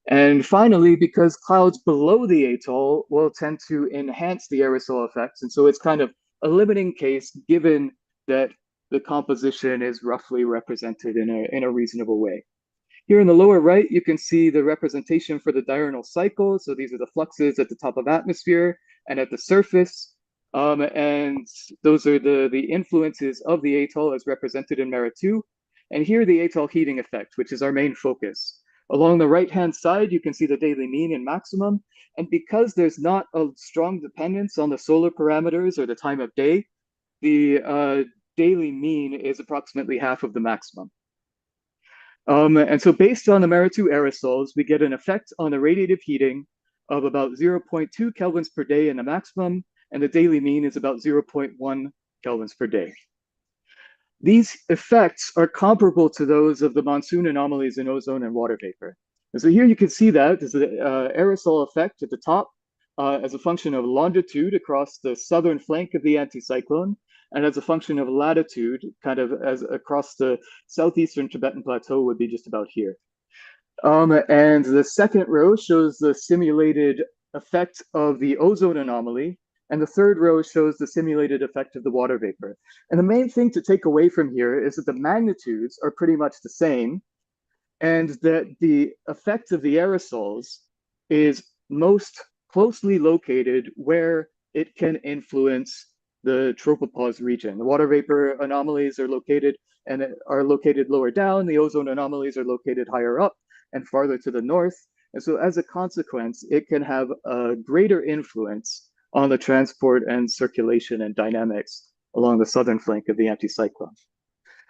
And finally, because clouds below the atoll will tend to enhance the aerosol effects, and so it's kind of a limiting case given that the composition is roughly represented in a reasonable way. Here in the lower right, you can see the representation for the diurnal cycle. So these are the fluxes at the top of atmosphere and at the surface. And those are the influences of the atoll as represented in MERA2. And here the atoll heating effect, which is our main focus. Along the right-hand side, you can see the daily mean and maximum. And because there's not a strong dependence on the solar parameters or the time of day, the daily mean is approximately half of the maximum. And so based on the MERA2 aerosols, we get an effect on the radiative heating of about 0.2 kelvins per day in the maximum, and the daily mean is about 0.1 kelvins per day. These effects are comparable to those of the monsoon anomalies in ozone and water vapor. And so here you can see that there's the aerosol effect at the top as a function of longitude across the southern flank of the anticyclone, and as a function of latitude, kind of as across the southeastern Tibetan Plateau would be just about here. And the second row shows the simulated effect of the ozone anomaly, and the third row shows the simulated effect of the water vapor. And the main thing to take away from here is that the magnitudes are pretty much the same, and that the effect of the aerosols is most closely located where it can influence the tropopause region. The water vapor anomalies are located and are located lower down. The ozone anomalies are located higher up and farther to the north. And so as a consequence, it can have a greater influence on the transport and circulation and dynamics along the southern flank of the anticyclone.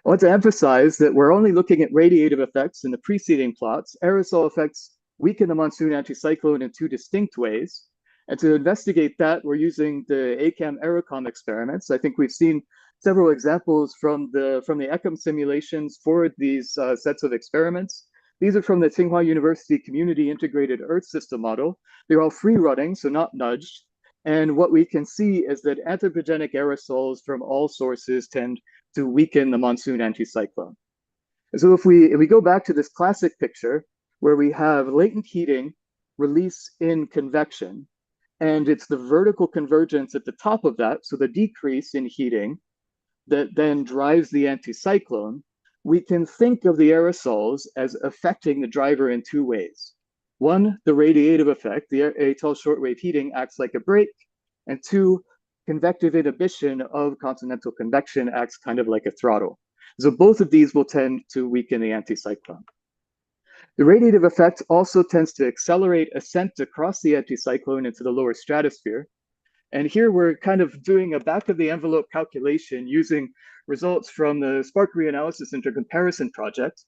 I want to emphasize that we're only looking at radiative effects in the preceding plots. Aerosol effects weaken the monsoon anticyclone in two distinct ways. And to investigate that, we're using the ACAM Aerocom experiments. I think we've seen several examples from the ECM simulations for these sets of experiments. These are from the Tsinghua University Community Integrated Earth System model. They're all free running, so not nudged. And what we can see is that anthropogenic aerosols from all sources tend to weaken the monsoon anticyclone. And so if we go back to this classic picture where we have latent heating release in convection, and it's the vertical convergence at the top of that, so the decrease in heating that then drives the anticyclone, we can think of the aerosols as affecting the driver in two ways. One, the radiative effect, the atoll shortwave heating acts like a brake, and two, convective inhibition of continental convection acts kind of like a throttle. So both of these will tend to weaken the anticyclone. The radiative effect also tends to accelerate ascent across the anticyclone into the lower stratosphere. And here we're kind of doing a back of the envelope calculation using results from the Spark Reanalysis intercomparison project.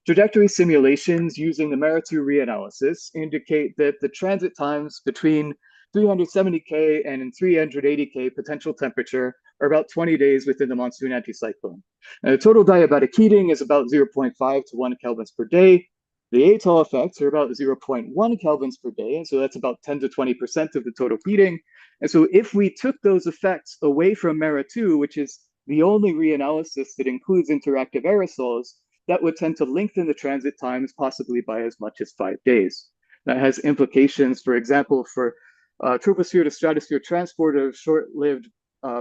Trajectory simulations using the Meritu reanalysis indicate that the transit times between 370K and 380K potential temperature are about 20 days within the monsoon anticyclone. And the total diabatic heating is about 0.5 to 1 kelvins per day. The atoll effects are about 0.1 kelvins per day, and so that's about 10 to 20% of the total heating. And so if we took those effects away from Meritu, which is the only reanalysis that includes interactive aerosols, that would tend to lengthen the transit times possibly by as much as 5 days. That has implications, for example, for troposphere to stratosphere transport of short-lived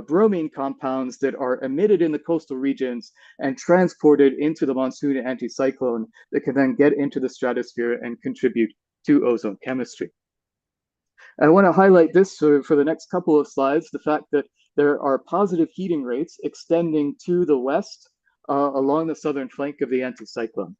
bromine compounds that are emitted in the coastal regions and transported into the monsoon anticyclone that can then get into the stratosphere and contribute to ozone chemistry. I want to highlight this for the next couple of slides, the fact that there are positive heating rates extending to the west along the southern flank of the anticyclone.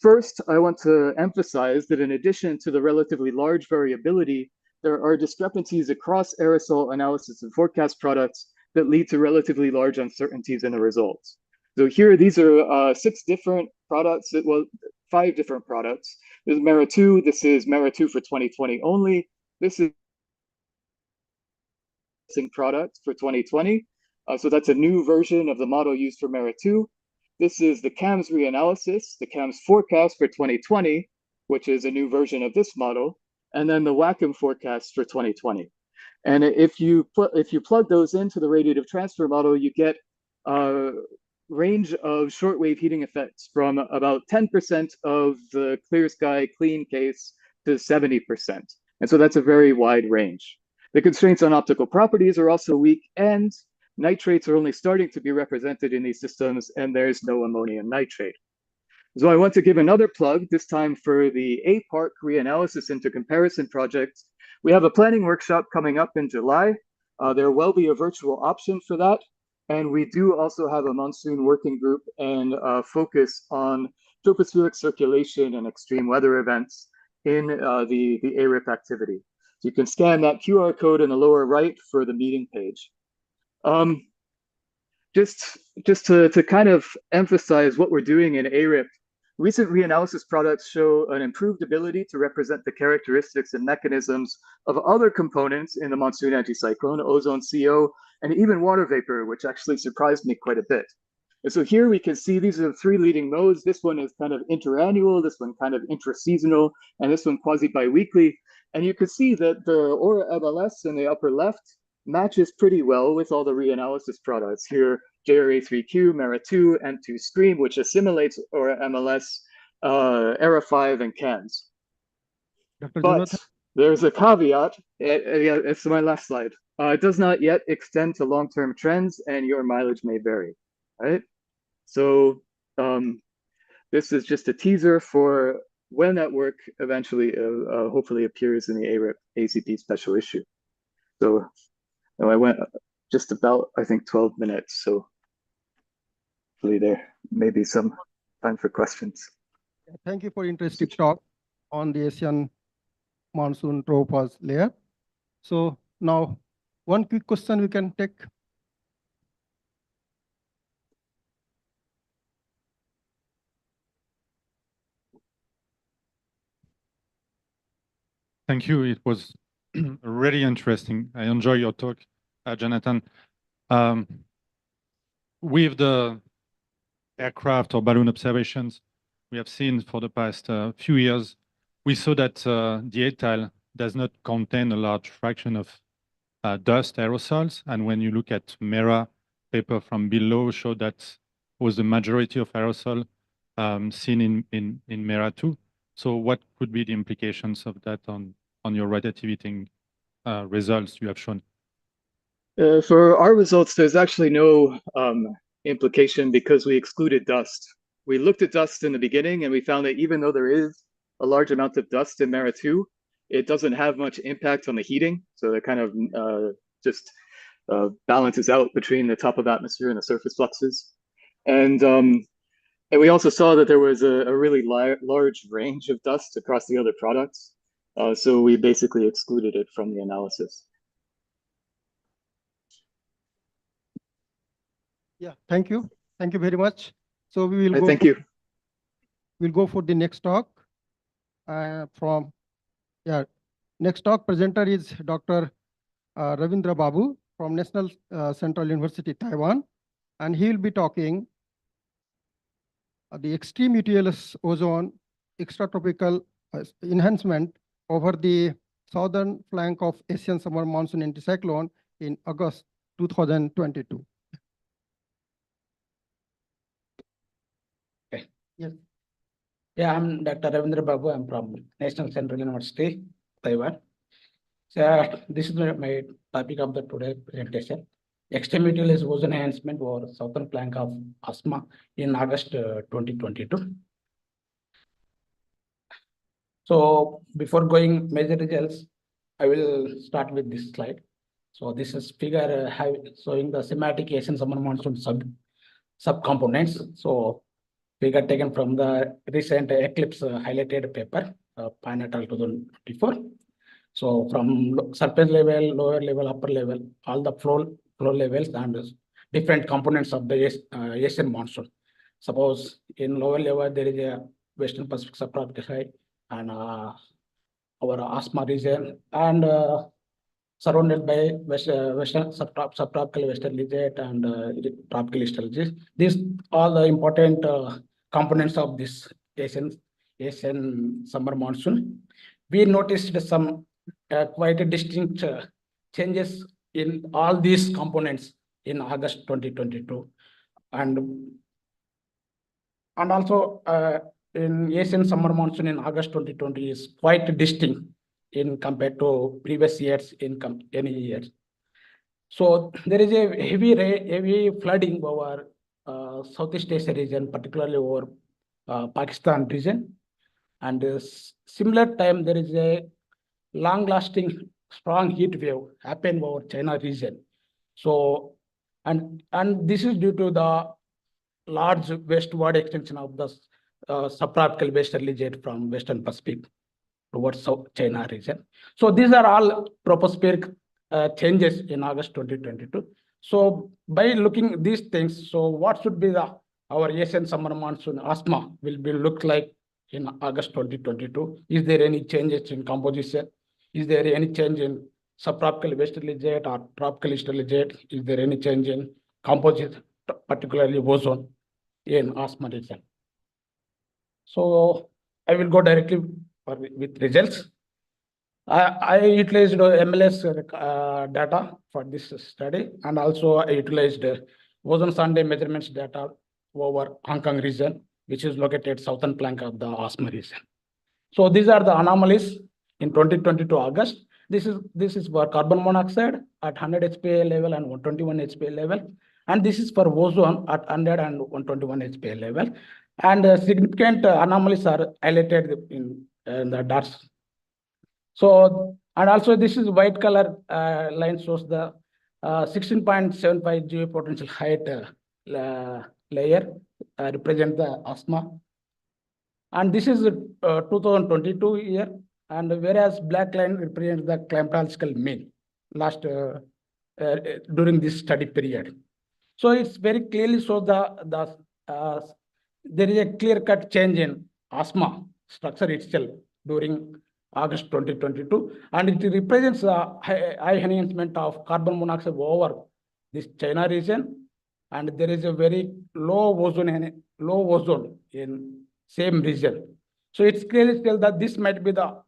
First, I want to emphasize that in addition to the relatively large variability, there are discrepancies across aerosol analysis and forecast products that lead to relatively large uncertainties in the results. So here, these are 6 different products, well, 5 different products. This is Meritu, this is Meritu for 2020 only. This is product for 2020. So that's a new version of the model used for Meritu. This is the CAMS reanalysis, the CAMS forecast for 2020, which is a new version of this model, and then the WACM forecast for 2020. And if you plug those into the radiative transfer model, you get a range of shortwave heating effects from about 10% of the clear sky clean case to 70%. And so that's a very wide range. The constraints on optical properties are also weak, and nitrates are only starting to be represented in these systems, and there's no ammonium nitrate. So I want to give another plug, this time for the APARC reanalysis intercomparison project. We have a planning workshop coming up in July. There will be a virtual option for that. And we do also have a monsoon working group and focus on tropospheric circulation and extreme weather events in the ARIP activity. So you can scan that QR code in the lower right for the meeting page. Just to kind of emphasize what we're doing in ARIP, recent reanalysis products show an improved ability to represent the characteristics and mechanisms of other components in the monsoon anticyclone, ozone, CO, and even water vapor, which actually surprised me quite a bit. And so here we can see these are the 3 leading modes. This one is kind of interannual, this one kind of intraseasonal, and this one quasi-biweekly. And you can see that the Aura MLS in the upper left matches pretty well with all the reanalysis products here. JRA3Q, Meritu, M2 Stream, which assimilates Aura MLS, ERA5, and CANS. But there's a caveat. It's my last slide. It does not yet extend to long-term trends, and your mileage may vary. Right? So this is just a teaser for when that work eventually, hopefully, appears in the ARIP ACP special issue. So I went just about, I think, 12 minutes. So hopefully there may be some time for questions. Thank you for interesting talk on the Asian monsoon tropopause layer. So now one quick question we can take. Thank you. It was really interesting. I enjoy your talk, Jonathan. With the aircraft or balloon observations we have seen for the past few years, we saw that the ATAL does not contain a large fraction of dust aerosols. And when you look at MERA paper from below, show that was the majority of aerosol seen in MERA 2. So what could be the implications of that on your radiativity results you have shown? For our results, there's actually no implication because we excluded dust. We looked at dust in the beginning and we found that even though there is a large amount of dust in MERA 2, it doesn't have much impact on the heating. So it kind of just balances out between the top of atmosphere and the surface fluxes. And we also saw that there was a really large range of dust across the other products. So we basically excluded it from the analysis. Yeah, thank you. Thank you very much. So we will go. Thank you. We'll go for the next talk next talk presenter is Dr. Ravindra Babu from National Central University, Taiwan. And he will be talking the extreme UTLS ozone extratropical enhancement over the southern flank of Asian summer monsoon anticyclone in August 2022. Okay. Yes. Yeah, I'm Dr. Ravindra Babu. I'm from National Central University, Taiwan. So this is my topic of the today presentation. Extreme UTLS ozone enhancement over southern flank of asthma in August 2022. So before going major results, I will start with this slide. So this is figure showing the semantic Asian summer monsoon subcomponents. So figure taken from the recent Eclipse highlighted paper, Pineapple 2024. So from surface level, lower level, upper level, all the flow levels and different components of the Asian monsoon. Suppose in lower level, there is a Western Pacific subtropical high and our asthma region and surrounded by western subtropical westerly jet and tropical easterly jet. These are the important components of this Asian summer monsoon. We noticed some quite distinct changes in all these components in August 2022. And also in Asian summer monsoon in August 2020 is quite distinct in compared to previous years in any years. So there is a heavy flooding over Southeast Asia region, particularly over Pakistan region. And similar time, there is a long-lasting strong heat wave happened over China region. So, and this is due to the large westward extension of the subtropical westerly jet from Western Pacific towards South China region. So these are all tropospheric changes in August 2022. So by looking at these things, so what should be our Asian summer monsoon asthma will be look like in August 2022? Is there any changes in composition? Is there any change in subtropical westerly jet or tropical easterly jet? Is there any change in composite, particularly ozone in asthma region? So I will go directly with results. I utilized MLS data for this study, and also I utilized ozone Sunday measurements data over Hong Kong region, which is located southern flank of the asthma region. So these are the anomalies in 2022 August. This is for carbon monoxide at 100 HPA level and 121 HPA level. And this is for ozone at 100 and 121 HPA level. And significant anomalies are highlighted in the dots. So, and also this is white color line shows the 16.75 geopotential height layer represent the asthma. And this is 2022 year, and whereas black line represents the climatological mean last during this study period. So it's very clearly shows there is a clear-cut change in asthma structure itself during August 2022, and it represents a high enhancement of carbon monoxide over this China region, and there is a very low ozone in same region. So it's clearly tells that this might be the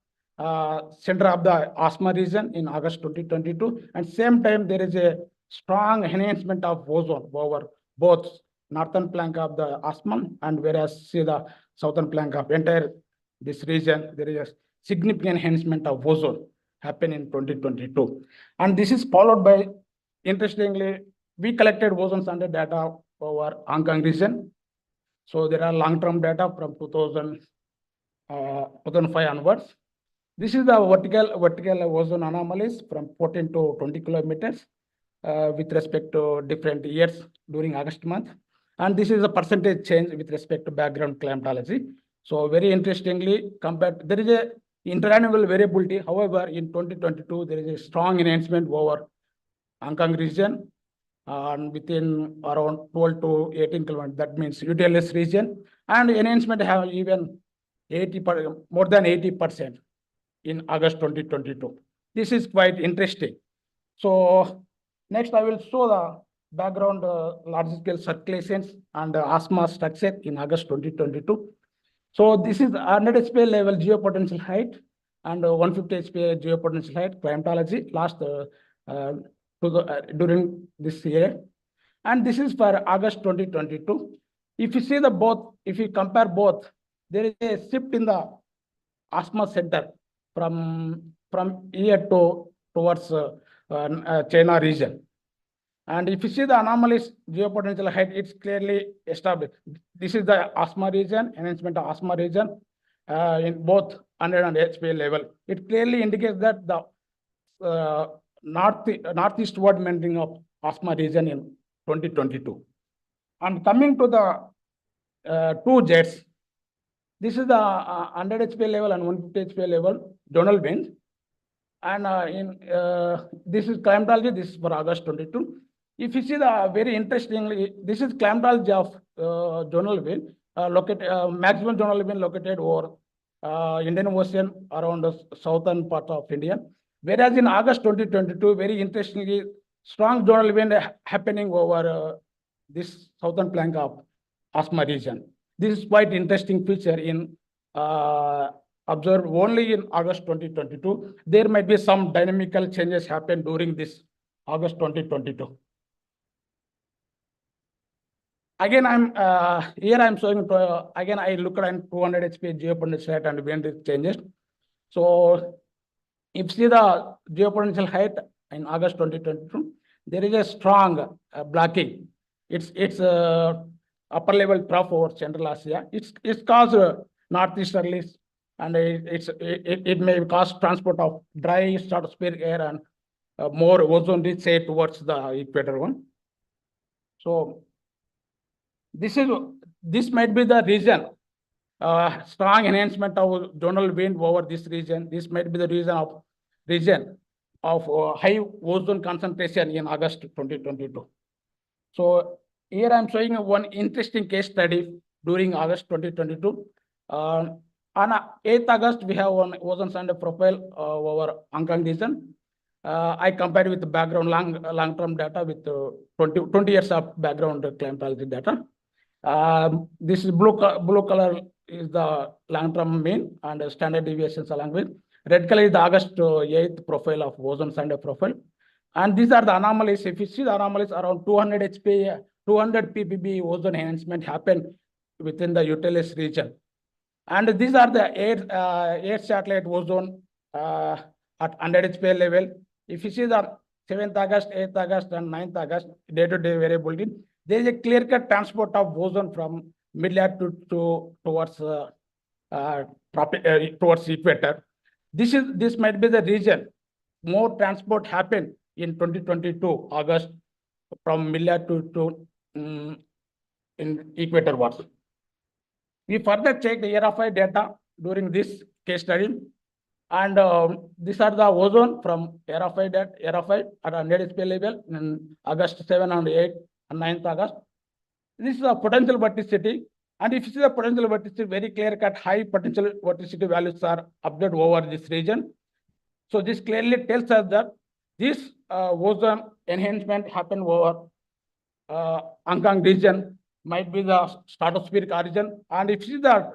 center of the asthma region in August 2022, and same time there is a strong enhancement of ozone over both northern flank of the asthma, and whereas see the southern flank of entire this region, there is a significant enhancement of ozone happen in 2022. And this is followed by, interestingly, we collected ozone standard data over Hong Kong region. So there are long-term data from 2005 onwards. This is the vertical ozone anomalies from 14 to 20 kilometers with respect to different years during August month. And this is a percentage change with respect to background climatology. So very interestingly, compared, there is a interannual variability. However, in 2022, there is a strong enhancement over Hong Kong region and within around 12 to 18 kilometers. That means UTLS region, and enhancement have even more than 80% in August 2022. This is quite interesting. So next I will show the background large scale circulations and asthma structure in August 2022. So this is 100 HPA level geopotential height and 150 HPA geopotential height climatology last during this year. And this is for August 2022. If you see the both, if you compare both, there is a shift in the asthma center from here towards China region. And if you see the anomalies geopotential height, it's clearly established. This is the asthma region, enhancement of asthma region in both 100 and HPA level. It clearly indicates that the northeastward meandering of asthma region in 2022. And coming to the two jets, this is the 100 HPA level and 150 HPA level zonal winds. And this is climatology, this is for August 22. If you see the very interestingly, this is climatology of zonal wind, maximum zonal wind located over Indian Ocean around the southern part of India. Whereas in August 2022, very interestingly, strong zonal wind happening over this southern flank of asthma region. This is quite interesting feature in observed only in August 2022. There might be some dynamical changes happen during this August 2022. Again, I'm showing again. I look at 200 HPA geopotential height and wind changes. So, if you see the geopotential height in August 2022, there is a strong blocking. It's upper level trough over Central Asia. It's caused northeasterlies, and it may cause transport of dry stratospheric air and more ozone rich say towards the equator one. So this might be the region, strong enhancement of zonal wind over this region. This might be the region of high ozone concentration in August 2022. So here I'm showing one interesting case study during August 2022. On 8th August, we have one ozone standard profile over Hong Kong region. I compared with the background long-term data with 20 years of background climatology data. This is blue color is the long-term mean and standard deviations along with. Red color is the August 8th profile of ozone standard profile. And these are the anomalies. If you see the anomalies around 200 HPA, 200 ppb ozone enhancement happened within the UTLS region. And these are the eight satellite ozone at 100 HPA level. If you see the 7th August, 8th August, and 9th August, day-to-day variability, there is a clear-cut transport of ozone from mid-latitude towards equator. This might be the region. More transport happened in 2022 August from mid-latitude to in equator waters. We further checked the ERA5 data during this case study. And these are the ozone from ERA5 at 100 SPL level in August 7 and 8 and 9th August. This is a potential vorticity. And if you see the potential vorticity, very clear cut high potential vorticity values are observed over this region. So this clearly tells us that this ozone enhancement happened over Ankang region, might be the stratospheric origin. And if you see the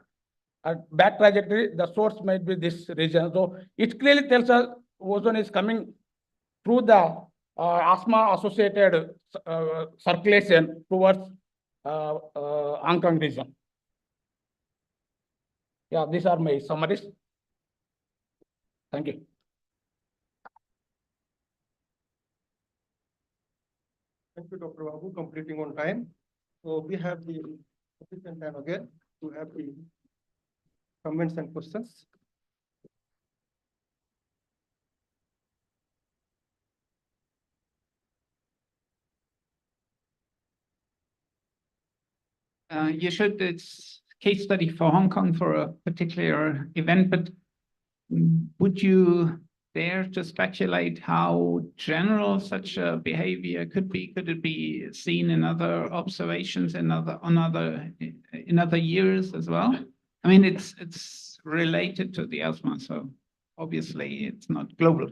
back trajectory, the source might be this region. So it clearly tells us ozone is coming through the asthma associated circulation towards Ankang region. Yeah, these are my summaries. Thank you. Thank you, Dr. Babu, completing on time. So we have the sufficient time again to have the comments and questions. You showed this case study for Hong Kong for a particular event, but would you dare to speculate how general such a behavior could be? Could it be seen in other observations in other years as well? I mean, it's related to the asthma, so obviously it's not global.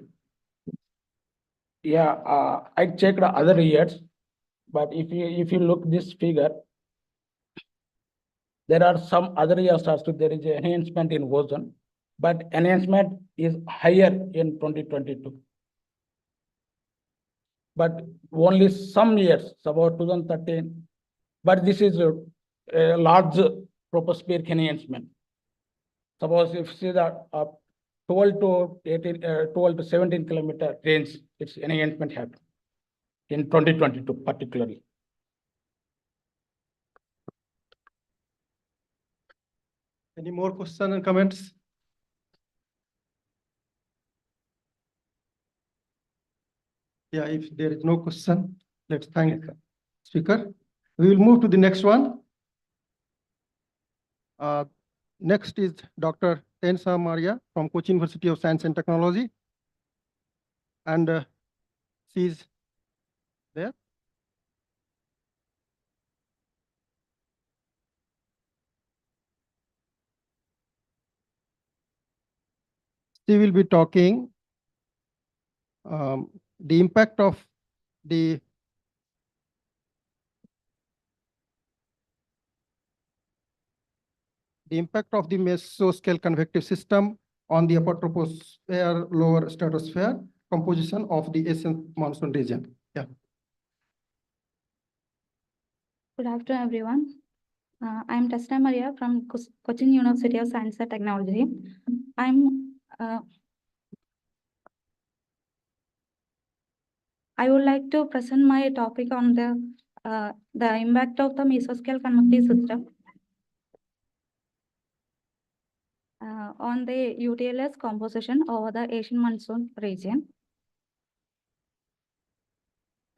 Yeah, I checked other years, but if you look this figure, there are some other years also there is an enhancement in ozone, but enhancement is higher in 2022. But only some years, about 2013, but this is a large tropospheric enhancement. Suppose if you see that 12 to 17 kilometer range, its enhancement happened in 2022 particularly. Any more questions and comments? Yeah, if there is no question, let's thank the speaker. We will move to the next one. Next is Dr. Tensa Maria from Kochi University of Science and Technology. And she's there. She will be talking the impact of the mesoscale convective system on the upper troposphere, lower stratosphere composition of the Asian monsoon region. Yeah. Good afternoon, everyone. I'm Testa Maria from Cochin University of Science and Technology. I would like to present my topic on the impact of the mesoscale convective system on the UTLS composition over the Asian monsoon region.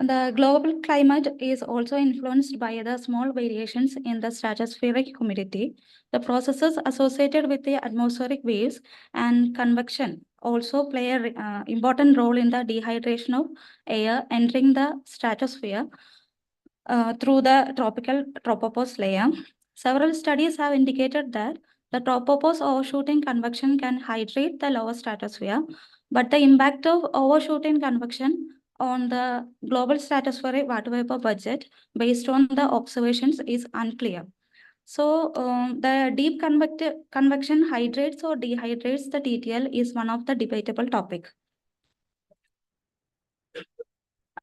The global climate is also influenced by the small variations in the stratospheric humidity. The processes associated with the atmospheric waves and convection also play an important role in the dehydration of air entering the stratosphere through the tropical tropopause layer. Several studies have indicated that the tropopause overshooting convection can hydrate the lower stratosphere, but the impact of overshooting convection on the global stratospheric water vapor budget based on the observations is unclear. So the deep convection hydrates or dehydrates the TTL is one of the debatable topics.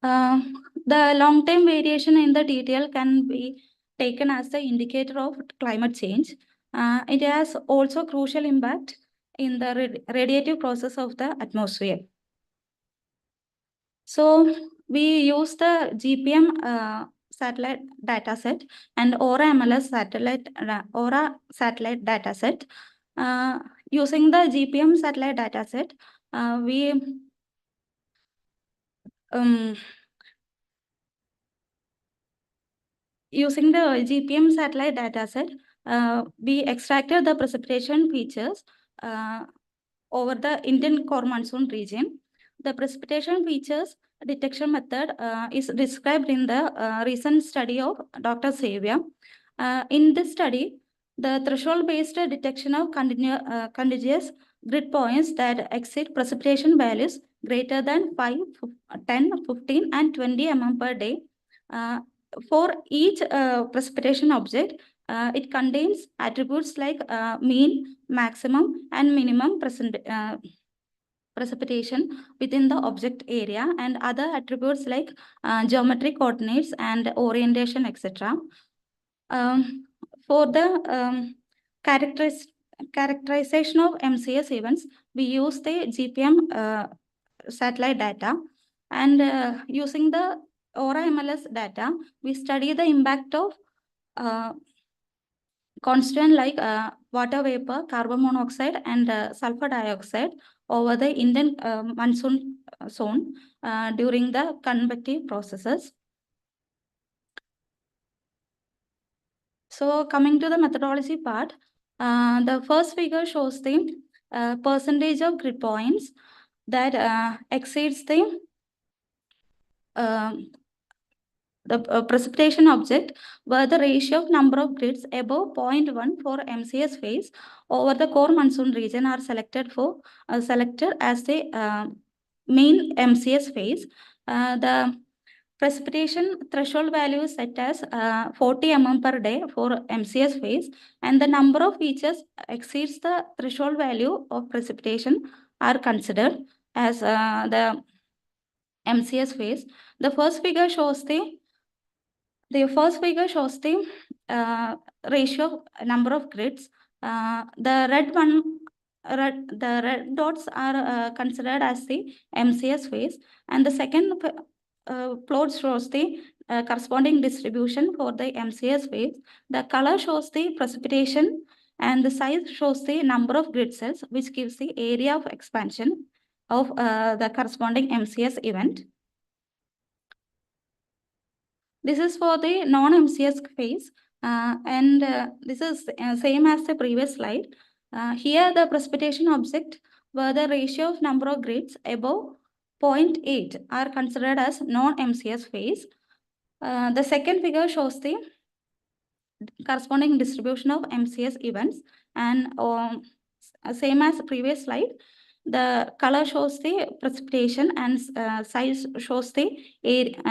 The long-term variation in the TTL can be taken as the indicator of climate change. It has also crucial impact in the radiative process of the atmosphere. So we use the GPM satellite dataset and Aura MLS satellite dataset. Using the GPM satellite dataset, using the GPM satellite dataset, we extracted the precipitation features over the Indian core monsoon region. The precipitation features detection method is described in the recent study of Dr. Xavier. In this study, the threshold-based detection of contiguous grid points that exceed precipitation values greater than 5, 10, 15, and 20 mm per day. For each precipitation object, it contains attributes like mean, maximum, and minimum precipitation within the object area, and other attributes like geometric coordinates and orientation, etc. For the characterization of MCS events, we use the GPM satellite data, and using the Aura MLS data, we study the impact of constituent like water vapor, carbon monoxide, and sulfur dioxide over the Indian monsoon zone during the convective processes. So coming to the methodology part, the first figure shows the percentage of grid points that exceeds the precipitation object, where the ratio of number of grids above 0.1 for MCS phase over the core monsoon region are selected as the main MCS phase. The precipitation threshold value is set as 40 mm per day for MCS phase, and the number of features exceeds the threshold value of precipitation are considered as the MCS phase. The first figure shows the ratio of number of grids. The red dots are considered as the MCS phase, and the second plot shows the corresponding distribution for the MCS phase. The color shows the precipitation, and the size shows the number of grid cells, which gives the area of expansion of the corresponding MCS event. This is for the non-MCS phase, and this is same as the previous slide. Here the precipitation object where the ratio of number of grids above 0.8 are considered as non-MCS phase. The second figure shows the corresponding distribution of MCS events, and same as the previous slide, the color shows the precipitation and size shows the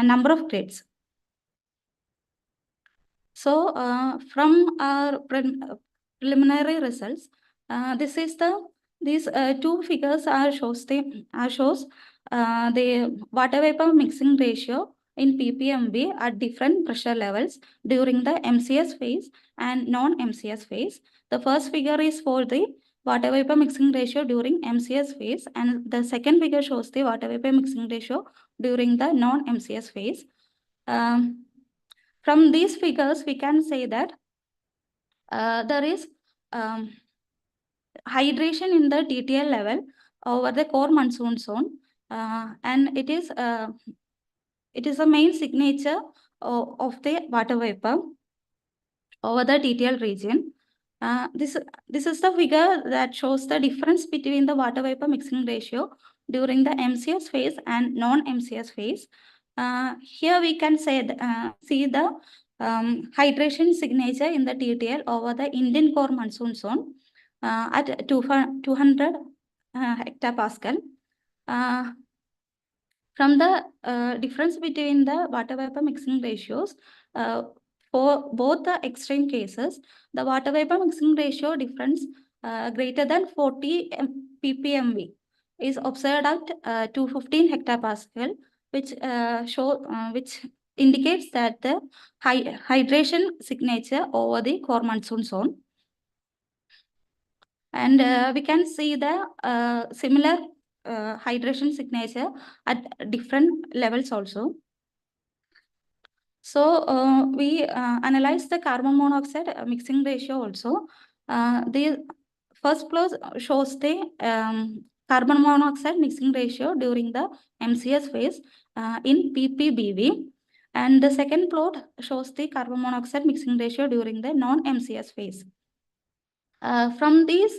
number of grids. So from our preliminary results, these two figures shows the water vapor mixing ratio in ppmv at different pressure levels during the MCS phase and non-MCS phase. The first figure is for the water vapor mixing ratio during MCS phase, and the second figure shows the water vapor mixing ratio during the non-MCS phase. From these figures, we can say that there is hydration in the TTL level over the core monsoon zone, and it is a main signature of the water vapor over the TTL region. This is the figure that shows the difference between the water vapor mixing ratio during the MCS phase and non-MCS phase. Here we can say see the hydration signature in the TTL over the Indian core monsoon zone at 200 hectopascal. From the difference between the water vapor mixing ratios, for both the extreme cases, the water vapor mixing ratio difference greater than 40 ppmv is observed at 215 hectopascal, which indicates that the hydration signature over the core monsoon zone. And we can see the similar hydration signature at different levels also. So we analyze the carbon monoxide mixing ratio also. The first plot shows the carbon monoxide mixing ratio during the MCS phase in ppbv, And the second plot shows the carbon monoxide mixing ratio during the non-MCS phase. From these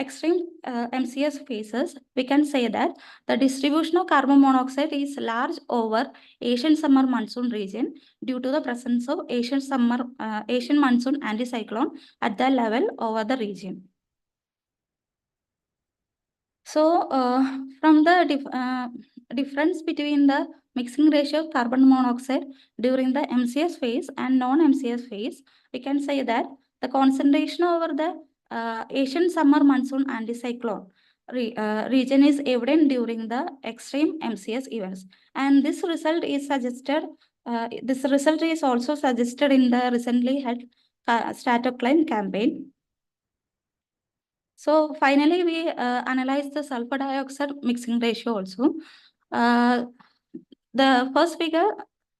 extreme MCS phases, we can say that the distribution of carbon monoxide is large over Asian summer monsoon region due to the presence of Asian monsoon anticyclone at the level over the region. So, from the difference between the mixing ratio of carbon monoxide during the MCS phase and non-MCS phase, we can say that the concentration over the Asian summer monsoon anticyclone region is evident during the extreme MCS events, and this result is suggested. This result is also suggested in the recently held Stratoclimb campaign. So finally, we analyze the sulfur dioxide mixing ratio also. The first figure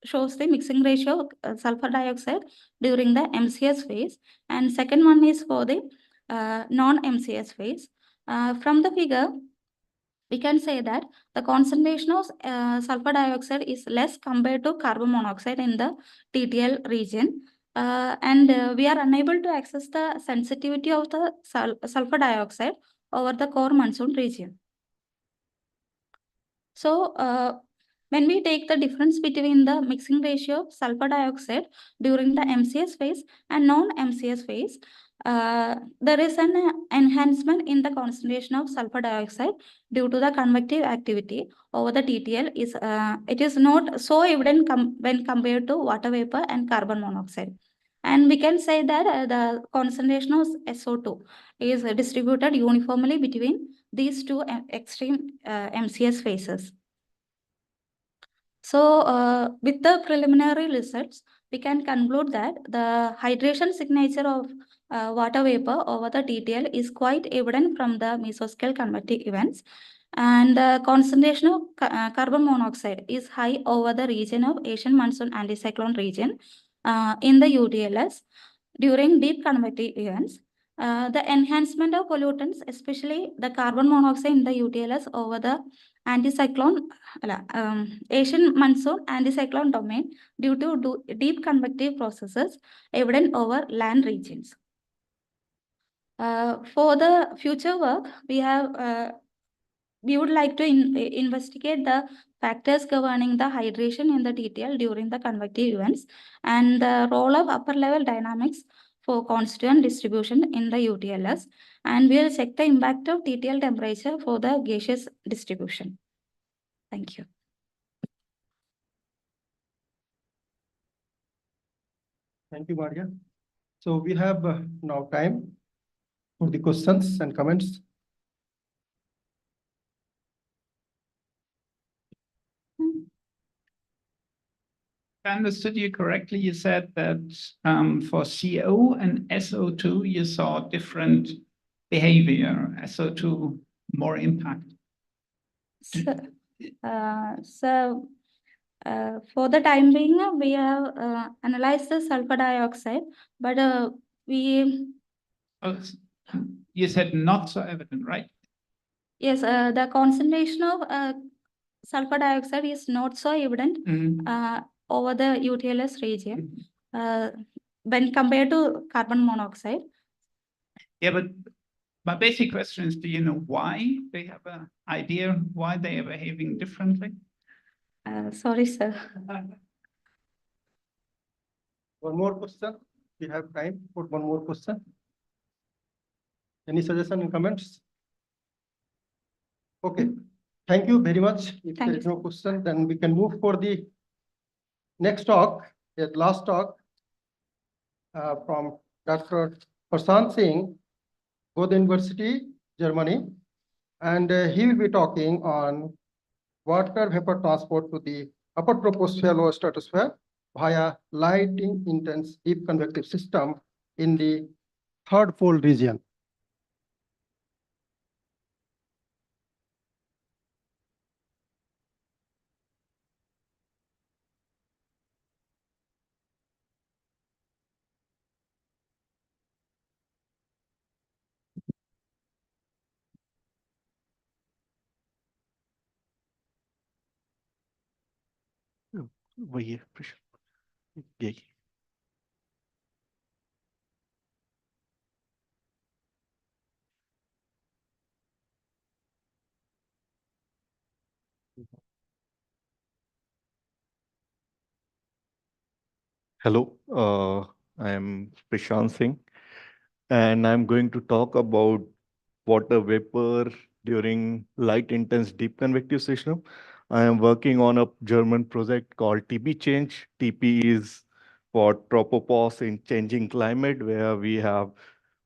shows the mixing ratio of sulfur dioxide during the MCS phase, and second one is for the non-MCS phase. From the figure, we can say that the concentration of sulfur dioxide is less compared to carbon monoxide in the TTL region. We are unable to access the sensitivity of the sulfur dioxide over the core monsoon region. So, when we take the difference between the mixing ratio of sulfur dioxide during the MCS phase and non-MCS phase, there is an enhancement in the concentration of sulfur dioxide due to the convective activity over the TTL. It is not so evident when compared to water vapor and carbon monoxide. And we can say that the concentration of SO2 is distributed uniformly between these two extreme MCS phases. So, with the preliminary results, we can conclude that the hydration signature of water vapor over the TTL is quite evident from the mesoscale convective events, and the concentration of carbon monoxide is high over the region of Asian monsoon anticyclone region in the UTLS during deep convective events. The enhancement of pollutants, especially the carbon monoxide in the UTLS over the anticyclone, Asian monsoon anticyclone domain due to deep convective processes evident over land regions. For the future work, we would like to investigate the factors governing the hydration in the TTL during the convective events and the role of upper level dynamics for constituent distribution in the UTLS, and we will check the impact of TTL temperature for the gaseous distribution. Thank you. Thank you, Maria. So we have now time for the questions and comments. If I understood you correctly, you said that for CO and SO2, you saw different behavior, SO2 more impact. For the time being, we have analyzed the sulfur dioxide, but we... You said not so evident, right? Yes, the concentration of sulfur dioxide is not so evident over the UTLS region when compared to carbon monoxide. Yeah, but my basic question is, do you know why? Do you have an idea why they are behaving differently? Sorry, sir. One more question. We have time for one more question. Any suggestion and comments? Okay. Thank you very much. If there is no question, then we can move for the next talk, the last talk from Dr. Prashant Singh, Goethe University, Germany. And he will be talking on water vapor transport to the upper troposphere, lower stratosphere via lighting intense deep convective system in the third pole region. वही है प्रश्न यही। Hello, I am Prashant Singh, and I'm going to talk about water vapor during light intense deep convective system. I am working on a German project called TP Change. TP is for tropopause in changing climate, where we have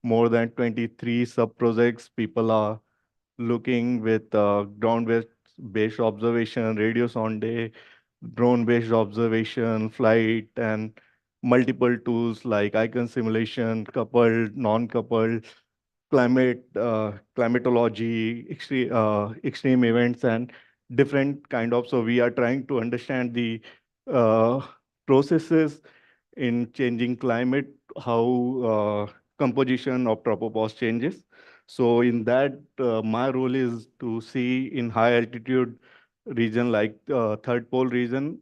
more than 23 sub-projects. People are looking with ground-based observation, radio sonde, drone-based observation, flight, and multiple tools like icon simulation, coupled, non-coupled, climatology, extreme events, and different kind of. So we are trying to understand the uh, processes in changing climate, how composition of tropopause changes. So in that, my role is to see in high altitude region like third pole region,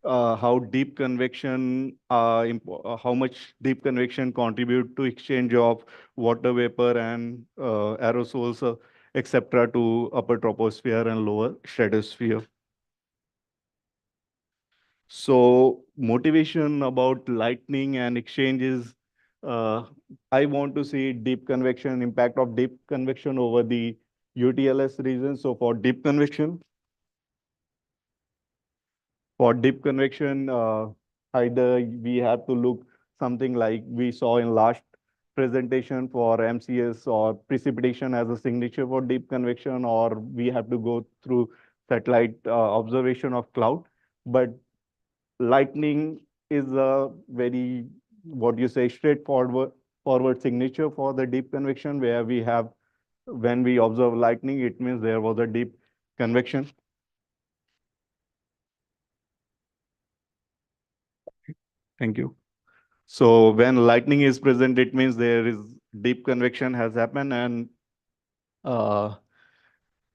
how deep convection, how much deep convection contribute to exchange of water vapor and aerosols, etc., to upper troposphere and lower stratosphere. So motivation about lightning and exchanges, I want to see deep convection, impact of deep convection over the UTLS region. So for deep convection, either we have to look something like we saw in last presentation for MCS or precipitation as a signature for deep convection, or we have to go through satellite observation of cloud. But lightning is a very, what you say, forward signature for the deep convection, where we have, when we observe lightning, it means there was a deep convection. Thank you. So when lightning is present, it means there is deep convection has happened, and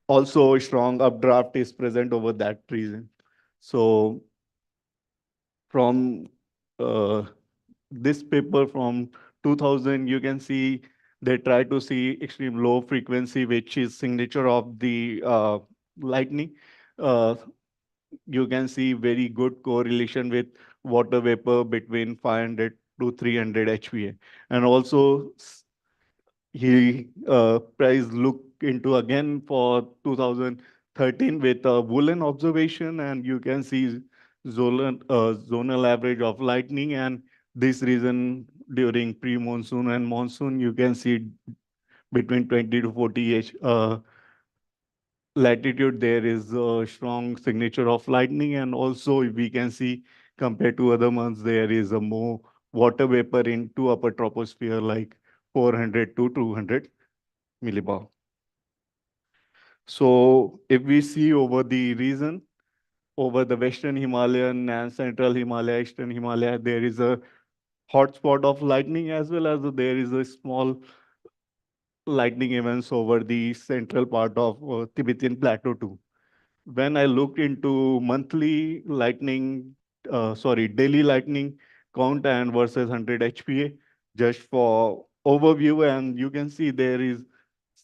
also strong updraft is present over that region. So from this paper from 2000, you can see they try to see extreme low frequency, which is signature of the lightning. You can see very good correlation with water vapor between 500 to 300 HPA. And also he price look into again for 2013 with a woolen observation, and you can see zonal average of lightning, and this region during pre-monsoon and monsoon, you can see between 20 to 40 latitude, there is a strong signature of lightning. And also we can see compared to other months, there is a more water vapor into upper troposphere, like 400 to 200 millibar. So if we see over the region, over the Western Himalayan and Central Himalaya, Eastern Himalaya, there is a hotspot of lightning, as well as there is a small lightning events over the central part of Tibetan Plateau too. When I looked into monthly lightning, daily lightning count and versus 100 HPA, just for overview, and you can see there is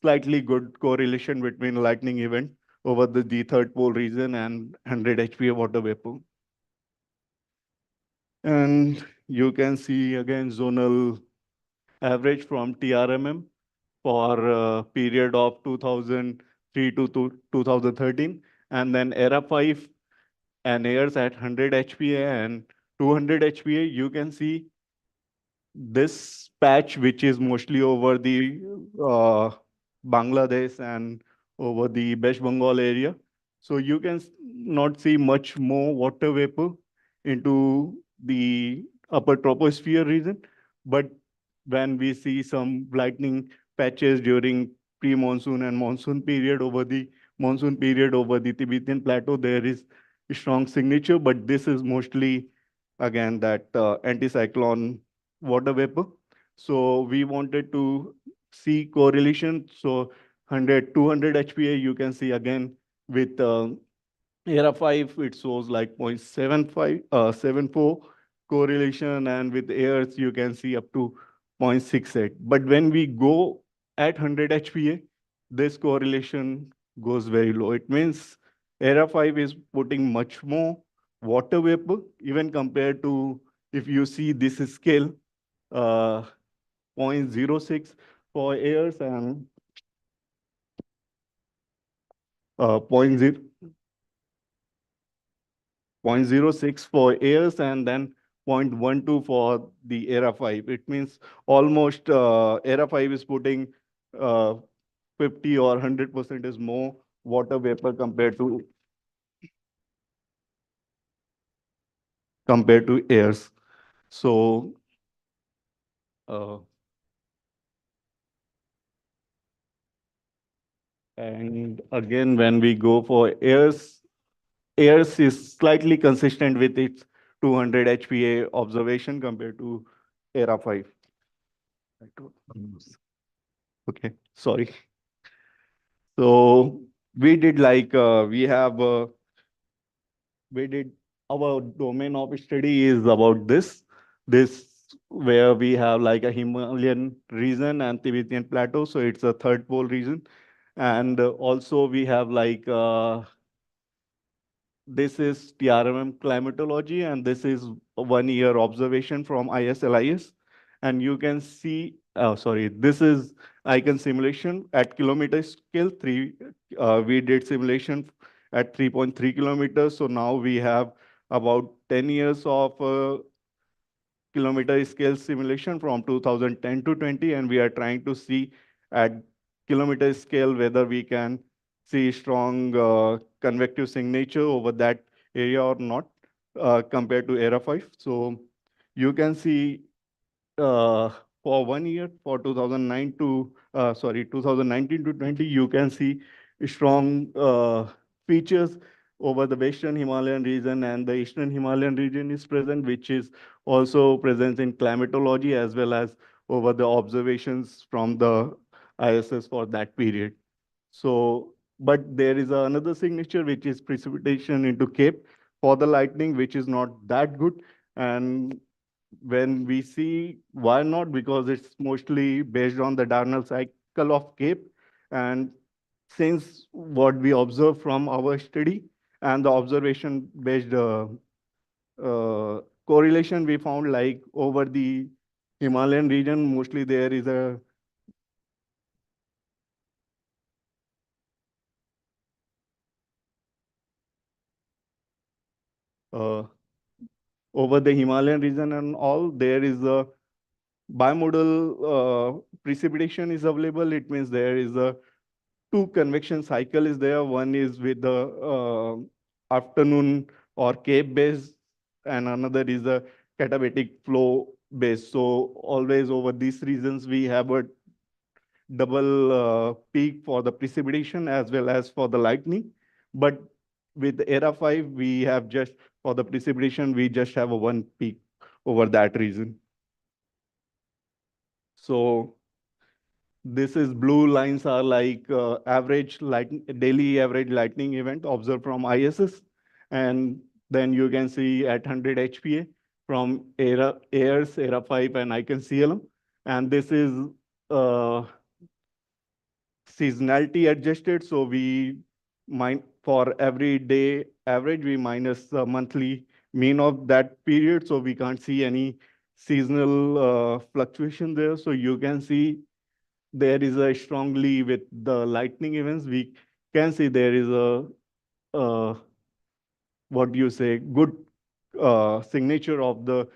slightly good correlation between lightning event over the third pole region and 100 HPA water vapor. And you can see again zonal average from TRMM for a period of 2003 to 2013, and then ERA 5 and airs at 100 HPA and 200 HPA. You can see this patch, which is mostly over the Bangladesh and over the West Bengal area. So you can not see much more water vapor into the upper troposphere region. But when we see some lightning patches during pre-monsoon and monsoon period over the Tibetan Plateau, there is a strong signature, but this is mostly, again, that anticyclone water vapor. So we wanted to see correlation. So 100, 200 HPA, you can see again with Era 5, it shows like 74 correlation, and with airs, you can see up to 0.68. But when we go at 100 HPA, this correlation goes very low. It means Era 5 is putting much more water vapor, even compared to, if you see this scale, 0.06 for airs and 0.06 for airs, and then 0.12 for the Era 5. It means almost Era 5 is putting 50 or 100% is more water vapor compared to airs. So and again, when we go for airs is slightly consistent with its 200 HPA observation compared to Era 5. Okay, sorry. So we did like, we did our domain of study is about this where we have like a Himalayan region and Tibetan plateau. So it's a third pole region. And also we have like, this is TRMM climatology, and this is a 1 year observation from ISLIS. And you can see, this is icon simulation at kilometer scale. We did simulation at 3.3 kilometers. So now we have about 10 years of kilometer scale simulation from 2010 to 20, and we are trying to see at kilometer scale whether we can see strong convective signature over that area or not compared to Era 5. So you can see for 1 year, for 2019 to 20, you can see strong features over the Western Himalayan region, and the Eastern Himalayan region is present, which is also present in climatology as well as over the observations from the ISS for that period. So, but there is another signature, which is precipitation into Cape for the lightning, which is not that good. And when we see why not, because it's mostly based on the diurnal cycle of Cape. And since what we observe from our study and the observation based correlation, we found like over the Himalayan region, mostly there is a over the Himalayan region and all, there is a bimodal precipitation is available. It means there is a two convection cycle is there. One is with the afternoon or Cape base, and another is a katabatic flow base. So always over these regions, we have a double peak for the precipitation as well as for the lightning. But with Era 5, we have just, for the precipitation, we just have a one peak over that region. So this is blue lines are like daily average lightning event observed from ISS. And then you can see at 100 HPA from airs, Era 5 and icon CLM. And this is seasonality adjusted. So we for every day average, we minus the monthly mean of that period. So we can't see any seasonal fluctuation there. So you can see there is a strongly with the lightning events, we can see there is a what do you say, good signature of the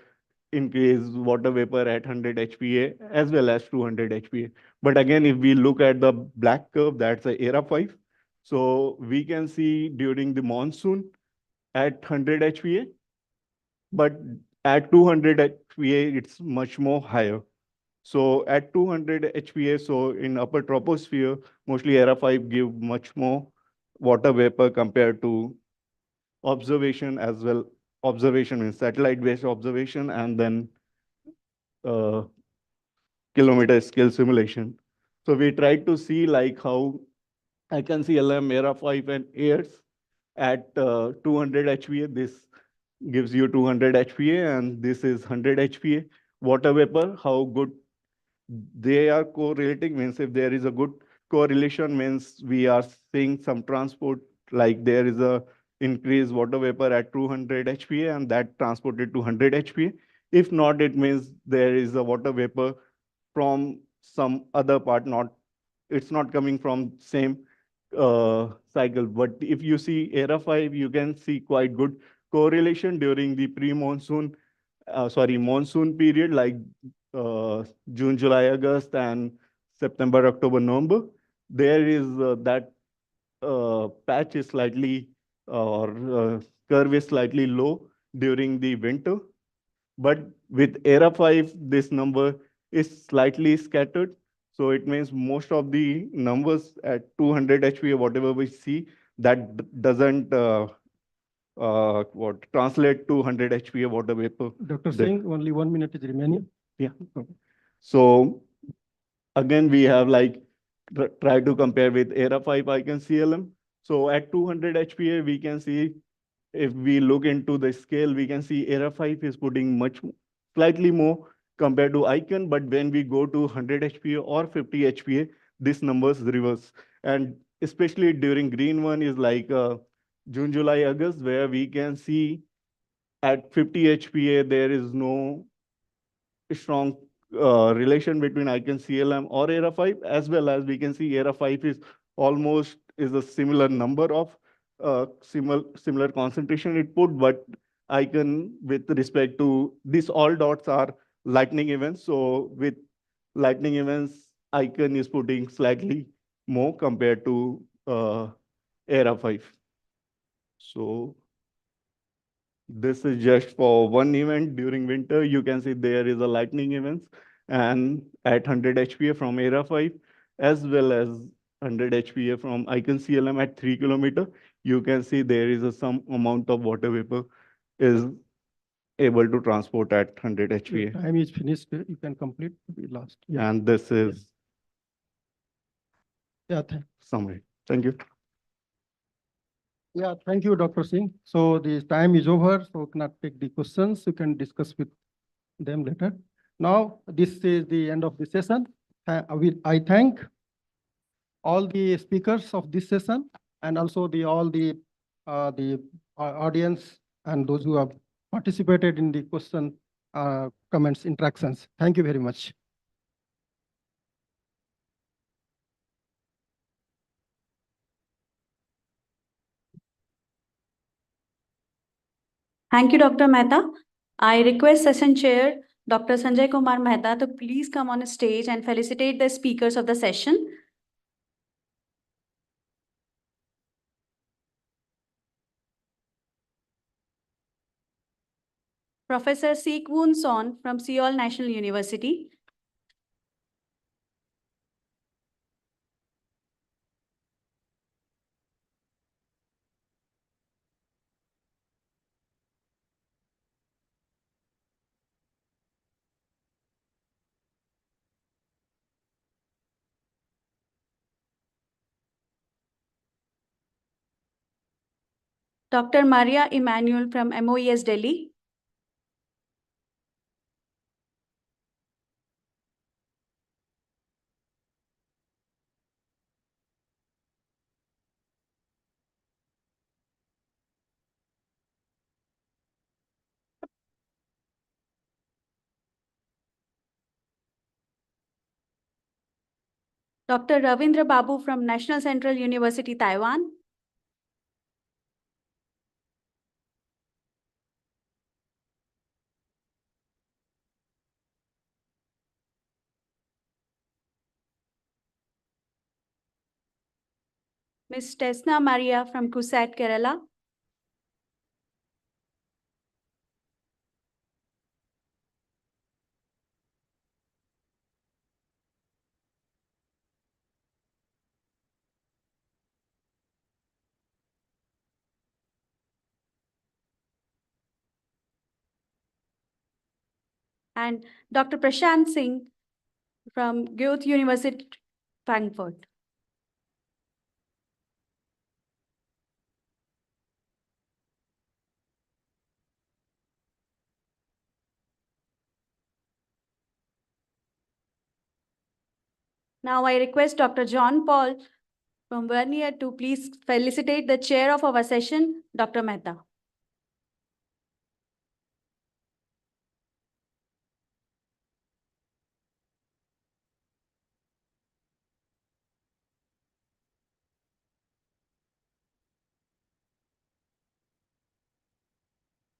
increased water vapor at 100 HPA as well as 200 HPA. But again, if we look at the black curve, that's a Era 5. So we can see during the monsoon at 100 HPA, but at 200 HPA, it's much more higher. So at 200 HPA, so in upper troposphere, mostly Era 5 give much more water vapor compared to observation as well. Observation means satellite-based observation, and then kilometer scale simulation. So we tried to see like how I can see LM, Era 5 and airs at 200 HPA. This gives you 200 HPA, and this is 100 HPA. Water vapor, how good they are correlating means if there is a good correlation means we are seeing some transport, like there is a increased water vapor at 200 HPA and that transported to 100 HPA. If not, it means there is a water vapor from some other part, it's not coming from same cycle. But if you see ERA 5, you can see quite good correlation during the pre-monsoon, monsoon period, like June, July, August, and September, October, November. There is that patch is slightly curve is slightly low during the winter. But with ERA 5, this number is slightly scattered. So it means most of the numbers at 200 HPA, whatever we see, that doesn't translate to 100 HPA water vapor. Dr. Singh, only 1 minute is remaining. Yeah. So again, we have like try to compare with ERA 5 icon CLM. So at 200 HPA, we can see if we look into the scale, we can see ERA 5 is putting slightly more compared to icon. But when we go to 100 HPA or 50 HPA, this numbers reverse. And especially during green one is like June, July, August, where we can see at 50 HPA, there is no strong relation between icon CLM or ERA 5, as well as we can see ERA 5 is almost a similar number of similar concentration it put, but icon with respect to this, all dots are lightning events. So with lightning events, icon is putting slightly more compared to ERA 5. So this is just for one event during winter. You can see there is a lightning events and at 100 HPA from ERA 5, as well as 100 HPA from icon CLM at 3 kilometer. You can see there is some amount of water vapor is able to transport at 100 HPA. Time is finished. You can complete the last. Yeah. And this is summary. Thank you. Yeah, thank you, Dr. Singh. So the time is over, so cannot take the questions. You can discuss with them later. Now, this is the end of the session. I thank all the speakers of this session and also all the audience and those who have participated in the question, comments, interactions. Thank you very much. Thank you, Dr. Mehta. I request session chair, Dr. Sanjay Kumar Mehta, to please come on stage and felicitate the speakers of the session. Professor Seek-Woon Son from Seoul National University. Dr. Maria Emanuel from MOES Delhi. Dr. Ravindra Babu from National Central University, Taiwan. Ms. Tesna Maria from CUSAT, Kerala. And Dr. Prashant Singh from Goethe University, Frankfurt. Now I request Dr. John Paul from Vernier to please felicitate the chair of our session, Dr. Mehta.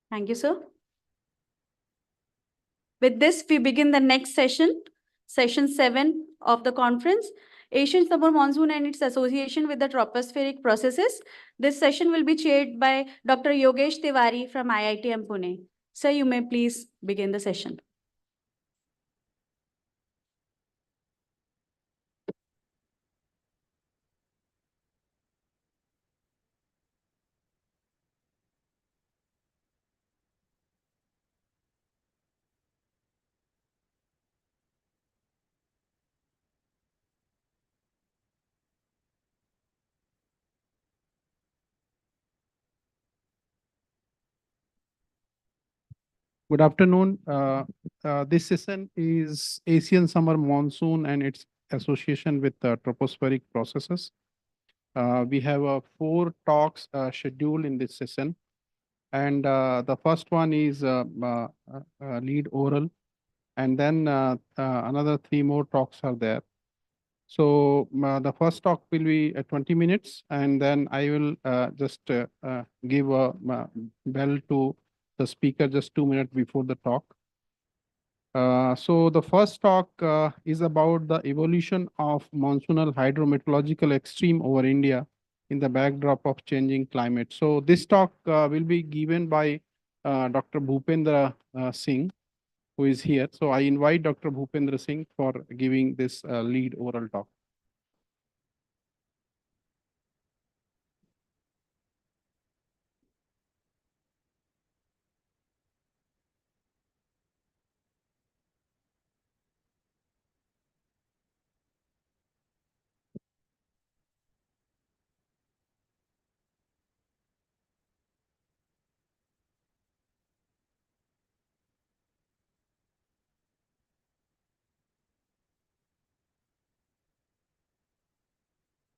Thank you, sir. With this, we begin the next session, session 7 of the conference, Asian Summer Monsoon and its association with the tropospheric processes. This session will be chaired by Dr. Yogesh Tiwari from IITM Pune. Sir, you may please begin the session. Good afternoon. This session is Asian Summer Monsoon and its association with tropospheric processes. We have 4 talks scheduled in this session. And the first one is lead oral. And then another 3 more talks are there. So the first talk will be 20 minutes. And then I will just give a bell to the speaker just 2 minutes before the talk. So the first talk is about the evolution of monsoonal hydrometeorological extreme over India in the backdrop of changing climate. So this talk will be given by Dr. Bhupendra Singh, who is here. So I invite Dr. Bhupendra Singh for giving this lead oral talk.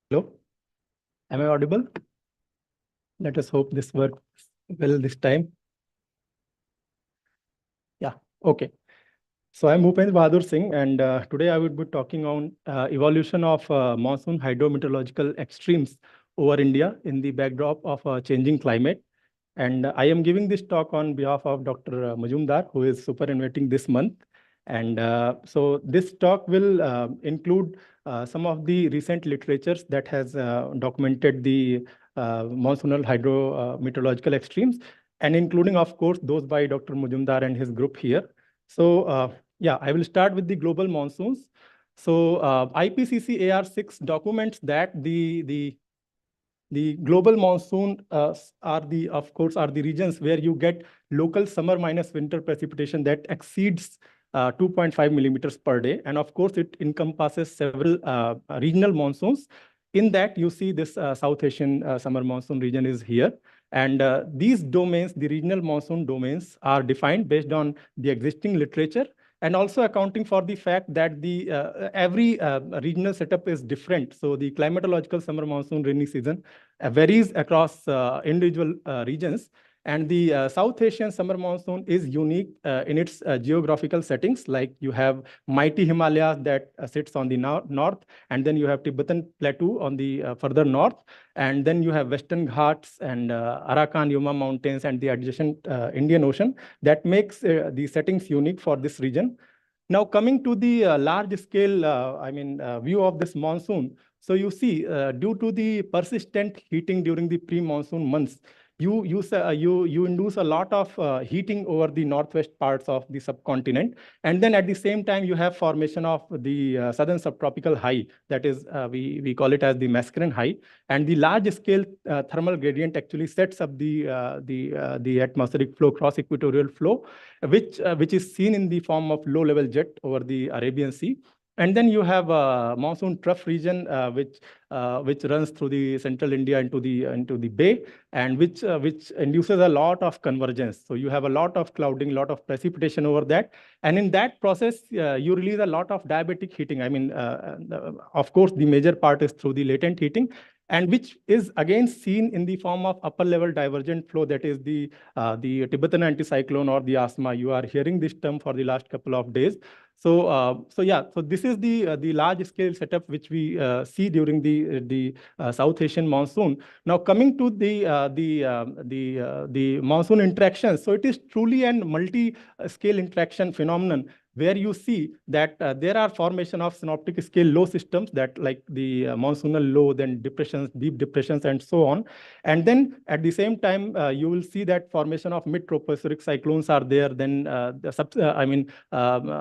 Hello, am I audible? Let us hope this works well this time. Yeah, okay. So I'm Bhupendra Bahadur Singh, and today I would be talking on evolution of monsoon hydrometeorological extremes over India in the backdrop of a changing climate. And I am giving this talk on behalf of Dr. Majumdar, who is superannuating this month. And so this talk will include some of the recent literatures that has documented the monsoonal hydrometeorological extremes, and including, of course, those by Dr. Majumdar and his group here. So yeah, I will start with the global monsoons. So IPCC AR6 documents that the global monsoon of course, are the regions where you get local summer minus winter precipitation that exceeds 2.5 millimeters per day. And of course, it encompasses several regional monsoons. In that, you see this South Asian summer monsoon region is here. And these domains, the regional monsoon domains, are defined based on the existing literature, and also accounting for the fact that the every regional setup is different. So the climatological summer monsoon rainy season varies across individual regions. And the South Asian summer monsoon is unique in its geographical settings. Like you have mighty Himalayas that sits on the north, and then you have Tibetan Plateau on the further north, and then you have Western Ghats and Arakan Yuma Mountains and the adjacent Indian Ocean. That makes the settings unique for this region. Now coming to the large scale, view of this monsoon. So you see, due to the persistent heating during the pre-monsoon months, you induce a lot of heating over the northwest parts of the subcontinent. And then at the same time, you have formation of the southern subtropical high. That is, we call it as the masculine high. And the large scale thermal gradient actually sets up the atmospheric flow, cross equatorial flow, which is seen in the form of low level jet over the Arabian Sea. And then you have monsoon trough region, which runs through the central India into the bay, and which induces a lot of convergence. So you have a lot of clouding, lot of precipitation over that, and in that process, you release a lot of diabatic heating. I mean, of course, the major part is through the latent heating, and which is again seen in the form of upper level divergent flow, that is the Tibetan anticyclone or the asthma. You are hearing this term for the last couple of days. So this is the large scale setup which we see during the South Asian monsoon. Now coming to the monsoon interactions, so it is truly a multi-scale interaction phenomenon, where you see that there are formation of synoptic scale low systems, that like the monsoonal low, then depressions, deep depressions, and so on. And then at the same time, you will see that formation of mid-tropospheric cyclones are there. Then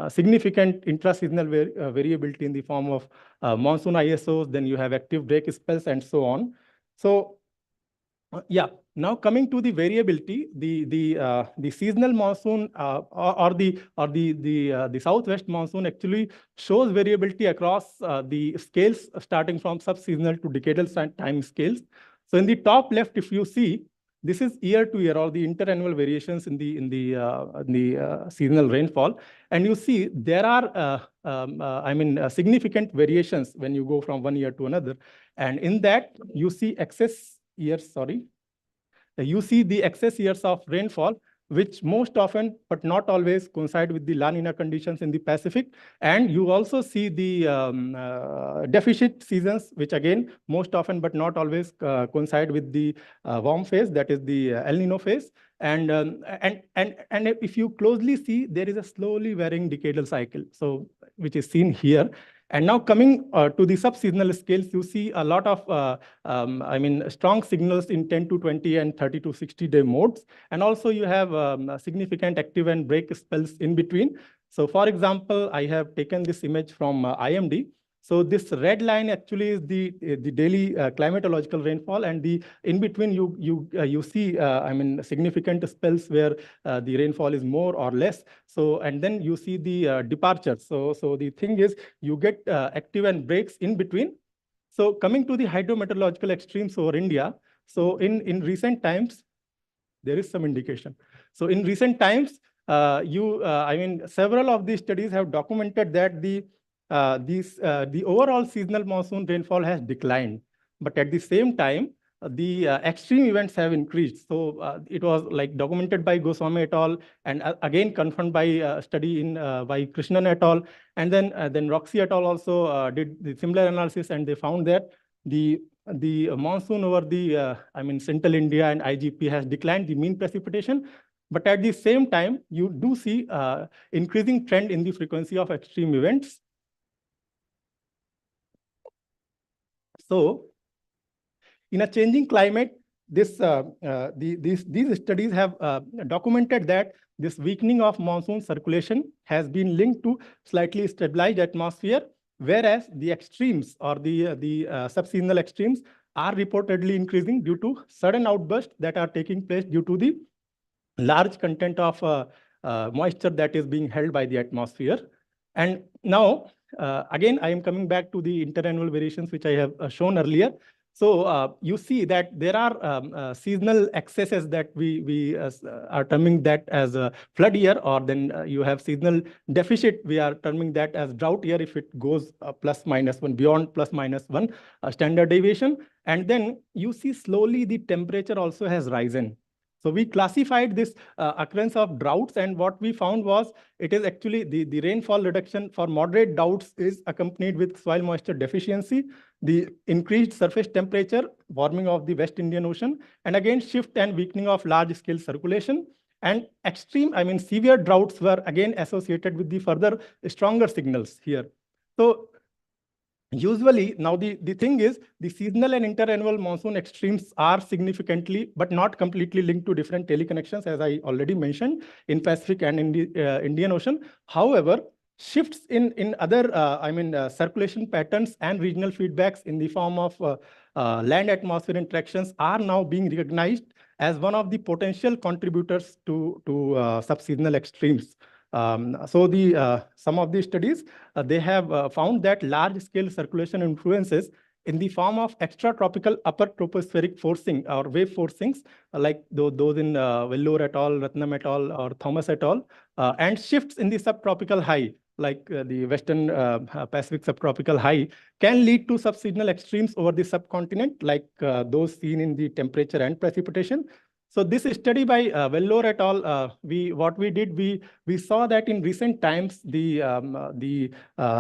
significant intra-seasonal variability in the form of monsoon ISOs. Then you have active break spells and so on. So yeah, now coming to the variability, the seasonal monsoon or the southwest monsoon actually shows variability across the scales, starting from sub-seasonal to decadal time scales. So in the top left, if you see, this is year to year, or the interannual variations in the seasonal rainfall, and you see there are significant variations when you go from one year to another, and in that you see excess years. You see the excess years of rainfall, which most often, but not always, coincide with the La Nina conditions in the Pacific. And you also see the deficit seasons, which again, most often, but not always, coincide with the warm phase, that is the El Nino phase. And if you closely see, there is a slowly varying decadal cycle, so which is seen here. And now coming to the sub-seasonal scales, you see a lot of, strong signals in 10 to 20 and 30 to 60 day modes. And also you have significant active and break spells in between. So for example, I have taken this image from IMD. So this red line actually is the daily climatological rainfall, and the in between you see significant spells where the rainfall is more or less. So and then you see the departures. So the thing is, you get active and breaks in between. So coming to the hydrometeorological extremes over India. So in recent times, there is some indication. So in recent times, several of these studies have documented that the overall seasonal monsoon rainfall has declined, but at the same time, the extreme events have increased. So it was like documented by Goswami et al. And again confirmed by a study by Krishnan et al. And then Roxy et al. Also did the similar analysis, and they found that the monsoon over the central India and IGP has declined the mean precipitation. But at the same time, you do see increasing trend in the frequency of extreme events. So in a changing climate, these studies have documented that this weakening of monsoon circulation has been linked to slightly stabilized atmosphere, whereas the extremes or the sub-seasonal extremes are reportedly increasing due to sudden outbursts that are taking place due to the large content of moisture that is being held by the atmosphere. And now, again, I am coming back to the interannual variations, which I have shown earlier. So you see that there are seasonal excesses that we are terming that as a flood year, or then you have seasonal deficit. We are terming that as drought year if it goes ±1, beyond ±1 standard deviation. And then you see slowly the temperature also has risen. So we classified this occurrence of droughts, and what we found was it is actually the rainfall reduction for moderate droughts is accompanied with soil moisture deficiency, the increased surface temperature, warming of the West Indian Ocean, and again shift and weakening of large-scale circulation. And extreme, severe droughts were again associated with the further stronger signals here. So usually, now the thing is, the seasonal and interannual monsoon extremes are significantly, but not completely linked to different teleconnections, as I already mentioned, in Pacific and in the Indian Ocean. However, shifts in other, circulation patterns and regional feedbacks in the form of land atmosphere interactions are now being recognized as one of the potential contributors to sub-seasonal extremes. So some of these studies, they have found that large-scale circulation influences in the form of extratropical upper tropospheric forcing or wave forcings, like those in Vellore et al., Ratnam et al., or Thomas et al., and shifts in the subtropical high, like the Western Pacific subtropical high, can lead to subseasonal extremes over the subcontinent, like those seen in the temperature and precipitation. So this study by Vellore et al., what we did, we saw that in recent times, the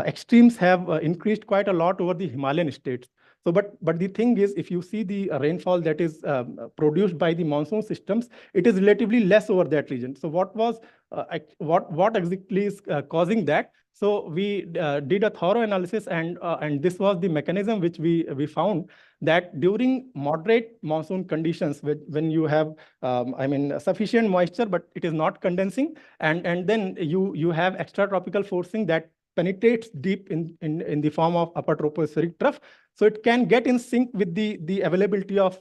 extremes have increased quite a lot over the Himalayan states. So, but the thing is, if you see the rainfall that is produced by the monsoon systems, it is relatively less over that region. So what exactly is causing that? So we did a thorough analysis, and this was the mechanism which we found, that during moderate monsoon conditions, when you have sufficient moisture, but it is not condensing, and then you have extratropical forcing that penetrates deep in the form of upper tropospheric trough. So it can get in sync with the availability of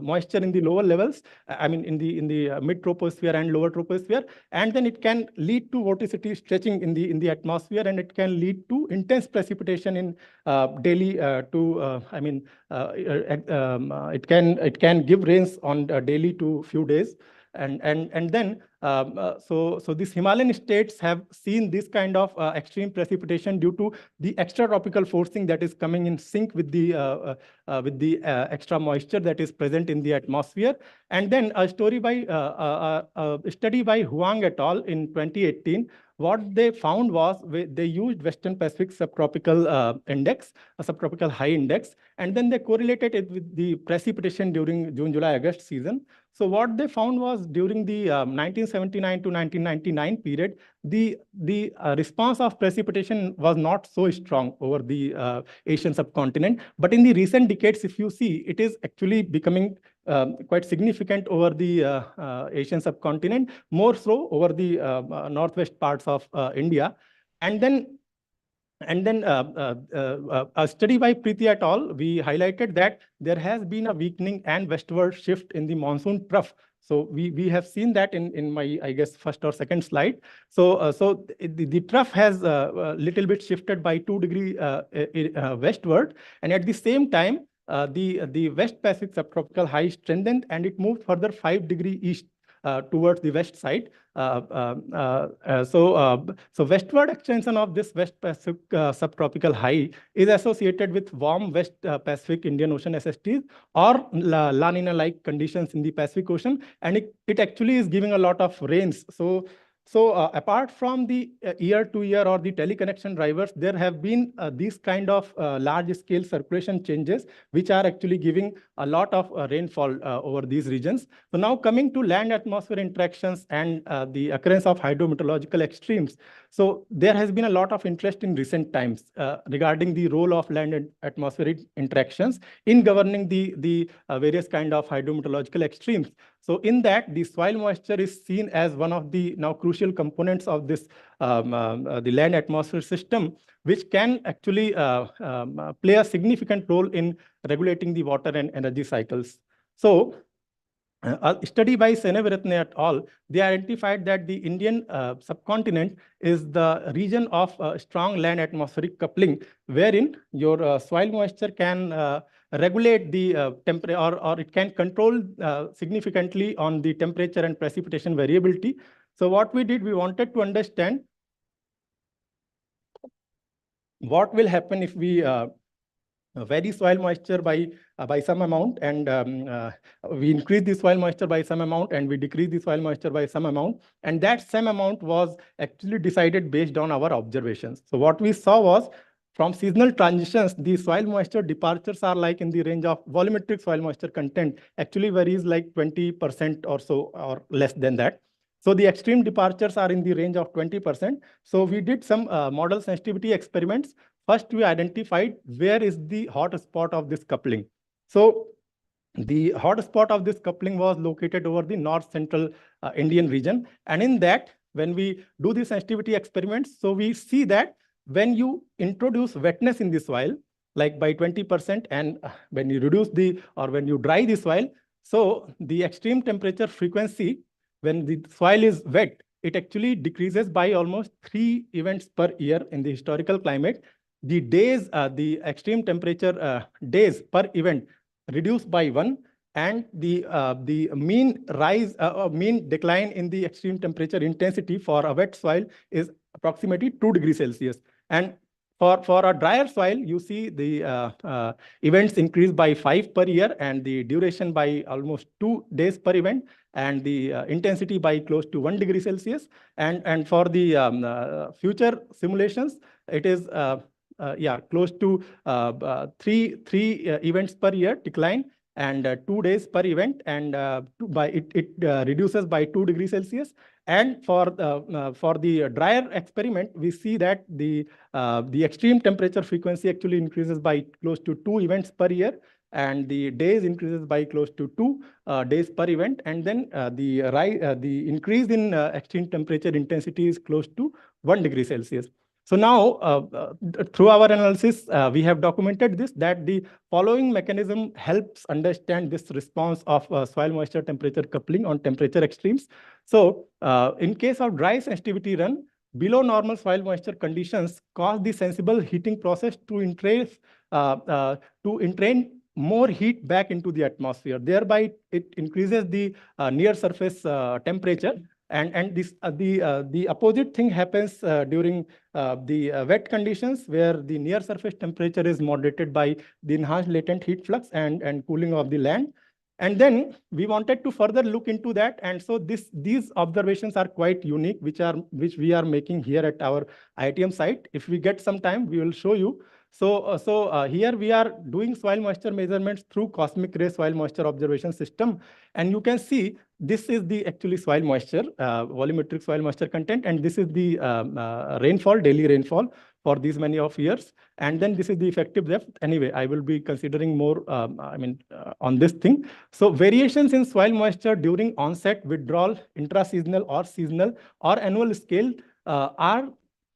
moisture in the lower levels, in the mid troposphere and lower troposphere, and then it can lead to vorticity stretching in the atmosphere, and it can lead to intense precipitation in daily it can give rains on daily to few days. And then so these Himalayan states have seen this kind of extreme precipitation due to the extratropical forcing that is coming in sync with the extra moisture that is present in the atmosphere. And then a study by Huang et al. In 2018. What they found was they used Western Pacific subtropical index, a subtropical high index, and then they correlated it with the precipitation during June, July, August season. So what they found was during the 1979 to 1999 period, the response of precipitation was not so strong over the Asian subcontinent. But in the recent decades, if you see, it is actually becoming quite significant over the Asian subcontinent, more so over the northwest parts of India. And then a study by Preeti et al., we highlighted that there has been a weakening and westward shift in the monsoon trough. So we have seen that in my, I guess, first or second slide. So the trough has a little bit shifted by 2 degrees westward, and at the same time, the West Pacific subtropical high strengthened, and it moved further 5 degrees east towards the west side. So westward extension of this West Pacific subtropical high is associated with warm West Pacific Indian Ocean SSTs or La Nina-like conditions in the Pacific Ocean, and it actually is giving a lot of rains. So apart from the year-to-year or the teleconnection drivers, there have been these kind of large-scale circulation changes, which are actually giving a lot of rainfall over these regions. So now coming to land-atmosphere interactions and the occurrence of hydrometeorological extremes. So there has been a lot of interest in recent times regarding the role of land and atmospheric interactions in governing the various kind of hydrometeorological extremes. So in that, the soil moisture is seen as one of the now crucial components of this the land atmosphere system, which can actually play a significant role in regulating the water and energy cycles. So a study by Seneviratne et al., they identified that the Indian subcontinent is the region of strong land atmospheric coupling, wherein your soil moisture can regulate the temperature, or it can control significantly on the temperature and precipitation variability. So what we did, we wanted to understand what will happen if we vary soil moisture by some amount, and we increase the soil moisture by some amount, and we decrease the soil moisture by some amount. And that same amount was actually decided based on our observations. So what we saw was, from seasonal transitions, the soil moisture departures are like in the range of volumetric soil moisture content actually varies like 20% or so, or less than that. So the extreme departures are in the range of 20%. So we did some model sensitivity experiments. First, we identified where is the hot spot of this coupling. So the hot spot of this coupling was located over the north-central Indian region. And in that, when we do the sensitivity experiments, so we see that when you introduce wetness in the soil, like by 20%, and when you reduce when you dry the soil, so the extreme temperature frequency, when the soil is wet, it actually decreases by almost 3 events per year in the historical climate. The days, the extreme temperature days per event reduced by 1, and the mean rise, mean decline in the extreme temperature intensity for a wet soil is approximately 2 degrees Celsius. And for a drier soil, you see the events increase by 5 per year, and the duration by almost 2 days per event, and the intensity by close to 1 degree Celsius. And for the future simulations, it is close to three events per year decline, and 2 days per event, and it reduces by 2 degrees Celsius. And for the drier experiment, we see that the extreme temperature frequency actually increases by close to 2 events per year, and the days increases by close to 2 days per event. And then the increase in extreme temperature intensity is close to 1 degree Celsius. So now, through our analysis, we have documented this, that the following mechanism helps understand this response of soil moisture temperature coupling on temperature extremes. So in case of dry sensitivity run, below normal soil moisture conditions cause the sensible heating process to entrain more heat back into the atmosphere. Thereby, it increases the near surface temperature. And this the opposite thing happens during the wet conditions, where the near surface temperature is moderated by the enhanced latent heat flux and cooling of the land. And then we wanted to further look into that. And so these observations are quite unique, which we are making here at our IITM site. If we get some time, we will show you. So here we are doing soil moisture measurements through cosmic ray soil moisture observation system. And you can see this is the actually soil moisture, volumetric soil moisture content. And this is the rainfall, daily rainfall for these many of years. And then this is the effective depth. Anyway, I will be considering more, on this thing. So variations in soil moisture during onset, withdrawal, intra-seasonal or seasonal or annual scale are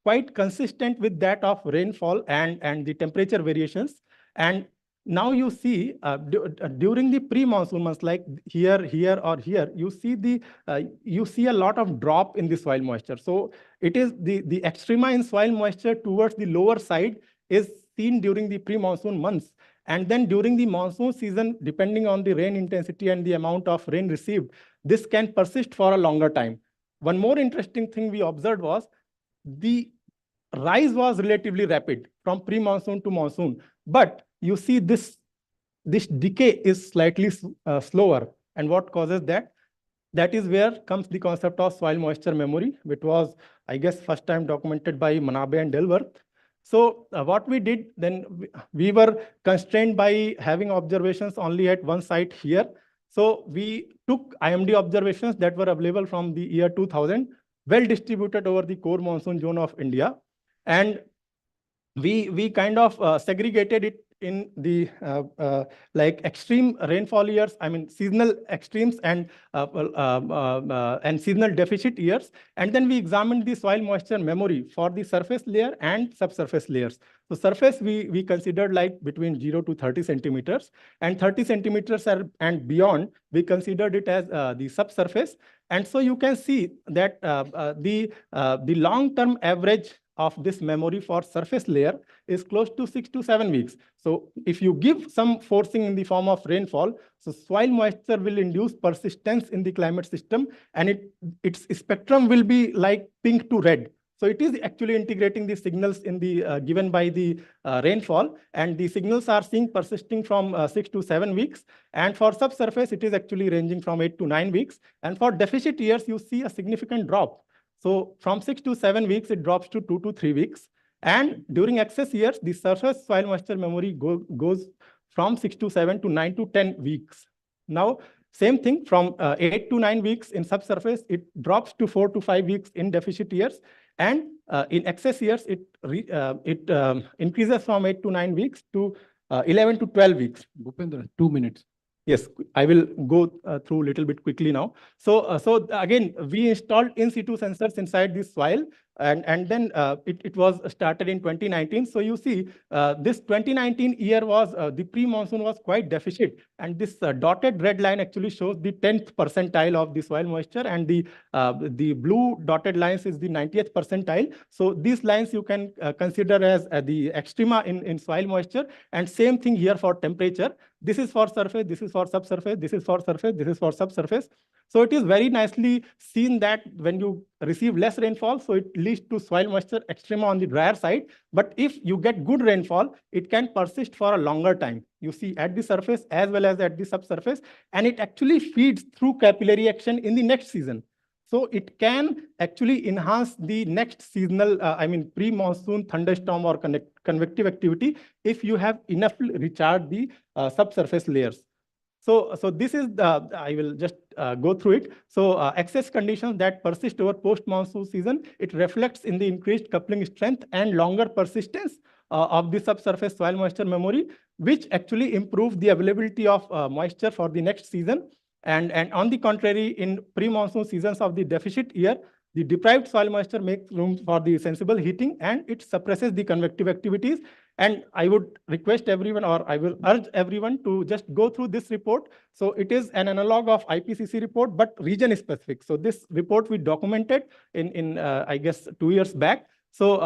quite consistent with that of rainfall and the temperature variations. And now you see during the pre-monsoon months, like here, or here, you see a lot of drop in the soil moisture. So it is the extrema in soil moisture towards the lower side is seen during the pre-monsoon months. And then during the monsoon season, depending on the rain intensity and the amount of rain received, this can persist for a longer time. One more interesting thing we observed was the rise was relatively rapid from pre-monsoon to monsoon, but you see this decay is slightly slower. And what causes that? That is where comes the concept of soil moisture memory, which was, I guess, first time documented by Manabe and Delworth. So what we did then, we were constrained by having observations only at one site here. So we took IMD observations that were available from the year 2000, well distributed over the core monsoon zone of India. And we kind of segregated it in the like extreme rainfall years, seasonal extremes and seasonal deficit years. And then we examined the soil moisture memory for the surface layer and subsurface layers. So surface, we considered like between 0 to 30 centimeters, and 30 centimeters and beyond, we considered it as the subsurface. And so you can see that the long-term average of this memory for surface layer is close to 6 to 7 weeks. So if you give some forcing in the form of rainfall, so soil moisture will induce persistence in the climate system, and its spectrum will be like pink to red. So it is actually integrating the signals in the given by the rainfall, and the signals are seen persisting from 6 to 7 weeks. And for subsurface, it is actually ranging from 8 to 9 weeks. And for deficit years, you see a significant drop. So from 6 to 7 weeks, it drops to 2 to 3 weeks. And during excess years, the surface soil moisture memory goes from 6 to 7 to 9 to 10 weeks. Now, same thing from 8 to 9 weeks in subsurface, it drops to 4 to 5 weeks in deficit years. And in excess years, it increases from 8 to 9 weeks to 11 to 12 weeks. Bhupendra, 2 minutes. Yes, I will go through a little bit quickly now. So again, we installed in situ sensors inside this soil And then it was started in 2019. So you see, this 2019 year was, the pre-monsoon was quite deficit. And this dotted red line actually shows the 10th percentile of the soil moisture, and the blue dotted lines is the 90th percentile. So these lines you can consider as the extrema in soil moisture. And same thing here for temperature. This is for surface, this is for subsurface, this is for surface, this is for subsurface. So it is very nicely seen that when you receive less rainfall, so it leads to soil moisture extrema on the drier side. But if you get good rainfall, it can persist for a longer time. You see at the surface as well as at the subsurface, and it actually feeds through capillary action in the next season. So it can actually enhance the next seasonal, pre-monsoon thunderstorm or convective activity if you have enough recharge the subsurface layers. So this is the, I will just go through it. So excess conditions that persist over post-monsoon season, it reflects in the increased coupling strength and longer persistence of the subsurface soil moisture memory, which actually improve the availability of moisture for the next season. And on the contrary, in pre-monsoon seasons of the deficit year, the deprived soil moisture makes room for the sensible heating, and it suppresses the convective activities. And I would request everyone, or I will urge everyone to just go through this report. So it is an analog of IPCC report, but region specific. So this report we documented in I guess 2 years back. So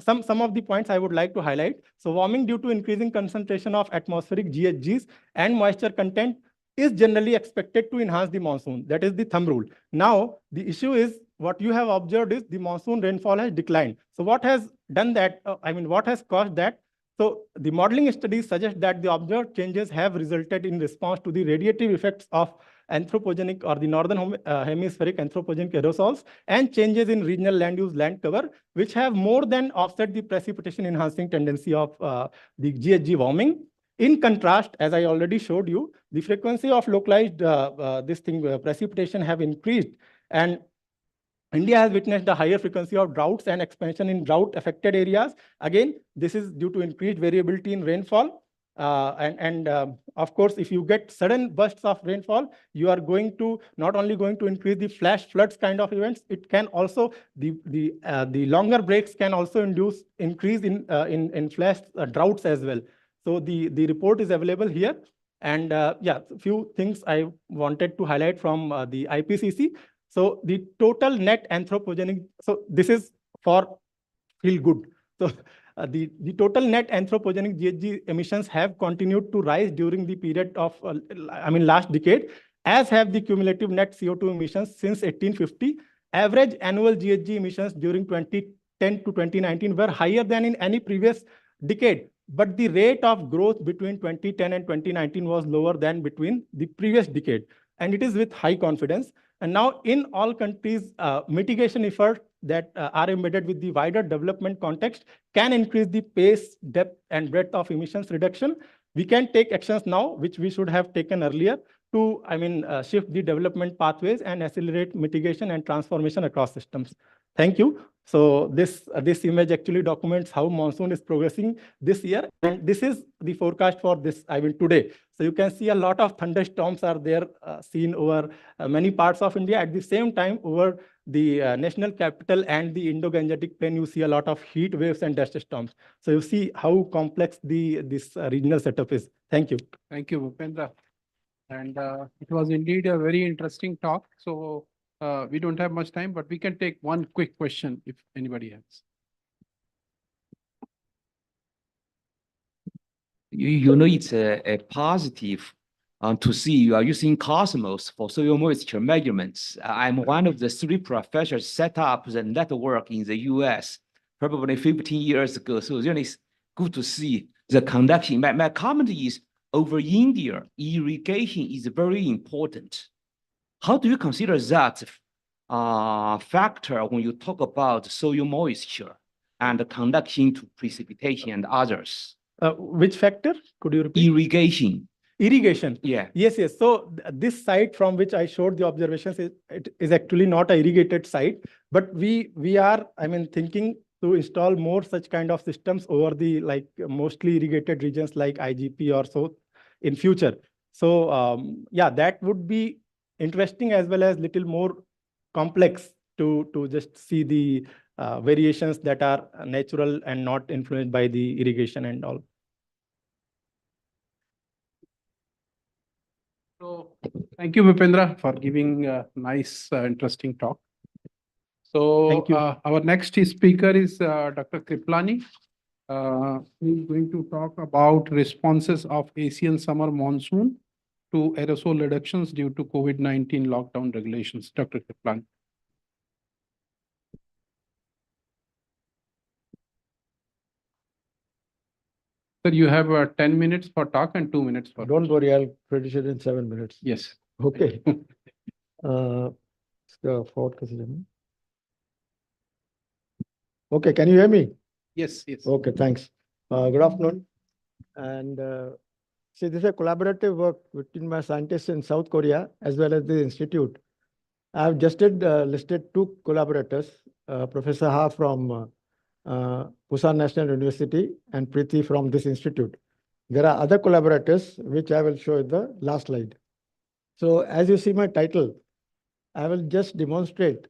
some of the points I would like to highlight. So warming due to increasing concentration of atmospheric GHGs and moisture content is generally expected to enhance the monsoon. That is the thumb rule. Now, the issue is what you have observed is the monsoon rainfall has declined. So what has done that? What has caused that? So the modeling studies suggest that the observed changes have resulted in response to the radiative effects of anthropogenic or the northern hemispheric anthropogenic aerosols and changes in regional land use land cover, which have more than offset the precipitation enhancing tendency of the GHG warming. In contrast, as I already showed you, the frequency of localized precipitation have increased, and India has witnessed a higher frequency of droughts and expansion in drought-affected areas. Again, this is due to increased variability in rainfall. Of course, if you get sudden bursts of rainfall, you are going to not only going to increase the flash floods kind of events, it can also, the longer breaks can also increase in flash droughts as well. So the report is available here. And yeah, a few things I wanted to highlight from the IPCC. So the total net anthropogenic, so this is for feel good. So the total net anthropogenic GHG emissions have continued to rise during the period of, last decade, as have the cumulative net CO2 emissions since 1850. Average annual GHG emissions during 2010 to 2019 were higher than in any previous decade. But the rate of growth between 2010 and 2019 was lower than between the previous decade. And it is with high confidence. And now in all countries, mitigation efforts that are embedded with the wider development context can increase the pace, depth, and breadth of emissions reduction. We can take actions now, which we should have taken earlier, to shift the development pathways and accelerate mitigation and transformation across systems. Thank you. So this image actually documents how monsoon is progressing this year. And this is the forecast for this today. So you can see a lot of thunderstorms are there seen over many parts of India. At the same time, over the national capital and the Indo-Gangetic plain, you see a lot of heat waves and dust storms. So you see how complex this regional setup is. Thank you. Thank you, Bhupendra. And it was indeed a very interesting talk. So we don't have much time, but we can take one quick question if anybody has. You know, it's a positive to see you are using Cosmos for soil moisture measurements. I'm one of the 3 professors set up the network in the US probably 15 years ago. So really it's good to see the conduction. My comment is over India, irrigation is very important. How do you consider that factor when you talk about soil moisture and conduction to precipitation and others? Which factor? Could you repeat? Irrigation. Irrigation. Yeah. Yes. So this site from which I showed the observations, it is actually not an irrigated site, but we are, thinking to install more such kind of systems over the mostly irrigated regions like IGP or so in future. So yeah, that would be interesting as well as little more complex to just see the variations that are natural and not influenced by the irrigation and all. So thank you, Vipendra, for giving a nice, interesting talk. So Thank you. Our next speaker is Dr. Kriplani. He's going to talk about responses of Asian summer monsoon to aerosol reductions due to COVID-19 lockdown regulations. Dr. Kriplani. Sir, you have 10 minutes for talk and 2 minutes for. Don't worry, I'll finish it in 7 minutes. Yes. Okay. Okay, can you hear me? Yes, yes. Okay, thanks. Good afternoon. And see, this is a collaborative work between my scientists in South Korea as well as the institute. I have just listed 2 collaborators, Professor Ha from Busan National University and Preeti from this institute. There are other collaborators, which I will show in the last slide. So as you see my title, I will just demonstrate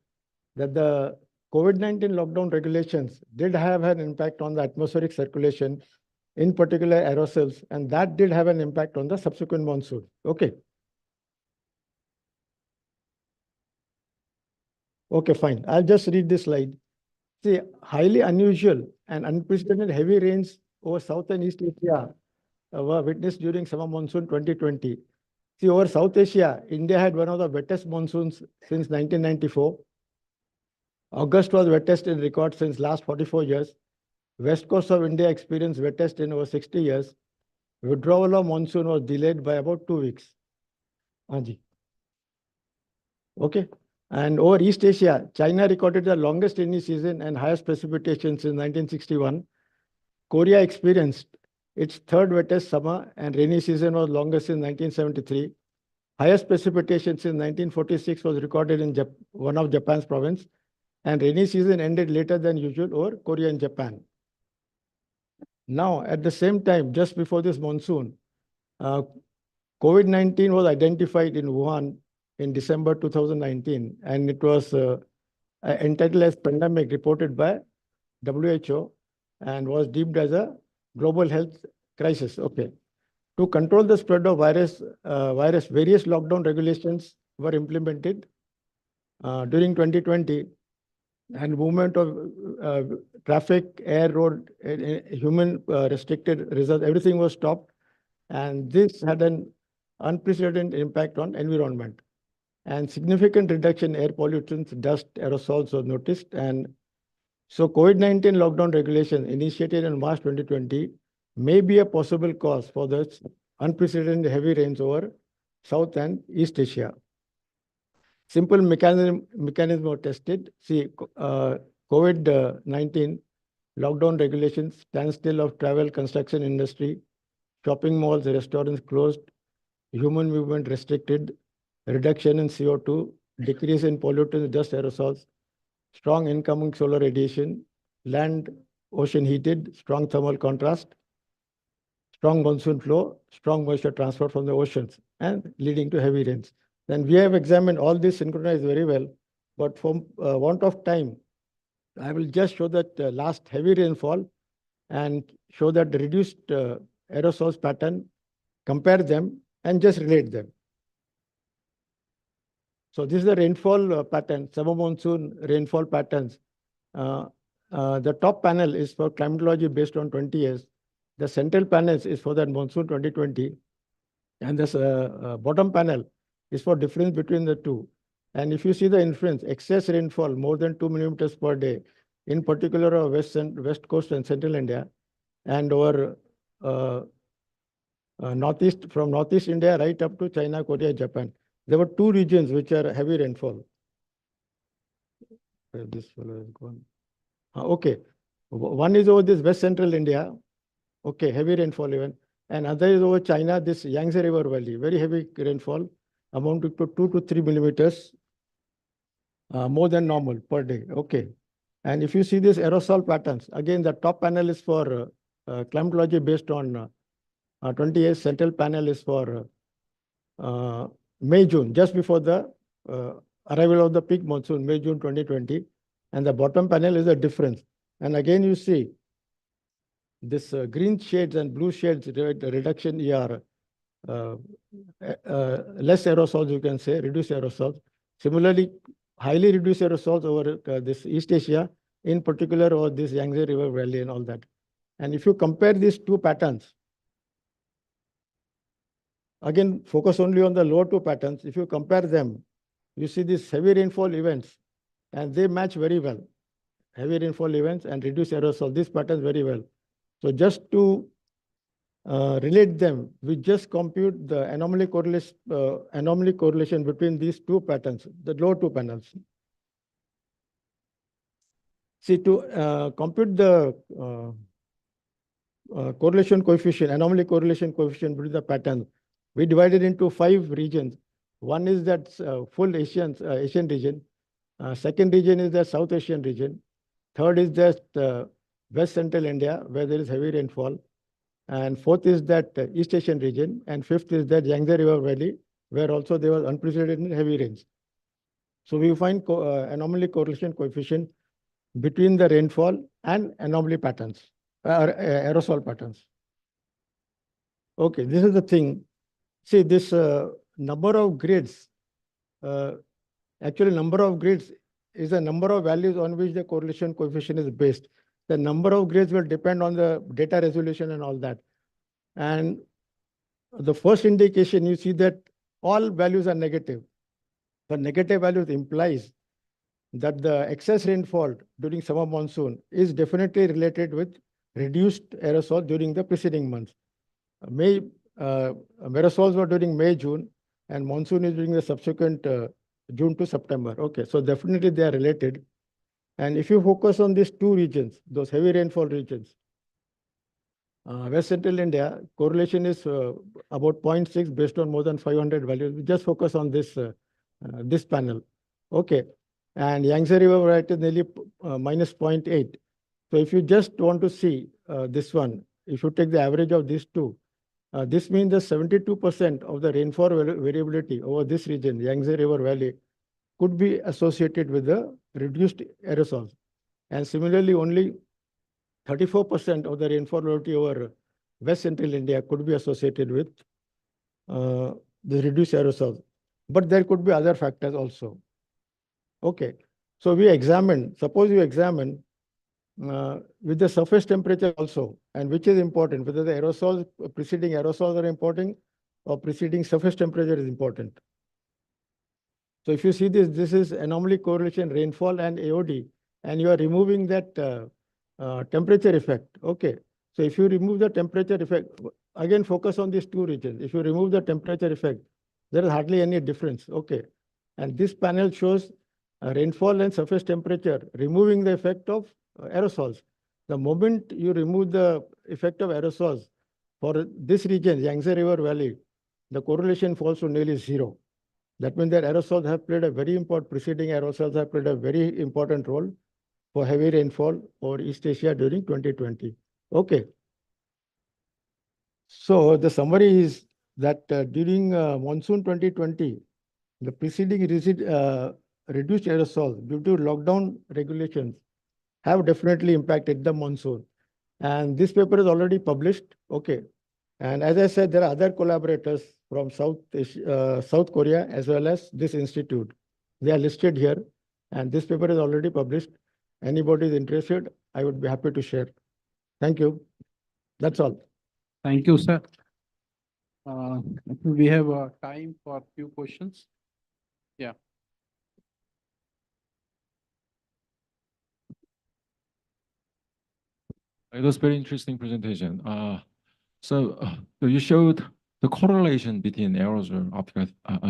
that the COVID-19 lockdown regulations did have an impact on the atmospheric circulation, in particular aerosols, and that did have an impact on the subsequent monsoon. Okay. Okay, fine. I'll just read this slide. See, highly unusual and unprecedented heavy rains over South and East Asia were witnessed during summer monsoon 2020. See, over South Asia, India had one of the wettest monsoons since 1994. August was wettest in record since last 44 years. West coast of India experienced wettest in over 60 years. Withdrawal of monsoon was delayed by about 2 weeks. Anji. Okay. And over East Asia, China recorded the longest rainy season and highest precipitation since 1961. Korea experienced its 3rd wettest summer and rainy season was longest since 1973. Highest precipitation since 1946 was recorded in one of Japan's province, and rainy season ended later than usual over Korea and Japan. Now, at the same time, just before this monsoon, COVID-19 was identified in Wuhan in December 2019, and it was entitled as pandemic reported by WHO and was deemed as a global health crisis. Okay. To control the spread of various lockdown regulations were implemented during 2020, and movement of traffic, air, road, human restricted results, everything was stopped. And this had an unprecedented impact on environment. And significant reduction in air pollutants, dust, aerosols was noticed. And so COVID-19 lockdown regulation initiated in March 2020 may be a possible cause for this unprecedented heavy rains over South and East Asia. Simple mechanism were tested. See, COVID-19 lockdown regulations, standstill of travel, construction industry, shopping malls, restaurants closed, human movement restricted, reduction in CO2, decrease in pollutants, dust aerosols, strong incoming solar radiation, land, ocean heated, strong thermal contrast, strong monsoon flow, strong moisture transfer from the oceans, and leading to heavy rains. Then we have examined all this synchronized very well, but for want of time, I will just show that last heavy rainfall and show that the reduced aerosols pattern, compare them, and just relate them. So this is the rainfall pattern, summer monsoon rainfall patterns. The top panel is for climatology based on 20 years. The central panels is for that monsoon 2020. And this bottom panel is for difference between the two. And if you see the inference, excess rainfall more than 2 millimeters per day, in particular west coast and central India, and over northeast, from northeast India right up to China, Korea, Japan. There were 2 regions which are heavy rainfall. This fellow is gone. Okay, one is over this west central India. Okay, heavy rainfall even. And other is over China, this Yangtze River Valley, very heavy rainfall, amounting to 2 to 3 millimeters, more than normal per day. Okay. And if you see these aerosol patterns, again, the top panel is for climatology based on 20 years. Central panel is for May, June, just before the arrival of the peak monsoon, May, June 2020. and the bottom panel is the difference. And again, you see this green shades and blue shades reduction ER, less aerosols, you can say, reduced aerosols. Similarly, highly reduced aerosols over this East Asia, in particular over this Yangtze River Valley and all that. And if you compare these two patterns, again, focus only on the lower two patterns. If you compare them, you see these heavy rainfall events, and they match very well. Heavy rainfall events and reduced aerosol, these patterns very well. So just to relate them, we just compute the anomaly correlation between these two patterns, the lower two panels. See, to compute the correlation coefficient, anomaly correlation coefficient between the patterns, we divided into 5 regions. One is that full Asian region. Second region is the South Asian region. Third is that West Central India, where there is heavy rainfall. And fourth is that East Asian region. And fifth is that Yangtze River Valley, where also there was unprecedented heavy rains. So we find anomaly correlation coefficient between the rainfall and anomaly patterns, aerosol patterns. Okay, this is the thing. See, this number of grids, actually number of grids is the number of values on which the correlation coefficient is based. The number of grids will depend on the data resolution and all that. And the first indication, you see that all values are negative. The negative values implies that the excess rainfall during summer monsoon is definitely related with reduced aerosol during the preceding months. Aerosols were during May, June, and monsoon is during the subsequent June to September. Okay, so definitely they are related. And if you focus on these two regions, those heavy rainfall regions, West Central India, correlation is about 0.6 based on more than 500 values. We just focus on this, this panel. Okay, and Yangtze River Valley is nearly minus 0.8. So if you just want to see this one, if you take the average of these two, this means that 72% of the rainfall variability over this region, Yangtze River Valley, could be associated with the reduced aerosols. And similarly, only 34% of the rainfall variability over West Central India could be associated with the reduced aerosols. But there could be other factors also. Okay, so we examine, suppose you examine with the surface temperature also, and which is important, whether the aerosols, preceding aerosols are important or preceding surface temperature is important. So if you see this, this is anomaly correlation, rainfall and AOD, and you are removing that temperature effect. Okay, so if you remove the temperature effect, again focus on these two regions. If you remove the temperature effect, there is hardly any difference. Okay, and this panel shows rainfall and surface temperature, removing the effect of aerosols. The moment you remove the effect of aerosols for this region, Yangtze River Valley, the correlation falls to nearly 0. That means that aerosols have played a very important, preceding aerosols have played a very important role for heavy rainfall over East Asia during 2020. Okay. So the summary is that during monsoon 2020, the preceding reduced aerosols due to lockdown regulations have definitely impacted the monsoon. And this paper is already published. Okay. And as I said, there are other collaborators from South Korea as well as this institute. They are listed here. And this paper is already published. Anybody is interested, I would be happy to share. Thank you. That's all. Thank you, sir. We have time for a few questions. Yeah. It was very interesting presentation. So you showed the correlation between aerosol optical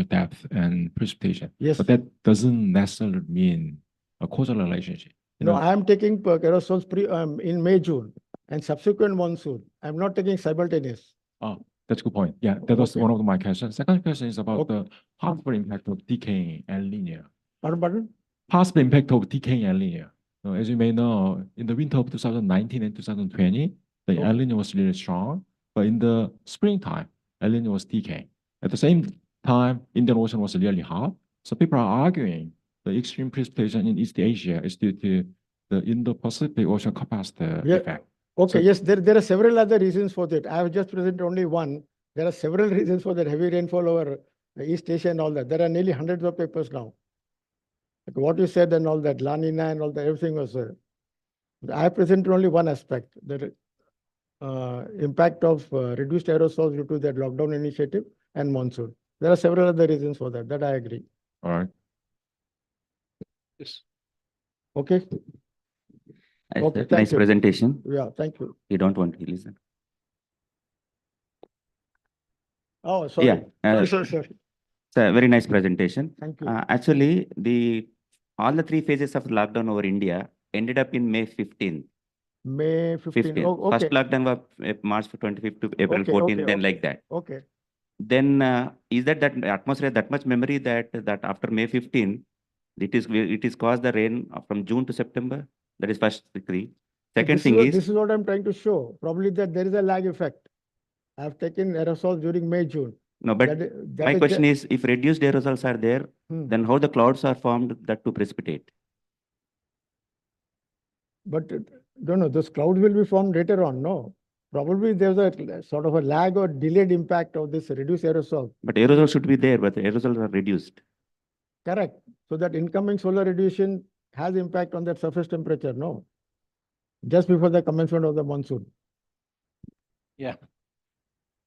depth and precipitation. Yes. But that doesn't necessarily mean a causal relationship. No, I am taking aerosols in May, June, and subsequent monsoon. I'm not taking simultaneous. Oh, that's a good point. Yeah, that was one of my questions. Second question is about the possible impact of decaying El Nino. Pardon? Possible impact of decaying El Nino. As you may know, in the winter of 2019 and 2020, the El Nino was really strong, but in the springtime, El Nino was decaying. At the same time, Indian Ocean was really hot. So people are arguing the extreme precipitation in East Asia is due to the Indo-Pacific ocean capacity Yeah. effect. Okay, So- yes, there are several other reasons for that. I have just presented only one. There are several reasons for that heavy rainfall over East Asia and all that. There are nearly hundreds of papers now. Like what you said and all that, La Nina and all that, everything was I have presented only one aspect, the impact of reduced aerosols due to that lockdown initiative and monsoon. There are several other reasons for that I agree. All right. Yes. Okay. Okay, thank nice you. presentation. Yeah, thank you. You don't want to listen. Oh, sorry. Yeah. Sorry. It's a very nice presentation. Thank you. Actually, all the 3 phases of lockdown over India ended up in May 15th. May 15. Oh, okay. First lockdown was March 25th to April Okay, 14th, okay, then okay. like that. Okay. Then is that atmosphere that much memory that after May 15, it is caused the rain from June to September? That is first degree. Second thing is this is what I'm trying to show. Probably that there is a lag effect. I've taken aerosols during May, June. no, but That my is question the- is if reduced aerosols are there, then how the clouds are formed that to precipitate? But no, those clouds will be formed later on. No, probably there's a sort of a lag or delayed impact of this reduced aerosol. But aerosols should be there, but the aerosols are reduced. Correct. So that incoming solar radiation has impact on that surface temperature. No, just before the commencement of the monsoon. Yeah.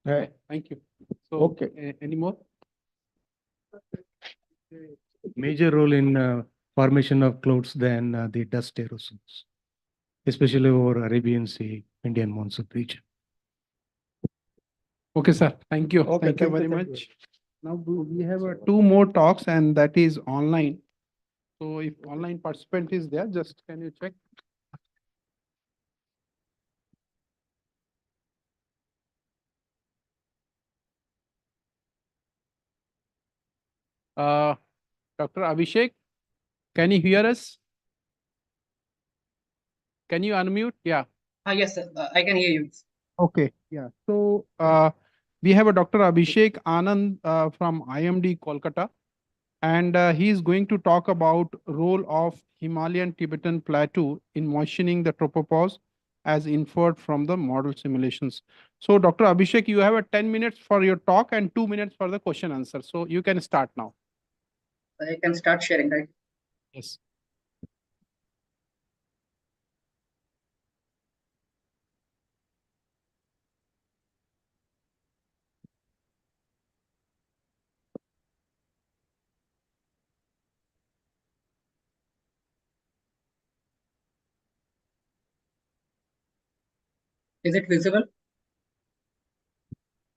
Okay, Thank you. So, Okay. Any more? Major role in formation of clouds than the dust aerosols, especially over Arabian Sea, Indian monsoon region. Okay, sir. Thank you. Okay, Thank you thank you, very thank you. much. Now we have 2 more talks and that is online. So if online participant is there, just can you check? Dr. Abhishek, can you hear us? Can you unmute? Yeah. Yes, sir. I can hear you. Okay. Yeah. So we have a Dr. Abhishek Anand from IMD Kolkata, and he is going to talk about role of Himalayan Tibetan Plateau in moistening the tropopause as inferred from the model simulations. So Dr. Abhishek, you have a 10 minutes for your talk and 2 minutes for the question answer. So you can start now. I can start sharing, right? Yes. Is it visible?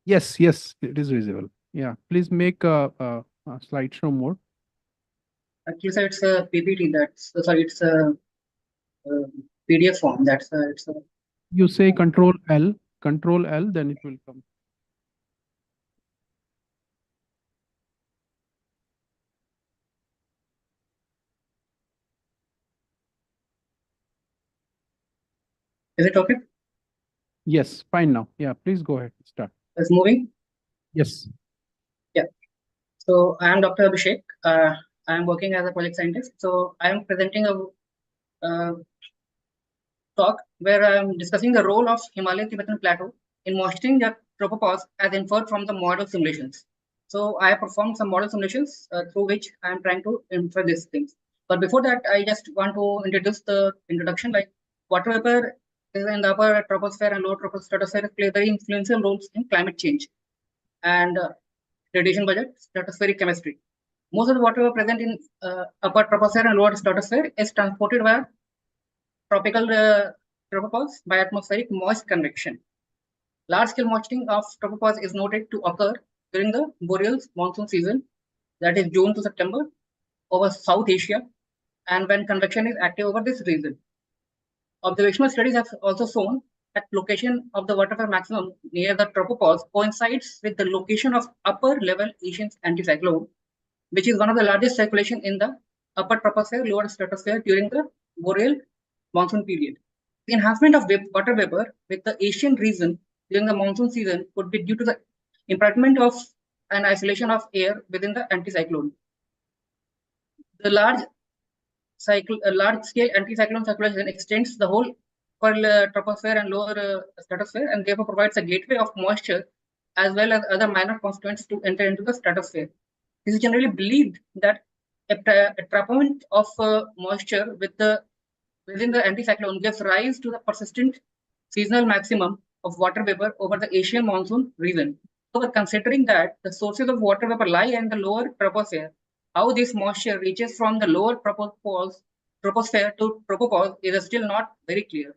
Yes, it is visible. Yeah, please make a slideshow more. Actually, sir, it's a PPT. It's a PDF form. You say Control L, then it will come. Is it okay? Yes, fine now. Yeah, please go ahead. Start. It's moving? Yes. Yeah. So I am Dr. Abhishek. I am working as a project scientist. So I am presenting a talk where I am discussing the role of Himalayan Tibetan Plateau in moistening the tropopause as inferred from the model simulations. So I have performed some model simulations through which I am trying to infer these things. But before that, I just want to introduce the introduction. Like water vapor is in the upper troposphere and lower stratosphere play very influential roles in climate change and radiation budget, stratospheric chemistry. Most of the water vapor present in upper troposphere and lower stratosphere is transported via tropical tropopause by atmospheric moist convection. Large-scale moistening of tropopause is noted to occur during the boreal monsoon season, that is June to September, over South Asia, and when convection is active over this region. Observational studies have also shown that location of the water vapor maximum near the tropopause coincides with the location of upper-level Asian anticyclone, which is one of the largest circulation in the upper troposphere, lower stratosphere during the boreal monsoon period. The enhancement of water vapor with the Asian region during the monsoon season could be due to the improvement of an isolation of air within the anticyclone. The large scale anticyclone circulation extends the whole upper troposphere and lower stratosphere, and therefore provides a gateway of moisture as well as other minor constituents to enter into the stratosphere. It is generally believed that a trapment of moisture within the anticyclone gives rise to the persistent seasonal maximum of water vapor over the Asian monsoon region. So, considering that the sources of water vapor lie in the lower troposphere, how this moisture reaches from the lower troposphere to tropopause is still not very clear.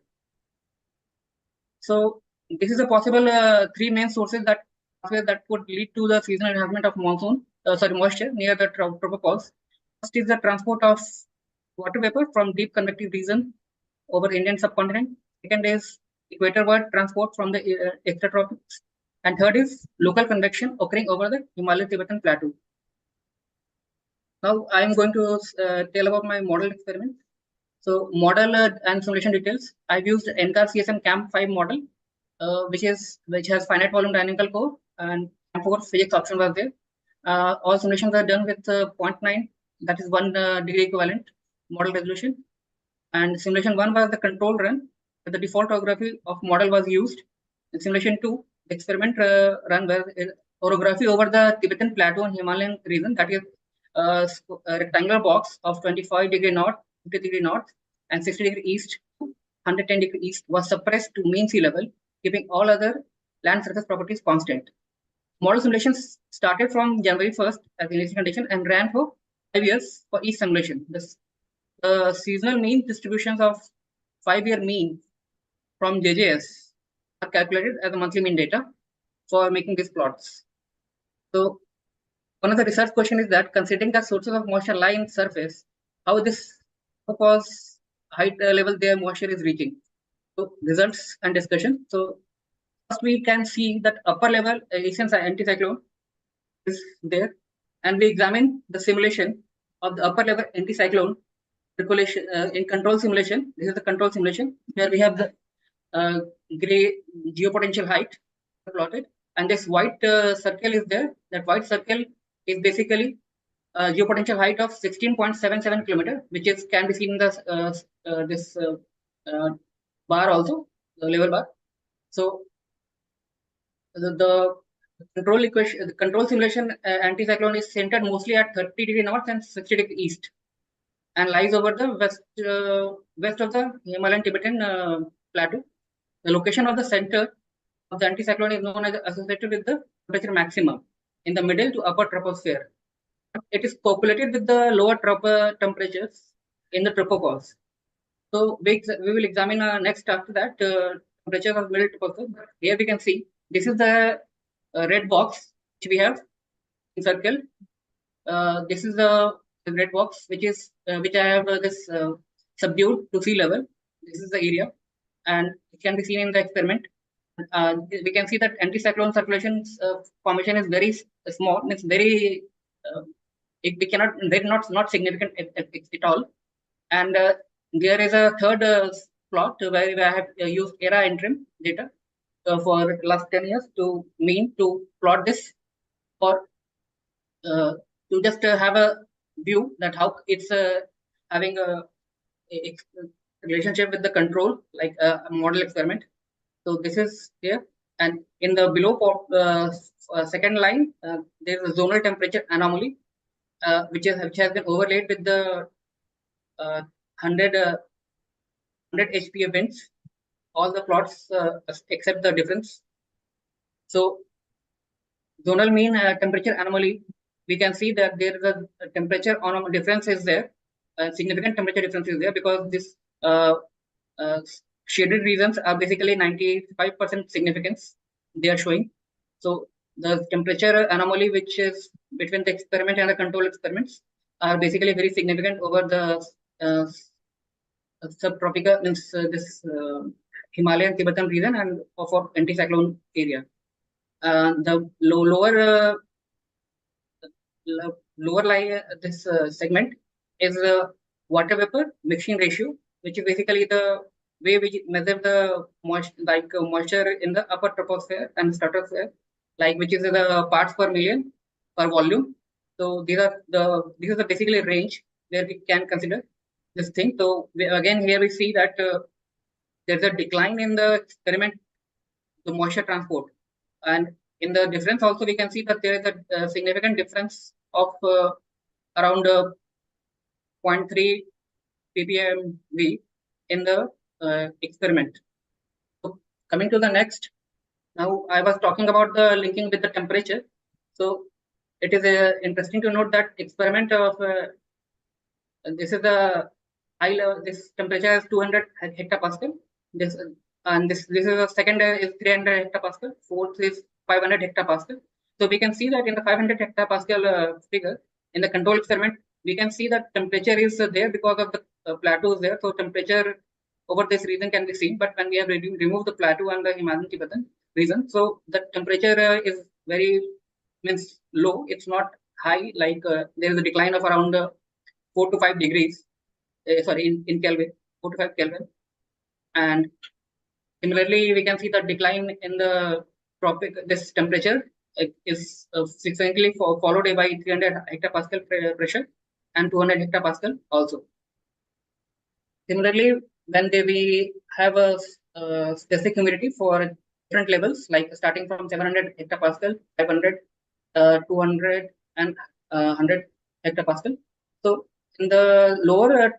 So, this is a possible three main sources that could lead to the seasonal enhancement of moisture near the tropopause. First is the transport of water vapor from deep convective region over Indian subcontinent. Second is equatorward transport from the extratropics. And third is local convection occurring over the Himalayan Tibetan plateau. Now I am going to tell about my model experiment. So model and simulation details. I've used NCAR CSM CAMP 5 model, which has finite volume dynamical core, and CAMP 4 physics option was there. All simulations are done with 0.9, that is 1 degree equivalent model resolution. And simulation 1 was the control run, where the default orography of model was used. In simulation 2, the experiment run where orography over the Tibetan plateau and Himalayan region, that is a rectangular box of 25 degree north, 50 degree north, and 60 degree east, 110 degree east, was suppressed to mean sea level, keeping all other land surface properties constant. Model simulations started from January 1st as the initial condition and ran for 5 years for each simulation. The seasonal mean distributions of 5-year mean from JJS are calculated as a monthly mean data for making these plots. So one of the research question is that considering that sources of moisture lie in surface, how this tropopause height level their moisture is reaching. So results and discussion. So first we can see that upper level Asian anticyclone is there, and we examine the simulation of the upper level anticyclone circulation in control simulation. This is the control simulation where we have the gray geopotential height plotted, and this white circle is there. That white circle is basically geopotential height of 16.77 kilometer, which can be seen in the this bar also, the level bar. So the control equation, the control simulation anticyclone is centered mostly at 30 degree north and 60 degree east, and lies over the west of the Himalayan Tibetan plateau. The location of the center of the anticyclone is known as associated with the temperature maximum in the middle to upper troposphere. It is populated with the lower temperatures in the tropopause. So we will examine next after that temperature of middle troposphere. Here we can see this is the red box which we have in circle. This is the red box which I have this subdued to sea level. This is the area, and it can be seen in the experiment. We can see that anticyclone circulation formation is very small. It's very not significant at all. And there is a third plot where I have used era interim data for last 10 years to plot this for to just have a view that how it's having a relationship with the control, like a model experiment. So this is here, and in the below second line, there is a zonal temperature anomaly, which has been overlaid with the 100 HP events, all the plots except the difference. So zonal mean temperature anomaly, we can see that there is a temperature difference is there, significant temperature difference is there, because this shaded regions are basically 95% significance they are showing. So the temperature anomaly which is between the experiment and the control experiments are basically very significant over the subtropical, means this Himalayan Tibetan region and for anticyclone area. The lower line, this segment is water vapor mixing ratio, which is basically the way we measure the moisture in the upper troposphere and stratosphere, like which is the parts per million per volume. So these is the basically range where we can consider this thing. So again, here we see that there's a decline in the experiment, the moisture transport. And in the difference also, we can see that there is a significant difference of around 0.3 ppmv in the experiment. So coming to the next, now I was talking about the linking with the temperature. So it is interesting to note that experiment of this is the high level. This temperature is 200 hectopascal. This and this is the second is 300 hectopascal. Fourth is 500 hectopascal. So we can see that in the 500 hectopascal figure in the control experiment, we can see that temperature is there because of the plateaus there. So temperature over this region can be seen. But when we have removed the plateau and the Himalayan Tibetan region, so the temperature is very low. It's not high, like there is a decline of around 4 to 5 degrees. Sorry, in Kelvin, 4 to 5 Kelvin. And similarly, we can see the decline in the tropic. This temperature is subsequently followed by 300 hectopascal pressure and 200 hectopascal also. Similarly, when we have a specific humidity for different levels, like starting from 700 hectopascal, 500, 200, and 100 hectopascal. So in the lower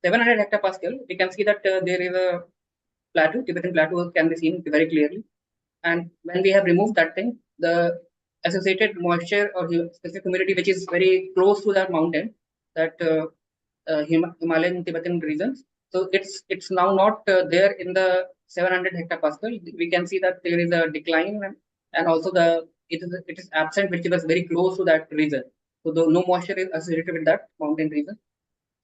700 hectopascal, we can see that there is a plateau, Tibetan plateau can be seen very clearly. And when we have removed that thing, the associated moisture or specific humidity, which is very close to that mountain, that Himalayan Tibetan regions. So it's now not there in the 700 hectopascal. We can see that there is a decline, and also it is absent, which was very close to that region. So no moisture is associated with that mountain region.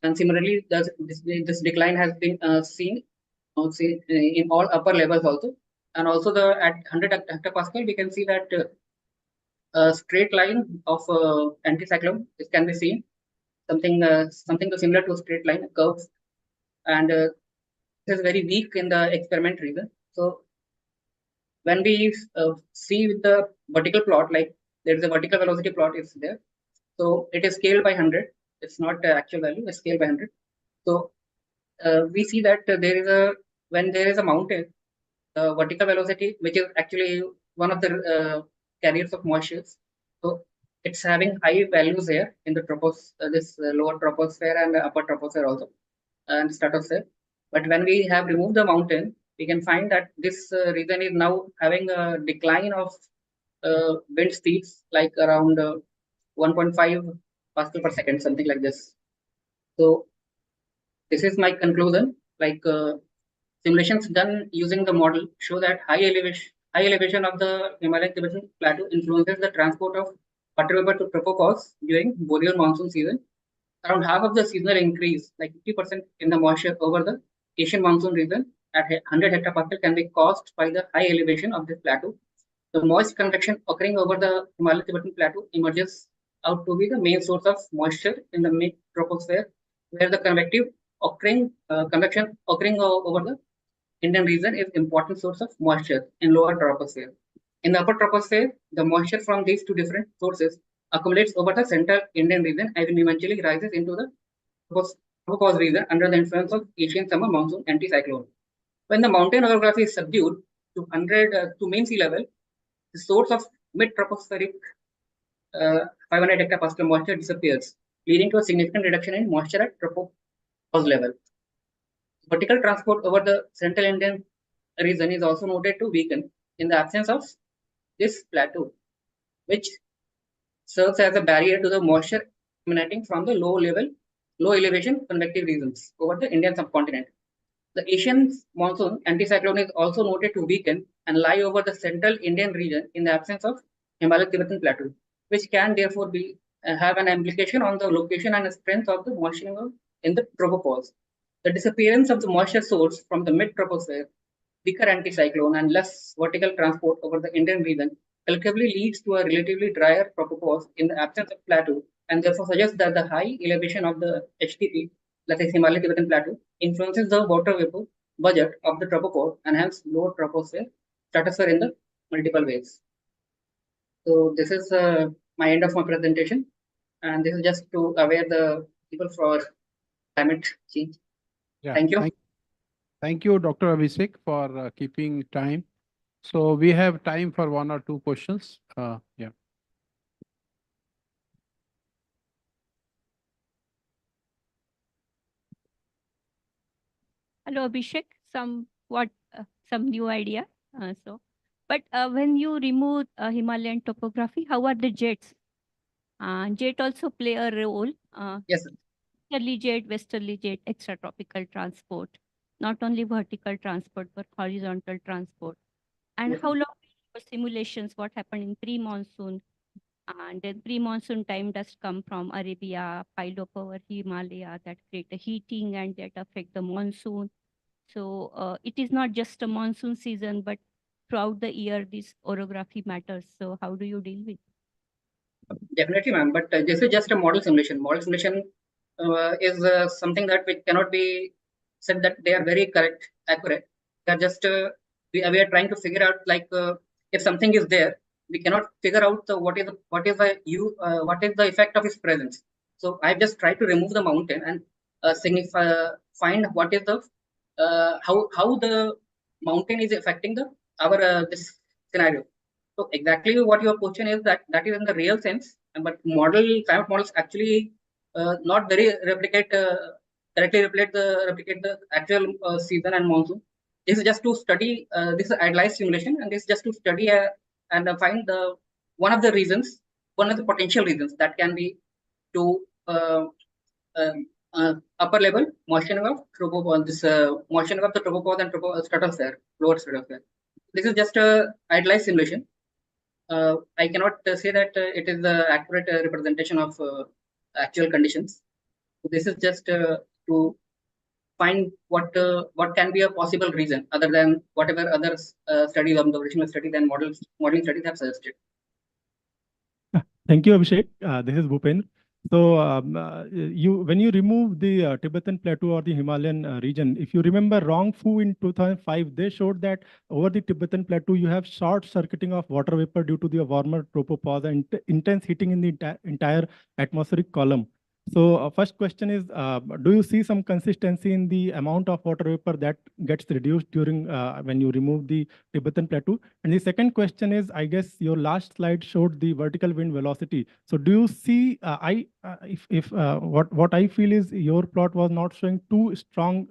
And similarly, this decline has been seen in all upper levels also. And also at 100 hectopascal, we can see that a straight line of anticyclone can be seen, something similar to a straight line curve, and it is very weak in the experiment region. So when we see with the vertical plot, like there is a vertical velocity plot is there, so it is scaled by 100. It's not the actual value, it's scaled by 100. So we see that when there is a mountain, the vertical velocity, which is actually one of the carriers of moistures, so it's having high values here in the this lower troposphere and the upper troposphere also, and stratosphere. But when we have removed the mountain, we can find that this region is now having a decline of wind speeds, like around 1.5 pascal per second, something like this. So this is my conclusion. Like simulations done using the model show that high elevation of the Himalayan Tibetan plateau influences the transport of water vapor to tropopause during boreal monsoon season. Around half of the seasonal increase, like 50% in the moisture over the Asian monsoon region at 100 hectopascal, can be caused by the high elevation of this plateau. The moist convection occurring over the Himalayan Tibetan plateau emerges out to be the main source of moisture in the mid-troposphere, where the convection occurring over the Indian region is important source of moisture in lower troposphere. In the upper troposphere, the moisture from these two different sources accumulates over the central Indian region and eventually rises into the tropopause region under the influence of Asian summer monsoon anticyclone. When the mountain orography is subdued to mean sea level, the source of mid-tropospheric 500 hectopascal moisture disappears, leading to a significant reduction in moisture at tropopause level. Vertical transport over the central Indian region is also noted to weaken in the absence of this plateau, which serves as a barrier to the moisture emanating from the low elevation convective regions over the Indian subcontinent. The Asian monsoon anticyclone is also noted to weaken and lie over the central Indian region in the absence of Himalayan Tibetan plateau, which can therefore have an implication on the location and strength of the moisture in the tropopause. The disappearance of the moisture source from the mid-troposphere, weaker anticyclone, and less vertical transport over the Indian region collectively leads to a relatively drier tropopause in the absence of plateau, and therefore suggests that the high elevation of the HTP, that is Himalayan Tibetan plateau, influences the water vapor budget of the tropopause and hence lower troposphere, stratosphere in the multiple ways. So this is my end of my presentation, And this is just to aware the people for climate change. Yeah, Thank you. Thank you, Dr. Abhishek, for keeping time. So we have time for 1 or 2 questions. Yeah. Hello, Abhishek. Some new idea. But when you remove Himalayan topography, how are the jets? Jet also play a role. Yes, sir. Easterly jet, westerly jet, extratropical transport, not only vertical transport, but horizontal transport. And Yes, how long for simulations, what happened in pre-monsoon? And then pre-monsoon time dust come from Arabia, pile up over Himalaya that create the heating and that affect the monsoon. So it is not just a monsoon season, but throughout the year, this orography matters. So how do you deal with it? Definitely, ma'am. But this is just a model simulation. Model simulation is something that we cannot be said that they are very correct, accurate. They are just we are trying to figure out like if something is there, we cannot figure out what is the effect of its presence. So I just try to remove the mountain and find what is the how the mountain is affecting our this scenario. So exactly what your question is that is in the real sense, but climate models actually not very directly replicate the actual season and monsoon. This is just to study. This is idealized simulation, and this is just to study and find one of the reasons, one of the potential reasons that can be to upper level moistening of moistening of the tropopause and stratosphere, lower stratosphere. This is just a idealized simulation. I cannot say that it is the accurate representation of actual conditions. This is just to find what can be a possible reason other than whatever other studies of the original studies and modeling studies have suggested. Thank you, Abhishek. This is Bhupen. So when you remove the Tibetan Plateau or the Himalayan region, if you remember Rongfu in 2005, they showed that over the Tibetan Plateau, you have short circuiting of water vapor due to the warmer tropopause and intense heating in the entire atmospheric column. So first question is, do you see some consistency in the amount of water vapor that gets reduced during when you remove the Tibetan Plateau? And the second question is, I guess your last slide showed the vertical wind velocity. So do you see, what I feel is your plot was not showing too strong,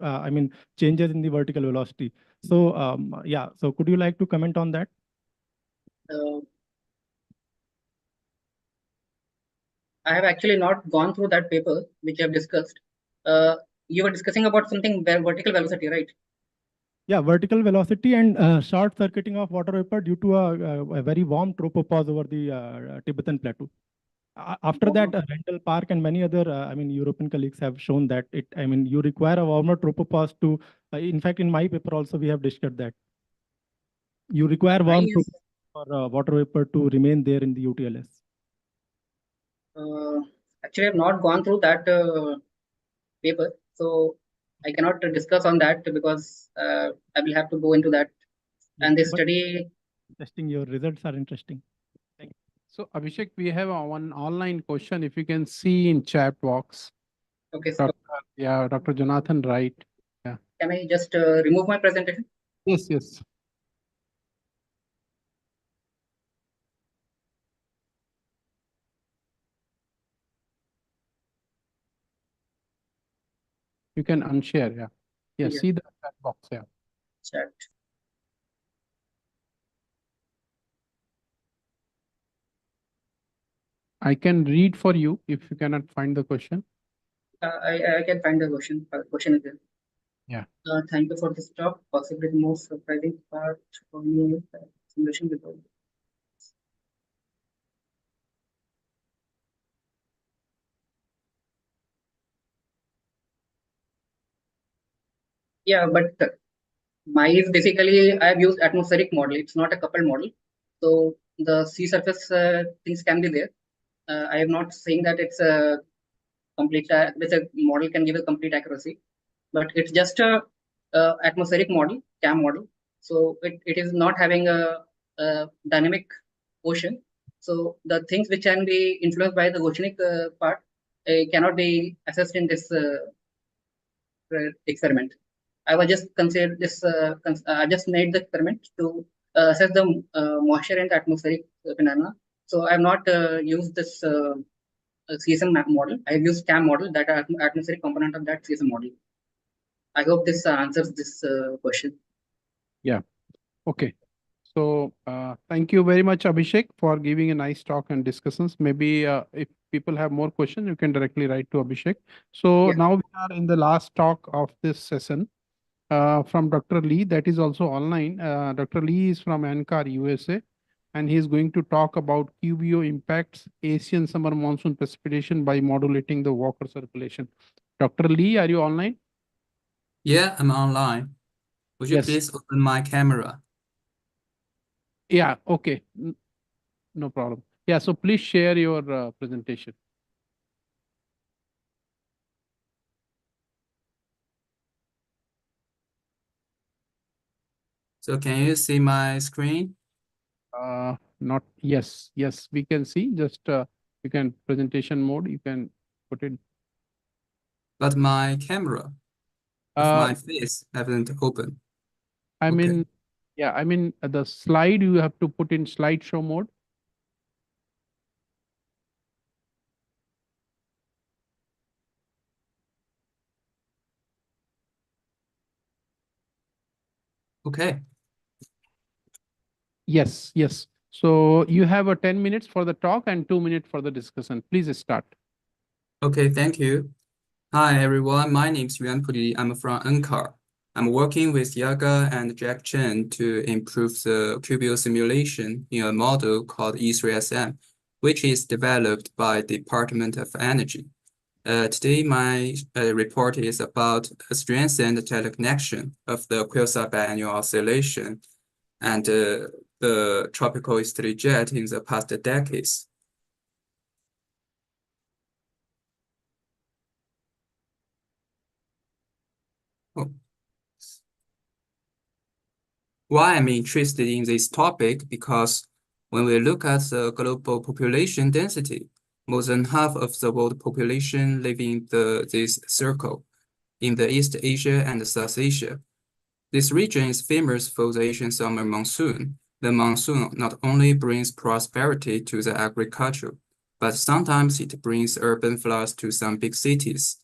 changes in the vertical velocity. So yeah, so could you like to comment on that? I have actually not gone through that paper which you have discussed. You were discussing about something vertical velocity, right? Yeah, vertical velocity and short circuiting of water vapor due to a very warm tropopause over the Tibetan Plateau. After that, Rendell Park and many other, European colleagues have shown that you require a warmer tropopause to, in fact, in my paper also, we have discussed that. You require warm tropopause for water vapor to remain there in the UTLS. Actually, I have not gone through that paper, so I cannot discuss on that because I will have to go into that. Yeah, and this study. Interesting, your results are interesting. Thank you. So Abhishek, we have one online question. If you can see in chat box. Okay. So Dr. Jonathan Wright. Yeah. Can I just remove my presentation? Yes, yes. You can unshare, yeah. Yeah, Yeah. see the chat box, yeah. Chat. I can read for you if you cannot find the question. I can find the question. Question is there. Yeah. Thank you for this talk. Possibly the most surprising part for me is the simulation result. Yeah, but mine is basically I've used atmospheric model. It's not a coupled model. So the sea surface things can be there. I am not saying that it's a complete. This a model can give a complete accuracy, but it's just a atmospheric model, CAM model. So it is not having a dynamic ocean. So the things which can be influenced by the oceanic part cannot be assessed in this experiment. I was just considered this. I just made the experiment to assess the moisture and atmospheric phenomena. So I have not used this CSM model. I have used CAM model, that atmospheric component of that CSM model. I hope this answers this question. Yeah. Okay. So thank you very much, Abhishek, for giving a nice talk and discussions. Maybe if people have more questions, you can directly write to Abhishek. So now we are in the last talk of this session from Dr. Lee, that is also online. Dr. Lee is from Ancar, USA, and he is going to talk about QBO impacts Asian summer monsoon precipitation by modulating the Walker circulation. Dr. Lee, are you online? Yeah, I'm online. Would you please open my camera? Yeah, okay. No problem. Yeah, so please share your presentation. So can you see my screen? Not, yes, we can see. Just you can presentation mode, you can put it. But my camera of my face haven't opened. I mean, yeah, I mean the slide you have to put in slideshow mode. Okay. Yes. So you have a 10 minutes for the talk and 2 minutes for the discussion. Please start. Okay, thank you. Hi, everyone. My name is Yuan Pudi. I'm from Ancar. I'm working with Yaga and Jack Chen to improve the QBO simulation in a model called E3SM, which is developed by Department of Energy. Today, my report is about a strengthened teleconnection of the quasi-biennial oscillation and the tropical easterly jet in the past decades. Why I'm interested in this topic, because when we look at the global population density, more than half of the world population live in this circle in the East Asia and South Asia. This region is famous for the Asian summer monsoon. The monsoon not only brings prosperity to the agriculture, but sometimes it brings urban floods to some big cities.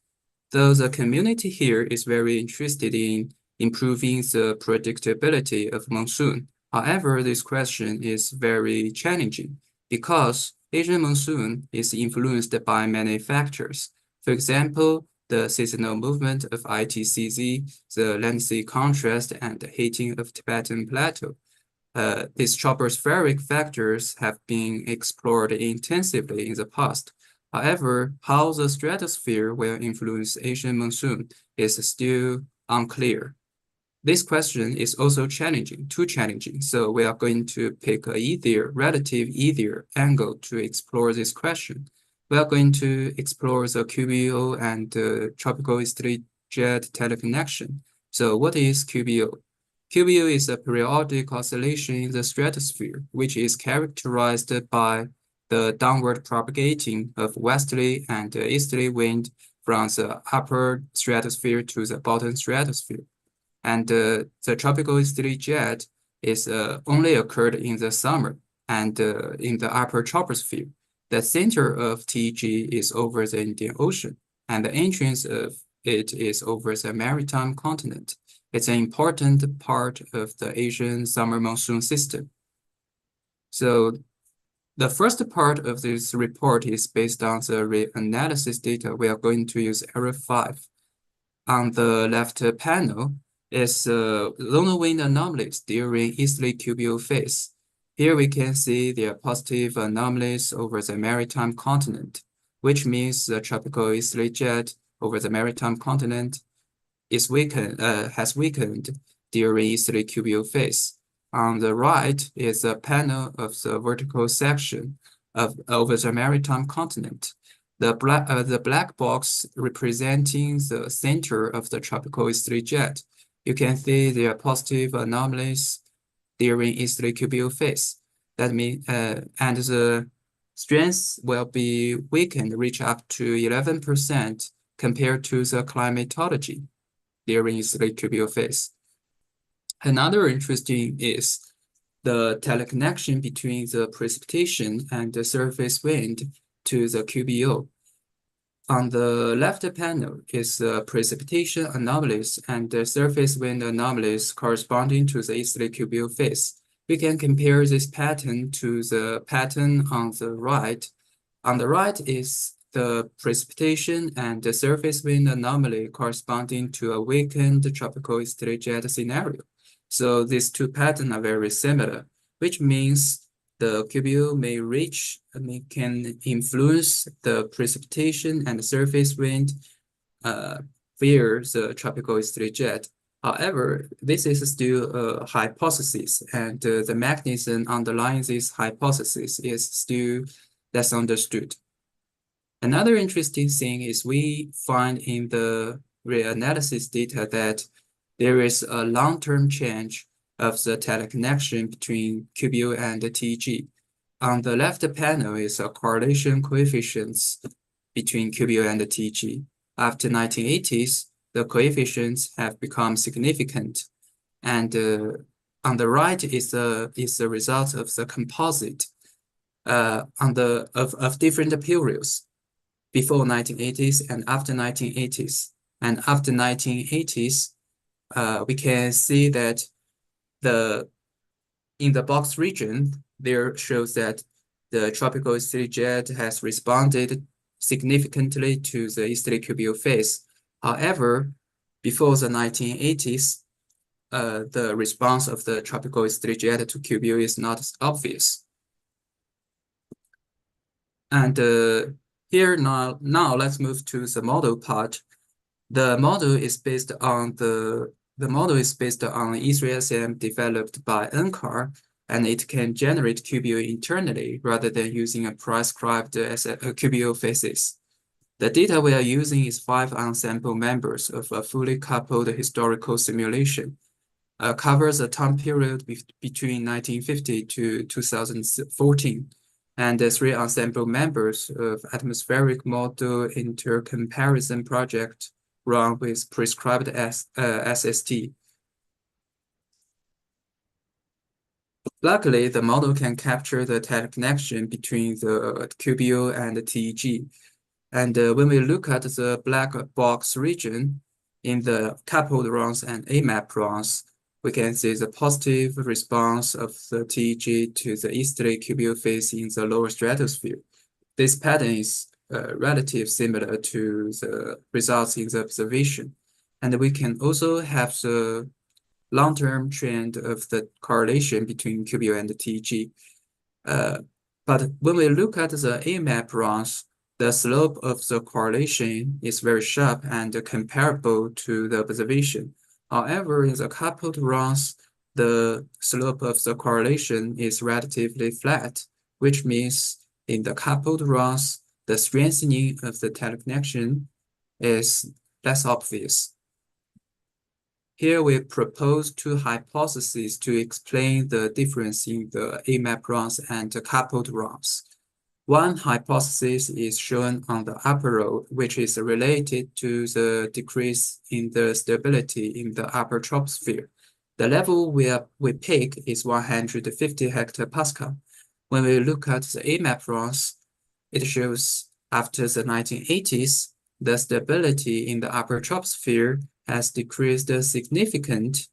Though the community here is very interested in improving the predictability of monsoon. However, this question is very challenging because Asian monsoon is influenced by many factors. For example, the seasonal movement of ITCZ, the land-sea contrast, and the heating of Tibetan Plateau. These tropospheric factors have been explored intensively in the past. However, how the stratosphere will influence Asian monsoon is still unclear. This question is also too challenging, so we are going to pick a relative easier angle to explore this question. We are going to explore the QBO and tropical easterly jet teleconnection. So what is QBO? QBO is a periodic oscillation in the stratosphere, which is characterized by the downward propagating of westerly and easterly wind from the upper stratosphere to the bottom stratosphere. And the tropical easterly jet is only occurred in the summer and in the upper troposphere. The center of TEG is over the Indian Ocean, and the entrance of it is over the maritime continent. It's an important part of the Asian summer monsoon system. So the first part of this report is based on the reanalysis data. We are going to use Area 5. On the left panel is lunar wind anomalies during easterly QBO phase. Here we can see the positive anomalies over the maritime continent, which means the tropical easterly jet over the maritime continent has weakened during easterly QBO phase. On the right is a panel of the vertical section over the maritime continent. The black box representing the center of the tropical easterly jet. You can see there are positive anomalies during easterly QBO phase. That means, and the strength will be weakened, reach up to 11% compared to the climatology during its late cubial phase. Another interesting is the teleconnection between the precipitation and the surface wind to the QBO. On the left panel is the precipitation anomalies and the surface wind anomalies corresponding to the easterly QBO phase. We can compare this pattern to the pattern on the right. On the right is the precipitation and the surface wind anomaly corresponding to a weakened tropical easterly jet scenario. So these two patterns are very similar, which means the QBO can influence the precipitation and the surface wind via the tropical easterly jet. However, this is still a hypothesis, and the mechanism underlying this hypothesis is still less understood. Another interesting thing is we find in the reanalysis data that there is a long-term change of the teleconnection between QBO and the TG. On the left panel is a correlation coefficients between QBO and the TG. After 1980s, the coefficients have become significant. And on the right is the result of the composite of different periods before 1980s and after 1980s. And after 1980s, we can see that in the box region, there shows that the tropical easterly jet has responded significantly to the easterly QBO phase. However, before the 1980s, the response of the tropical easterly jet to QBO is not obvious. And here now let's move to the model part. The model is based on Israel SM developed by NCAR, and it can generate QBO internally rather than using a prescribed QBO phases. The data we are using is 5 ensemble members of a fully coupled historical simulation. Covers a time period between 1950 to 2014, and the 3 ensemble members of atmospheric model intercomparison project run with prescribed SST. Luckily, the model can capture the teleconnection between the QBO and the TEG. And when we look at the black box region in the coupled runs and AMAP runs, we can see the positive response of the TEG to the easterly QBO phase in the lower stratosphere. This pattern is relatively similar to the results in the observation. And we can also have the long-term trend of the correlation between QBO and the TEG. But when we look at the AMAP runs, the slope of the correlation is very sharp and comparable to the observation. However, in the coupled runs, the slope of the correlation is relatively flat, which means in the coupled runs, the strengthening of the teleconnection is less obvious. Here we propose 2 hypotheses to explain the difference in the AMAP runs and the coupled runs. One hypothesis is shown on the upper row, which is related to the decrease in the stability in the upper troposphere. The level we pick is 150 hectopascal. When we look at the AMAP runs, it shows after the 1980s, the stability in the upper troposphere has decreased significantly,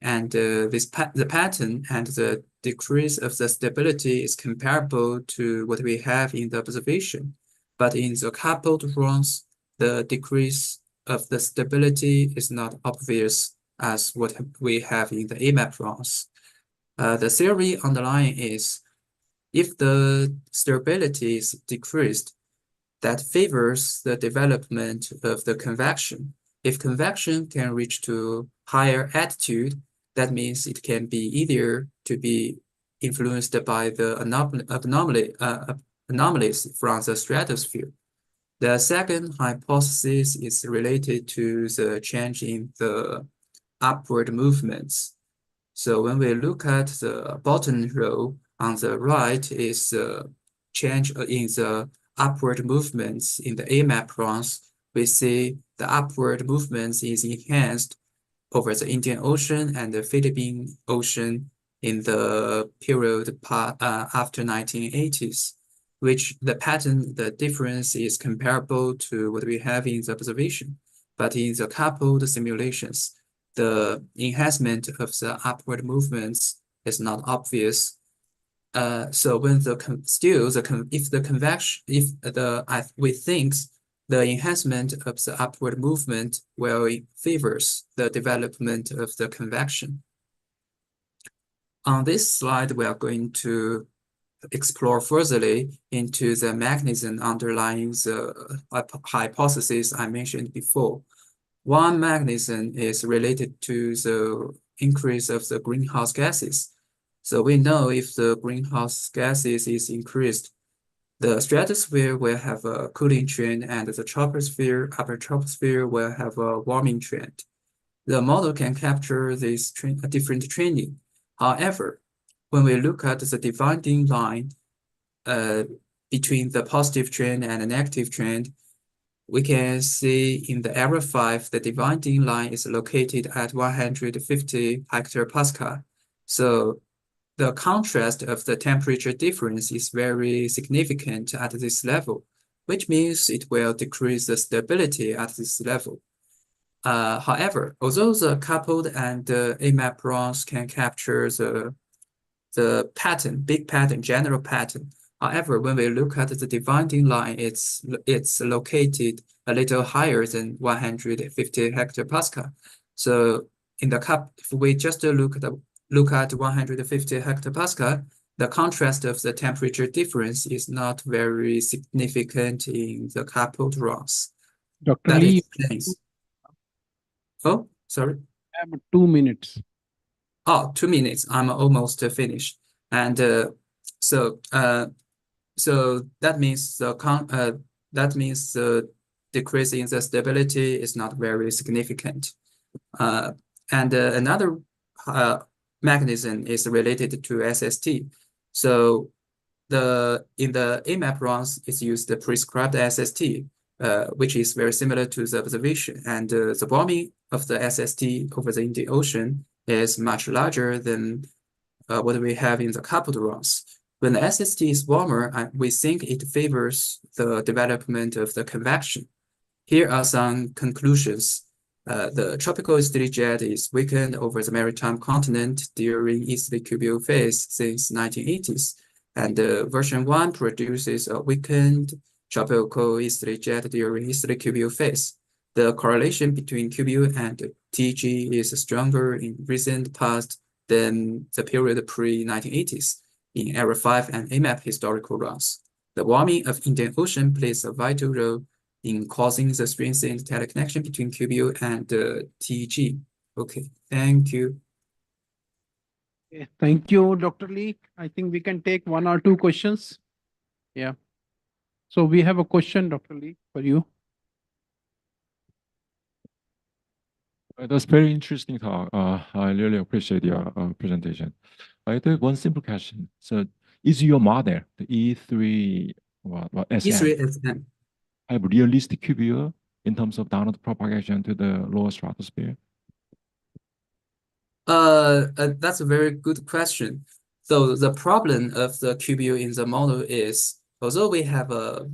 and the pattern and the decrease of the stability is comparable to what we have in the observation. But in the coupled runs, the decrease of the stability is not obvious as what we have in the AMAP runs. The theory underlying is if the stability is decreased, that favors the development of the convection. If convection can reach to higher altitude, that means it can be easier to be influenced by the anomalies from the stratosphere. The second hypothesis is related to the change in the upward movements. So when we look at the bottom row On the right is change in the upward movements in the AMAP runs. We see the upward movements is enhanced over the Indian Ocean and the Philippine Ocean in the period after 1980s, which the pattern, the difference is comparable to what we have in the observation. But in the coupled simulations, the enhancement of the upward movements is not obvious. So when we think the enhancement of the upward movement will favors the development of the convection. On this slide, we are going to explore furtherly into the mechanism underlying the hypothesis I mentioned before. One mechanism is related to the increase of the greenhouse gases. So we know if the greenhouse gases is increased, the stratosphere will have a cooling trend and the troposphere, upper troposphere will have a warming trend. The model can capture this different trending. However, when we look at the dividing line between the positive trend and the negative trend, we can see in the arrow 5, the dividing line is located at 150 hectopascal. So the contrast of the temperature difference is very significant at this level, which means it will decrease the stability at this level. However, although the coupled and AMAP runs can capture the pattern, big pattern, general pattern. However, when we look at the dividing line, it's located a little higher than 150 hectopascal. So in the if we just look at 150 hectopascal, the contrast of the temperature difference is not very significant in the coupled runs. Dr. That Lee, explains. Oh, sorry. I have 2 minutes. Oh, 2 minutes. I'm almost finished. And so that means the decrease in the stability is not very significant. And another mechanism is related to SST. So in the AMAP runs, it's used the prescribed SST, which is very similar to the observation. And the warming of the SST over the Indian Ocean is much larger than what we have in the coupled runs. When the SST is warmer, we think it favors the development of the convection. Here are some conclusions. The tropical easterly jet is weakened over the maritime continent during easterly cubial phase since 1980s. And version 1 produces a weakened tropical easterly jet during easterly cubial phase. The correlation between cubial and TG is stronger in recent past than the period pre-1980s in Era 5 and AMAP historical runs. The warming of Indian Ocean plays a vital role in causing the strengthened teleconnection between cubial and TG. Okay, thank you. Okay, thank you, Dr. Lee. I think we can take 1 or 2 questions. Yeah. So we have a question, Dr. Lee, for you. That's very interesting talk. I really appreciate your presentation. I have one simple question. So, is your model the E3 SM E3SM have realistic cubial in terms of downward propagation to the lower stratosphere? That's a very good question. So the problem of the cubial in the model is, although we have a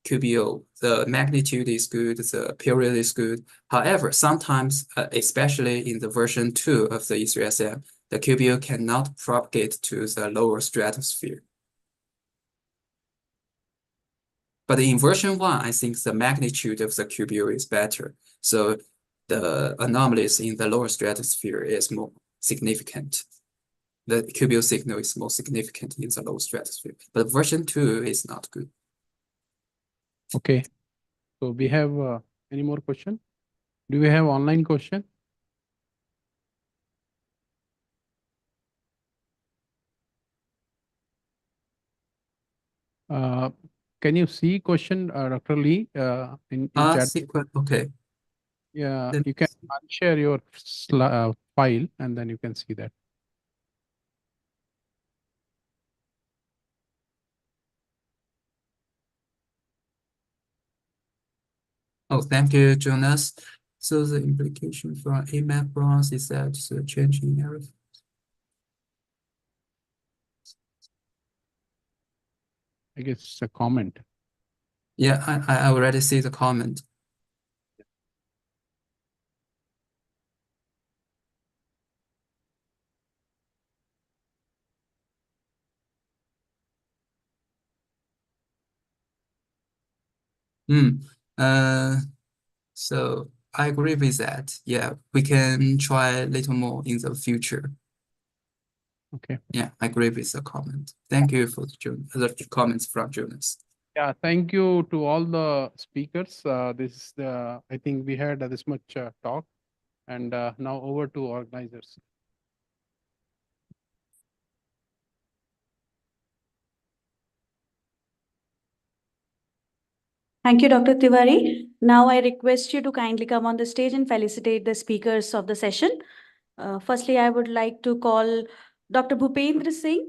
cubial, the magnitude is good, the period is good. However, sometimes, especially in the version 2 of the E3SM, the cubial cannot propagate to the lower stratosphere. But in version 1, I think the magnitude of the cubial is better. So the anomalies in the lower stratosphere is more significant. The cubial signal is more significant in the lower stratosphere. But version 2 is not good. Okay. So we have any more question? Do we have online question? Can you see question, Dr. Lee, in chat? Okay. Yeah, you can share your file and then you can see that. Oh, thank you, Jonas. So the implication for AMAP bronze is that the change in area. I guess it's a comment. Yeah, I already see the comment. So I agree with that. Yeah, we can try a little more in the future. Okay. Yeah, I agree with the comment. Thank you for the comments from Jonas. Yeah, thank you to all the speakers. This is the, I think we had this much talk, and now over to organizers. Thank you, Dr. Tiwari. Now I request you to kindly come on the stage and felicitate the speakers of the session. Firstly, I would like to call Dr. Bhupendra Singh,